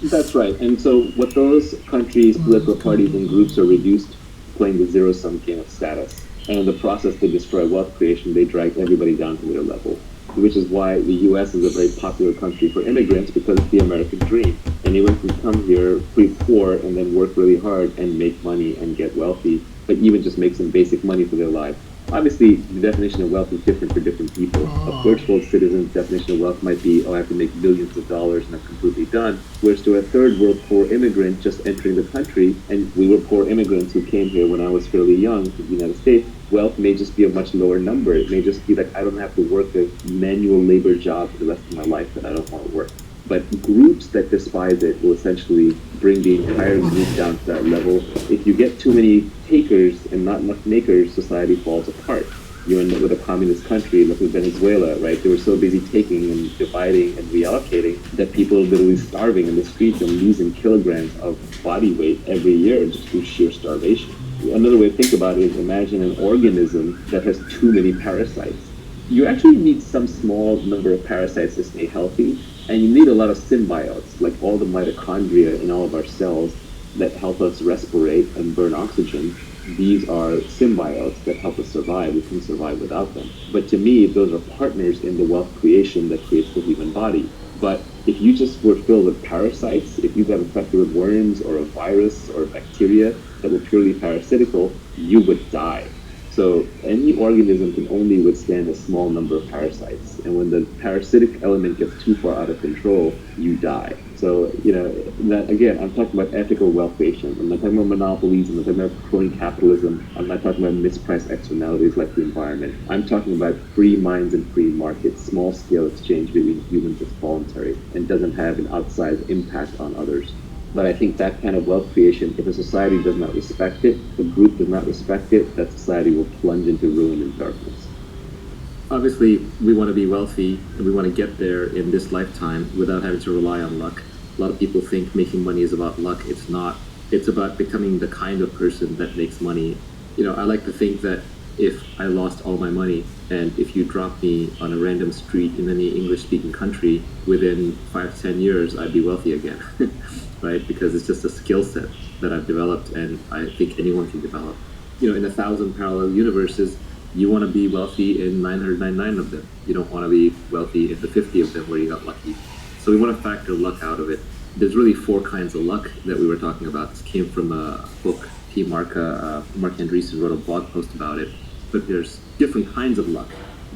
That's right. And so what those countries, political parties, and groups are reduced to playing the zero-sum game of status. And in the process, they destroy wealth creation. They drag everybody down to their level, which is why the U.S. is a very popular country for immigrants, because it's the American dream. Anyone can come here pretty poor and then work really hard and make money and get wealthy, but even just make some basic money for their life. Obviously, the definition of wealth is different for different people. A first world citizen's definition of wealth might be, oh, I have to make billions of dollars and I'm completely done. Whereas to a third world poor immigrant just entering the country, and we were poor immigrants who came here when I was fairly young to the United States, wealth may just be a much lower number. It may just be like, I don't have to work a manual labor job for the rest of my life that I don't want to work. But groups that despise it will essentially bring the entire group down to that level. If you get too many takers and not enough makers, society falls apart. You end up with a communist country like Venezuela, right? They were so busy taking and dividing and reallocating that people are literally starving in the streets and losing kilograms of body weight every year just through sheer starvation. Another way to think about it is imagine an organism that has too many parasites. You actually need some small number of parasites to stay healthy, and you need a lot of symbiotes, like all the mitochondria in all of our cells that help us respirate and burn oxygen. These are symbiotes that help us survive. We can survive without them. But to me, those are partners in the wealth creation that creates the human body. But if you just were filled with parasites, if you got infected with worms or a virus or bacteria that were purely parasitical, you would die. So any organism can only withstand a small number of parasites. And when the parasitic element gets too far out of control, you die. So, that again, I'm talking about ethical wealth creation. I'm not talking about monopolies. I'm not talking about crony capitalism. I'm not talking about mispriced externalities like the environment. I'm talking about free minds and free markets, small-scale exchange between humans that's voluntary and doesn't have an outsized impact on others. But I think that kind of wealth creation, if a society does not respect it, if a group does not respect it, that society will plunge into ruin and darkness. Obviously, we want to be wealthy and we want to get there in this lifetime without having to rely on luck. A lot of people think making money is about luck. It's not. It's about becoming the kind of person that makes money. I like to think that if I lost all my money and if you dropped me on a random street in any English-speaking country, within 5 to 10 years, I'd be wealthy again. Right? Because it's just a skill set that I've developed and I think anyone can develop. In 1,000 parallel universes, you want to be wealthy in 999 of them. You don't want to be wealthy in the 50 of them where you got lucky. So we want to factor luck out of it. There's really 4 kinds of luck that we were talking about. This came from a book. Mark Andreessen wrote a blog post about it. But there's different kinds of luck.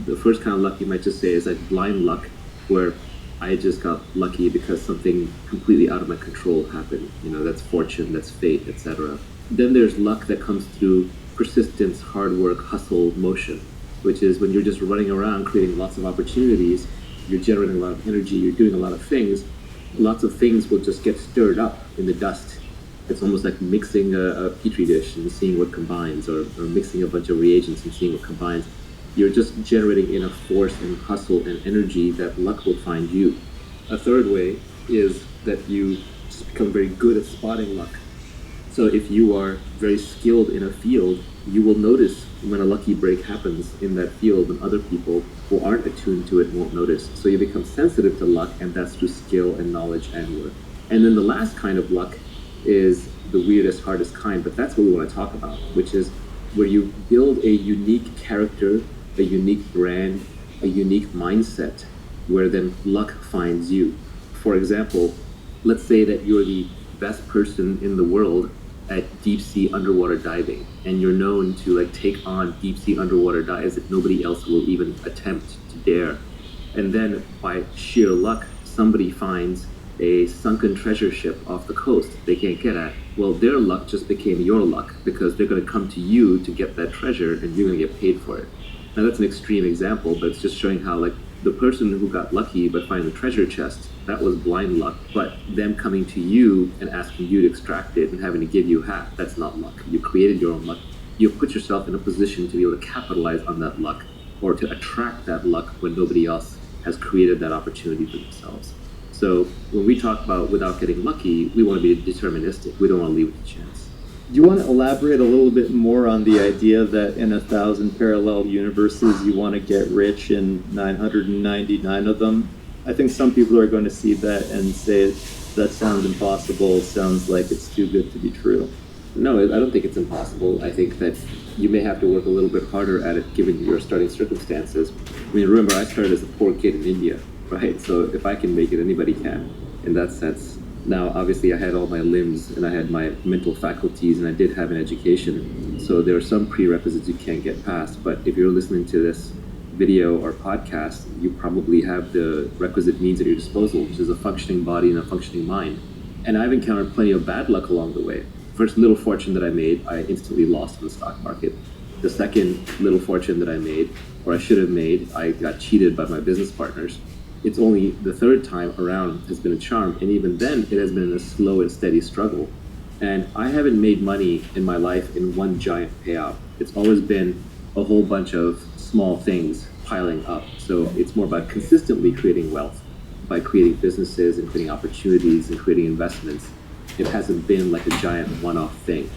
The first kind of luck you might just say is like blind luck, where I just got lucky because something completely out of my control happened. That's fortune, that's fate, etc. Then there's luck that comes through persistence, hard work, hustle, motion, which is when you're just running around creating lots of opportunities, you're generating a lot of energy, you're doing a lot of things. Lots of things will just get stirred up in the dust. It's almost like mixing a petri dish and seeing what combines, or mixing a bunch of reagents and seeing what combines. You're just generating enough force and hustle and energy that luck will find you. A third way is that you just become very good at spotting luck. So if you are very skilled in a field, you will notice when a lucky break happens in that field when other people who aren't attuned to it won't notice. So you become sensitive to luck, and that's through skill and knowledge and work. And then the last kind of luck is the weirdest, hardest kind, but that's what we want to talk about, which is where you build a unique character, a unique brand, a unique mindset, where then luck finds you. For example, let's say that you're the best person in the world at deep sea underwater diving, and you're known to take on deep sea underwater dives that nobody else will even attempt to dare. And then by sheer luck, somebody finds a sunken treasure ship off the coast they can't get at. Well, their luck just became your luck, because they're going to come to you to get that treasure and you're going to get paid for it. Now that's an extreme example, but it's just showing how The person who got lucky by finding the treasure chest, that was blind luck. But them coming to you and asking you to extract it and having to give you half, that's not luck. You created your own luck. You put yourself in a position to be able to capitalize on that luck or to attract that luck when nobody else has created that opportunity for themselves. So when we talk about without getting lucky, we want to be deterministic. We don't want to leave it to chance. Do you want to elaborate a little bit more on the idea that in 1,000 parallel universes you want to get rich in 999 of them? I think some people are going to see that and say that sounds impossible, sounds like it's too good to be true. No, I don't think it's impossible. I think that you may have to work a little bit harder at it given your starting circumstances. I mean, remember, I started as a poor kid in India, right? So if I can make it, anybody can, in that sense. Now, obviously, I had all my limbs and I had my mental faculties and I did have an education. So there are some prerequisites you can't get past. But if you're listening to this video or podcast, you probably have the requisite means at your disposal, which is a functioning body and a functioning mind. And I've encountered plenty of bad luck along the way. First little fortune that I made, I instantly lost in the stock market. The second little fortune that I made, or I should have made, I got cheated by my business partners. It's only the third time around has been a charm, and even then it has been a slow and steady struggle. And I haven't made money in my life in one giant payout. It's always been a whole bunch of small things piling up. So it's more about consistently creating wealth by creating businesses and creating opportunities and creating investments. It hasn't been like a giant one-off thing.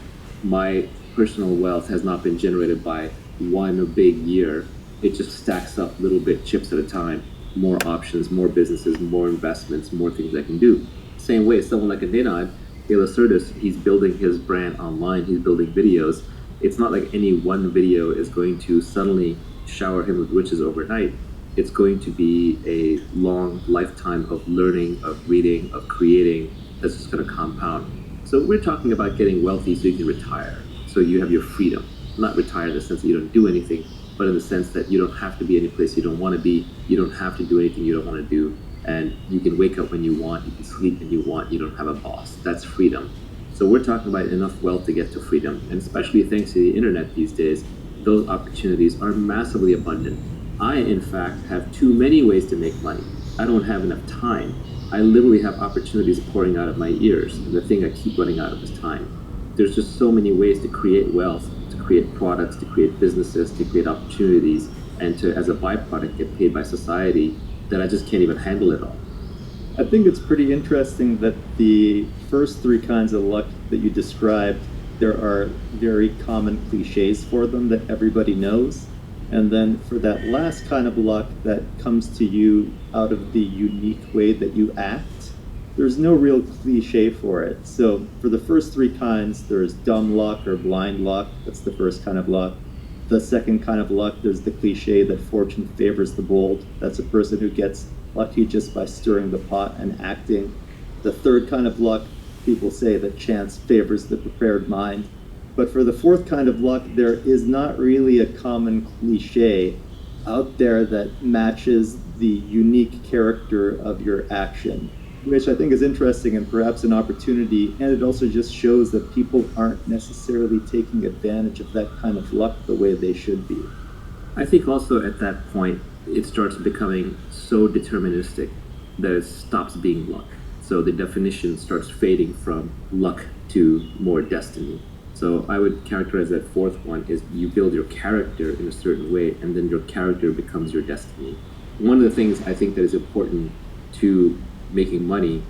My personal wealth has not been generated by one big year. It just stacks up little bit, chips at a time. More options, more businesses, more investments, more things I can do. Same way, someone like a Nenad, Elacertus, he's building his brand online, he's building videos. It's not like any one video is going to suddenly shower him with riches overnight. It's going to be a long lifetime of learning, of reading, of creating, that's just going to compound. So we're talking about getting wealthy so you can retire, so you have your freedom. Not retire in the sense that you don't do anything, but in the sense that you don't have to be any place you don't want to be, you don't have to do anything you don't want to do, and you can wake up when you want, you can sleep when you want, you don't have a boss. That's freedom. So we're talking about enough wealth to get to freedom, and especially thanks to the internet these days, those opportunities are massively abundant. I, in fact, have too many ways to make money. I don't have enough time. I literally have opportunities pouring out of my ears, and the thing I keep running out of is time. There's just so many ways to create wealth, to create products, to create businesses, to create opportunities, and to, as a byproduct, get paid by society, that I just can't even handle it all. I think it's pretty interesting that the first three kinds of luck that you described, there are very common cliches for them that everybody knows. And then for that last kind of luck that comes to you out of the unique way that you act, there's no real cliche for it. So for the first three kinds, there's dumb luck or blind luck. That's the first kind of luck. The second kind of luck, there's the cliche that fortune favors the bold. That's a person who gets lucky just by stirring the pot and acting. The third kind of luck, people say that chance favors the prepared mind. But for the fourth kind of luck, there is not really a common cliche out there that matches the unique character of your action, which I think is interesting and perhaps an opportunity. And it also just shows that people aren't necessarily taking advantage of that kind of luck the way they should be. I think also at that point, it starts becoming so deterministic that it stops being luck. So the definition starts fading from luck to more destiny. So I would characterize that fourth one is you build your character in a certain way, and then your character becomes your destiny. One of the things I think that is important to making money,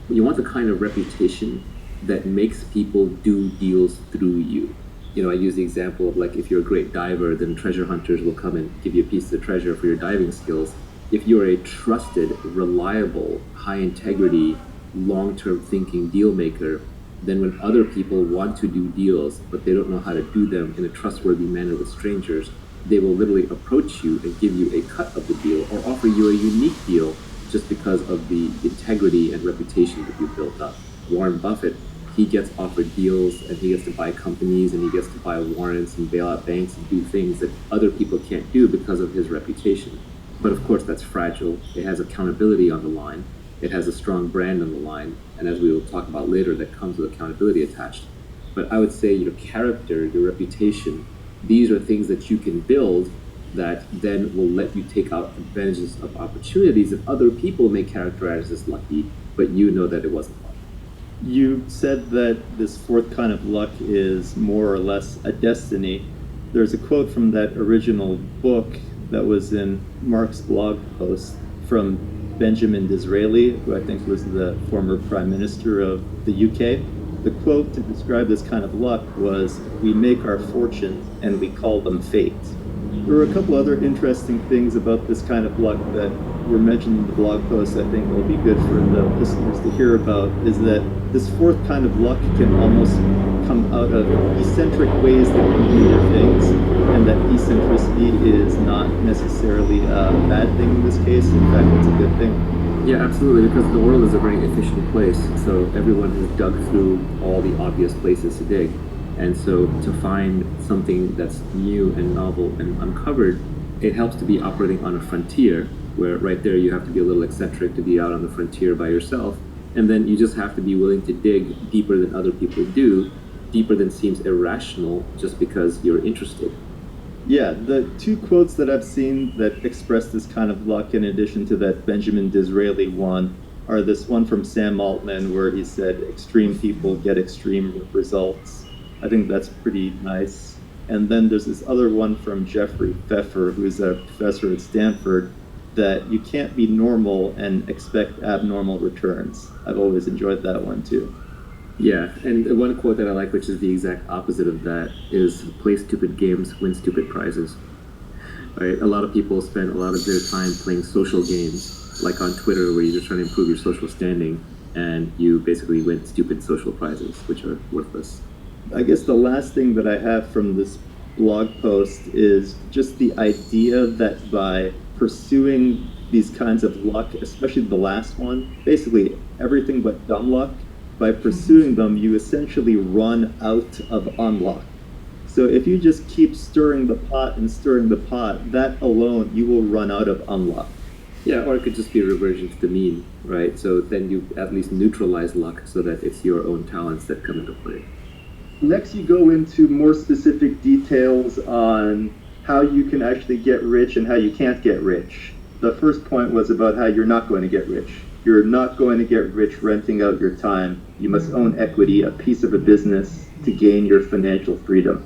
you want the kind of reputation that makes people do deals through you. You know, I use the example of like if you're a great diver, then treasure hunters will come and give you a piece of treasure for your diving skills. If you're a trusted, reliable, high integrity, long-term thinking deal maker, then when other people want to do deals, but they don't know how to do them in a trustworthy manner with strangers, they will literally approach you and give you a cut of the deal or offer you a unique deal just because of the integrity and reputation that you've built up. Warren Buffett, he gets offered deals and he gets to buy companies and he gets to buy warrants and bail out banks and do things that other people can't do because of his reputation. But of course that's fragile. It has accountability on the line. It has a strong brand on the line. And as we will talk about later, that comes with accountability attached. But I would say your character, your reputation, these are things that you can build that then will let you take out advantages of opportunities that other people may characterize as lucky, but you know that it wasn't luck. You said that this fourth kind of luck is more or less a destiny. There's a quote from that original book that was in Mark's blog post from Benjamin Disraeli, who I think was the former Prime Minister of the UK. The quote to describe this kind of luck was, "We make our fortunes and we call them fate." There were a couple other interesting things about this kind of luck that were mentioned in the blog post I think will be good for the listeners to hear about, is that this fourth kind of luck can almost come out of eccentric ways that you do your things, and that eccentricity is not necessarily a bad thing in this case. In fact, it's a good thing. Yeah, absolutely, because the world is a very efficient place, so everyone has dug through all the obvious places to dig. And so to find something that's new and novel and uncovered, it helps to be operating on a frontier, where right there you have to be a little eccentric to be out on the frontier by yourself. And then you just have to be willing to dig deeper than other people do, deeper than seems irrational just because you're interested. Yeah, the two quotes that I've seen that express this kind of luck, in addition to that Benjamin Disraeli one, are this one from Sam Altman where he said, "Extreme people get extreme results." I think that's pretty nice. And then there's this other one from Jeffrey Pfeffer, who's a professor at Stanford, that you can't be normal and expect abnormal returns. I've always enjoyed that one too. Yeah, and one quote that I like, which is the exact opposite of that, is "Play stupid games, win stupid prizes." Right? A lot of people spend a lot of their time playing social games, like on Twitter, where you're just trying to improve your social standing, and you basically win stupid social prizes, which are worthless. I guess the last thing that I have from this blog post is just the idea that by pursuing these kinds of luck, especially the last one, basically everything but dumb luck, by pursuing them, you essentially run out of unluck. So if you just keep stirring the pot and stirring the pot, that alone, you will run out of unluck. Yeah, or it could just be a reversion to the mean, right? So then you at least neutralize luck so that it's your own talents that come into play. Next, you go into more specific details on how you can actually get rich and how you can't get rich. The first point was about how you're not going to get rich. You're not going to get rich renting out your time. You must own equity, a piece of a business, to gain your financial freedom.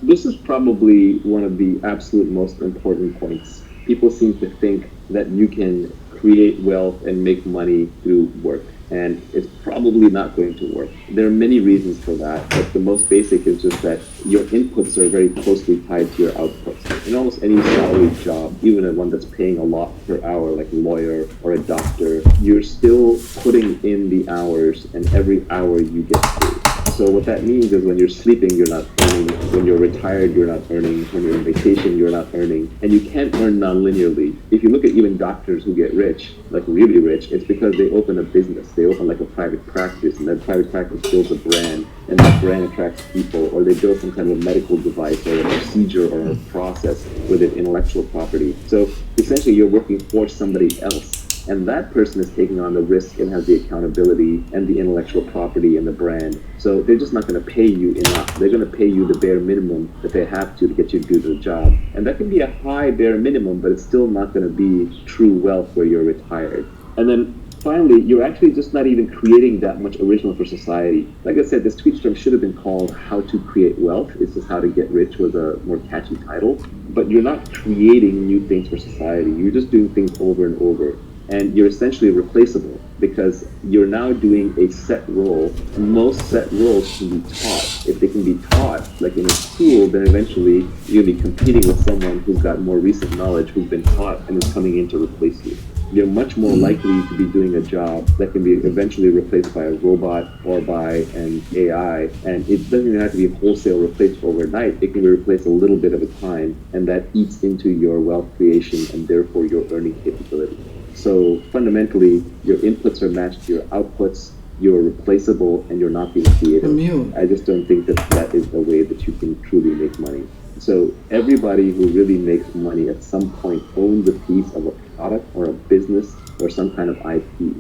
This is probably one of the absolute most important points. People seem to think that you can create wealth and make money through work, and it's probably not going to work. There are many reasons for that, but the most basic is just that your inputs are very closely tied to your outputs. In almost any salary job, even one that's paying a lot per hour, like a lawyer or a doctor, you're still putting in the hours, and every hour you get paid. So what that means is when you're sleeping, you're not earning. When you're retired, you're not earning. When you're on vacation, you're not earning. And you can't earn non-linearly. If you look at even doctors who get rich, like really rich, it's because they open a business. They open like a private practice, and that private practice builds a brand, and that brand attracts people, or they build some kind of a medical device or a procedure or a process with an intellectual property. So essentially you're working for somebody else. And that person is taking on the risk and has the accountability and the intellectual property and the brand. So they're just not going to pay you enough. They're going to pay you the bare minimum that they have to get you to do the job. And that can be a high bare minimum, but it's still not going to be true wealth where you're retired. And then finally, you're actually just not even creating that much original for society. Like I said, this tweet storm should have been called "How to Create Wealth." It's just "How to Get Rich" was a more catchy title. But you're not creating new things for society. You're just doing things over and over. And you're essentially replaceable because you're now doing a set role. Most set roles can be taught. If they can be taught, like in a school, then eventually you'll be competing with someone who's got more recent knowledge, who's been taught and is coming in to replace you. You're much more likely to be doing a job that can be eventually replaced by a robot or by an AI. And it doesn't even have to be wholesale replaced overnight. It can be replaced a little bit at a time, and that eats into your wealth creation and therefore your earning capability. So fundamentally, your inputs are matched to your outputs, you're replaceable, and you're not being creative. I just don't think that that is the way that you can truly make money. So everybody who really makes money at some point owns a piece of a product or a business or some kind of IP.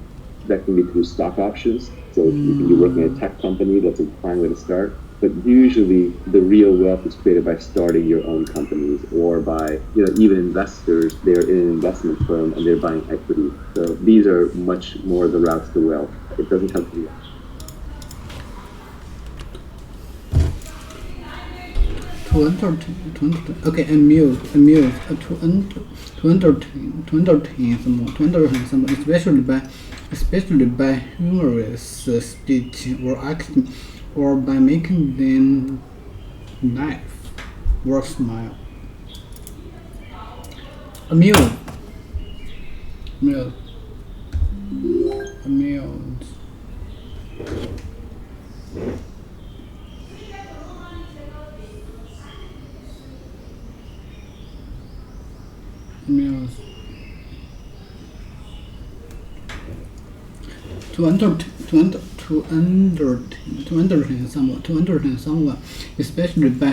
That can be through stock options. So you can be working at a tech company, that's a fine way to start. But usually the real wealth is created by starting your own companies or by, even investors, they're in an investment firm and they're buying equity. So these are much more the routes to wealth. It doesn't come to you. To entertain, okay, amuse, to entertain someone, especially by humorous speech or acting, or by making them laugh or smile. Amuse. To entertain someone, especially by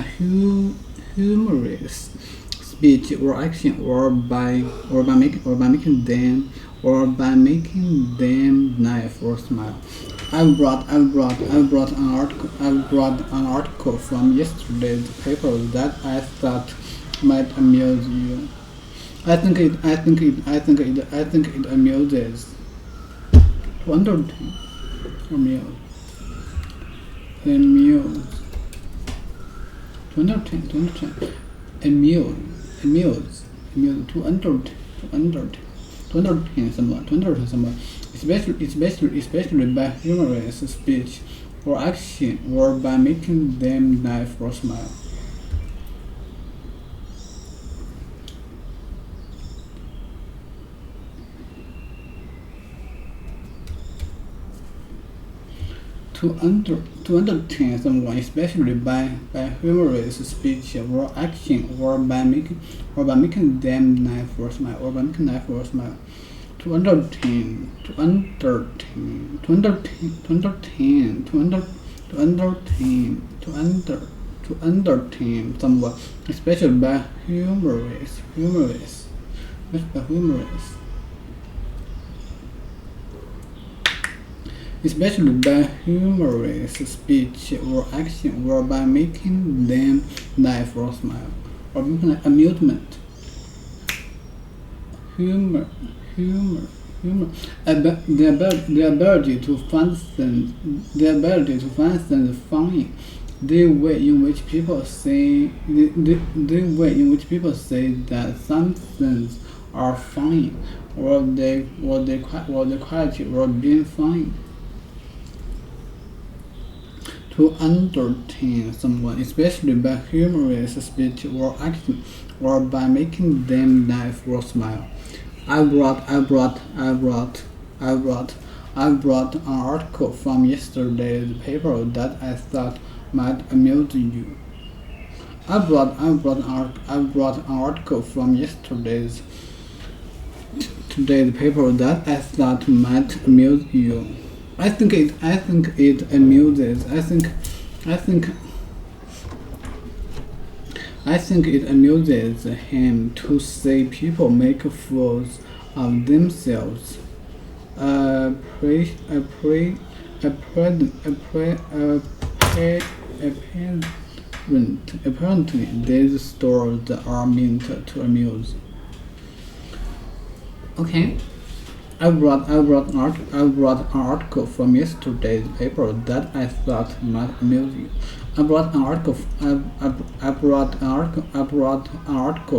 humorous speech or action, or by making them laugh or smile. I brought an article from yesterday's paper that I thought might amuse you. I think it amuses. To entertain, amuse. To entertain someone, especially by humorous speech or action, or by making them laugh or smile. To entertain someone, especially by humorous speech or action, or by making them laugh or smile, To entertain someone, especially by humorous especially by humorous speech or action, or by making them laugh or smile, or amusement. Humor. The ability to find things funny. The way in which people say that some things are funny, or the quality of being funny. To entertain someone, especially by humorous speech or action, or by making them laugh or smile. I brought an article from yesterday's paper that I thought might amuse you. I brought an article from yesterday's paper that I thought might amuse you. I think it amuses. I think it amuses him to see people make fools of themselves. Apparently, these stories are meant to amuse. Okay. I brought an article from yesterday's paper that I thought might amuse you. I brought an article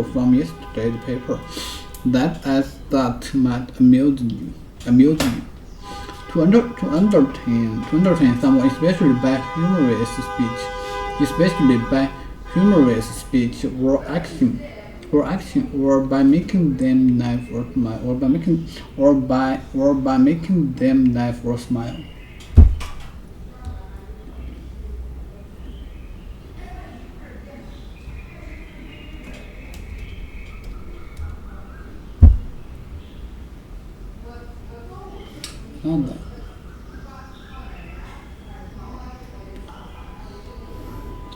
from yesterday's paper that I thought might amuse you. To entertain someone, especially by humorous speech or action, or by making them laugh or smile, or by making them laugh or smile. Not that.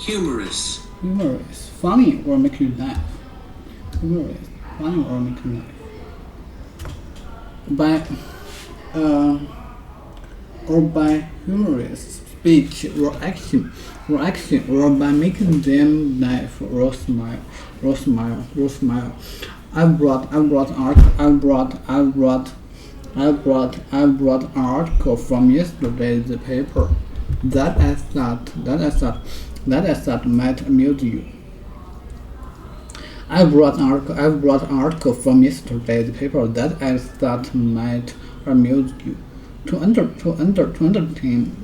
Humorous. Funny, or make you laugh. Humorous, funny, or make you laugh. By humorous speech or action, or by making them laugh or smile. I brought an article from yesterday's paper that I thought might amuse you. I brought an article from yesterday's paper that I thought might amuse you. To entertain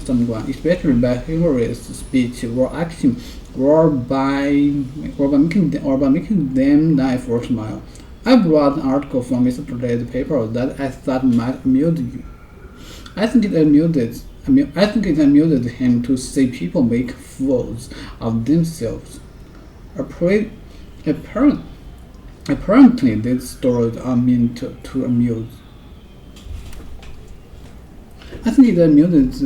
someone, especially by humorous speech or action, or by making them laugh or smile. I brought an article from yesterday's paper that I thought might amuse you. I think it amuses him to see people make fools of themselves. Apparently, these stories are meant to amuse. I think it amuses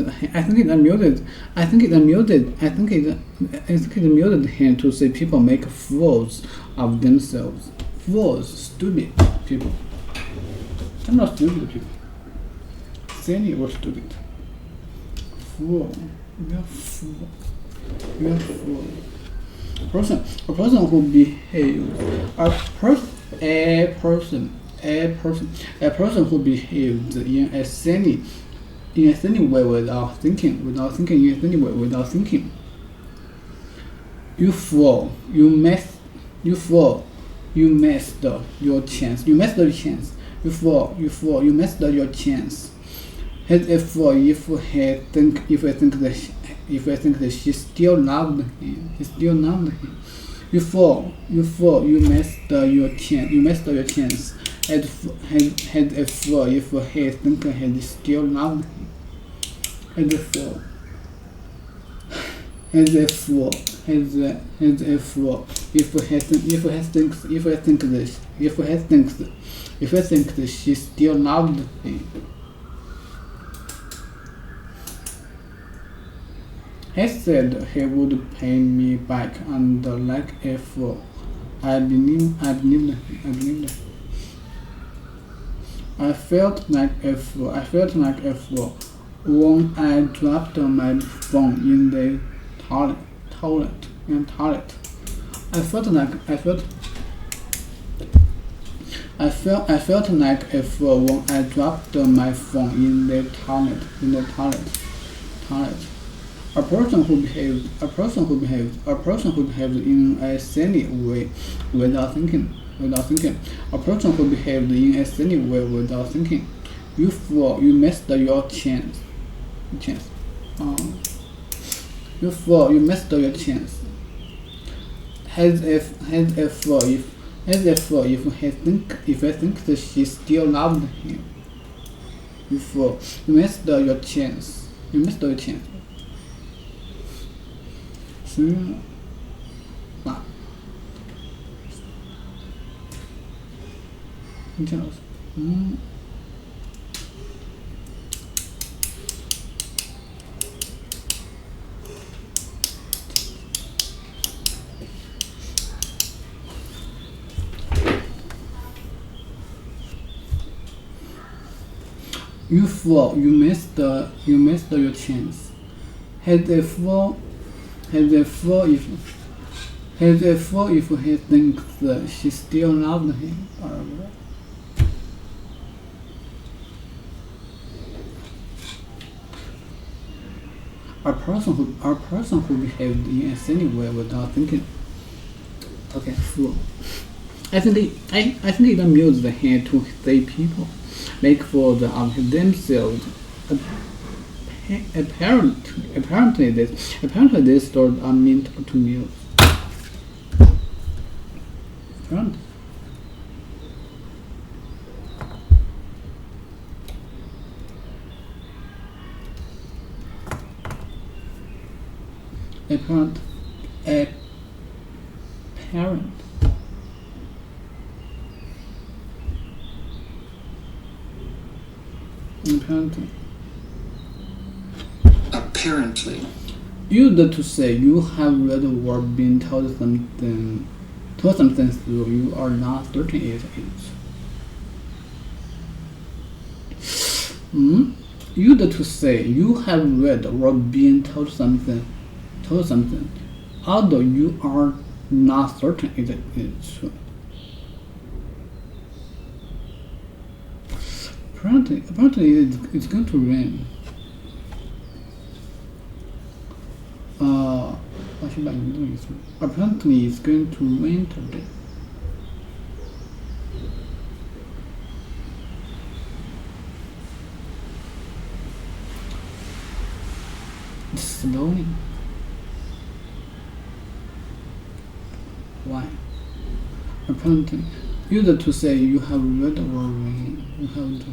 him to see people make fools of themselves. Fools, stupid people. They're not stupid people. Silly or stupid. Fool. You're a fool. You're a fool. A person who behaves. A person who behaves in a silly way without thinking. You fool. You messed your chance. You fool. You messed your chance. He's a fool if I think that she still loved him. You fool. You messed your chance. He's a fool if he think he still loved him. He's a fool. If he thinks that she still loved him. He said he would pay me back, and like a fool, I believed him. I felt like a fool when I dropped my phone in the toilet. I felt like a fool when I dropped my phone in the toilet. A person who behaves in a silly way without thinking. A person who behaves in a silly way without thinking. You fool, you messed your chance. You fool, you messed your chance. Has a fool if he thinks that she still loved him. You fool, you messed your chance. You fool, you missed your chance. Has a fool if he thinks that she still loved him. A person who behaved in a silly way without thinking. Okay, fool. I think it amuses him to see people make fools of themselves. Apparently these stories are meant to amuse. Apparently. Used to say you have read or been told something through you are not certain it is. used to say you have read or been told something, although you are not certain it is true. Apparently it's going to rain. Apparently it's going to rain today. It's snowing. Why? Apparently, used to say you have read or rain. You have to.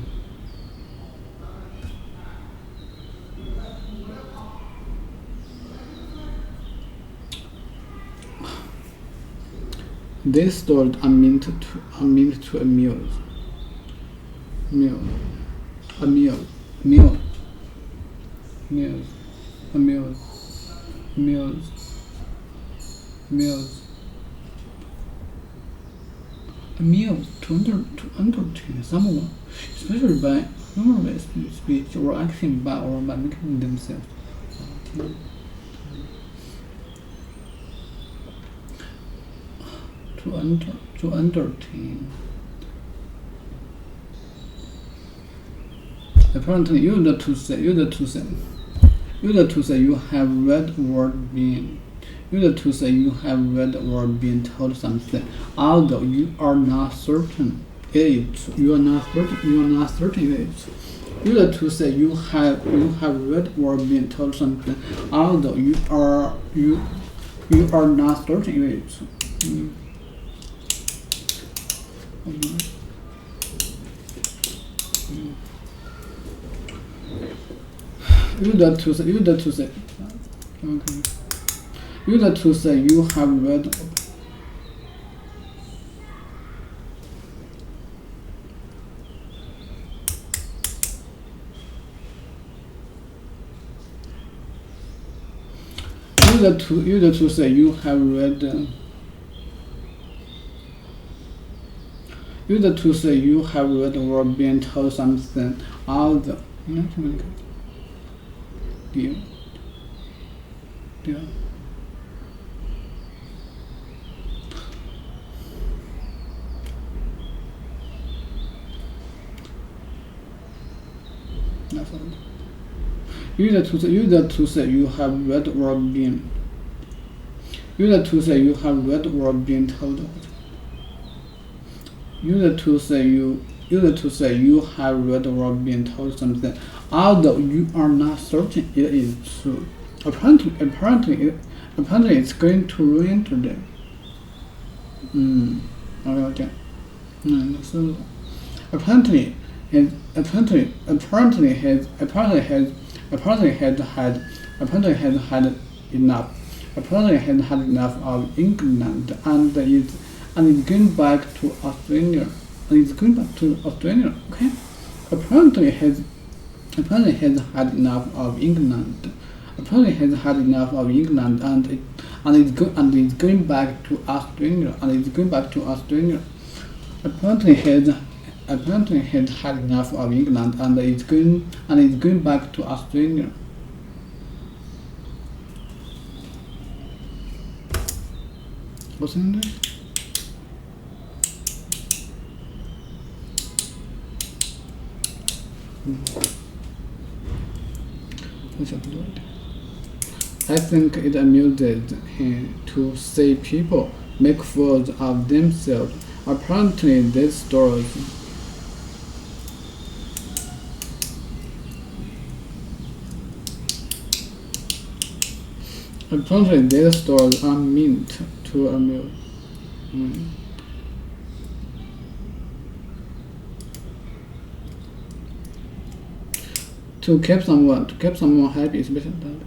These stories are meant to amuse. To entertain someone, especially by humorous speech or action by making themselves. To entertain. Apparently, used to say you have read or been. Used to say you have read or been told something, although you are not certain it is. You are not certain it is. Used to say you have read or been told something, although you are not certain it is. Used to say okay. Used to say you have read. Used to say you have read. Used to say you have read or been told something, although Used to say you have read or been. Used to say you have read or been told. Used to say you have read or been told something, although you are not certain it is true. Apparently it's going to rain today. Okay. So apparently has had enough of England and is going back to Australia. Okay. Apparently has had enough of England. Apparently has had enough of England and is going back to Australia. Apparently has had enough of England and is going back to Australia. What's in English? I think it amuses him to see people make fools of themselves. Apparently these stories are meant to amuse. To keep someone happy is better than that.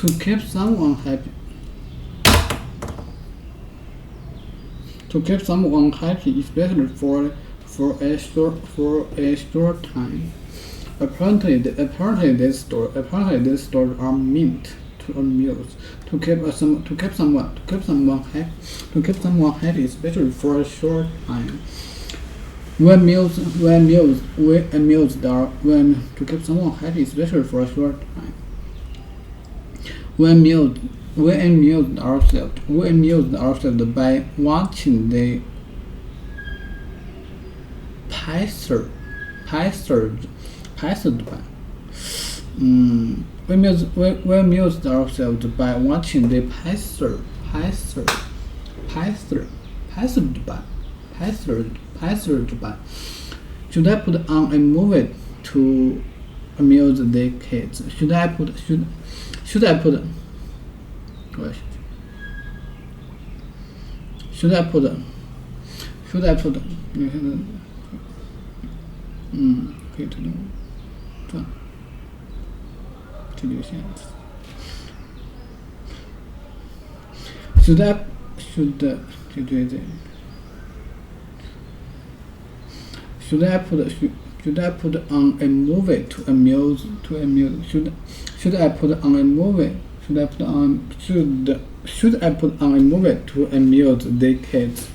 To keep someone happy. To keep someone happy, especially for a short time. Apparently, this story are meant to amuse, to keep someone happy, especially for a short time. To keep someone happy, especially for a short time. We amused ourselves by watching the passers by. We amused ourselves by watching the passers by. Should I put on a movie to amuse the kids? Should I put可以推动转这就行。Should I put on a movie to amuse? Should I put on a movie? Should I put on a movie to amuse the kids?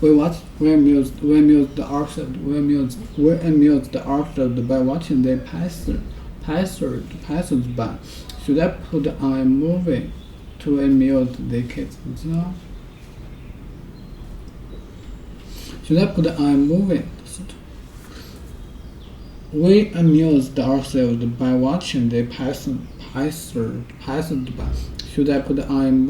We amused ourselves by watching the passers by. Should I put on a movie to amuse the kids? Should I put on a movie? We amused ourselves by watching the passers by. Should I put on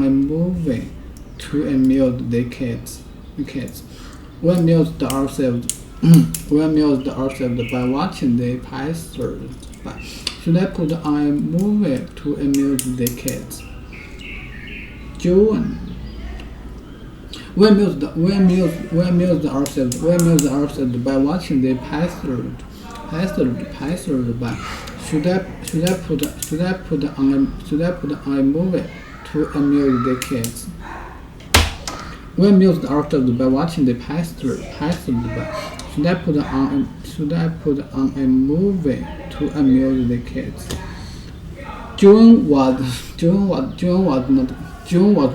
a movie to amuse the kids? We amused ourselves by watching the passers by. Should I put on a movie to amuse the kids? Joan. We amused ourselves by watching the passers by. Should I put on a movie to amuse the kids? We amused ourselves by watching the passers by. Should I put on a movie to amuse the kids? June was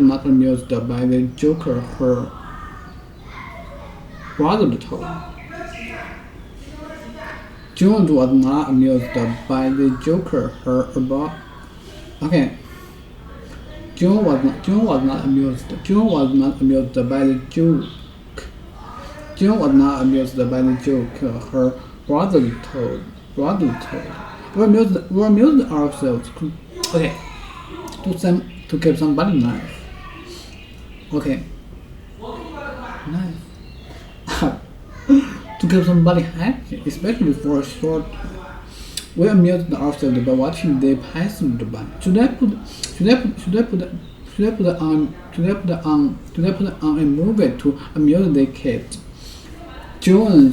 not amused by the joke her brother told. June was not amused by the joke her about. Okay. June was not amused by the joke. June was not amused by the joke her brother told. We amused ourselves. Okay. To keep somebody nice. Okay. Nice. To keep somebody happy, especially for a short time. We amused ourselves by watching the passers by. Should I put on a movie to amuse the kids? Joan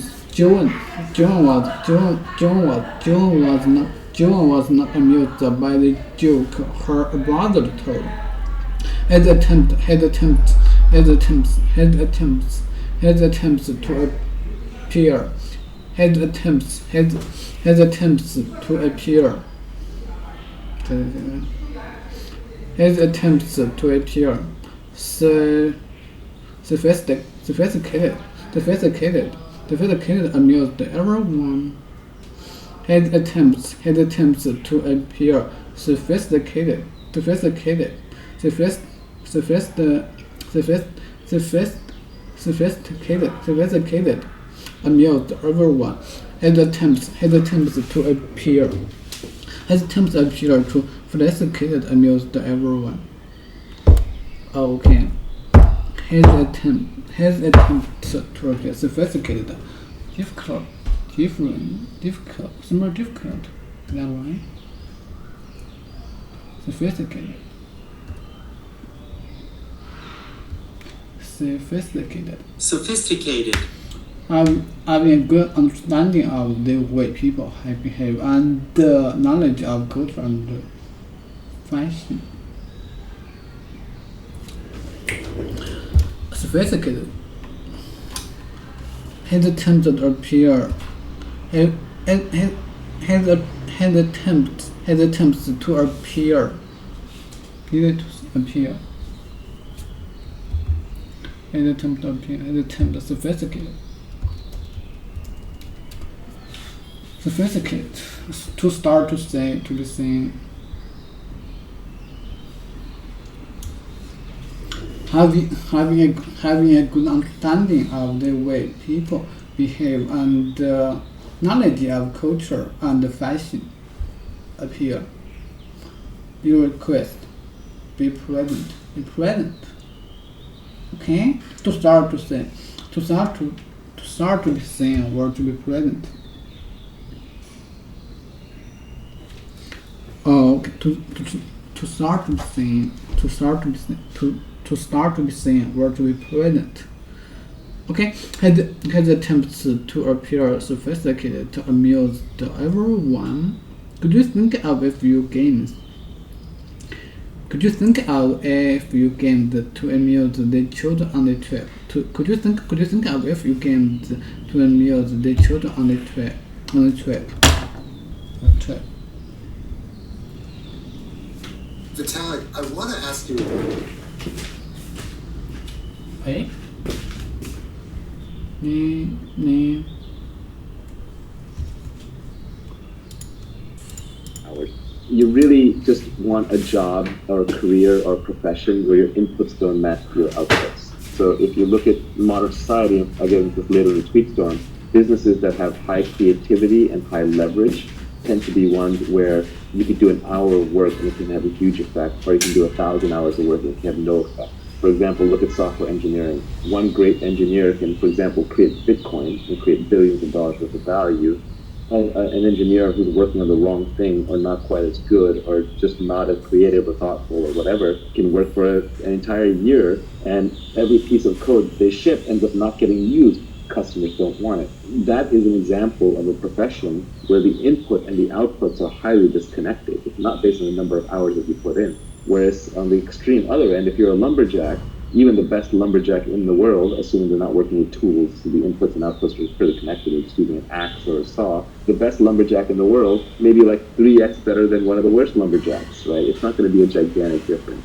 was not amused by the joke her brother told. His attempts to appear sophisticated amused everyone. His attempts to appear sophisticated amused everyone. His attempts to appear sophisticated amused everyone. Okay. His attempts to appear sophisticated, difficult. Some are difficult. That way. Sophisticated. having a good understanding of the way people behave and the knowledge of culture and fashion. Sophisticated. His attempts to appear. His attempts to appear. His attempt sophisticated. Sophisticated. To start to say, to be seen. Having a good understanding of the way people behave and knowledge of culture and fashion. Appear. Be request. Be present. Be present. Okay? To start to say. To start to be seen or to be present. Oh, okay. To start to be seen. To start to be seen or to be present. Okay, his attempts to appear sophisticated to amuse everyone. Could you think of a few games? Could you think of a few games to amuse the children on the trip? Could you think of a few games to amuse the children on the trip? Vitalik, I want to ask you. Hey? You really just want a job or a career or a profession where your inputs don't match your outputs. So if you look at modern society, again, this later in the tweet storm, businesses that have high creativity and high leverage tend to be ones where you could do an hour of work and it can have a huge effect, or you can do 1,000 hours of work and it can have no effect. For example, look at software engineering. One great engineer can, for example, create Bitcoin and create billions of dollars worth of value. An engineer who's working on the wrong thing or not quite as good or just not as creative or thoughtful or whatever can work for an entire year, and every piece of code they ship ends up not getting used. Customers don't want it. That is an example of a profession where the input and the outputs are highly disconnected. It's not based on the number of hours that you put in. Whereas on the extreme other end, if you're a lumberjack, even the best lumberjack in the world, assuming they're not working with tools, so the inputs and outputs are pretty connected, they're just using an axe or a saw, the best lumberjack in the world may be like 3x better than one of the worst lumberjacks, right? It's not going to be a gigantic difference.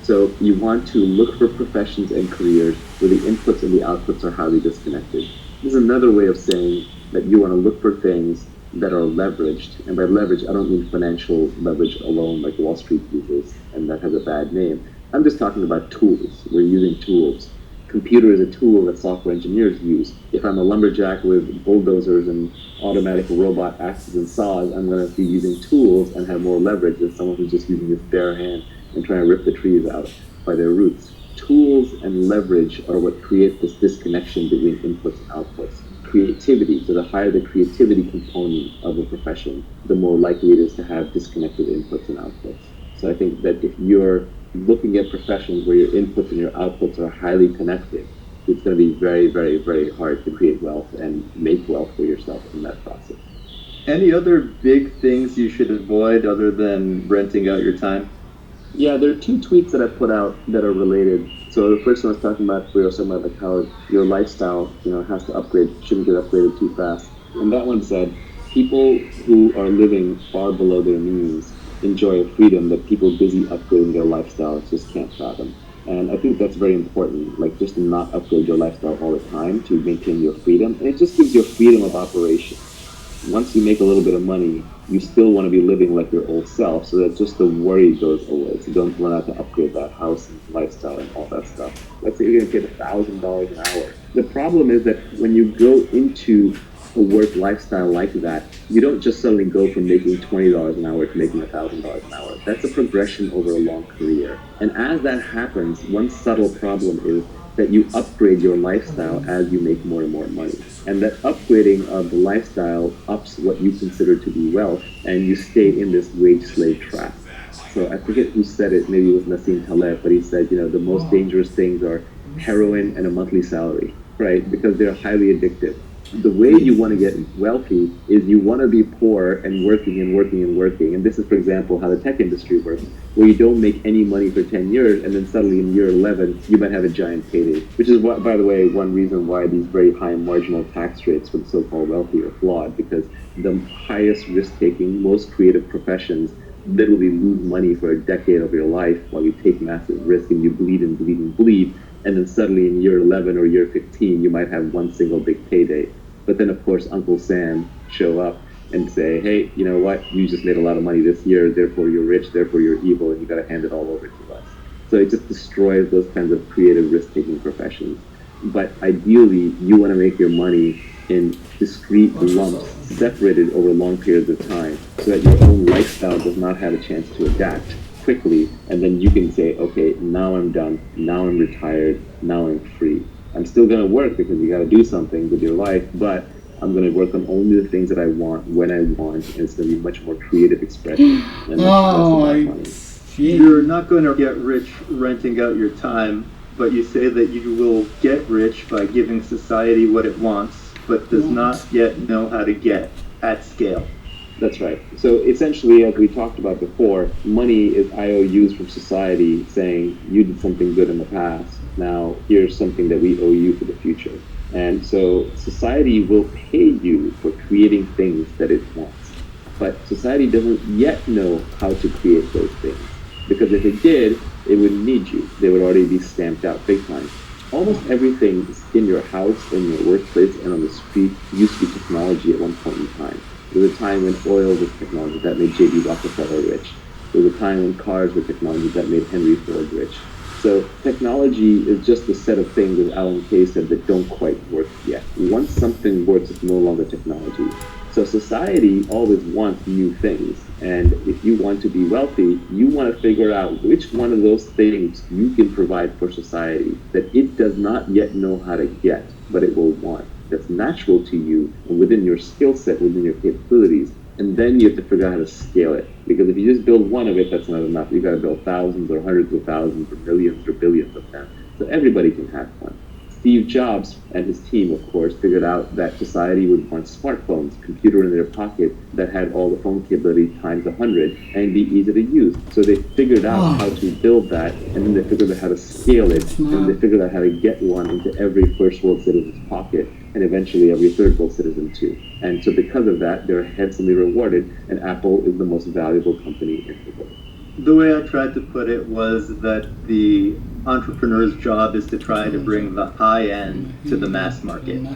So you want to look for professions and careers where the inputs and the outputs are highly disconnected. This is another way of saying that you want to look for things that are leveraged. And by leverage, I don't mean financial leverage alone like Wall Street uses, and that has a bad name. I'm just talking about tools. We're using tools. Computer is a tool that software engineers use. If I'm a lumberjack with bulldozers and automatic robot axes and saws, I'm going to be using tools and have more leverage than someone who's just using his bare hand and trying to rip the trees out by their roots. Tools and leverage are what create this disconnection between inputs and outputs. Creativity, so the higher the creativity component of a profession, the more likely it is to have disconnected inputs and outputs. So I think that if you're looking at professions where your inputs and your outputs are highly connected, it's going to be very, very, very hard to create wealth and make wealth for yourself in that process. Any other big things you should avoid other than renting out your time? Yeah, there are two tweets that I put out that are related. So the first one I was talking about, we were talking about like how your lifestyle, has to upgrade, shouldn't get upgraded too fast. And that one said, people who are living far below their means enjoy a freedom that people busy upgrading their lifestyles just can't fathom. And I think that's very important, like just to not upgrade your lifestyle all the time to maintain your freedom. And it just gives you a freedom of operation. Once you make a little bit of money, you still want to be living like your old self, so that just the worry goes away. So you don't run out to upgrade that house and lifestyle and all that stuff. Let's say you're going to get $1,000 an hour. The problem is that when you go into a work lifestyle like that, you don't just suddenly go from making $20 an hour to making $1,000 an hour. That's a progression over a long career. And as that happens, one subtle problem is that you upgrade your lifestyle as you make more and more money. And that upgrading of the lifestyle ups what you consider to be wealth, and you stay in this wage slave trap. So I forget who said it, maybe it was Nassim Taleb, but he said, the most dangerous things are heroin and a monthly salary, right? Because they're highly addictive. The way you want to get wealthy is you want to be poor and working and working and working. And this is, for example, how the tech industry works, where you don't make any money for 10 years, and then suddenly in year 11, you might have a giant payday, which is, by the way, one reason why these very high marginal tax rates for the so-called wealthy are flawed, because the highest risk-taking, most creative professions literally lose money for a decade of your life while you take massive risk and you bleed and bleed and bleed. And then suddenly in year 11 or year 15, you might have one single big payday. But then, of course, Uncle Sam show up and say, hey, you know what? You just made a lot of money this year, therefore you're rich, therefore you're evil, and you got to hand it all over to us. So it just destroys those kinds of creative risk-taking professions. But ideally, you want to make your money in discrete lumps separated over long periods of time so that your own lifestyle does not have a chance to adapt quickly, and then you can say, okay, now I'm done, now I'm retired, now I'm free. I'm still going to work because you got to do something with your life, but I'm going to work on only the things that I want when I want, and it's going to be much more creative expression. And You're not going to get rich renting out your time, but you say that you will get rich by giving society what it wants, but does not yet know how to get at scale. That's right. So essentially, as we talked about before, money is IOUs from society saying, you did something good in the past, now here's something that we owe you for the future. And so society will pay you for creating things that it wants. But society doesn't yet know how to create those things. Because if it did, it wouldn't need you. They would already be stamped out big time. Almost everything in your house, in your workplace, and on the street used to be technology at one point in time. There was a time when oil was technology that made J.D. Rockefeller rich. There was a time when cars were technology that made Henry Ford rich. So technology is just a set of things, as Alan Kay said, that don't quite work yet. Once something works, it's no longer technology. So society always wants new things. And if you want to be wealthy, you want to figure out which one of those things you can provide for society that it does not yet know how to get, but it will want. That's natural to you and within your skill set, within your capabilities. And then you have to figure out how to scale it. Because if you just build one of it, that's not enough. You've got to build thousands or hundreds of thousands or millions or billions of them. So everybody can have one. Steve Jobs and his team, of course, figured out that society would want smartphones, computer in their pocket that had all the phone capability times 100 and be easy to use. So they figured out how to build that, and then they figured out how to scale it, and they figured out how to get one into every first world citizen's pocket, and eventually every third world citizen too. And so because of that, they're handsomely rewarded, and Apple is the most valuable company in the world. The way I tried to put it was that the entrepreneur's job is to try to bring the high end to the mass market.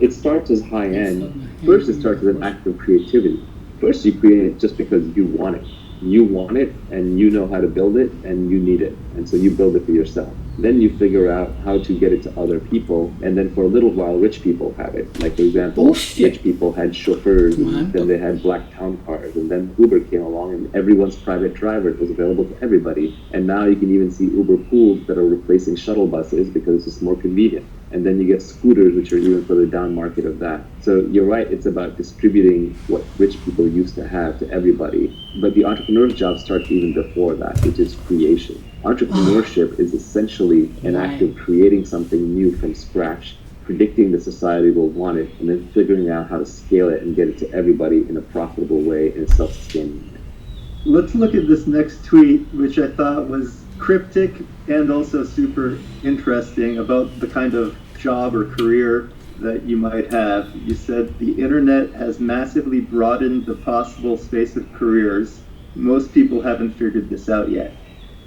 It starts as high end. First, it starts as an act of creativity. First, you create it just because you want it. You want it, and you know how to build it, and you need it. And so you build it for yourself. Then you figure out how to get it to other people, and then for a little while, rich people have it. Like, for example, rich people had chauffeurs, and then they had black town cars, and then Uber came along, and everyone's private driver was available to everybody. And now you can even see Uber pools that are replacing shuttle buses because it's just more convenient. And then you get scooters, which are even further down market of that. So you're right, it's about distributing what rich people used to have to everybody. But the entrepreneur's job starts even before that, which is creation. Entrepreneurship is essentially an act of creating something new from scratch, predicting that society will want it, and then figuring out how to scale it and get it to everybody in a profitable way and a self-sustaining way. Let's look at this next tweet, which I thought was cryptic and also super interesting about the kind of job or career that you might have. You said the internet has massively broadened the possible space of careers. Most people haven't figured this out yet.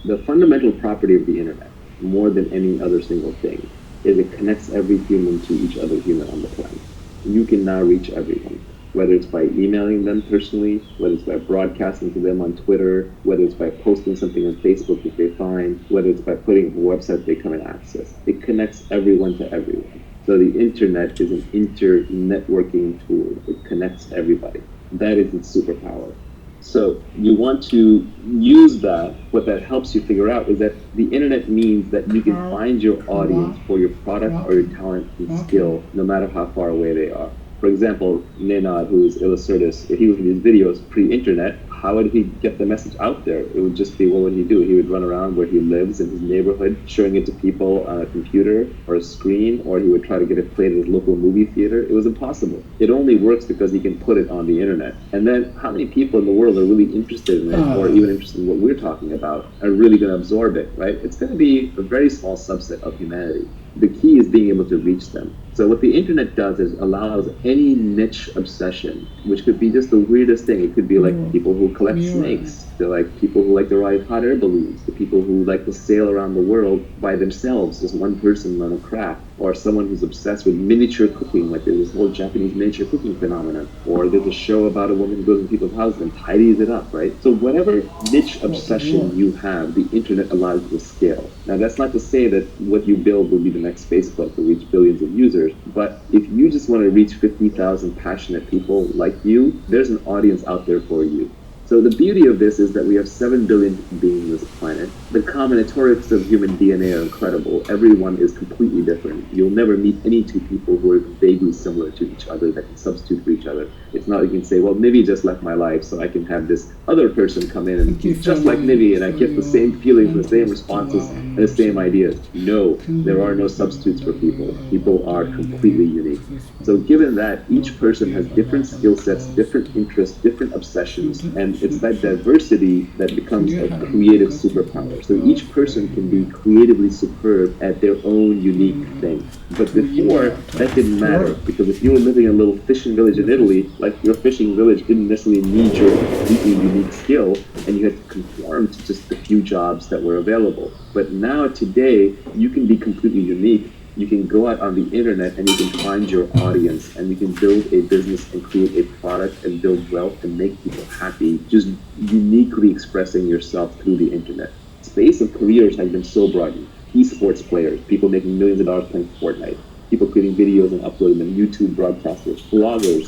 The fundamental property of the internet, more than any other single thing, is it connects every human to each other human on the planet. You can now reach everyone, whether it's by emailing them personally, whether it's by broadcasting to them on Twitter, whether it's by posting something on Facebook that they find, whether it's by putting a website they come and access. It connects everyone to everyone. So the internet is an inter-networking tool. It connects everybody. That is its superpower. So you want to use that. What that helps you figure out is that the internet means that you can find your audience for your product or your talent and skill, no matter how far away they are. For example, Nenad, who is Illustratus, if he was in these videos pre-internet, how would he get the message out there? It would just be, what would he do? He would run around where he lives in his neighborhood, showing it to people on a computer or a screen, or he would try to get it played at his local movie theater. It was impossible. It only works because he can put it on the internet. And then how many people in the world are really interested in it, or even interested in what we're talking about, are really going to absorb it, right? It's going to be a very small subset of humanity. The key is being able to reach them. So what the internet does is allows any niche obsession, which could be just the weirdest thing. It could be like people who collect snakes. They're like people who like to ride hot air balloons. The people who like to sail around the world by themselves, just one person on a craft. Or someone who's obsessed with miniature cooking, like there's this whole Japanese miniature cooking phenomenon. Or there's a show about a woman who goes in people's houses and tidies it up, right? So whatever niche obsession you have, the internet allows you to scale. Now that's not to say that what you build will be the next Facebook to reach billions of users, but if you just want to reach 50,000 passionate people like you, there's an audience out there for you. So the beauty of this is that we have 7 billion beings on this planet. The combinatorics of human DNA are incredible. Everyone is completely different. You'll never meet any two people who are vaguely similar to each other that can substitute for each other. It's not like you can say, well, Nivi just left my life, so I can have this other person come in and just like Nivi, and I get the same feelings, the same responses, and the same ideas. No, there are no substitutes for people. People are completely unique. So given that, each person has different skill sets, different interests, different obsessions, and it's that diversity that becomes a creative superpower. So each person can be creatively superb at their own unique thing. But before, that didn't matter, because if you were living in a little fishing village in Italy, like your fishing village didn't necessarily need your completely unique skill, and you had to conform to just the few jobs that were available. But now, today, you can be completely unique. You can go out on the internet and you can find your audience, and you can build a business and create a product and build wealth and make people happy, just uniquely expressing yourself through the internet. Space of careers has been so broadened. Esports players, people making millions of dollars playing Fortnite, people creating videos and uploading them, YouTube broadcasters, bloggers,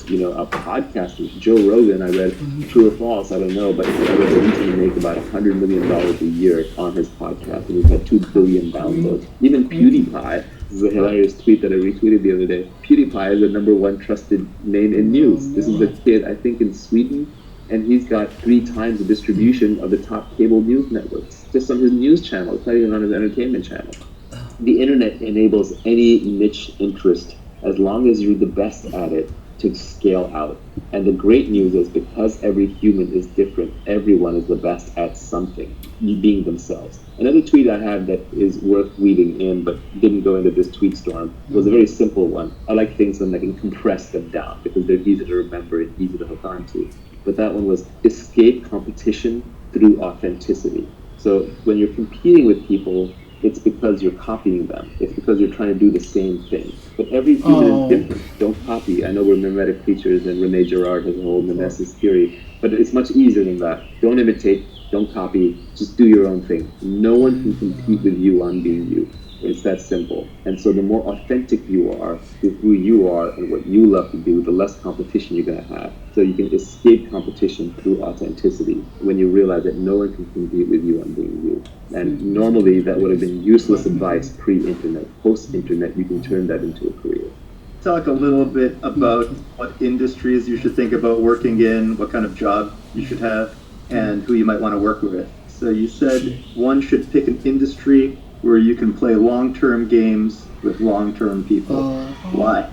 podcasters. Joe Rogan, I read, true or false, I don't know, but I read that he's going to make about $100 million a year on his podcast, and he's had 2 billion downloads. Even PewDiePie, this is a hilarious tweet that I retweeted the other day. PewDiePie is the #1 trusted name in news. This is a kid, I think, in Sweden, and he's got 3 times the distribution of the top cable news networks, just on his news channel. It's not even on his entertainment channel. The internet enables any niche interest, as long as you're the best at it, to scale out. And the great news is, because every human is different, everyone is the best at something, being themselves. Another tweet I had that is worth weaving in, but didn't go into this tweet storm, was a very simple one. I like things when I can compress them down, because they're easy to remember and easy to hook on to. But that one was, escape competition through authenticity. So when you're competing with people, it's because you're copying them. It's because you're trying to do the same thing. But every human is different. Don't copy. I know we're mimetic creatures, and Rene Girard has a whole mimesis theory, but it's much easier than that. Don't imitate, don't copy, just do your own thing. No one can compete with you on being you. It's that simple. And so the more authentic you are to who you are and what you love to do, the less competition you're going to have. So you can escape competition through authenticity when you realize that no one can compete with you on being you. And normally that would have been useless advice pre-internet. Post-internet, you can turn that into a career. Talk a little bit about what industries you should think about working in, what kind of job you should have, and who you might want to work with. So you said one should pick an industry where you can play long-term games with long-term people. Why?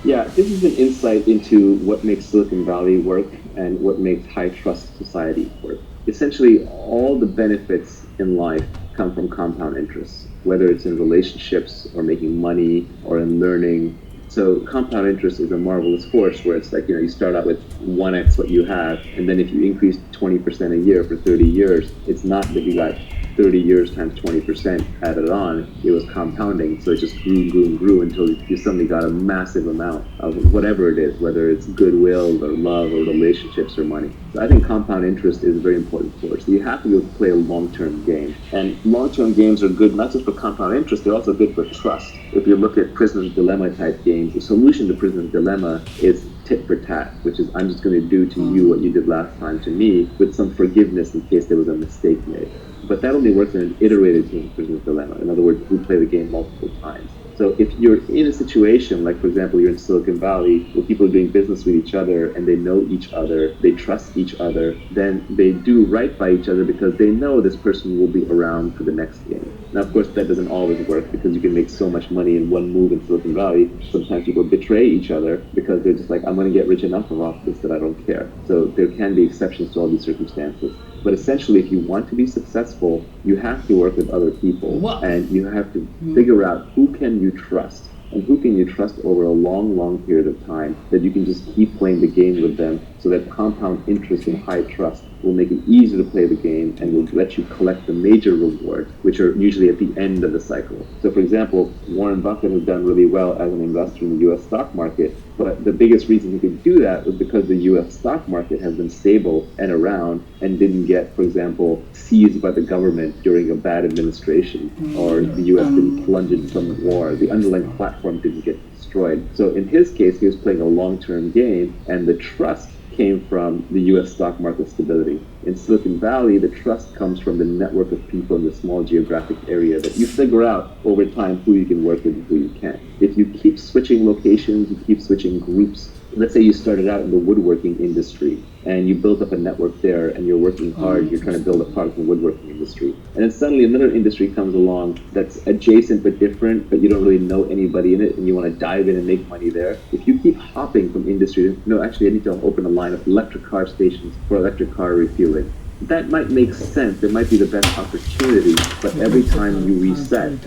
Yeah, this is an insight into what makes Silicon Valley work and what makes high-trust society work. Essentially, all the benefits in life come from compound interests, whether it's in relationships or making money or in learning. So compound interest is a marvelous force where it's like, you start out with 1x what you have, and then if you increase 20% a year for 30 years, it's not that you got 30 years times 20% added on, it was compounding. So it just grew until you suddenly got a massive amount of whatever it is, whether it's goodwill or love or relationships or money. So I think compound interest is a very important force. So you have to be able to play a long-term game. And long-term games are good not just for compound interest, they're also good for trust. If you look at prisoner's dilemma type games, the solution to prisoner's dilemma is tit for tat, which is I'm just going to do to you what you did last time to me, with some forgiveness in case there was a mistake made. But that only works in an iterated game, prisoner's dilemma. In other words, we play the game multiple times. So if you're in a situation, like for example, you're in Silicon Valley, where people are doing business with each other and they know each other, they trust each other, then they do right by each other because they know this person will be around for the next game. Now, of course, that doesn't always work because you can make so much money in one move in Silicon Valley. Sometimes people betray each other because they're just like, I'm going to get rich enough off this that I don't care. So there can be exceptions to all these circumstances. But essentially, if you want to be successful, you have to work with other people. And you have to figure out who can you trust. And who can you trust over a long, long period of time that you can just keep playing the game with them so that compound interest and high trust will make it easier to play the game and will let you collect the major rewards, which are usually at the end of the cycle. So for example, Warren Buffett has done really well as an investor in the US stock market, but the biggest reason he could do that was because the US stock market has been stable and around and didn't get, for example, seized by the government during a bad administration, or the US didn't plunge into some war. The underlying platform didn't get destroyed. So in his case, he was playing a long-term game, and the trust came from the US stock market stability. In Silicon Valley, the trust comes from the network of people in the small geographic area that you figure out over time who you can work with and who you can't. If you keep switching locations, you keep switching groups. Let's say you started out in the woodworking industry and you built up a network there and you're working hard, you're trying to build a product in the woodworking industry. And then suddenly another industry comes along that's adjacent but different, but you don't really know anybody in it and you want to dive in and make money there. If you keep hopping from industry to, no, actually I need to open a line of electric car stations for electric car refueling. That might make sense, it might be the best opportunity, but every time you reset,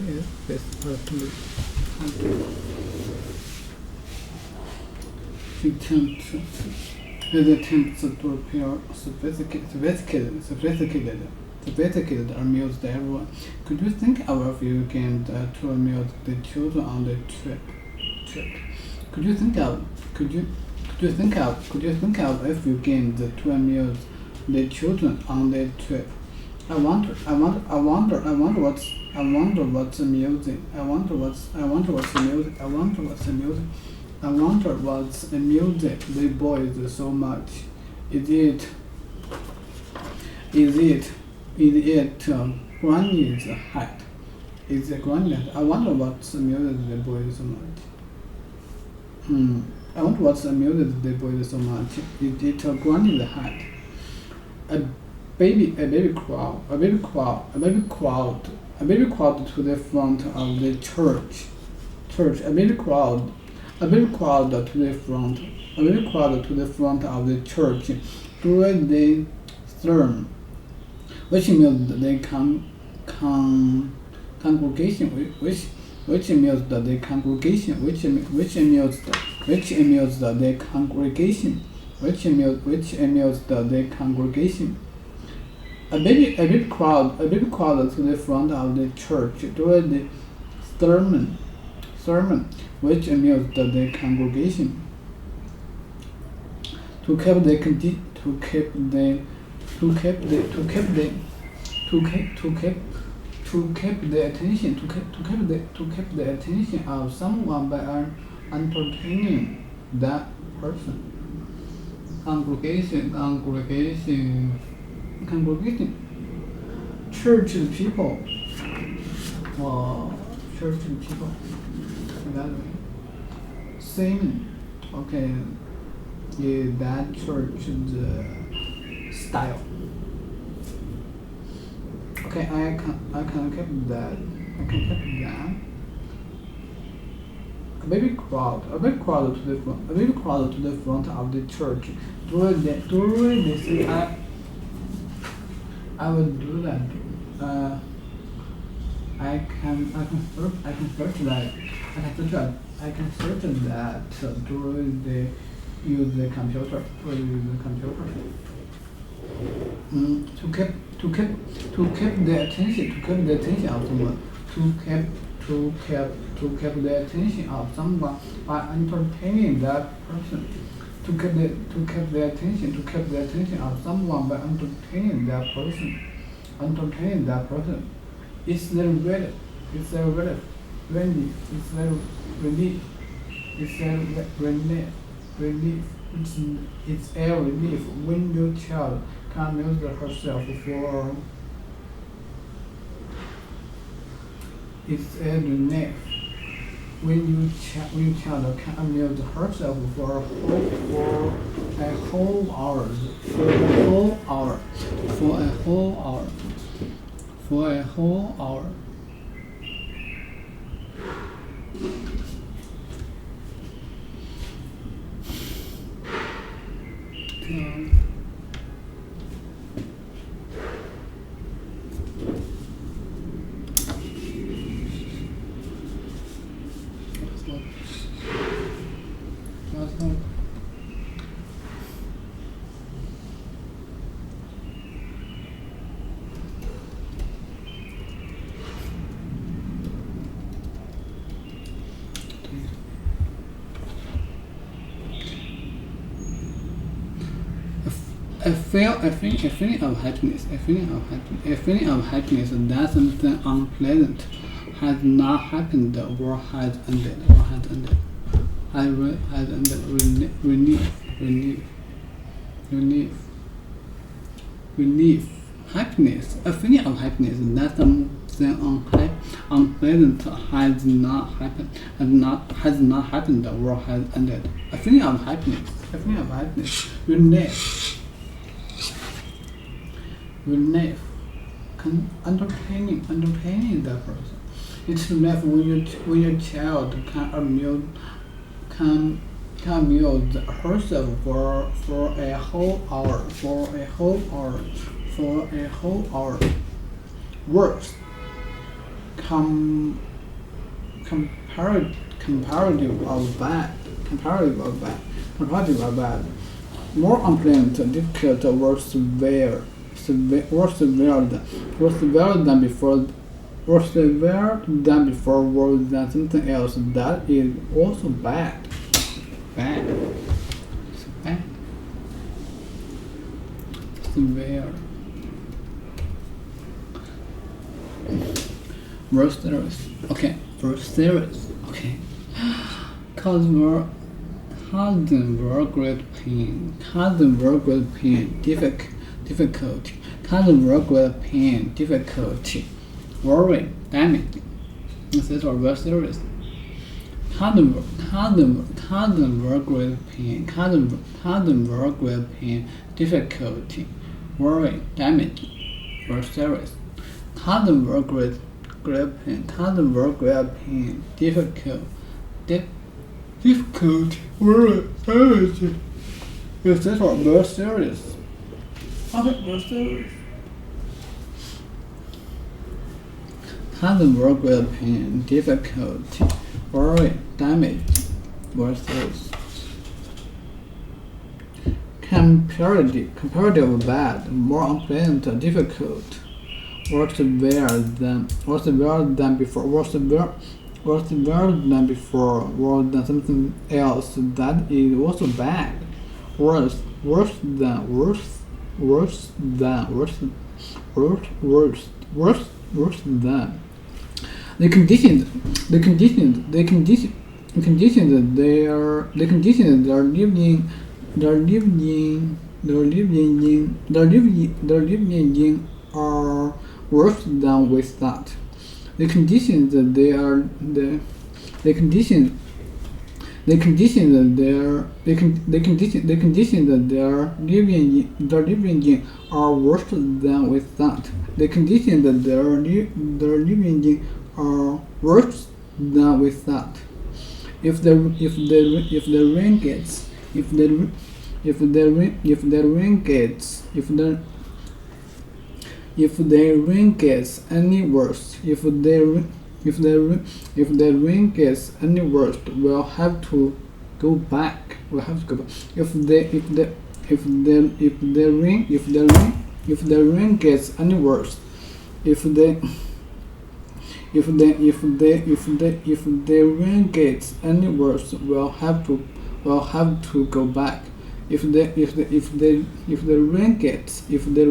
It attempts to appear sophisticated amused to everyone. Could you think of a few games to amuse the children on the trip? Could you think of a few games to amuse the children on the trip? I wonder what's amusing. I wonder what's amusing the boys so much. Is it Granny's hat? Is it Granny's hat? I wonder what's amusing the boys so much. I wonder what's amusing the boys so much. Is it Granny's hat? A baby crowd to the front of the church. A baby crowd to the front of the church during the sermon, which means the congregation, which means the congregation. A big crowd to the front of the church during the sermon, which amused the congregation. To keep the attention of someone by entertaining that person. Congregation. Church people. That way. Same. Okay. Yeah, that church style. Okay, I can keep that. A big crowd to the front of the church during this. I will do that. I can search that during the use the computer. To keep the attention of someone. To keep the attention of someone by entertaining that person. To keep the attention of someone by entertaining that person. It's a relief. It's a relief when your child can amuse herself for. It's a relief when you child can amuse herself for a whole hour, for a whole hour. A feeling of happiness that something unpleasant has not happened or has ended. Relief. Happiness. A feeling of happiness that something unpleasant has not happened or has ended. A feeling of happiness. Relief. Entertaining the person. It's relief when your child can amuse herself for a whole hour. Worse. Comparative of bad. More unpleasant, difficult, or severe than before, or than something else that is also bad. Severe. Verse series. Okay. Cause were great pain. Difficulty. Worry. Damage. This is our verse series. Cousin were great pain. Difficulty. Worry. Damage. Verse series. Cousin were great pain. Difficult. Worry. Damage. This is our verse series. Verse series. Cousin were great pain. Difficulty. Worry. Damage. Verse series. Comparative bad, more unpleasant, difficult, worse severe than before, worse than something else that is also bad, worse than. The conditions they are living in are worse than we thought. The conditions that they are living in are worse than we thought. The conditions that they're living in are worse than we thought. If the rain gets any worse, we'll have to go back. If the rain gets any worse, if the rain gets any worse, we'll have to go back. If the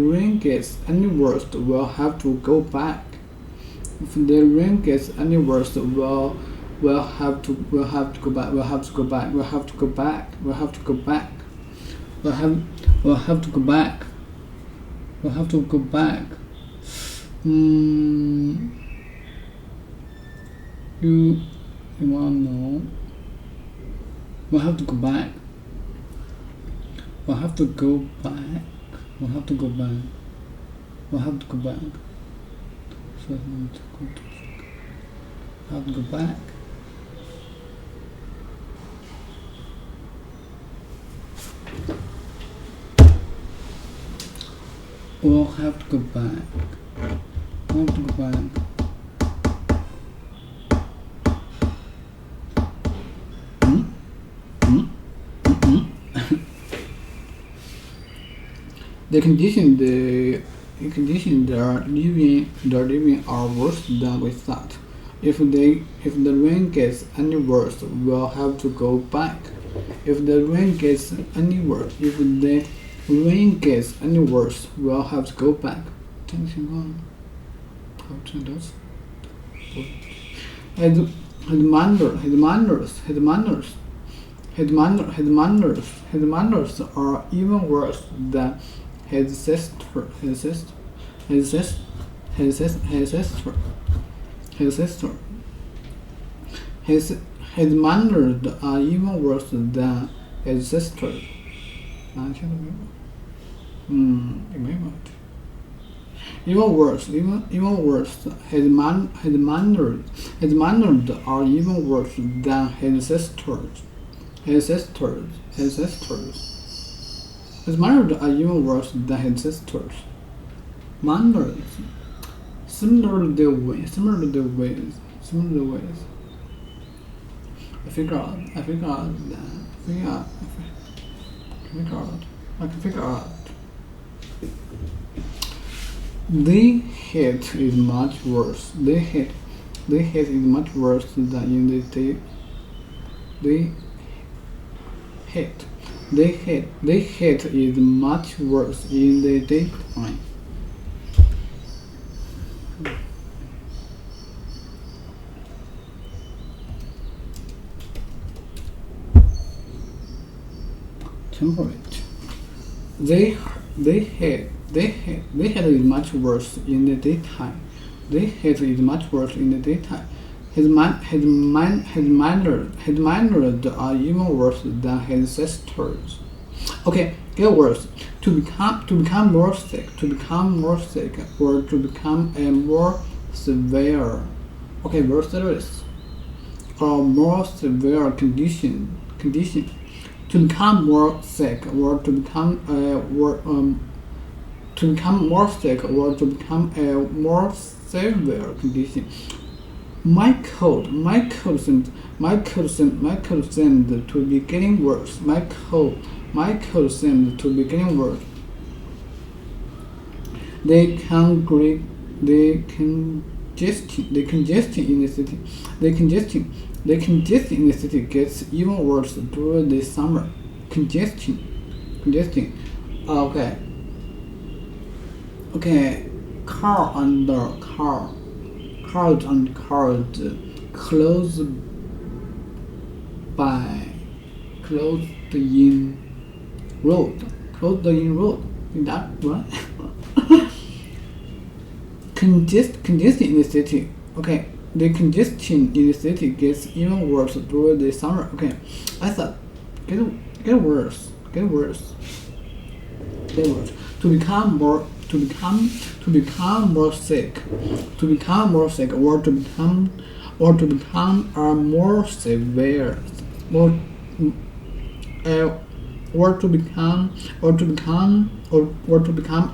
rain gets any worse, we'll have to go back. If the rain gets any worse, we'll have to go back. We'll have to go back. We'll have to go back. We'll have to go back. We'll have to go back. We'll have to go back. You wanna know? We'll have to go back. We'll have to go back. We'll have to go back. We'll have to go back. So we'll have to go back. We'll have to go back. We'll have to go back. The conditions they are living are worse than we thought. If the rain gets any worse, we'll have to go back. If the rain gets any worse, we'll have to go back. 这个情况，好，这都是。His manners are even worse than his sister. His manners are even worse than his sister. 拿下了没有？也没有。Even worse. His manners are even worse than his sisters. His manners are even worse than his sisters. Manners. Similar ways. I figure out. The hate is much worse. The hate is much worse than in the day. The hate is much worse in the daytime. Temperate. The hate is much worse in the daytime. The hate is much worse in the daytime. His manners are even worse than his sisters. Okay, get worse. To become more sick, or to become a more severe. Okay, more serious or more severe condition. To become more sick, or to become more sick, or to become a more severe condition. My cold seemed to be getting worse. My cold seemed to be getting worse. The congestion in the city gets even worse during the summer. Congestion. Okay. Cars closed in road. Is that right? Congestion in the city. Okay, the congestion in the city gets even worse during the summer. Okay, I thought get worse. To become more sick, or to become a more severe, or to become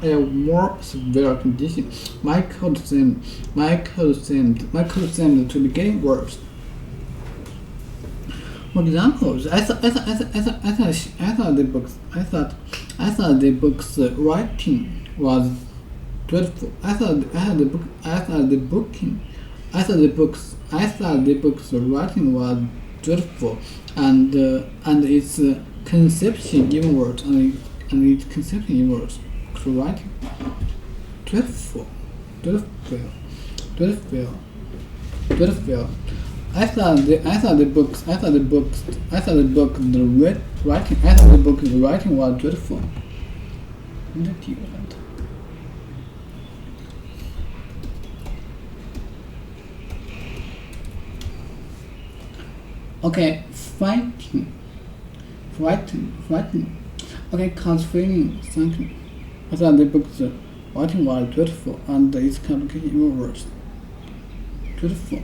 a more severe condition. My cold seemed to be getting worse. For example, I thought the book's writing was dreadful. I thought the book's writing was dreadful, and its conception even worse, Writing dreadful. I thought the book's writing was dreadful. Okay, frightened. Okay, cause feeling something. I thought the book's writing was dreadful and its complication even worse. Dreadful.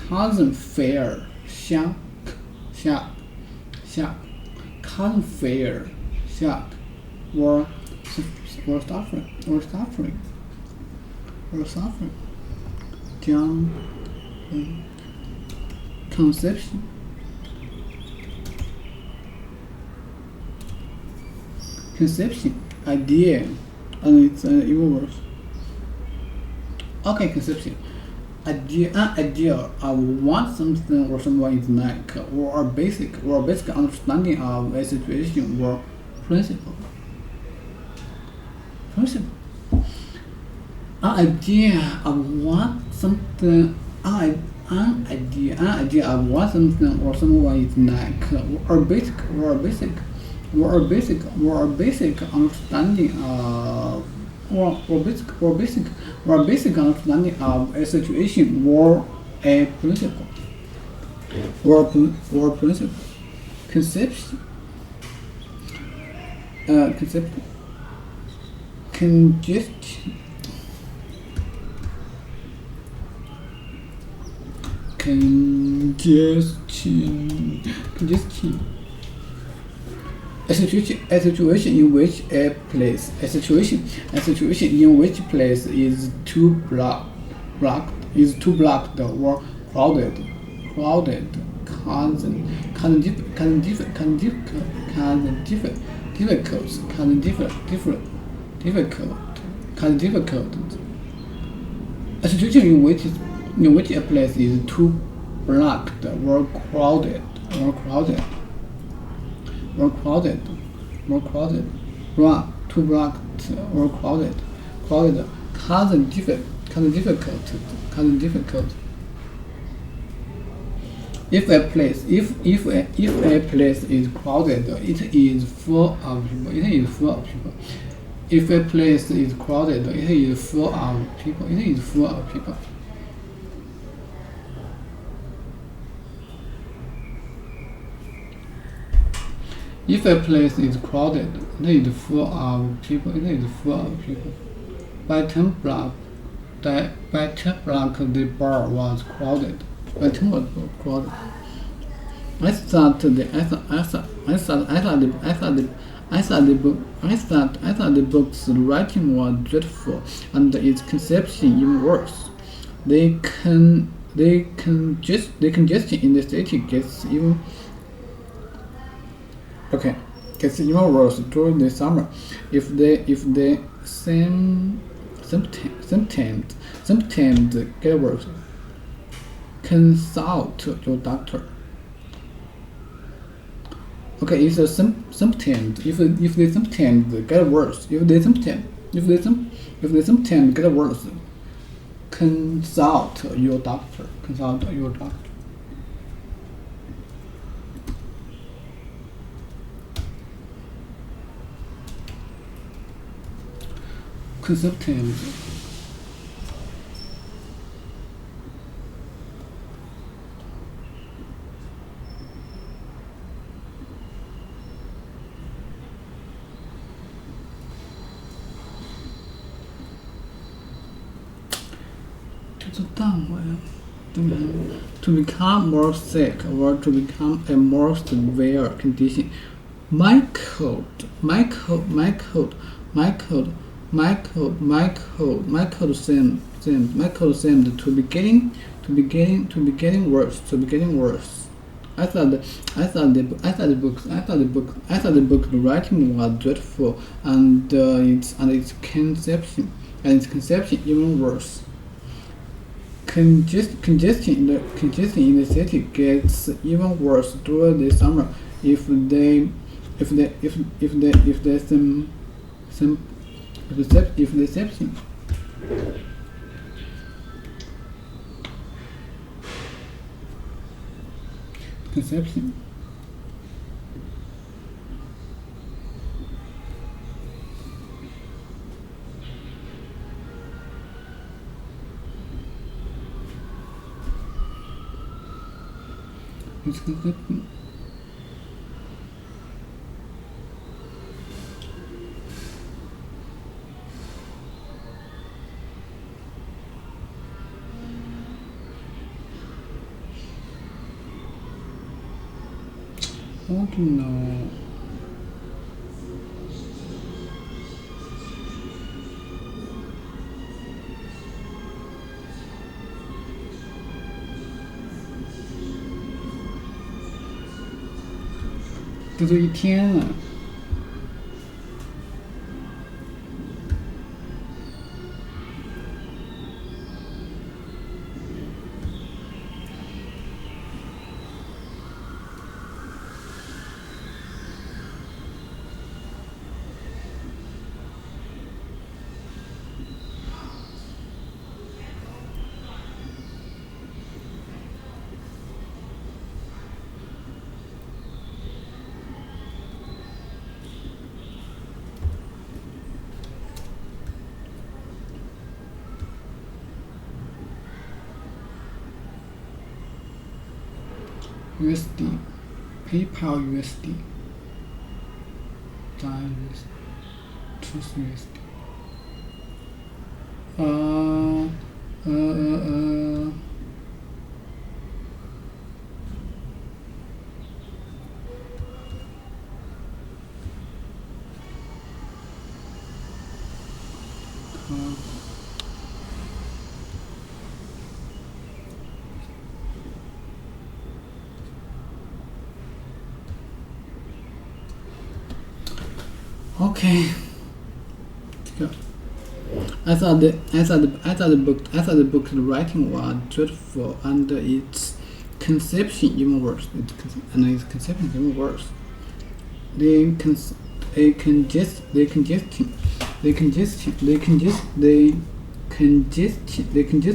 Cousin fair. Shock. Cousin fair. Shock. Or suffering. John. Conception. Idea, and it's even worse. Okay, conception. Idea. I want something or someone is like, or a basic understanding of a situation or principle. An idea. I want something. An idea. I want something or someone is like, or a basic understanding of or basic understanding of a situation or a principle conception congestion a situation in which a situation in which place is too blocked or crowded difficult. A situation in which a place is too blocked or crowded, too blocked or crowded, causing difficult. If a place is crowded, it is full of people. If a place is crowded, it is full of people. If a place is crowded, it is full of people. By 10 o'clock, the bar was crowded. I thought the book's writing was dreadful and its conception even worse. The congestion in the city gets even worse during the summer. If the symptoms get worse, consult your doctor. Okay, if the symptoms get worse, consult your doctor. Symptoms. To become more sick or to become a more severe condition. My code seemed to be getting worse. I thought the book's writing was dreadful and its conception even worse. Congestion in the city gets even worse during the summer if the conception. misconception. I don't know. "这都一天了。USD, PayPal USD, Dime USD, Trust USD. Okay. Yeah. I thought the book's writing was dreadful, and its conception even worse. Its conception even worse. The congestion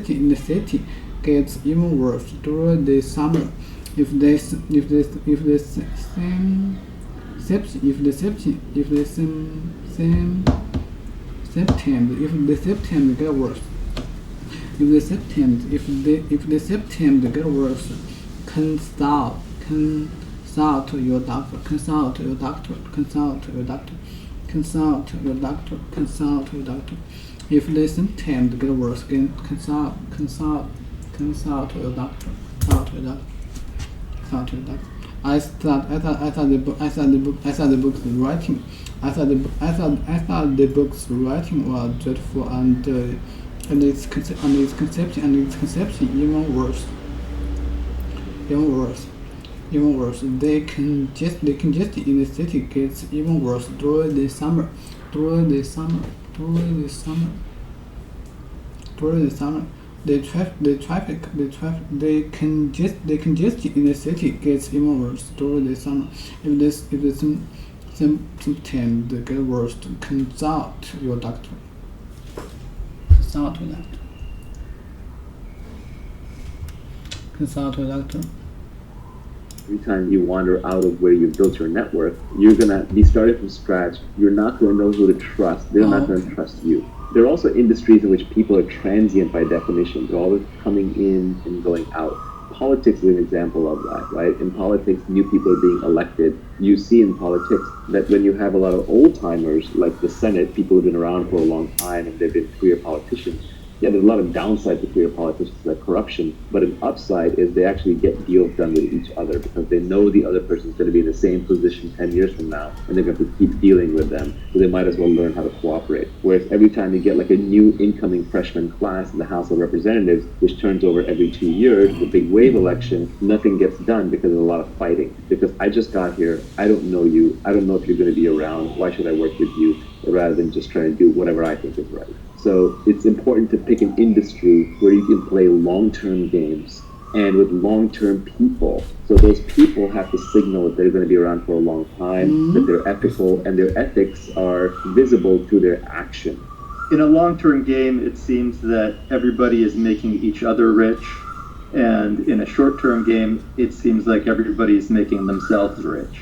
in the city gets even worse during the summer. If the symptoms get worse, get worse, consult your doctor. If the symptoms get worse, again, consult your doctor. I thought the book's writing was dreadful, and its conception even worse. The congestion in the city gets even worse during the summer. The congestion in the city gets even worse during the summer. If the symptoms get worse, consult your doctor. Consult your doctor. Every time you wander out of where you've built your network, you're going to be starting from scratch. You're not going to know who to trust. They're not going to trust you. There are also industries in which people are transient by definition. They're always coming in and going out. Politics is an example of that, right? In politics, new people are being elected. You see in politics that when you have a lot of old-timers, like the Senate, people who've been around for a long time and they've been career politicians, yeah, there's a lot of downside to career politicians, like corruption, but an upside is they actually get deals done with each other because they know the other person's going to be in the same position 10 years from now, and they're going to keep dealing with them, so they might as well learn how to cooperate. Whereas every time you get like a new incoming freshman class in the House of Representatives, which turns over every 2 years, the big wave election, nothing gets done because there's a lot of fighting. Because I just got here, I don't know you, I don't know if you're going to be around, why should I work with you, rather than just trying to do whatever I think is right. So it's important to pick an industry where you can play long-term games and with long-term people. So those people have to signal that they're going to be around for a long time, that they're ethical, and their ethics are visible through their action. In a long-term game, it seems that everybody is making each other rich, and in a short-term game, it seems like everybody is making themselves rich.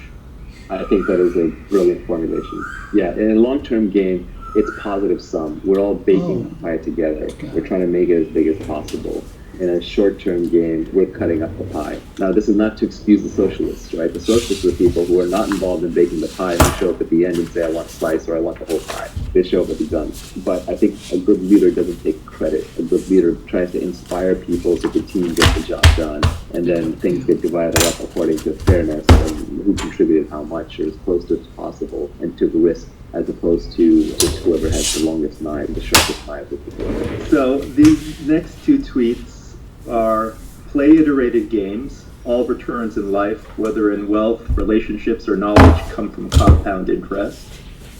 I think that is a brilliant formulation. Yeah, in a long-term game, it's positive sum. We're all baking the pie together. We're trying to make it as big as possible. in a short-term game, we're cutting up the pie. Now, this is not to excuse the socialists, right? The socialists are the people who are not involved in baking the pie and show up at the end and say, I want a slice or I want the whole pie. They show up at the done. But I think a good leader doesn't take credit. A good leader tries to inspire people so the team gets the job done, and then things get divided up according to fairness and who contributed how much or as close to as possible and took risk, as opposed to just whoever has the longest knife, the sharpest knife with the door. So these next two tweets are play iterated games. All returns in life, whether in wealth, relationships, or knowledge, come from compound interest.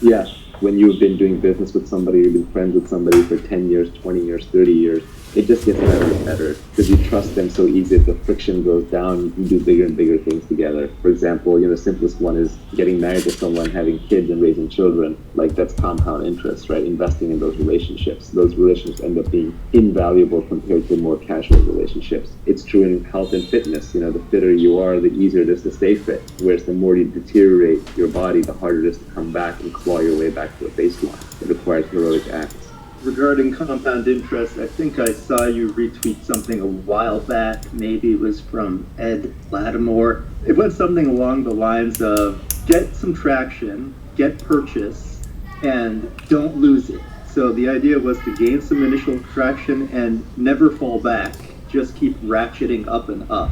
Yeah, when you've been doing business with somebody, you've been friends with somebody for 10 years, 20 years, 30 years, it just gets better and better because you trust them so easy. If the friction goes down, you can do bigger and bigger things together. For example, the simplest one is getting married to someone, having kids and raising children. Like, that's compound interest, right? Investing in those relationships. Those relationships end up being invaluable compared to more casual relationships. It's true in health and fitness. The fitter you are, the easier it is to stay fit. Whereas the more you deteriorate your body, the harder it is to come back and claw your way back to a baseline. It requires heroic acts. Regarding compound interest, I think I saw you retweet something a while back. Maybe it was from Ed Lattimore. It went something along the lines of get some traction, get purchase, and don't lose it. So the idea was to gain some initial traction and never fall back. Just keep ratcheting up and up.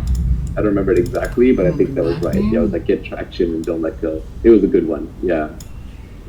I don't remember it exactly, but I think that was right. Yeah, it was like get traction and don't let go. It was a good one, yeah.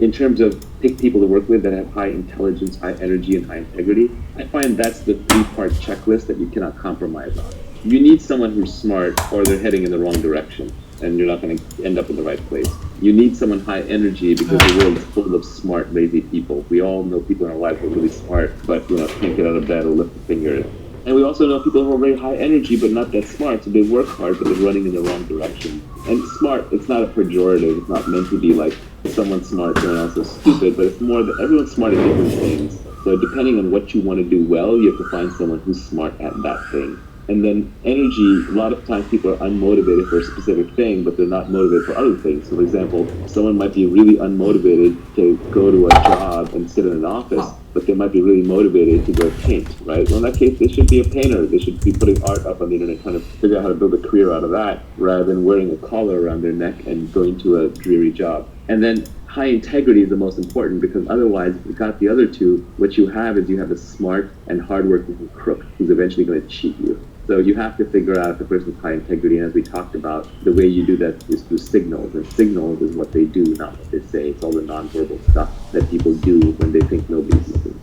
In terms of pick people to work with that have high intelligence, high energy, and high integrity, I find that's the three-part checklist that you cannot compromise on. You need someone who's smart or they're heading in the wrong direction and you're not going to end up in the right place. You need someone high energy because the world is full of smart, lazy people. We all know people in our life who are really smart, but can't get out of bed or lift a finger. And we also know people who are very high energy but not that smart, so they work hard but they're running in the wrong direction. And smart, it's not a pejorative, it's not meant to be like someone's smart, someone else is stupid, but it's more that everyone's smart at different things. So depending on what you want to do well, you have to find someone who's smart at that thing. And then energy, a lot of times people are unmotivated for a specific thing, but they're not motivated for other things. So for example, someone might be really unmotivated to go to a job and sit in an office, but they might be really motivated to go paint, right? Well, in that case, they should be a painter. They should be putting art up on the internet, trying to figure out how to build a career out of that, rather than wearing a collar around their neck and going to a dreary job. And then high integrity is the most important, because otherwise, if you got the other two, what you have is you have a smart and hardworking crook who's eventually going to cheat you. So you have to figure out if the person's high integrity, and as we talked about, the way you do that is through signals, and signals is what they do, not what they say. It's all the nonverbal stuff that people do when they think nobody's looking.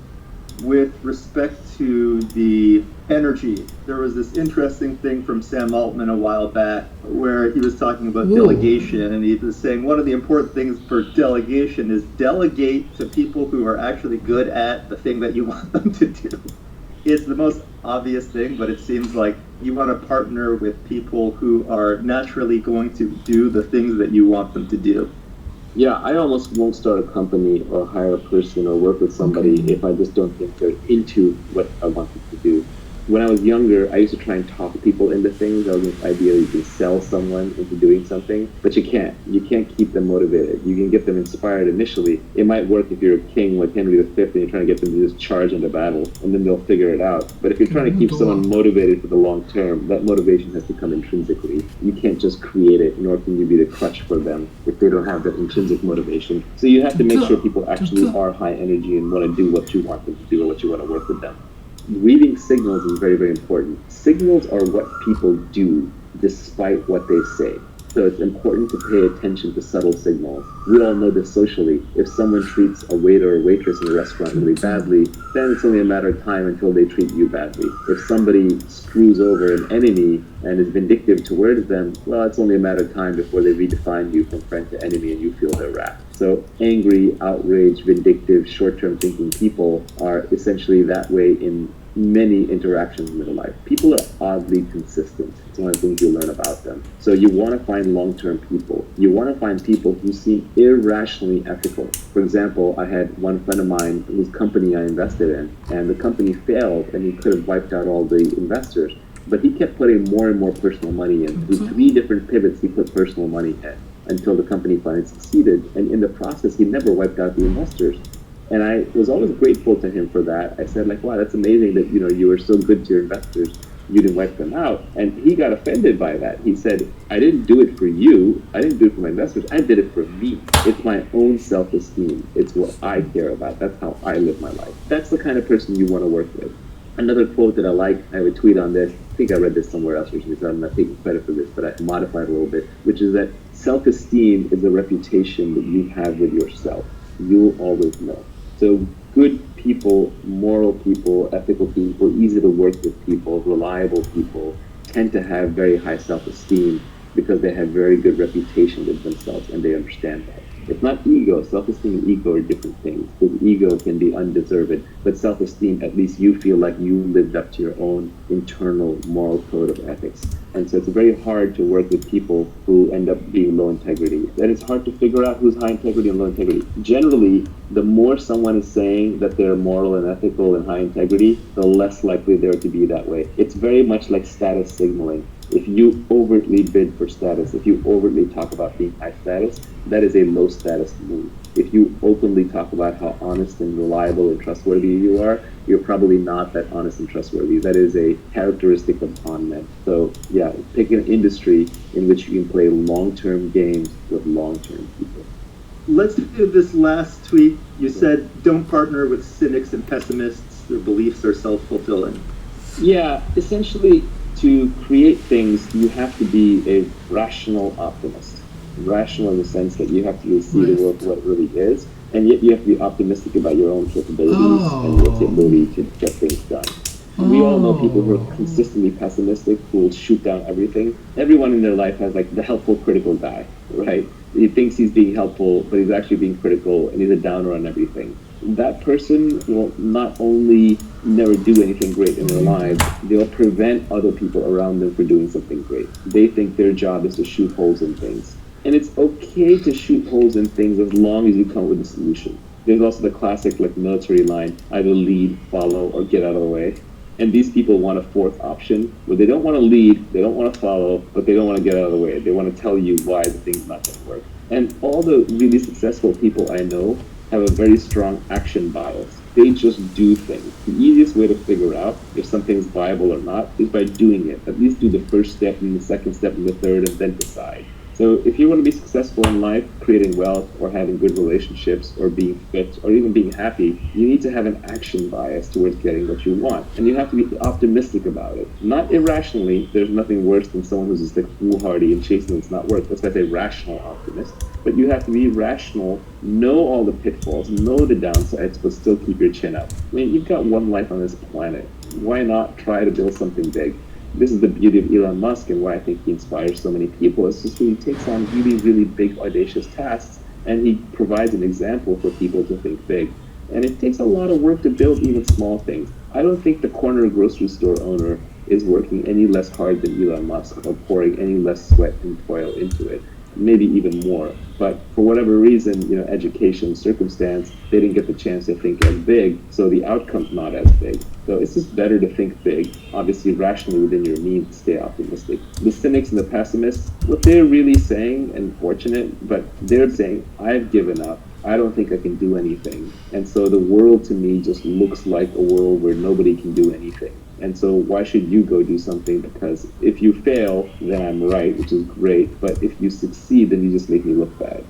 With respect to the energy, there was this interesting thing from Sam Altman a while back where he was talking about delegation, and he was saying one of the important things for delegation is delegate to people who are actually good at the thing that you want them to do. It's the most obvious thing, but it seems like you want to partner with people who are naturally going to do the things that you want them to do. Yeah, I almost won't start a company or hire a person or work with somebody if I just don't think they're into what I want them to do. When I was younger, I used to try and talk people into things. That was this idea that you can sell someone into doing something, but you can't. You can't keep them motivated. You can get them inspired initially. It might work if you're a king like Henry V and you're trying to get them to just charge into battle, and then they'll figure it out. But if you're trying to keep someone motivated for the long term, that motivation has to come intrinsically. You can't just create it, nor can you be the crutch for them if they don't have that intrinsic motivation. So you have to make sure people actually are high energy and want to do what you want them to do or what you want to work with them. Reading signals is very, very important. Signals are what people do despite what they say. So it's important to pay attention to subtle signals. We all know this socially. If someone treats a waiter or waitress in a restaurant really badly, then it's only a matter of time until they treat you badly. If somebody screws over an enemy and is vindictive towards them, well, it's only a matter of time before they redefine you from friend to enemy and you feel their wrath. So angry, outraged, vindictive, short-term thinking people are essentially that way in many interactions in their life. People are oddly consistent. It's one of the things you learn about them. So you want to find long-term people. You want to find people who seem irrationally ethical. For example, I had one friend of mine whose company I invested in, and the company failed, and he could have wiped out all the investors. But he kept putting more and more personal money in. Through 3 different pivots, he put personal money in until the company finally succeeded. And in the process, he never wiped out the investors. And I was always grateful to him for that. I said, like, wow, that's amazing that, you were so good to your investors. you didn't wipe them out. And he got offended by that. He said, I didn't do it for you. I didn't do it for my investors. I did it for me. It's my own self-esteem. It's what I care about. That's how I live my life. That's the kind of person you want to work with. Another quote that I like, I have a tweet on this. I think I read this somewhere else recently, so I'm not taking credit for this, but I modified a little bit, which is that self-esteem is a reputation that you have with yourself. You'll always know. So good people, moral people, ethical people, easy to work with people, reliable people tend to have very high self-esteem because they have very good reputation with themselves and they understand that. It's not ego. Self-esteem and ego are different things. Because ego can be undeserved, but self-esteem, at least you feel like you lived up to your own internal moral code of ethics. And so it's very hard to work with people who end up being low integrity. And it's hard to figure out who's high integrity and low integrity. Generally, the more someone is saying that they're moral and ethical and high integrity, the less likely they're to be that way. It's very much like status signaling. If you overtly bid for status, if you overtly talk about being high status, that is a low status move. If you openly talk about how honest and reliable and trustworthy you are, you're probably not that honest and trustworthy. That is a characteristic of con men. So yeah, pick an industry in which you can play long-term games with long-term people. Let's do this last tweet. You said, don't partner with cynics and pessimists. Their beliefs are self-fulfilling. Yeah, essentially, to create things, you have to be a rational optimist. Rational in the sense that you have to really see the world for what it really is, and yet you have to be optimistic about your own capabilities and your ability to get things done. We all know people who are consistently pessimistic, who will shoot down everything. Everyone in their life has like the helpful, critical guy, right? He thinks he's being helpful, but he's actually being critical, and he's a downer on everything. That person will not only never do anything great in their lives, they'll prevent other people around them from doing something great. They think their job is to shoot holes in things. And it's okay to shoot holes in things as long as you come up with a solution. There's also the classic like military line, either lead, follow, or get out of the way. And these people want a fourth option where they don't want to lead, they don't want to follow, but they don't want to get out of the way. They want to tell you why the thing's not going to work. And all the really successful people I know have a very strong action bias. They just do things. The easiest way to figure out if something's viable or not is by doing it. At least do the first step and the second step and the third and then decide. So if you want to be successful in life, creating wealth or having good relationships or being fit or even being happy, you need to have an action bias towards getting what you want. And you have to be optimistic about it. Not irrationally. There's nothing worse than someone who's just like foolhardy and chasing what's not worth. That's why I say rational optimist. But you have to be rational, know all the pitfalls, know the downsides, but still keep your chin up. I mean, you've got one life on this planet. Why not try to build something big? This is the beauty of Elon Musk and why I think he inspires so many people. It's just that he takes on really, really big, audacious tasks, and he provides an example for people to think big. And it takes a lot of work to build even small things. I don't think the corner grocery store owner is working any less hard than Elon Musk or pouring any less sweat and toil into it. Maybe even more. But for whatever reason, education, circumstance, they didn't get the chance to think as big, so the outcome's not as big. So it's just better to think big, obviously rationally within your means to stay optimistic. The cynics and the pessimists, what they're really saying, and fortunate, but they're saying, I've given up. I don't think I can do anything. And so the world to me just looks like a world where nobody can do anything. And so why should you go do something? Because if you fail, then I'm right, which is great. But if you succeed, then you just make me look bad.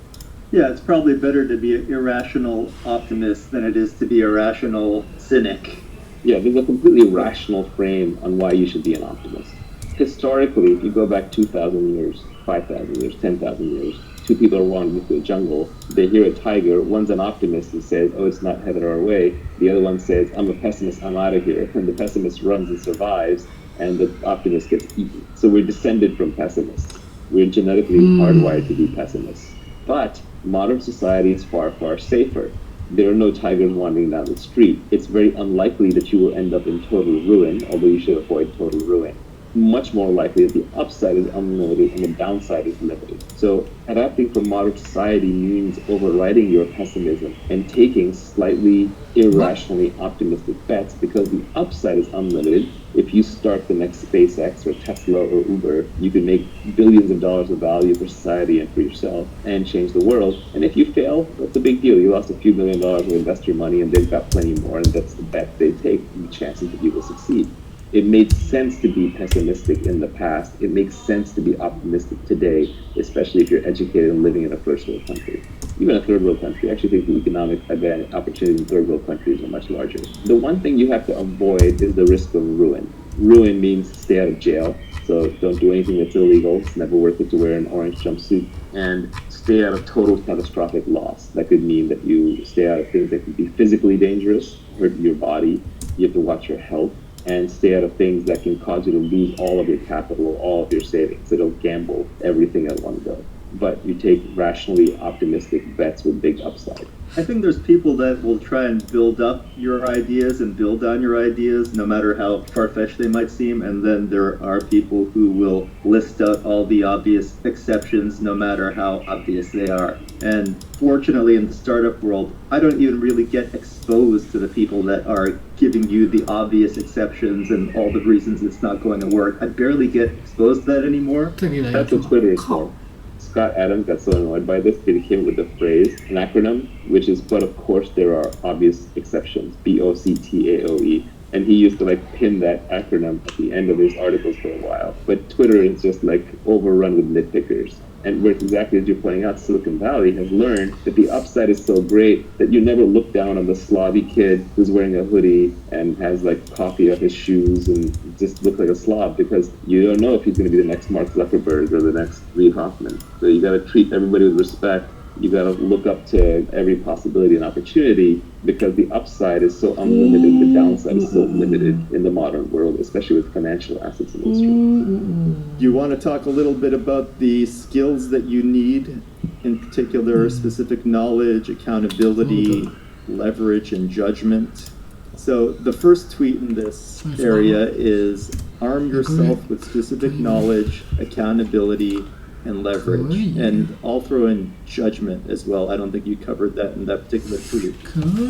Yeah, it's probably better to be an irrational optimist than it is to be a rational cynic. Yeah, there's a completely rational frame on why you should be an optimist. Historically, if you go back 2,000 years, 5,000 years, 10,000 years, two people are wandering through a jungle, they hear a tiger, one's an optimist and says, oh, it's not headed our way. The other one says, I'm a pessimist, I'm out of here. And the pessimist runs and survives, and the optimist gets eaten. So we're descended from pessimists. We're genetically hardwired to be pessimists. But modern society is far, far safer. There are no tigers wandering down the street. It's very unlikely that you will end up in total ruin, although you should avoid total ruin. Much more likely that the upside is unlimited and the downside is limited. So adapting for modern society means overriding your pessimism and taking slightly irrationally optimistic bets because the upside is unlimited. If you start the next SpaceX or Tesla or Uber, you can make billions of dollars of value for society and for yourself and change the world. And if you fail, that's a big deal. You lost a few $1 million of investor money and they've got plenty more, and that's the bet they take and the chances that you will succeed. It made sense to be pessimistic in the past. It makes sense to be optimistic today, especially if you're educated and living in a first world country. Even a third world country. I actually think the economic advantage opportunities in third world countries are much larger. The one thing you have to avoid is the risk of ruin. Ruin means stay out of jail. So don't do anything that's illegal. It's never worth it to wear an orange jumpsuit. And stay out of total catastrophic loss. That could mean that you stay out of things that could be physically dangerous, hurt your body. You have to watch your health. And stay out of things that can cause you to lose all of your capital, all of your savings. So don't gamble everything at one go. But you take rationally optimistic bets with big upside. I think there's people that will try and build up your ideas and build on your ideas, no matter how far-fetched they might seem. And then there are people who will list out all the obvious exceptions, no matter how obvious they are. And fortunately, in the startup world, I don't even really get exposed to the people that are giving you the obvious exceptions and all the reasons it's not going to work. I barely get exposed to that anymore. That's what Twitter is for. Scott Adams got so annoyed by this that he came with the phrase, an acronym, which is, but of course there are obvious exceptions, BOCTAOE. And he used to pin that acronym at the end of his articles for a while. But Twitter is just overrun with nitpickers. And where exactly as you're pointing out, Silicon Valley has learned that the upside is so great that you never look down on the slobby kid who's wearing a hoodie and has coffee on his shoes and just looks like a slob, because you don't know if he's going to be the next Mark Zuckerberg or the next Reid Hoffman. So you got to treat everybody with respect. You got to look up to every possibility and opportunity, because the upside is so unlimited, the downside is so limited in the modern world, especially with financial assets in industry. You want to talk a little bit about the skills that you need, in particular specific knowledge, accountability, leverage, and judgment. So the first tweet in this area is arm yourself with specific knowledge, accountability, and leverage. And I'll throw in judgment as well. I don't think you covered that in that particular tweet.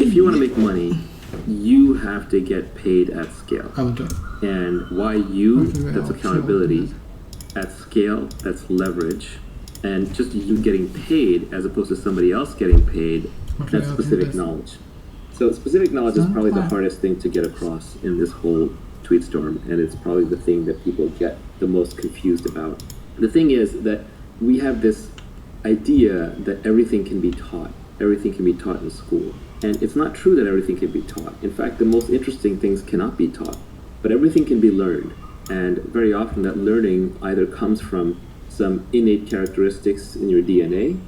If you want to make money, you have to get paid at scale. And why you, that's accountability. At scale, that's leverage. And just you getting paid as opposed to somebody else getting paid, that's specific knowledge. So specific knowledge is probably the hardest thing to get across in this whole tweet storm, and it's probably the thing that people get the most confused about. The thing is that we have this idea that everything can be taught. Everything can be taught in school. And it's not true that everything can be taught. In fact, the most interesting things cannot be taught. But everything can be learned. And very often that learning either comes from some innate characteristics in your DNA,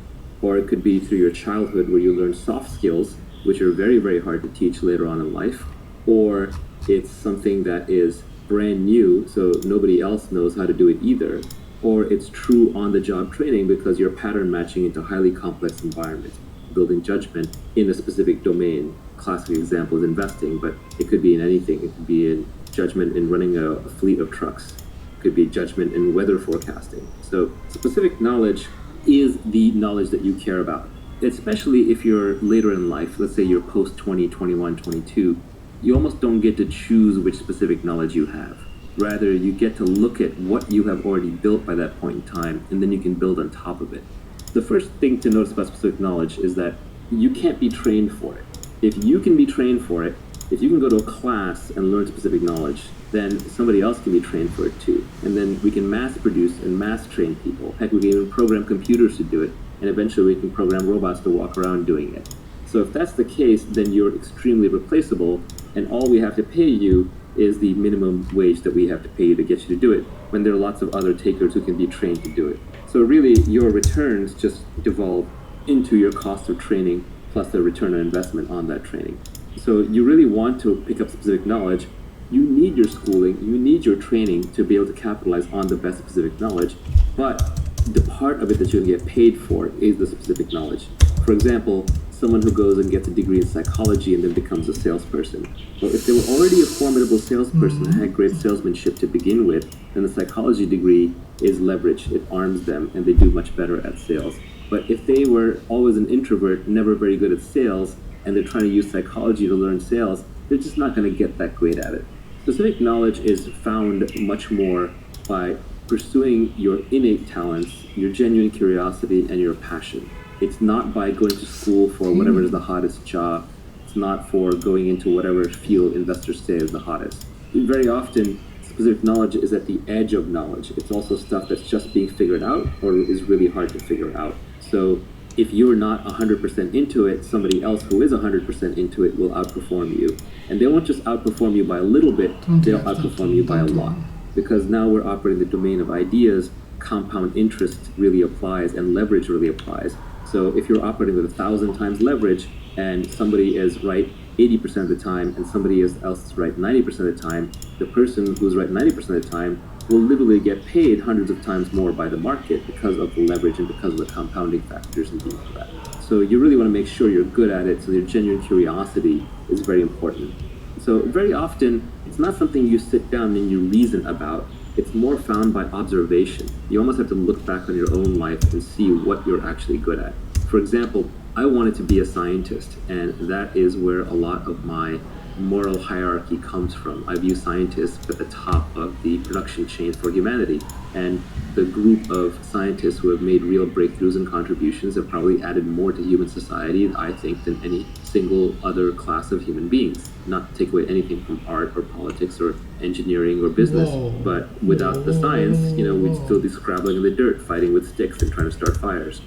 or it could be through your childhood where you learn soft skills, which are very, very hard to teach later on in life, or it's something that is brand new, so nobody else knows how to do it either, or it's true on-the-job training because you're pattern matching into highly complex environments, building judgment in a specific domain. Classic example is investing, but it could be in anything. It could be in judgment in running a fleet of trucks. It could be judgment in weather forecasting. So specific knowledge is the knowledge that you care about, especially if you're later in life. Let's say you're post 20, 21, 22. You almost don't get to choose which specific knowledge you have. Rather, you get to look at what you have already built by that point in time, and then you can build on top of it. The first thing to notice about specific knowledge is that you can't be trained for it. If you can be trained for it, if you can go to a class and learn specific knowledge, then somebody else can be trained for it too. And then we can mass produce and mass train people. Heck, we can even program computers to do it, and eventually we can program robots to walk around doing it. So if that's the case, then you're extremely replaceable, and all we have to pay you is the minimum wage that we have to pay you to get you to do it, when there are lots of other takers who can be trained to do it. So really, your returns just devolve into your cost of training plus the return on investment on that training. So you really want to pick up specific knowledge. You need your schooling, you need your training to be able to capitalize on the best specific knowledge, but the part of it that you'll get paid for is the specific knowledge. For example, someone who goes and gets a degree in psychology and then becomes a salesperson. Well, if they were already a formidable salesperson and had great salesmanship to begin with, then the psychology degree is leverage. It arms them and they do much better at sales. But if they were always an introvert, never very good at sales, and they're trying to use psychology to learn sales, they're just not going to get that great at it. Specific knowledge is found much more by pursuing your innate talents, your genuine curiosity, and your passion. It's not by going to school for whatever is the hottest job. It's not for going into whatever field investors say is the hottest. very often, specific knowledge is at the edge of knowledge. It's also stuff that's just being figured out or is really hard to figure out. So if you're not 100% into it, somebody else who is 100% into it will outperform you. And they won't just outperform you by a little bit, they'll outperform you by a lot. Because now we're operating the domain of ideas, compound interest really applies and leverage really applies. So if you're operating with 1,000 times leverage and somebody is right 80% of the time and somebody else is right 90% of the time, the person who's right 90% of the time will literally get paid hundreds of times more by the market because of the leverage and because of the compounding factors and things like that. So you really want to make sure you're good at it, so your genuine curiosity is very important. So very often, it's not something you sit down and you reason about. It's more found by observation. You almost have to look back on your own life and see what you're actually good at. For example, I wanted to be a scientist, and that is where a lot of my moral hierarchy comes from. I view scientists at the top of the production chain for humanity, and the group of scientists who have made real breakthroughs and contributions have probably added more to human society, I think, than any single other class of human beings. Not to take away anything from art or politics or engineering or business, but without the science, we'd still be scrabbling in the dirt, fighting with sticks and trying to start fires.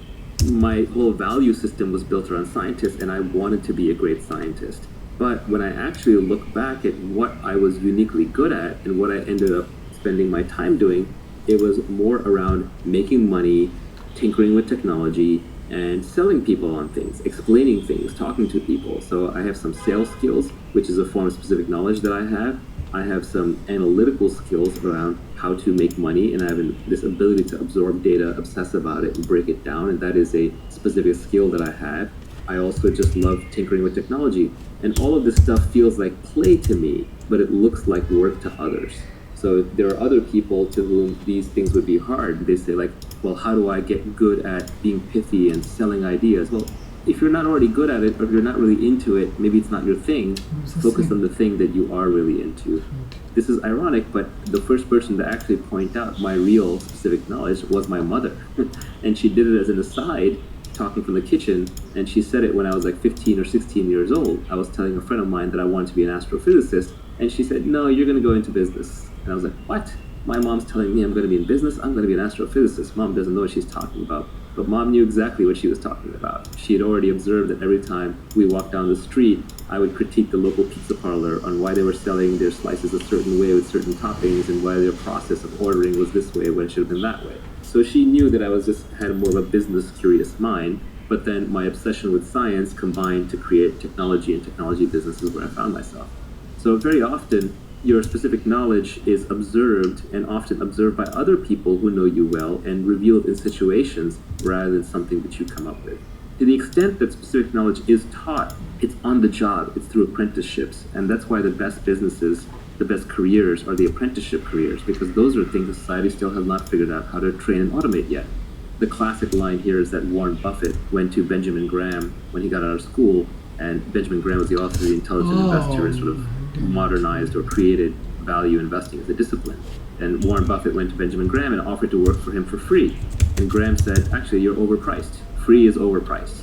My whole value system was built around scientists, and I wanted to be a great scientist. But when I actually look back at what I was uniquely good at and what I ended up spending my time doing, it was more around making money, tinkering with technology, and selling people on things, explaining things, talking to people. So I have some sales skills, which is a form of specific knowledge that I have. I have some analytical skills around how to make money, and I have this ability to absorb data, obsess about it, and break it down, and that is a specific skill that I have. I also just love tinkering with technology, and all of this stuff feels like play to me, but it looks like work to others. So there are other people to whom these things would be hard. They say like, well, how do I get good at being pithy and selling ideas? Well, if you're not already good at it, or if you're not really into it, maybe it's not your thing. Focus on the thing that you are really into. This is ironic, but the first person to actually point out my real specific knowledge was my mother. And she did it as an aside, talking from the kitchen, and she said it when I was like 15 or 16 years old. I was telling a friend of mine that I wanted to be an astrophysicist, and she said, no, you're going to go into business. And I was like, what? My mom's telling me I'm going to be in business? I'm going to be an astrophysicist. Mom doesn't know what she's talking about. But Mom knew exactly what she was talking about. She had already observed that every time we walked down the street, I would critique the local pizza parlor on why they were selling their slices a certain way with certain toppings and why their process of ordering was this way when it should have been that way. So she knew that I had more of a business curious mind, but then my obsession with science combined to create technology and technology businesses where I found myself. So very often, your specific knowledge is observed and often observed by other people who know you well and revealed in situations rather than something that you come up with. To the extent that specific knowledge is taught, it's on the job, it's through apprenticeships, and that's why the best businesses, the best careers are the apprenticeship careers, because those are things that society still has not figured out how to train and automate yet. The classic line here is that Warren Buffett went to Benjamin Graham when he got out of school, and Benjamin Graham was the author of The Intelligent Investor and sort of modernized or created value investing as a discipline. And Warren Buffett went to Benjamin Graham and offered to work for him for free. And Graham said, actually, you're overpriced. Free is overpriced.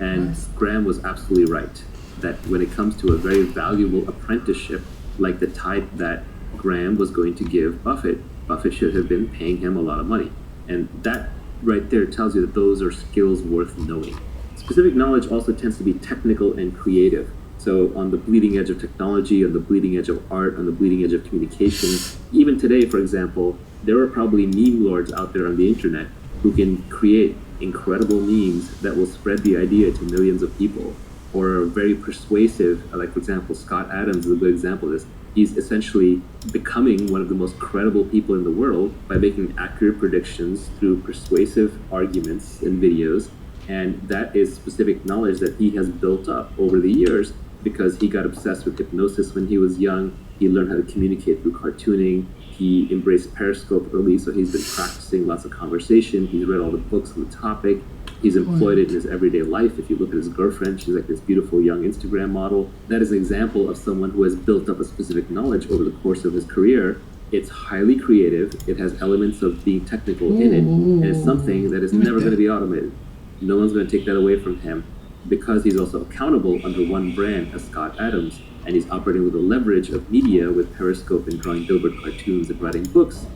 And Graham was absolutely right, that when it comes to a very valuable apprenticeship, like the type that Graham was going to give Buffett, Buffett should have been paying him a lot of money. And that right there tells you that those are skills worth knowing. Specific knowledge also tends to be technical and creative. So on the bleeding edge of technology, on the bleeding edge of art, on the bleeding edge of communication, even today, for example, there are probably meme lords out there on the internet who can create incredible memes that will spread the idea to millions of people, or are very persuasive. Like, for example, Scott Adams is a good example of this. He's essentially becoming one of the most credible people in the world by making accurate predictions through persuasive arguments and videos. And that is specific knowledge that he has built up over the years because he got obsessed with hypnosis when he was young. He learned how to communicate through cartooning. He embraced Periscope early, so he's been practicing lots of conversation. He's read all the books on the topic. He's employed it in his everyday life. If you look at his girlfriend, she's like this beautiful young Instagram model. That is an example of someone who has built up a specific knowledge over the course of his career. It's highly creative. It has elements of being technical in it, and it's something that is never going to be automated. No one's going to take that away from him because he's also accountable under one brand as Scott Adams. and he's operating with the leverage of media with Periscope and drawing billboard cartoons and writing books,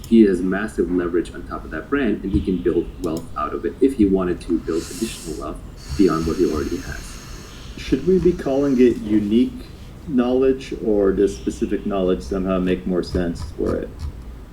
he has massive leverage on top of that brand, and he can build wealth out of it if he wanted to build additional wealth beyond what he already has. Should we be calling it unique knowledge, or does specific knowledge somehow make more sense for it?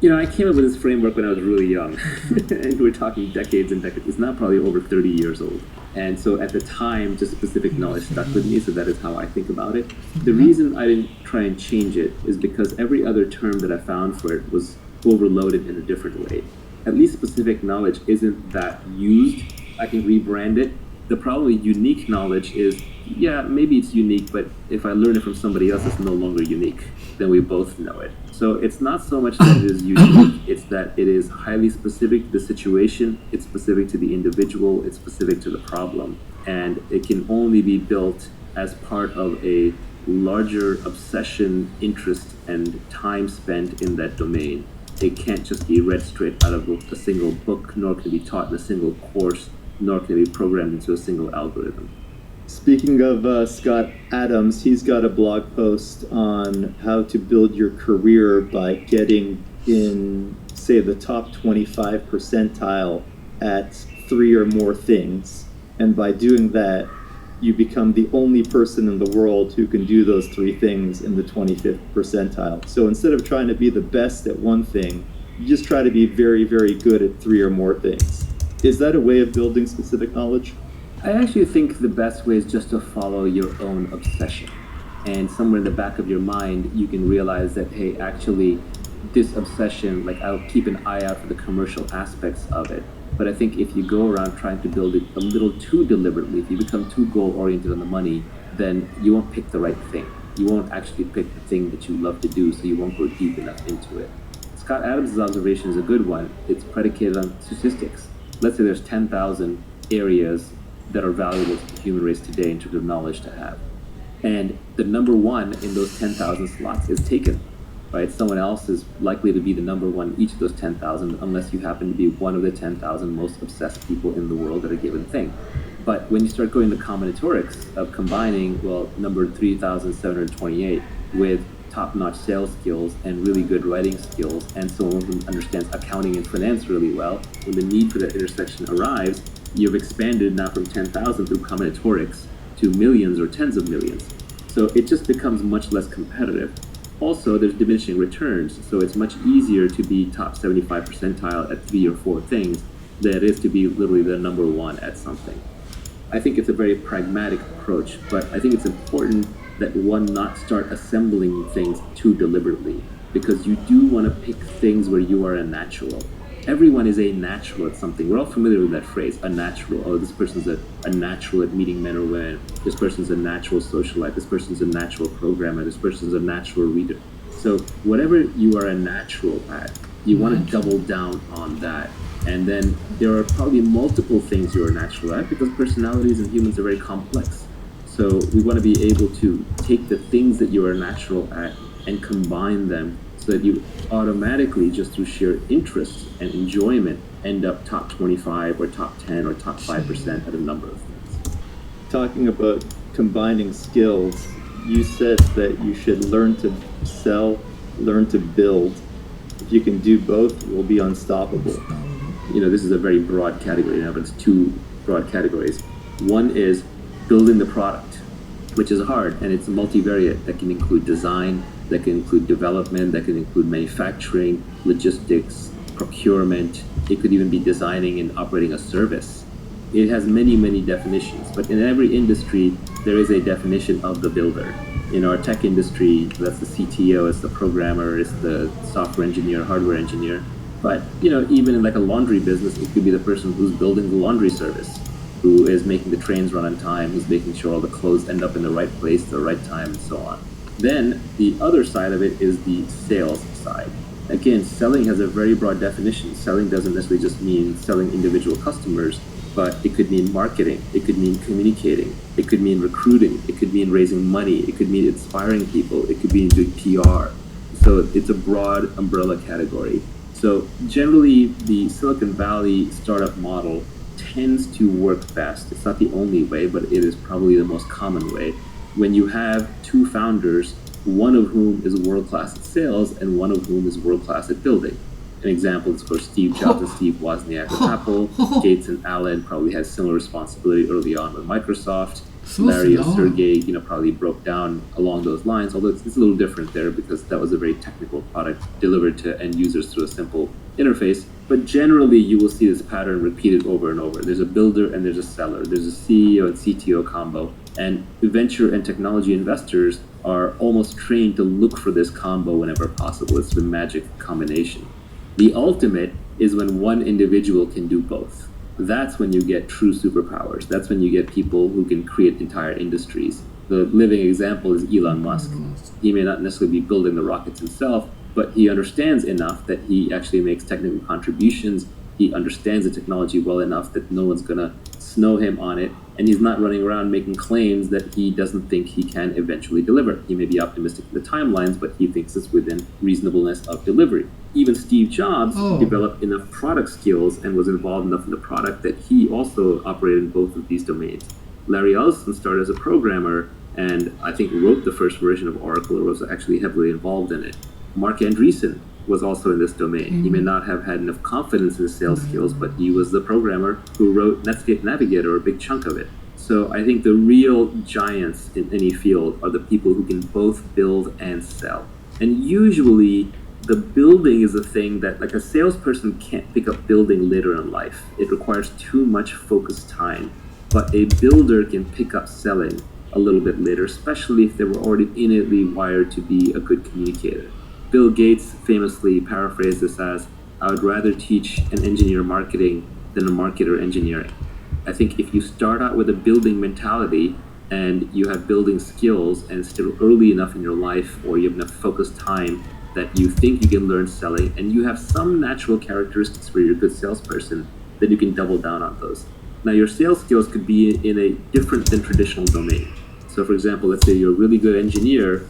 I came up with this framework when I was really young, and we're talking decades and decades. It's now probably over 30 years old. And so at the time, just specific knowledge stuck with me, so that is how I think about it. The reason I didn't try and change it is because every other term that I found for it was overloaded in a different way. At least specific knowledge isn't that used. I can rebrand it. The problem with unique knowledge is, yeah, maybe it's unique, but if I learn it from somebody else, it's no longer unique. Then we both know it. So it's not so much that it is unique, it's that it is highly specific to the situation, it's specific to the individual, it's specific to the problem. And it can only be built as part of a larger obsession, interest, and time spent in that domain. It can't just be read straight out of a single book, nor can it be taught in a single course, nor can it be programmed into a single algorithm. Speaking of Scott Adams, he's got a blog post on how to build your career by getting in, say, the top 25 percentile at 3 or more things. And by doing that, you become the only person in the world who can do those 3 things in the 25th percentile. So instead of trying to be the best at one thing, you just try to be very, very good at 3 or more things. Is that a way of building specific knowledge? I actually think the best way is just to follow your own obsession. And somewhere in the back of your mind, you can realize that, hey, actually, this obsession, like, I'll keep an eye out for the commercial aspects of it. But I think if you go around trying to build it a little too deliberately, if you become too goal-oriented on the money, then you won't pick the right thing. You won't actually pick the thing that you love to do, so you won't go deep enough into it. Scott Adams' observation is a good one. It's predicated on statistics. Let's say there's 10,000 areas that are valuable to the human race today in terms of knowledge to have. And the number one in those 10,000 slots is taken, right? Someone else is likely to be the number one in each of those 10,000 unless you happen to be one of the 10,000 most obsessed people in the world at a given thing. But when you start going to combinatorics of combining, well, number 3,728 with top-notch sales skills and really good writing skills, and someone who understands accounting and finance really well, when the need for that intersection arrives, you've expanded now from 10,000 through combinatorics to millions or tens of millions. So it just becomes much less competitive. Also, there's diminishing returns, so it's much easier to be top 75 percentile at 3 or 4 things than it is to be literally the number one at something. I think it's a very pragmatic approach, but I think it's important that one not start assembling things too deliberately, because you do want to pick things where you are a natural. Everyone is a natural at something. We're all familiar with that phrase, a natural. Oh, this person's a natural at meeting men or women. This person's a natural socialite. This person's a natural programmer. This person's a natural reader. So whatever you are a natural at, you want to double down on that. And then there are probably multiple things you're natural at, because personalities and humans are very complex. So we want to be able to take the things that you are natural at and combine them so that you automatically, just through sheer interest and enjoyment, end up top 25 or top 10 or top 5% at a number of things. Talking about combining skills, you said that you should learn to sell, learn to build. If you can do both, you'll be unstoppable. This is a very broad category now, but it's 2 broad categories. One is building the product, which is hard, and it's multivariate. That can include design, that can include development, that can include manufacturing, logistics, procurement. It could even be designing and operating a service. It has many, many definitions, but in every industry, there is a definition of the builder. In our tech industry, that's the CTO, it's the programmer, it's the software engineer, hardware engineer. But, even in like a laundry business, it could be the person who's building the laundry service, who is making the trains run on time, who's making sure all the clothes end up in the right place at the right time, and so on. Then the other side of it is the sales side. Again, selling has a very broad definition. Selling doesn't necessarily just mean selling individual customers, but it could mean marketing, it could mean communicating, it could mean recruiting, it could mean raising money, it could mean inspiring people, it could mean doing PR. So it's a broad umbrella category. So generally, the Silicon Valley startup model tends to work best. It's not the only way, but it is probably the most common way. when you have two founders, one of whom is world-class at sales and one of whom is world-class at building. An example is, of course, Steve Jobs and Steve Wozniak at Apple. Gates and Allen probably had similar responsibility early on with Microsoft. Larry and Sergey, probably broke down along those lines, although it's a little different there because that was a very technical product delivered to end users through a simple interface. But generally, you will see this pattern repeated over and over. There's a builder and there's a seller. There's a CEO and CTO combo. And venture and technology investors are almost trained to look for this combo whenever possible. It's the magic combination. The ultimate is when one individual can do both. That's when you get true superpowers. That's when you get people who can create entire industries. The living example is Elon Musk. He may not necessarily be building the rockets himself, but he understands enough that he actually makes technical contributions. He understands the technology well enough that no one's going to snow him on it. And he's not running around making claims that he doesn't think he can eventually deliver. He may be optimistic in the timelines, but he thinks it's within reasonableness of delivery. Even Steve Jobs developed enough product skills and was involved enough in the product that he also operated in both of these domains. Larry Ellison started as a programmer and I think wrote the first version of Oracle, or was actually heavily involved in it. Mark Andreessen was also in this domain. He may not have had enough confidence in his sales skills, but he was the programmer who wrote Netscape Navigator, a big chunk of it. So I think the real giants in any field are the people who can both build and sell. And usually the building is a thing that, like, a salesperson can't pick up building later in life. It requires too much focused time. But a builder can pick up selling a little bit later, especially if they were already innately wired to be a good communicator. Bill Gates famously paraphrased this as, "I would rather teach an engineer marketing than a marketer engineering." I think if you start out with a building mentality and you have building skills and still early enough in your life, or you have enough focused time that you think you can learn selling, and you have some natural characteristics where you're a good salesperson, then you can double down on those. Now, your sales skills could be in a different than traditional domain. So for example, let's say you're a really good engineer,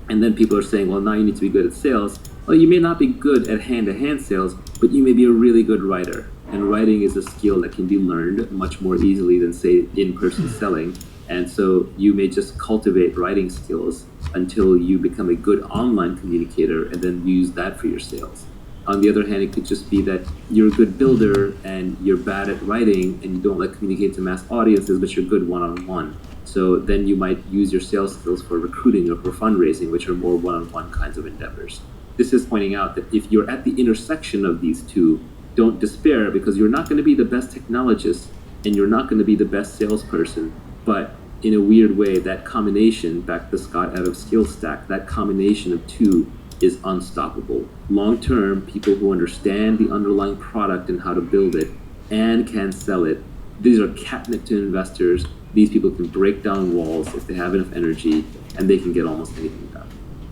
and then people are saying, well, now you need to be good at sales. Well, you may not be good at hand-to-hand sales, but you may be a really good writer. And writing is a skill that can be learned much more easily than, say, in-person selling. And so you may just cultivate writing skills until you become a good online communicator and then use that for your sales. On the other hand, it could just be that you're a good builder and you're bad at writing and you don't like communicate to mass audiences, but you're good one-on-one. So then you might use your sales skills for recruiting or for fundraising, which are more one-on-one kinds of endeavors. This is pointing out that if you're at the intersection of these two, don't despair, because you're not going to be the best technologist and you're not going to be the best salesperson. But in a weird way, that combination, back to Scott Adams' skill stack, that combination of two is unstoppable. Long-term, people who understand the underlying product and how to build it and can sell it, these are catnip to investors. These people can break down walls if they have enough energy, and they can get almost anything done.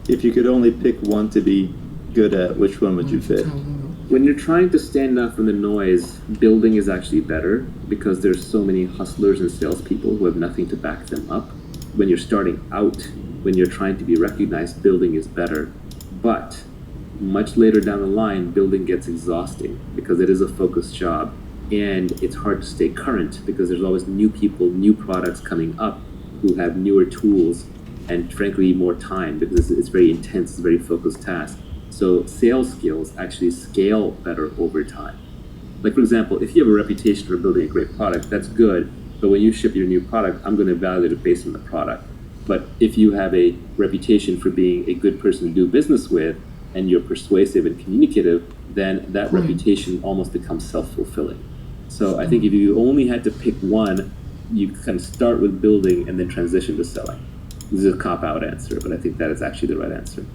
If you could only pick one to be good at, which one would you pick? When you're trying to stand out from the noise, building is actually better because there's so many hustlers and salespeople who have nothing to back them up. When you're starting out, when you're trying to be recognized, building is better. But much later down the line, building gets exhausting because it is a focused job. And it's hard to stay current because there's always new people, new products coming up who have newer tools and frankly more time because it's very intense, it's a very focused task. So sales skills actually scale better over time. Like, for example, if you have a reputation for building a great product, that's good, but when you ship your new product, I'm going to evaluate it based on the product. But if you have a reputation for being a good person to do business with and you're persuasive and communicative, then that reputation almost becomes self-fulfilling. So I think if you only had to pick one, you can start with building and then transition to selling. This is a cop-out answer, but I think that is actually the right answer.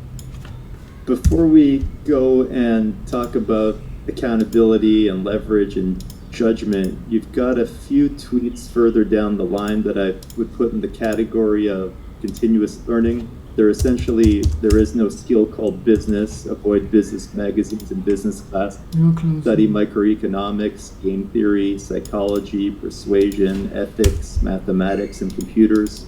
Before we go and talk about accountability and leverage and judgment, you've got a few tweets further down the line that I would put in the category of continuous learning. They're essentially, there is no skill called business. Avoid business magazines in business class. Study microeconomics, game theory, psychology, persuasion, ethics, mathematics, and computers.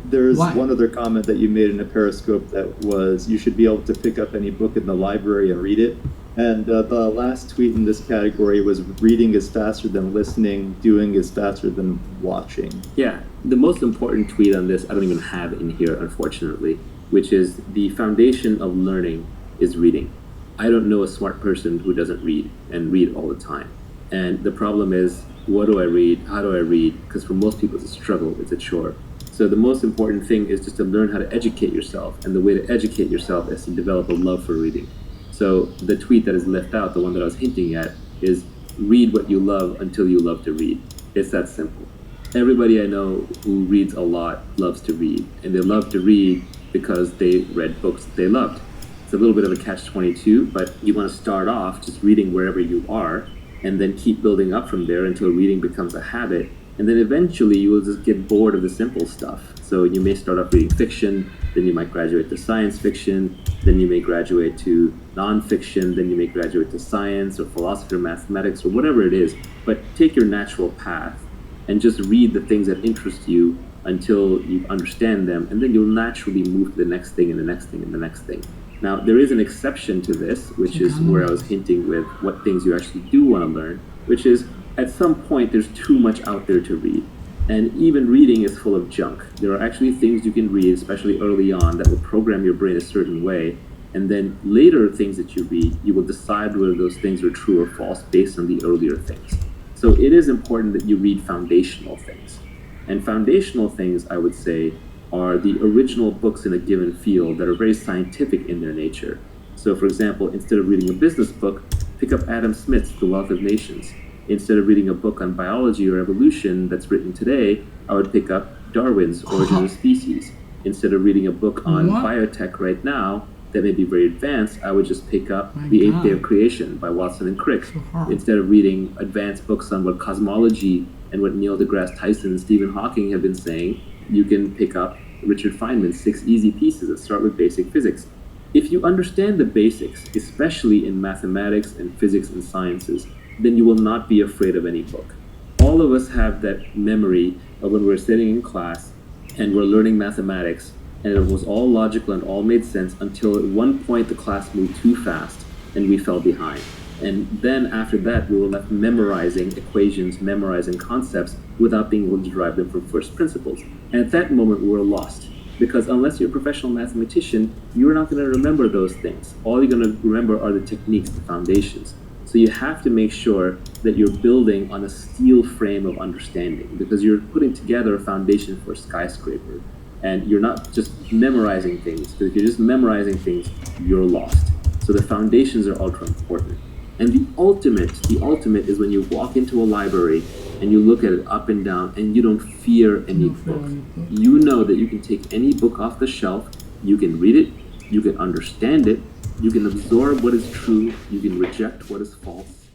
There's one other comment that you made in a Periscope that was you should be able to pick up any book in the library and read it. And the last tweet in this category was reading is faster than listening, doing is faster than watching. Yeah, the most important tweet on this I don't even have in here, unfortunately, which is the foundation of learning is reading. I don't know a smart person who doesn't read and read all the time. And the problem is, what do I read? How do I read? Because for most people it's a struggle, it's a chore. So the most important thing is just to learn how to educate yourself. And the way to educate yourself is to develop a love for reading. So the tweet that is left out, the one that I was hinting at, is read what you love until you love to read. It's that simple. Everybody I know who reads a lot loves to read. And they love to read because they read books that they loved. It's a little bit of a catch-22, but you want to start off just reading wherever you are and then keep building up from there until reading becomes a habit. And then eventually you will just get bored of the simple stuff. So you may start off reading fiction, then you might graduate to science fiction, then you may graduate to nonfiction, then you may graduate to science or philosophy or mathematics or whatever it is. But take your natural path and just read the things that interest you until you understand them, and then you'll naturally move to the next thing and the next thing and the next thing. Now, there is an exception to this, which is where I was hinting with what things you actually do want to learn, which is at some point there's too much out there to read. And even reading is full of junk. There are actually things you can read, especially early on, that will program your brain a certain way. And then later things that you read, you will decide whether those things are true or false based on the earlier things. So it is important that you read foundational things. And foundational things, I would say, are the original books in a given field that are very scientific in their nature. So for example, instead of reading a business book, pick up Adam Smith's The Wealth of Nations. Instead of reading a book on biology or evolution that's written today, I would pick up Darwin's Origin of Species. Instead of reading a book on biotech right now that may be very advanced, I would just pick up The Eighth Day of Creation by Watson and Crick. Instead of reading advanced books on what cosmology and what Neil deGrasse Tyson and Stephen Hawking have been saying, you can pick up Richard Feynman's 6 Easy Pieces that start with basic physics. If you understand the basics, especially in mathematics and physics and sciences, then you will not be afraid of any book. All of us have that memory of when we're sitting in class and we're learning mathematics, and it was all logical and all made sense until at one point the class moved too fast and we fell behind. And then after that, we were left memorizing equations, memorizing concepts without being able to derive them from first principles. And at that moment, we were lost. Because unless you're a professional mathematician, you're not going to remember those things. All you're going to remember are the techniques, the foundations. So you have to make sure that you're building on a steel frame of understanding, because you're putting together a foundation for a skyscraper. And you're not just memorizing things, because if you're just memorizing things, you're lost. So the foundations are ultra important. And the ultimate is when you walk into a library and you look at it up and down and you don't fear any book. You know that you can take any book off the shelf, you can read it, you can understand it, you can absorb what is true, you can reject what is false.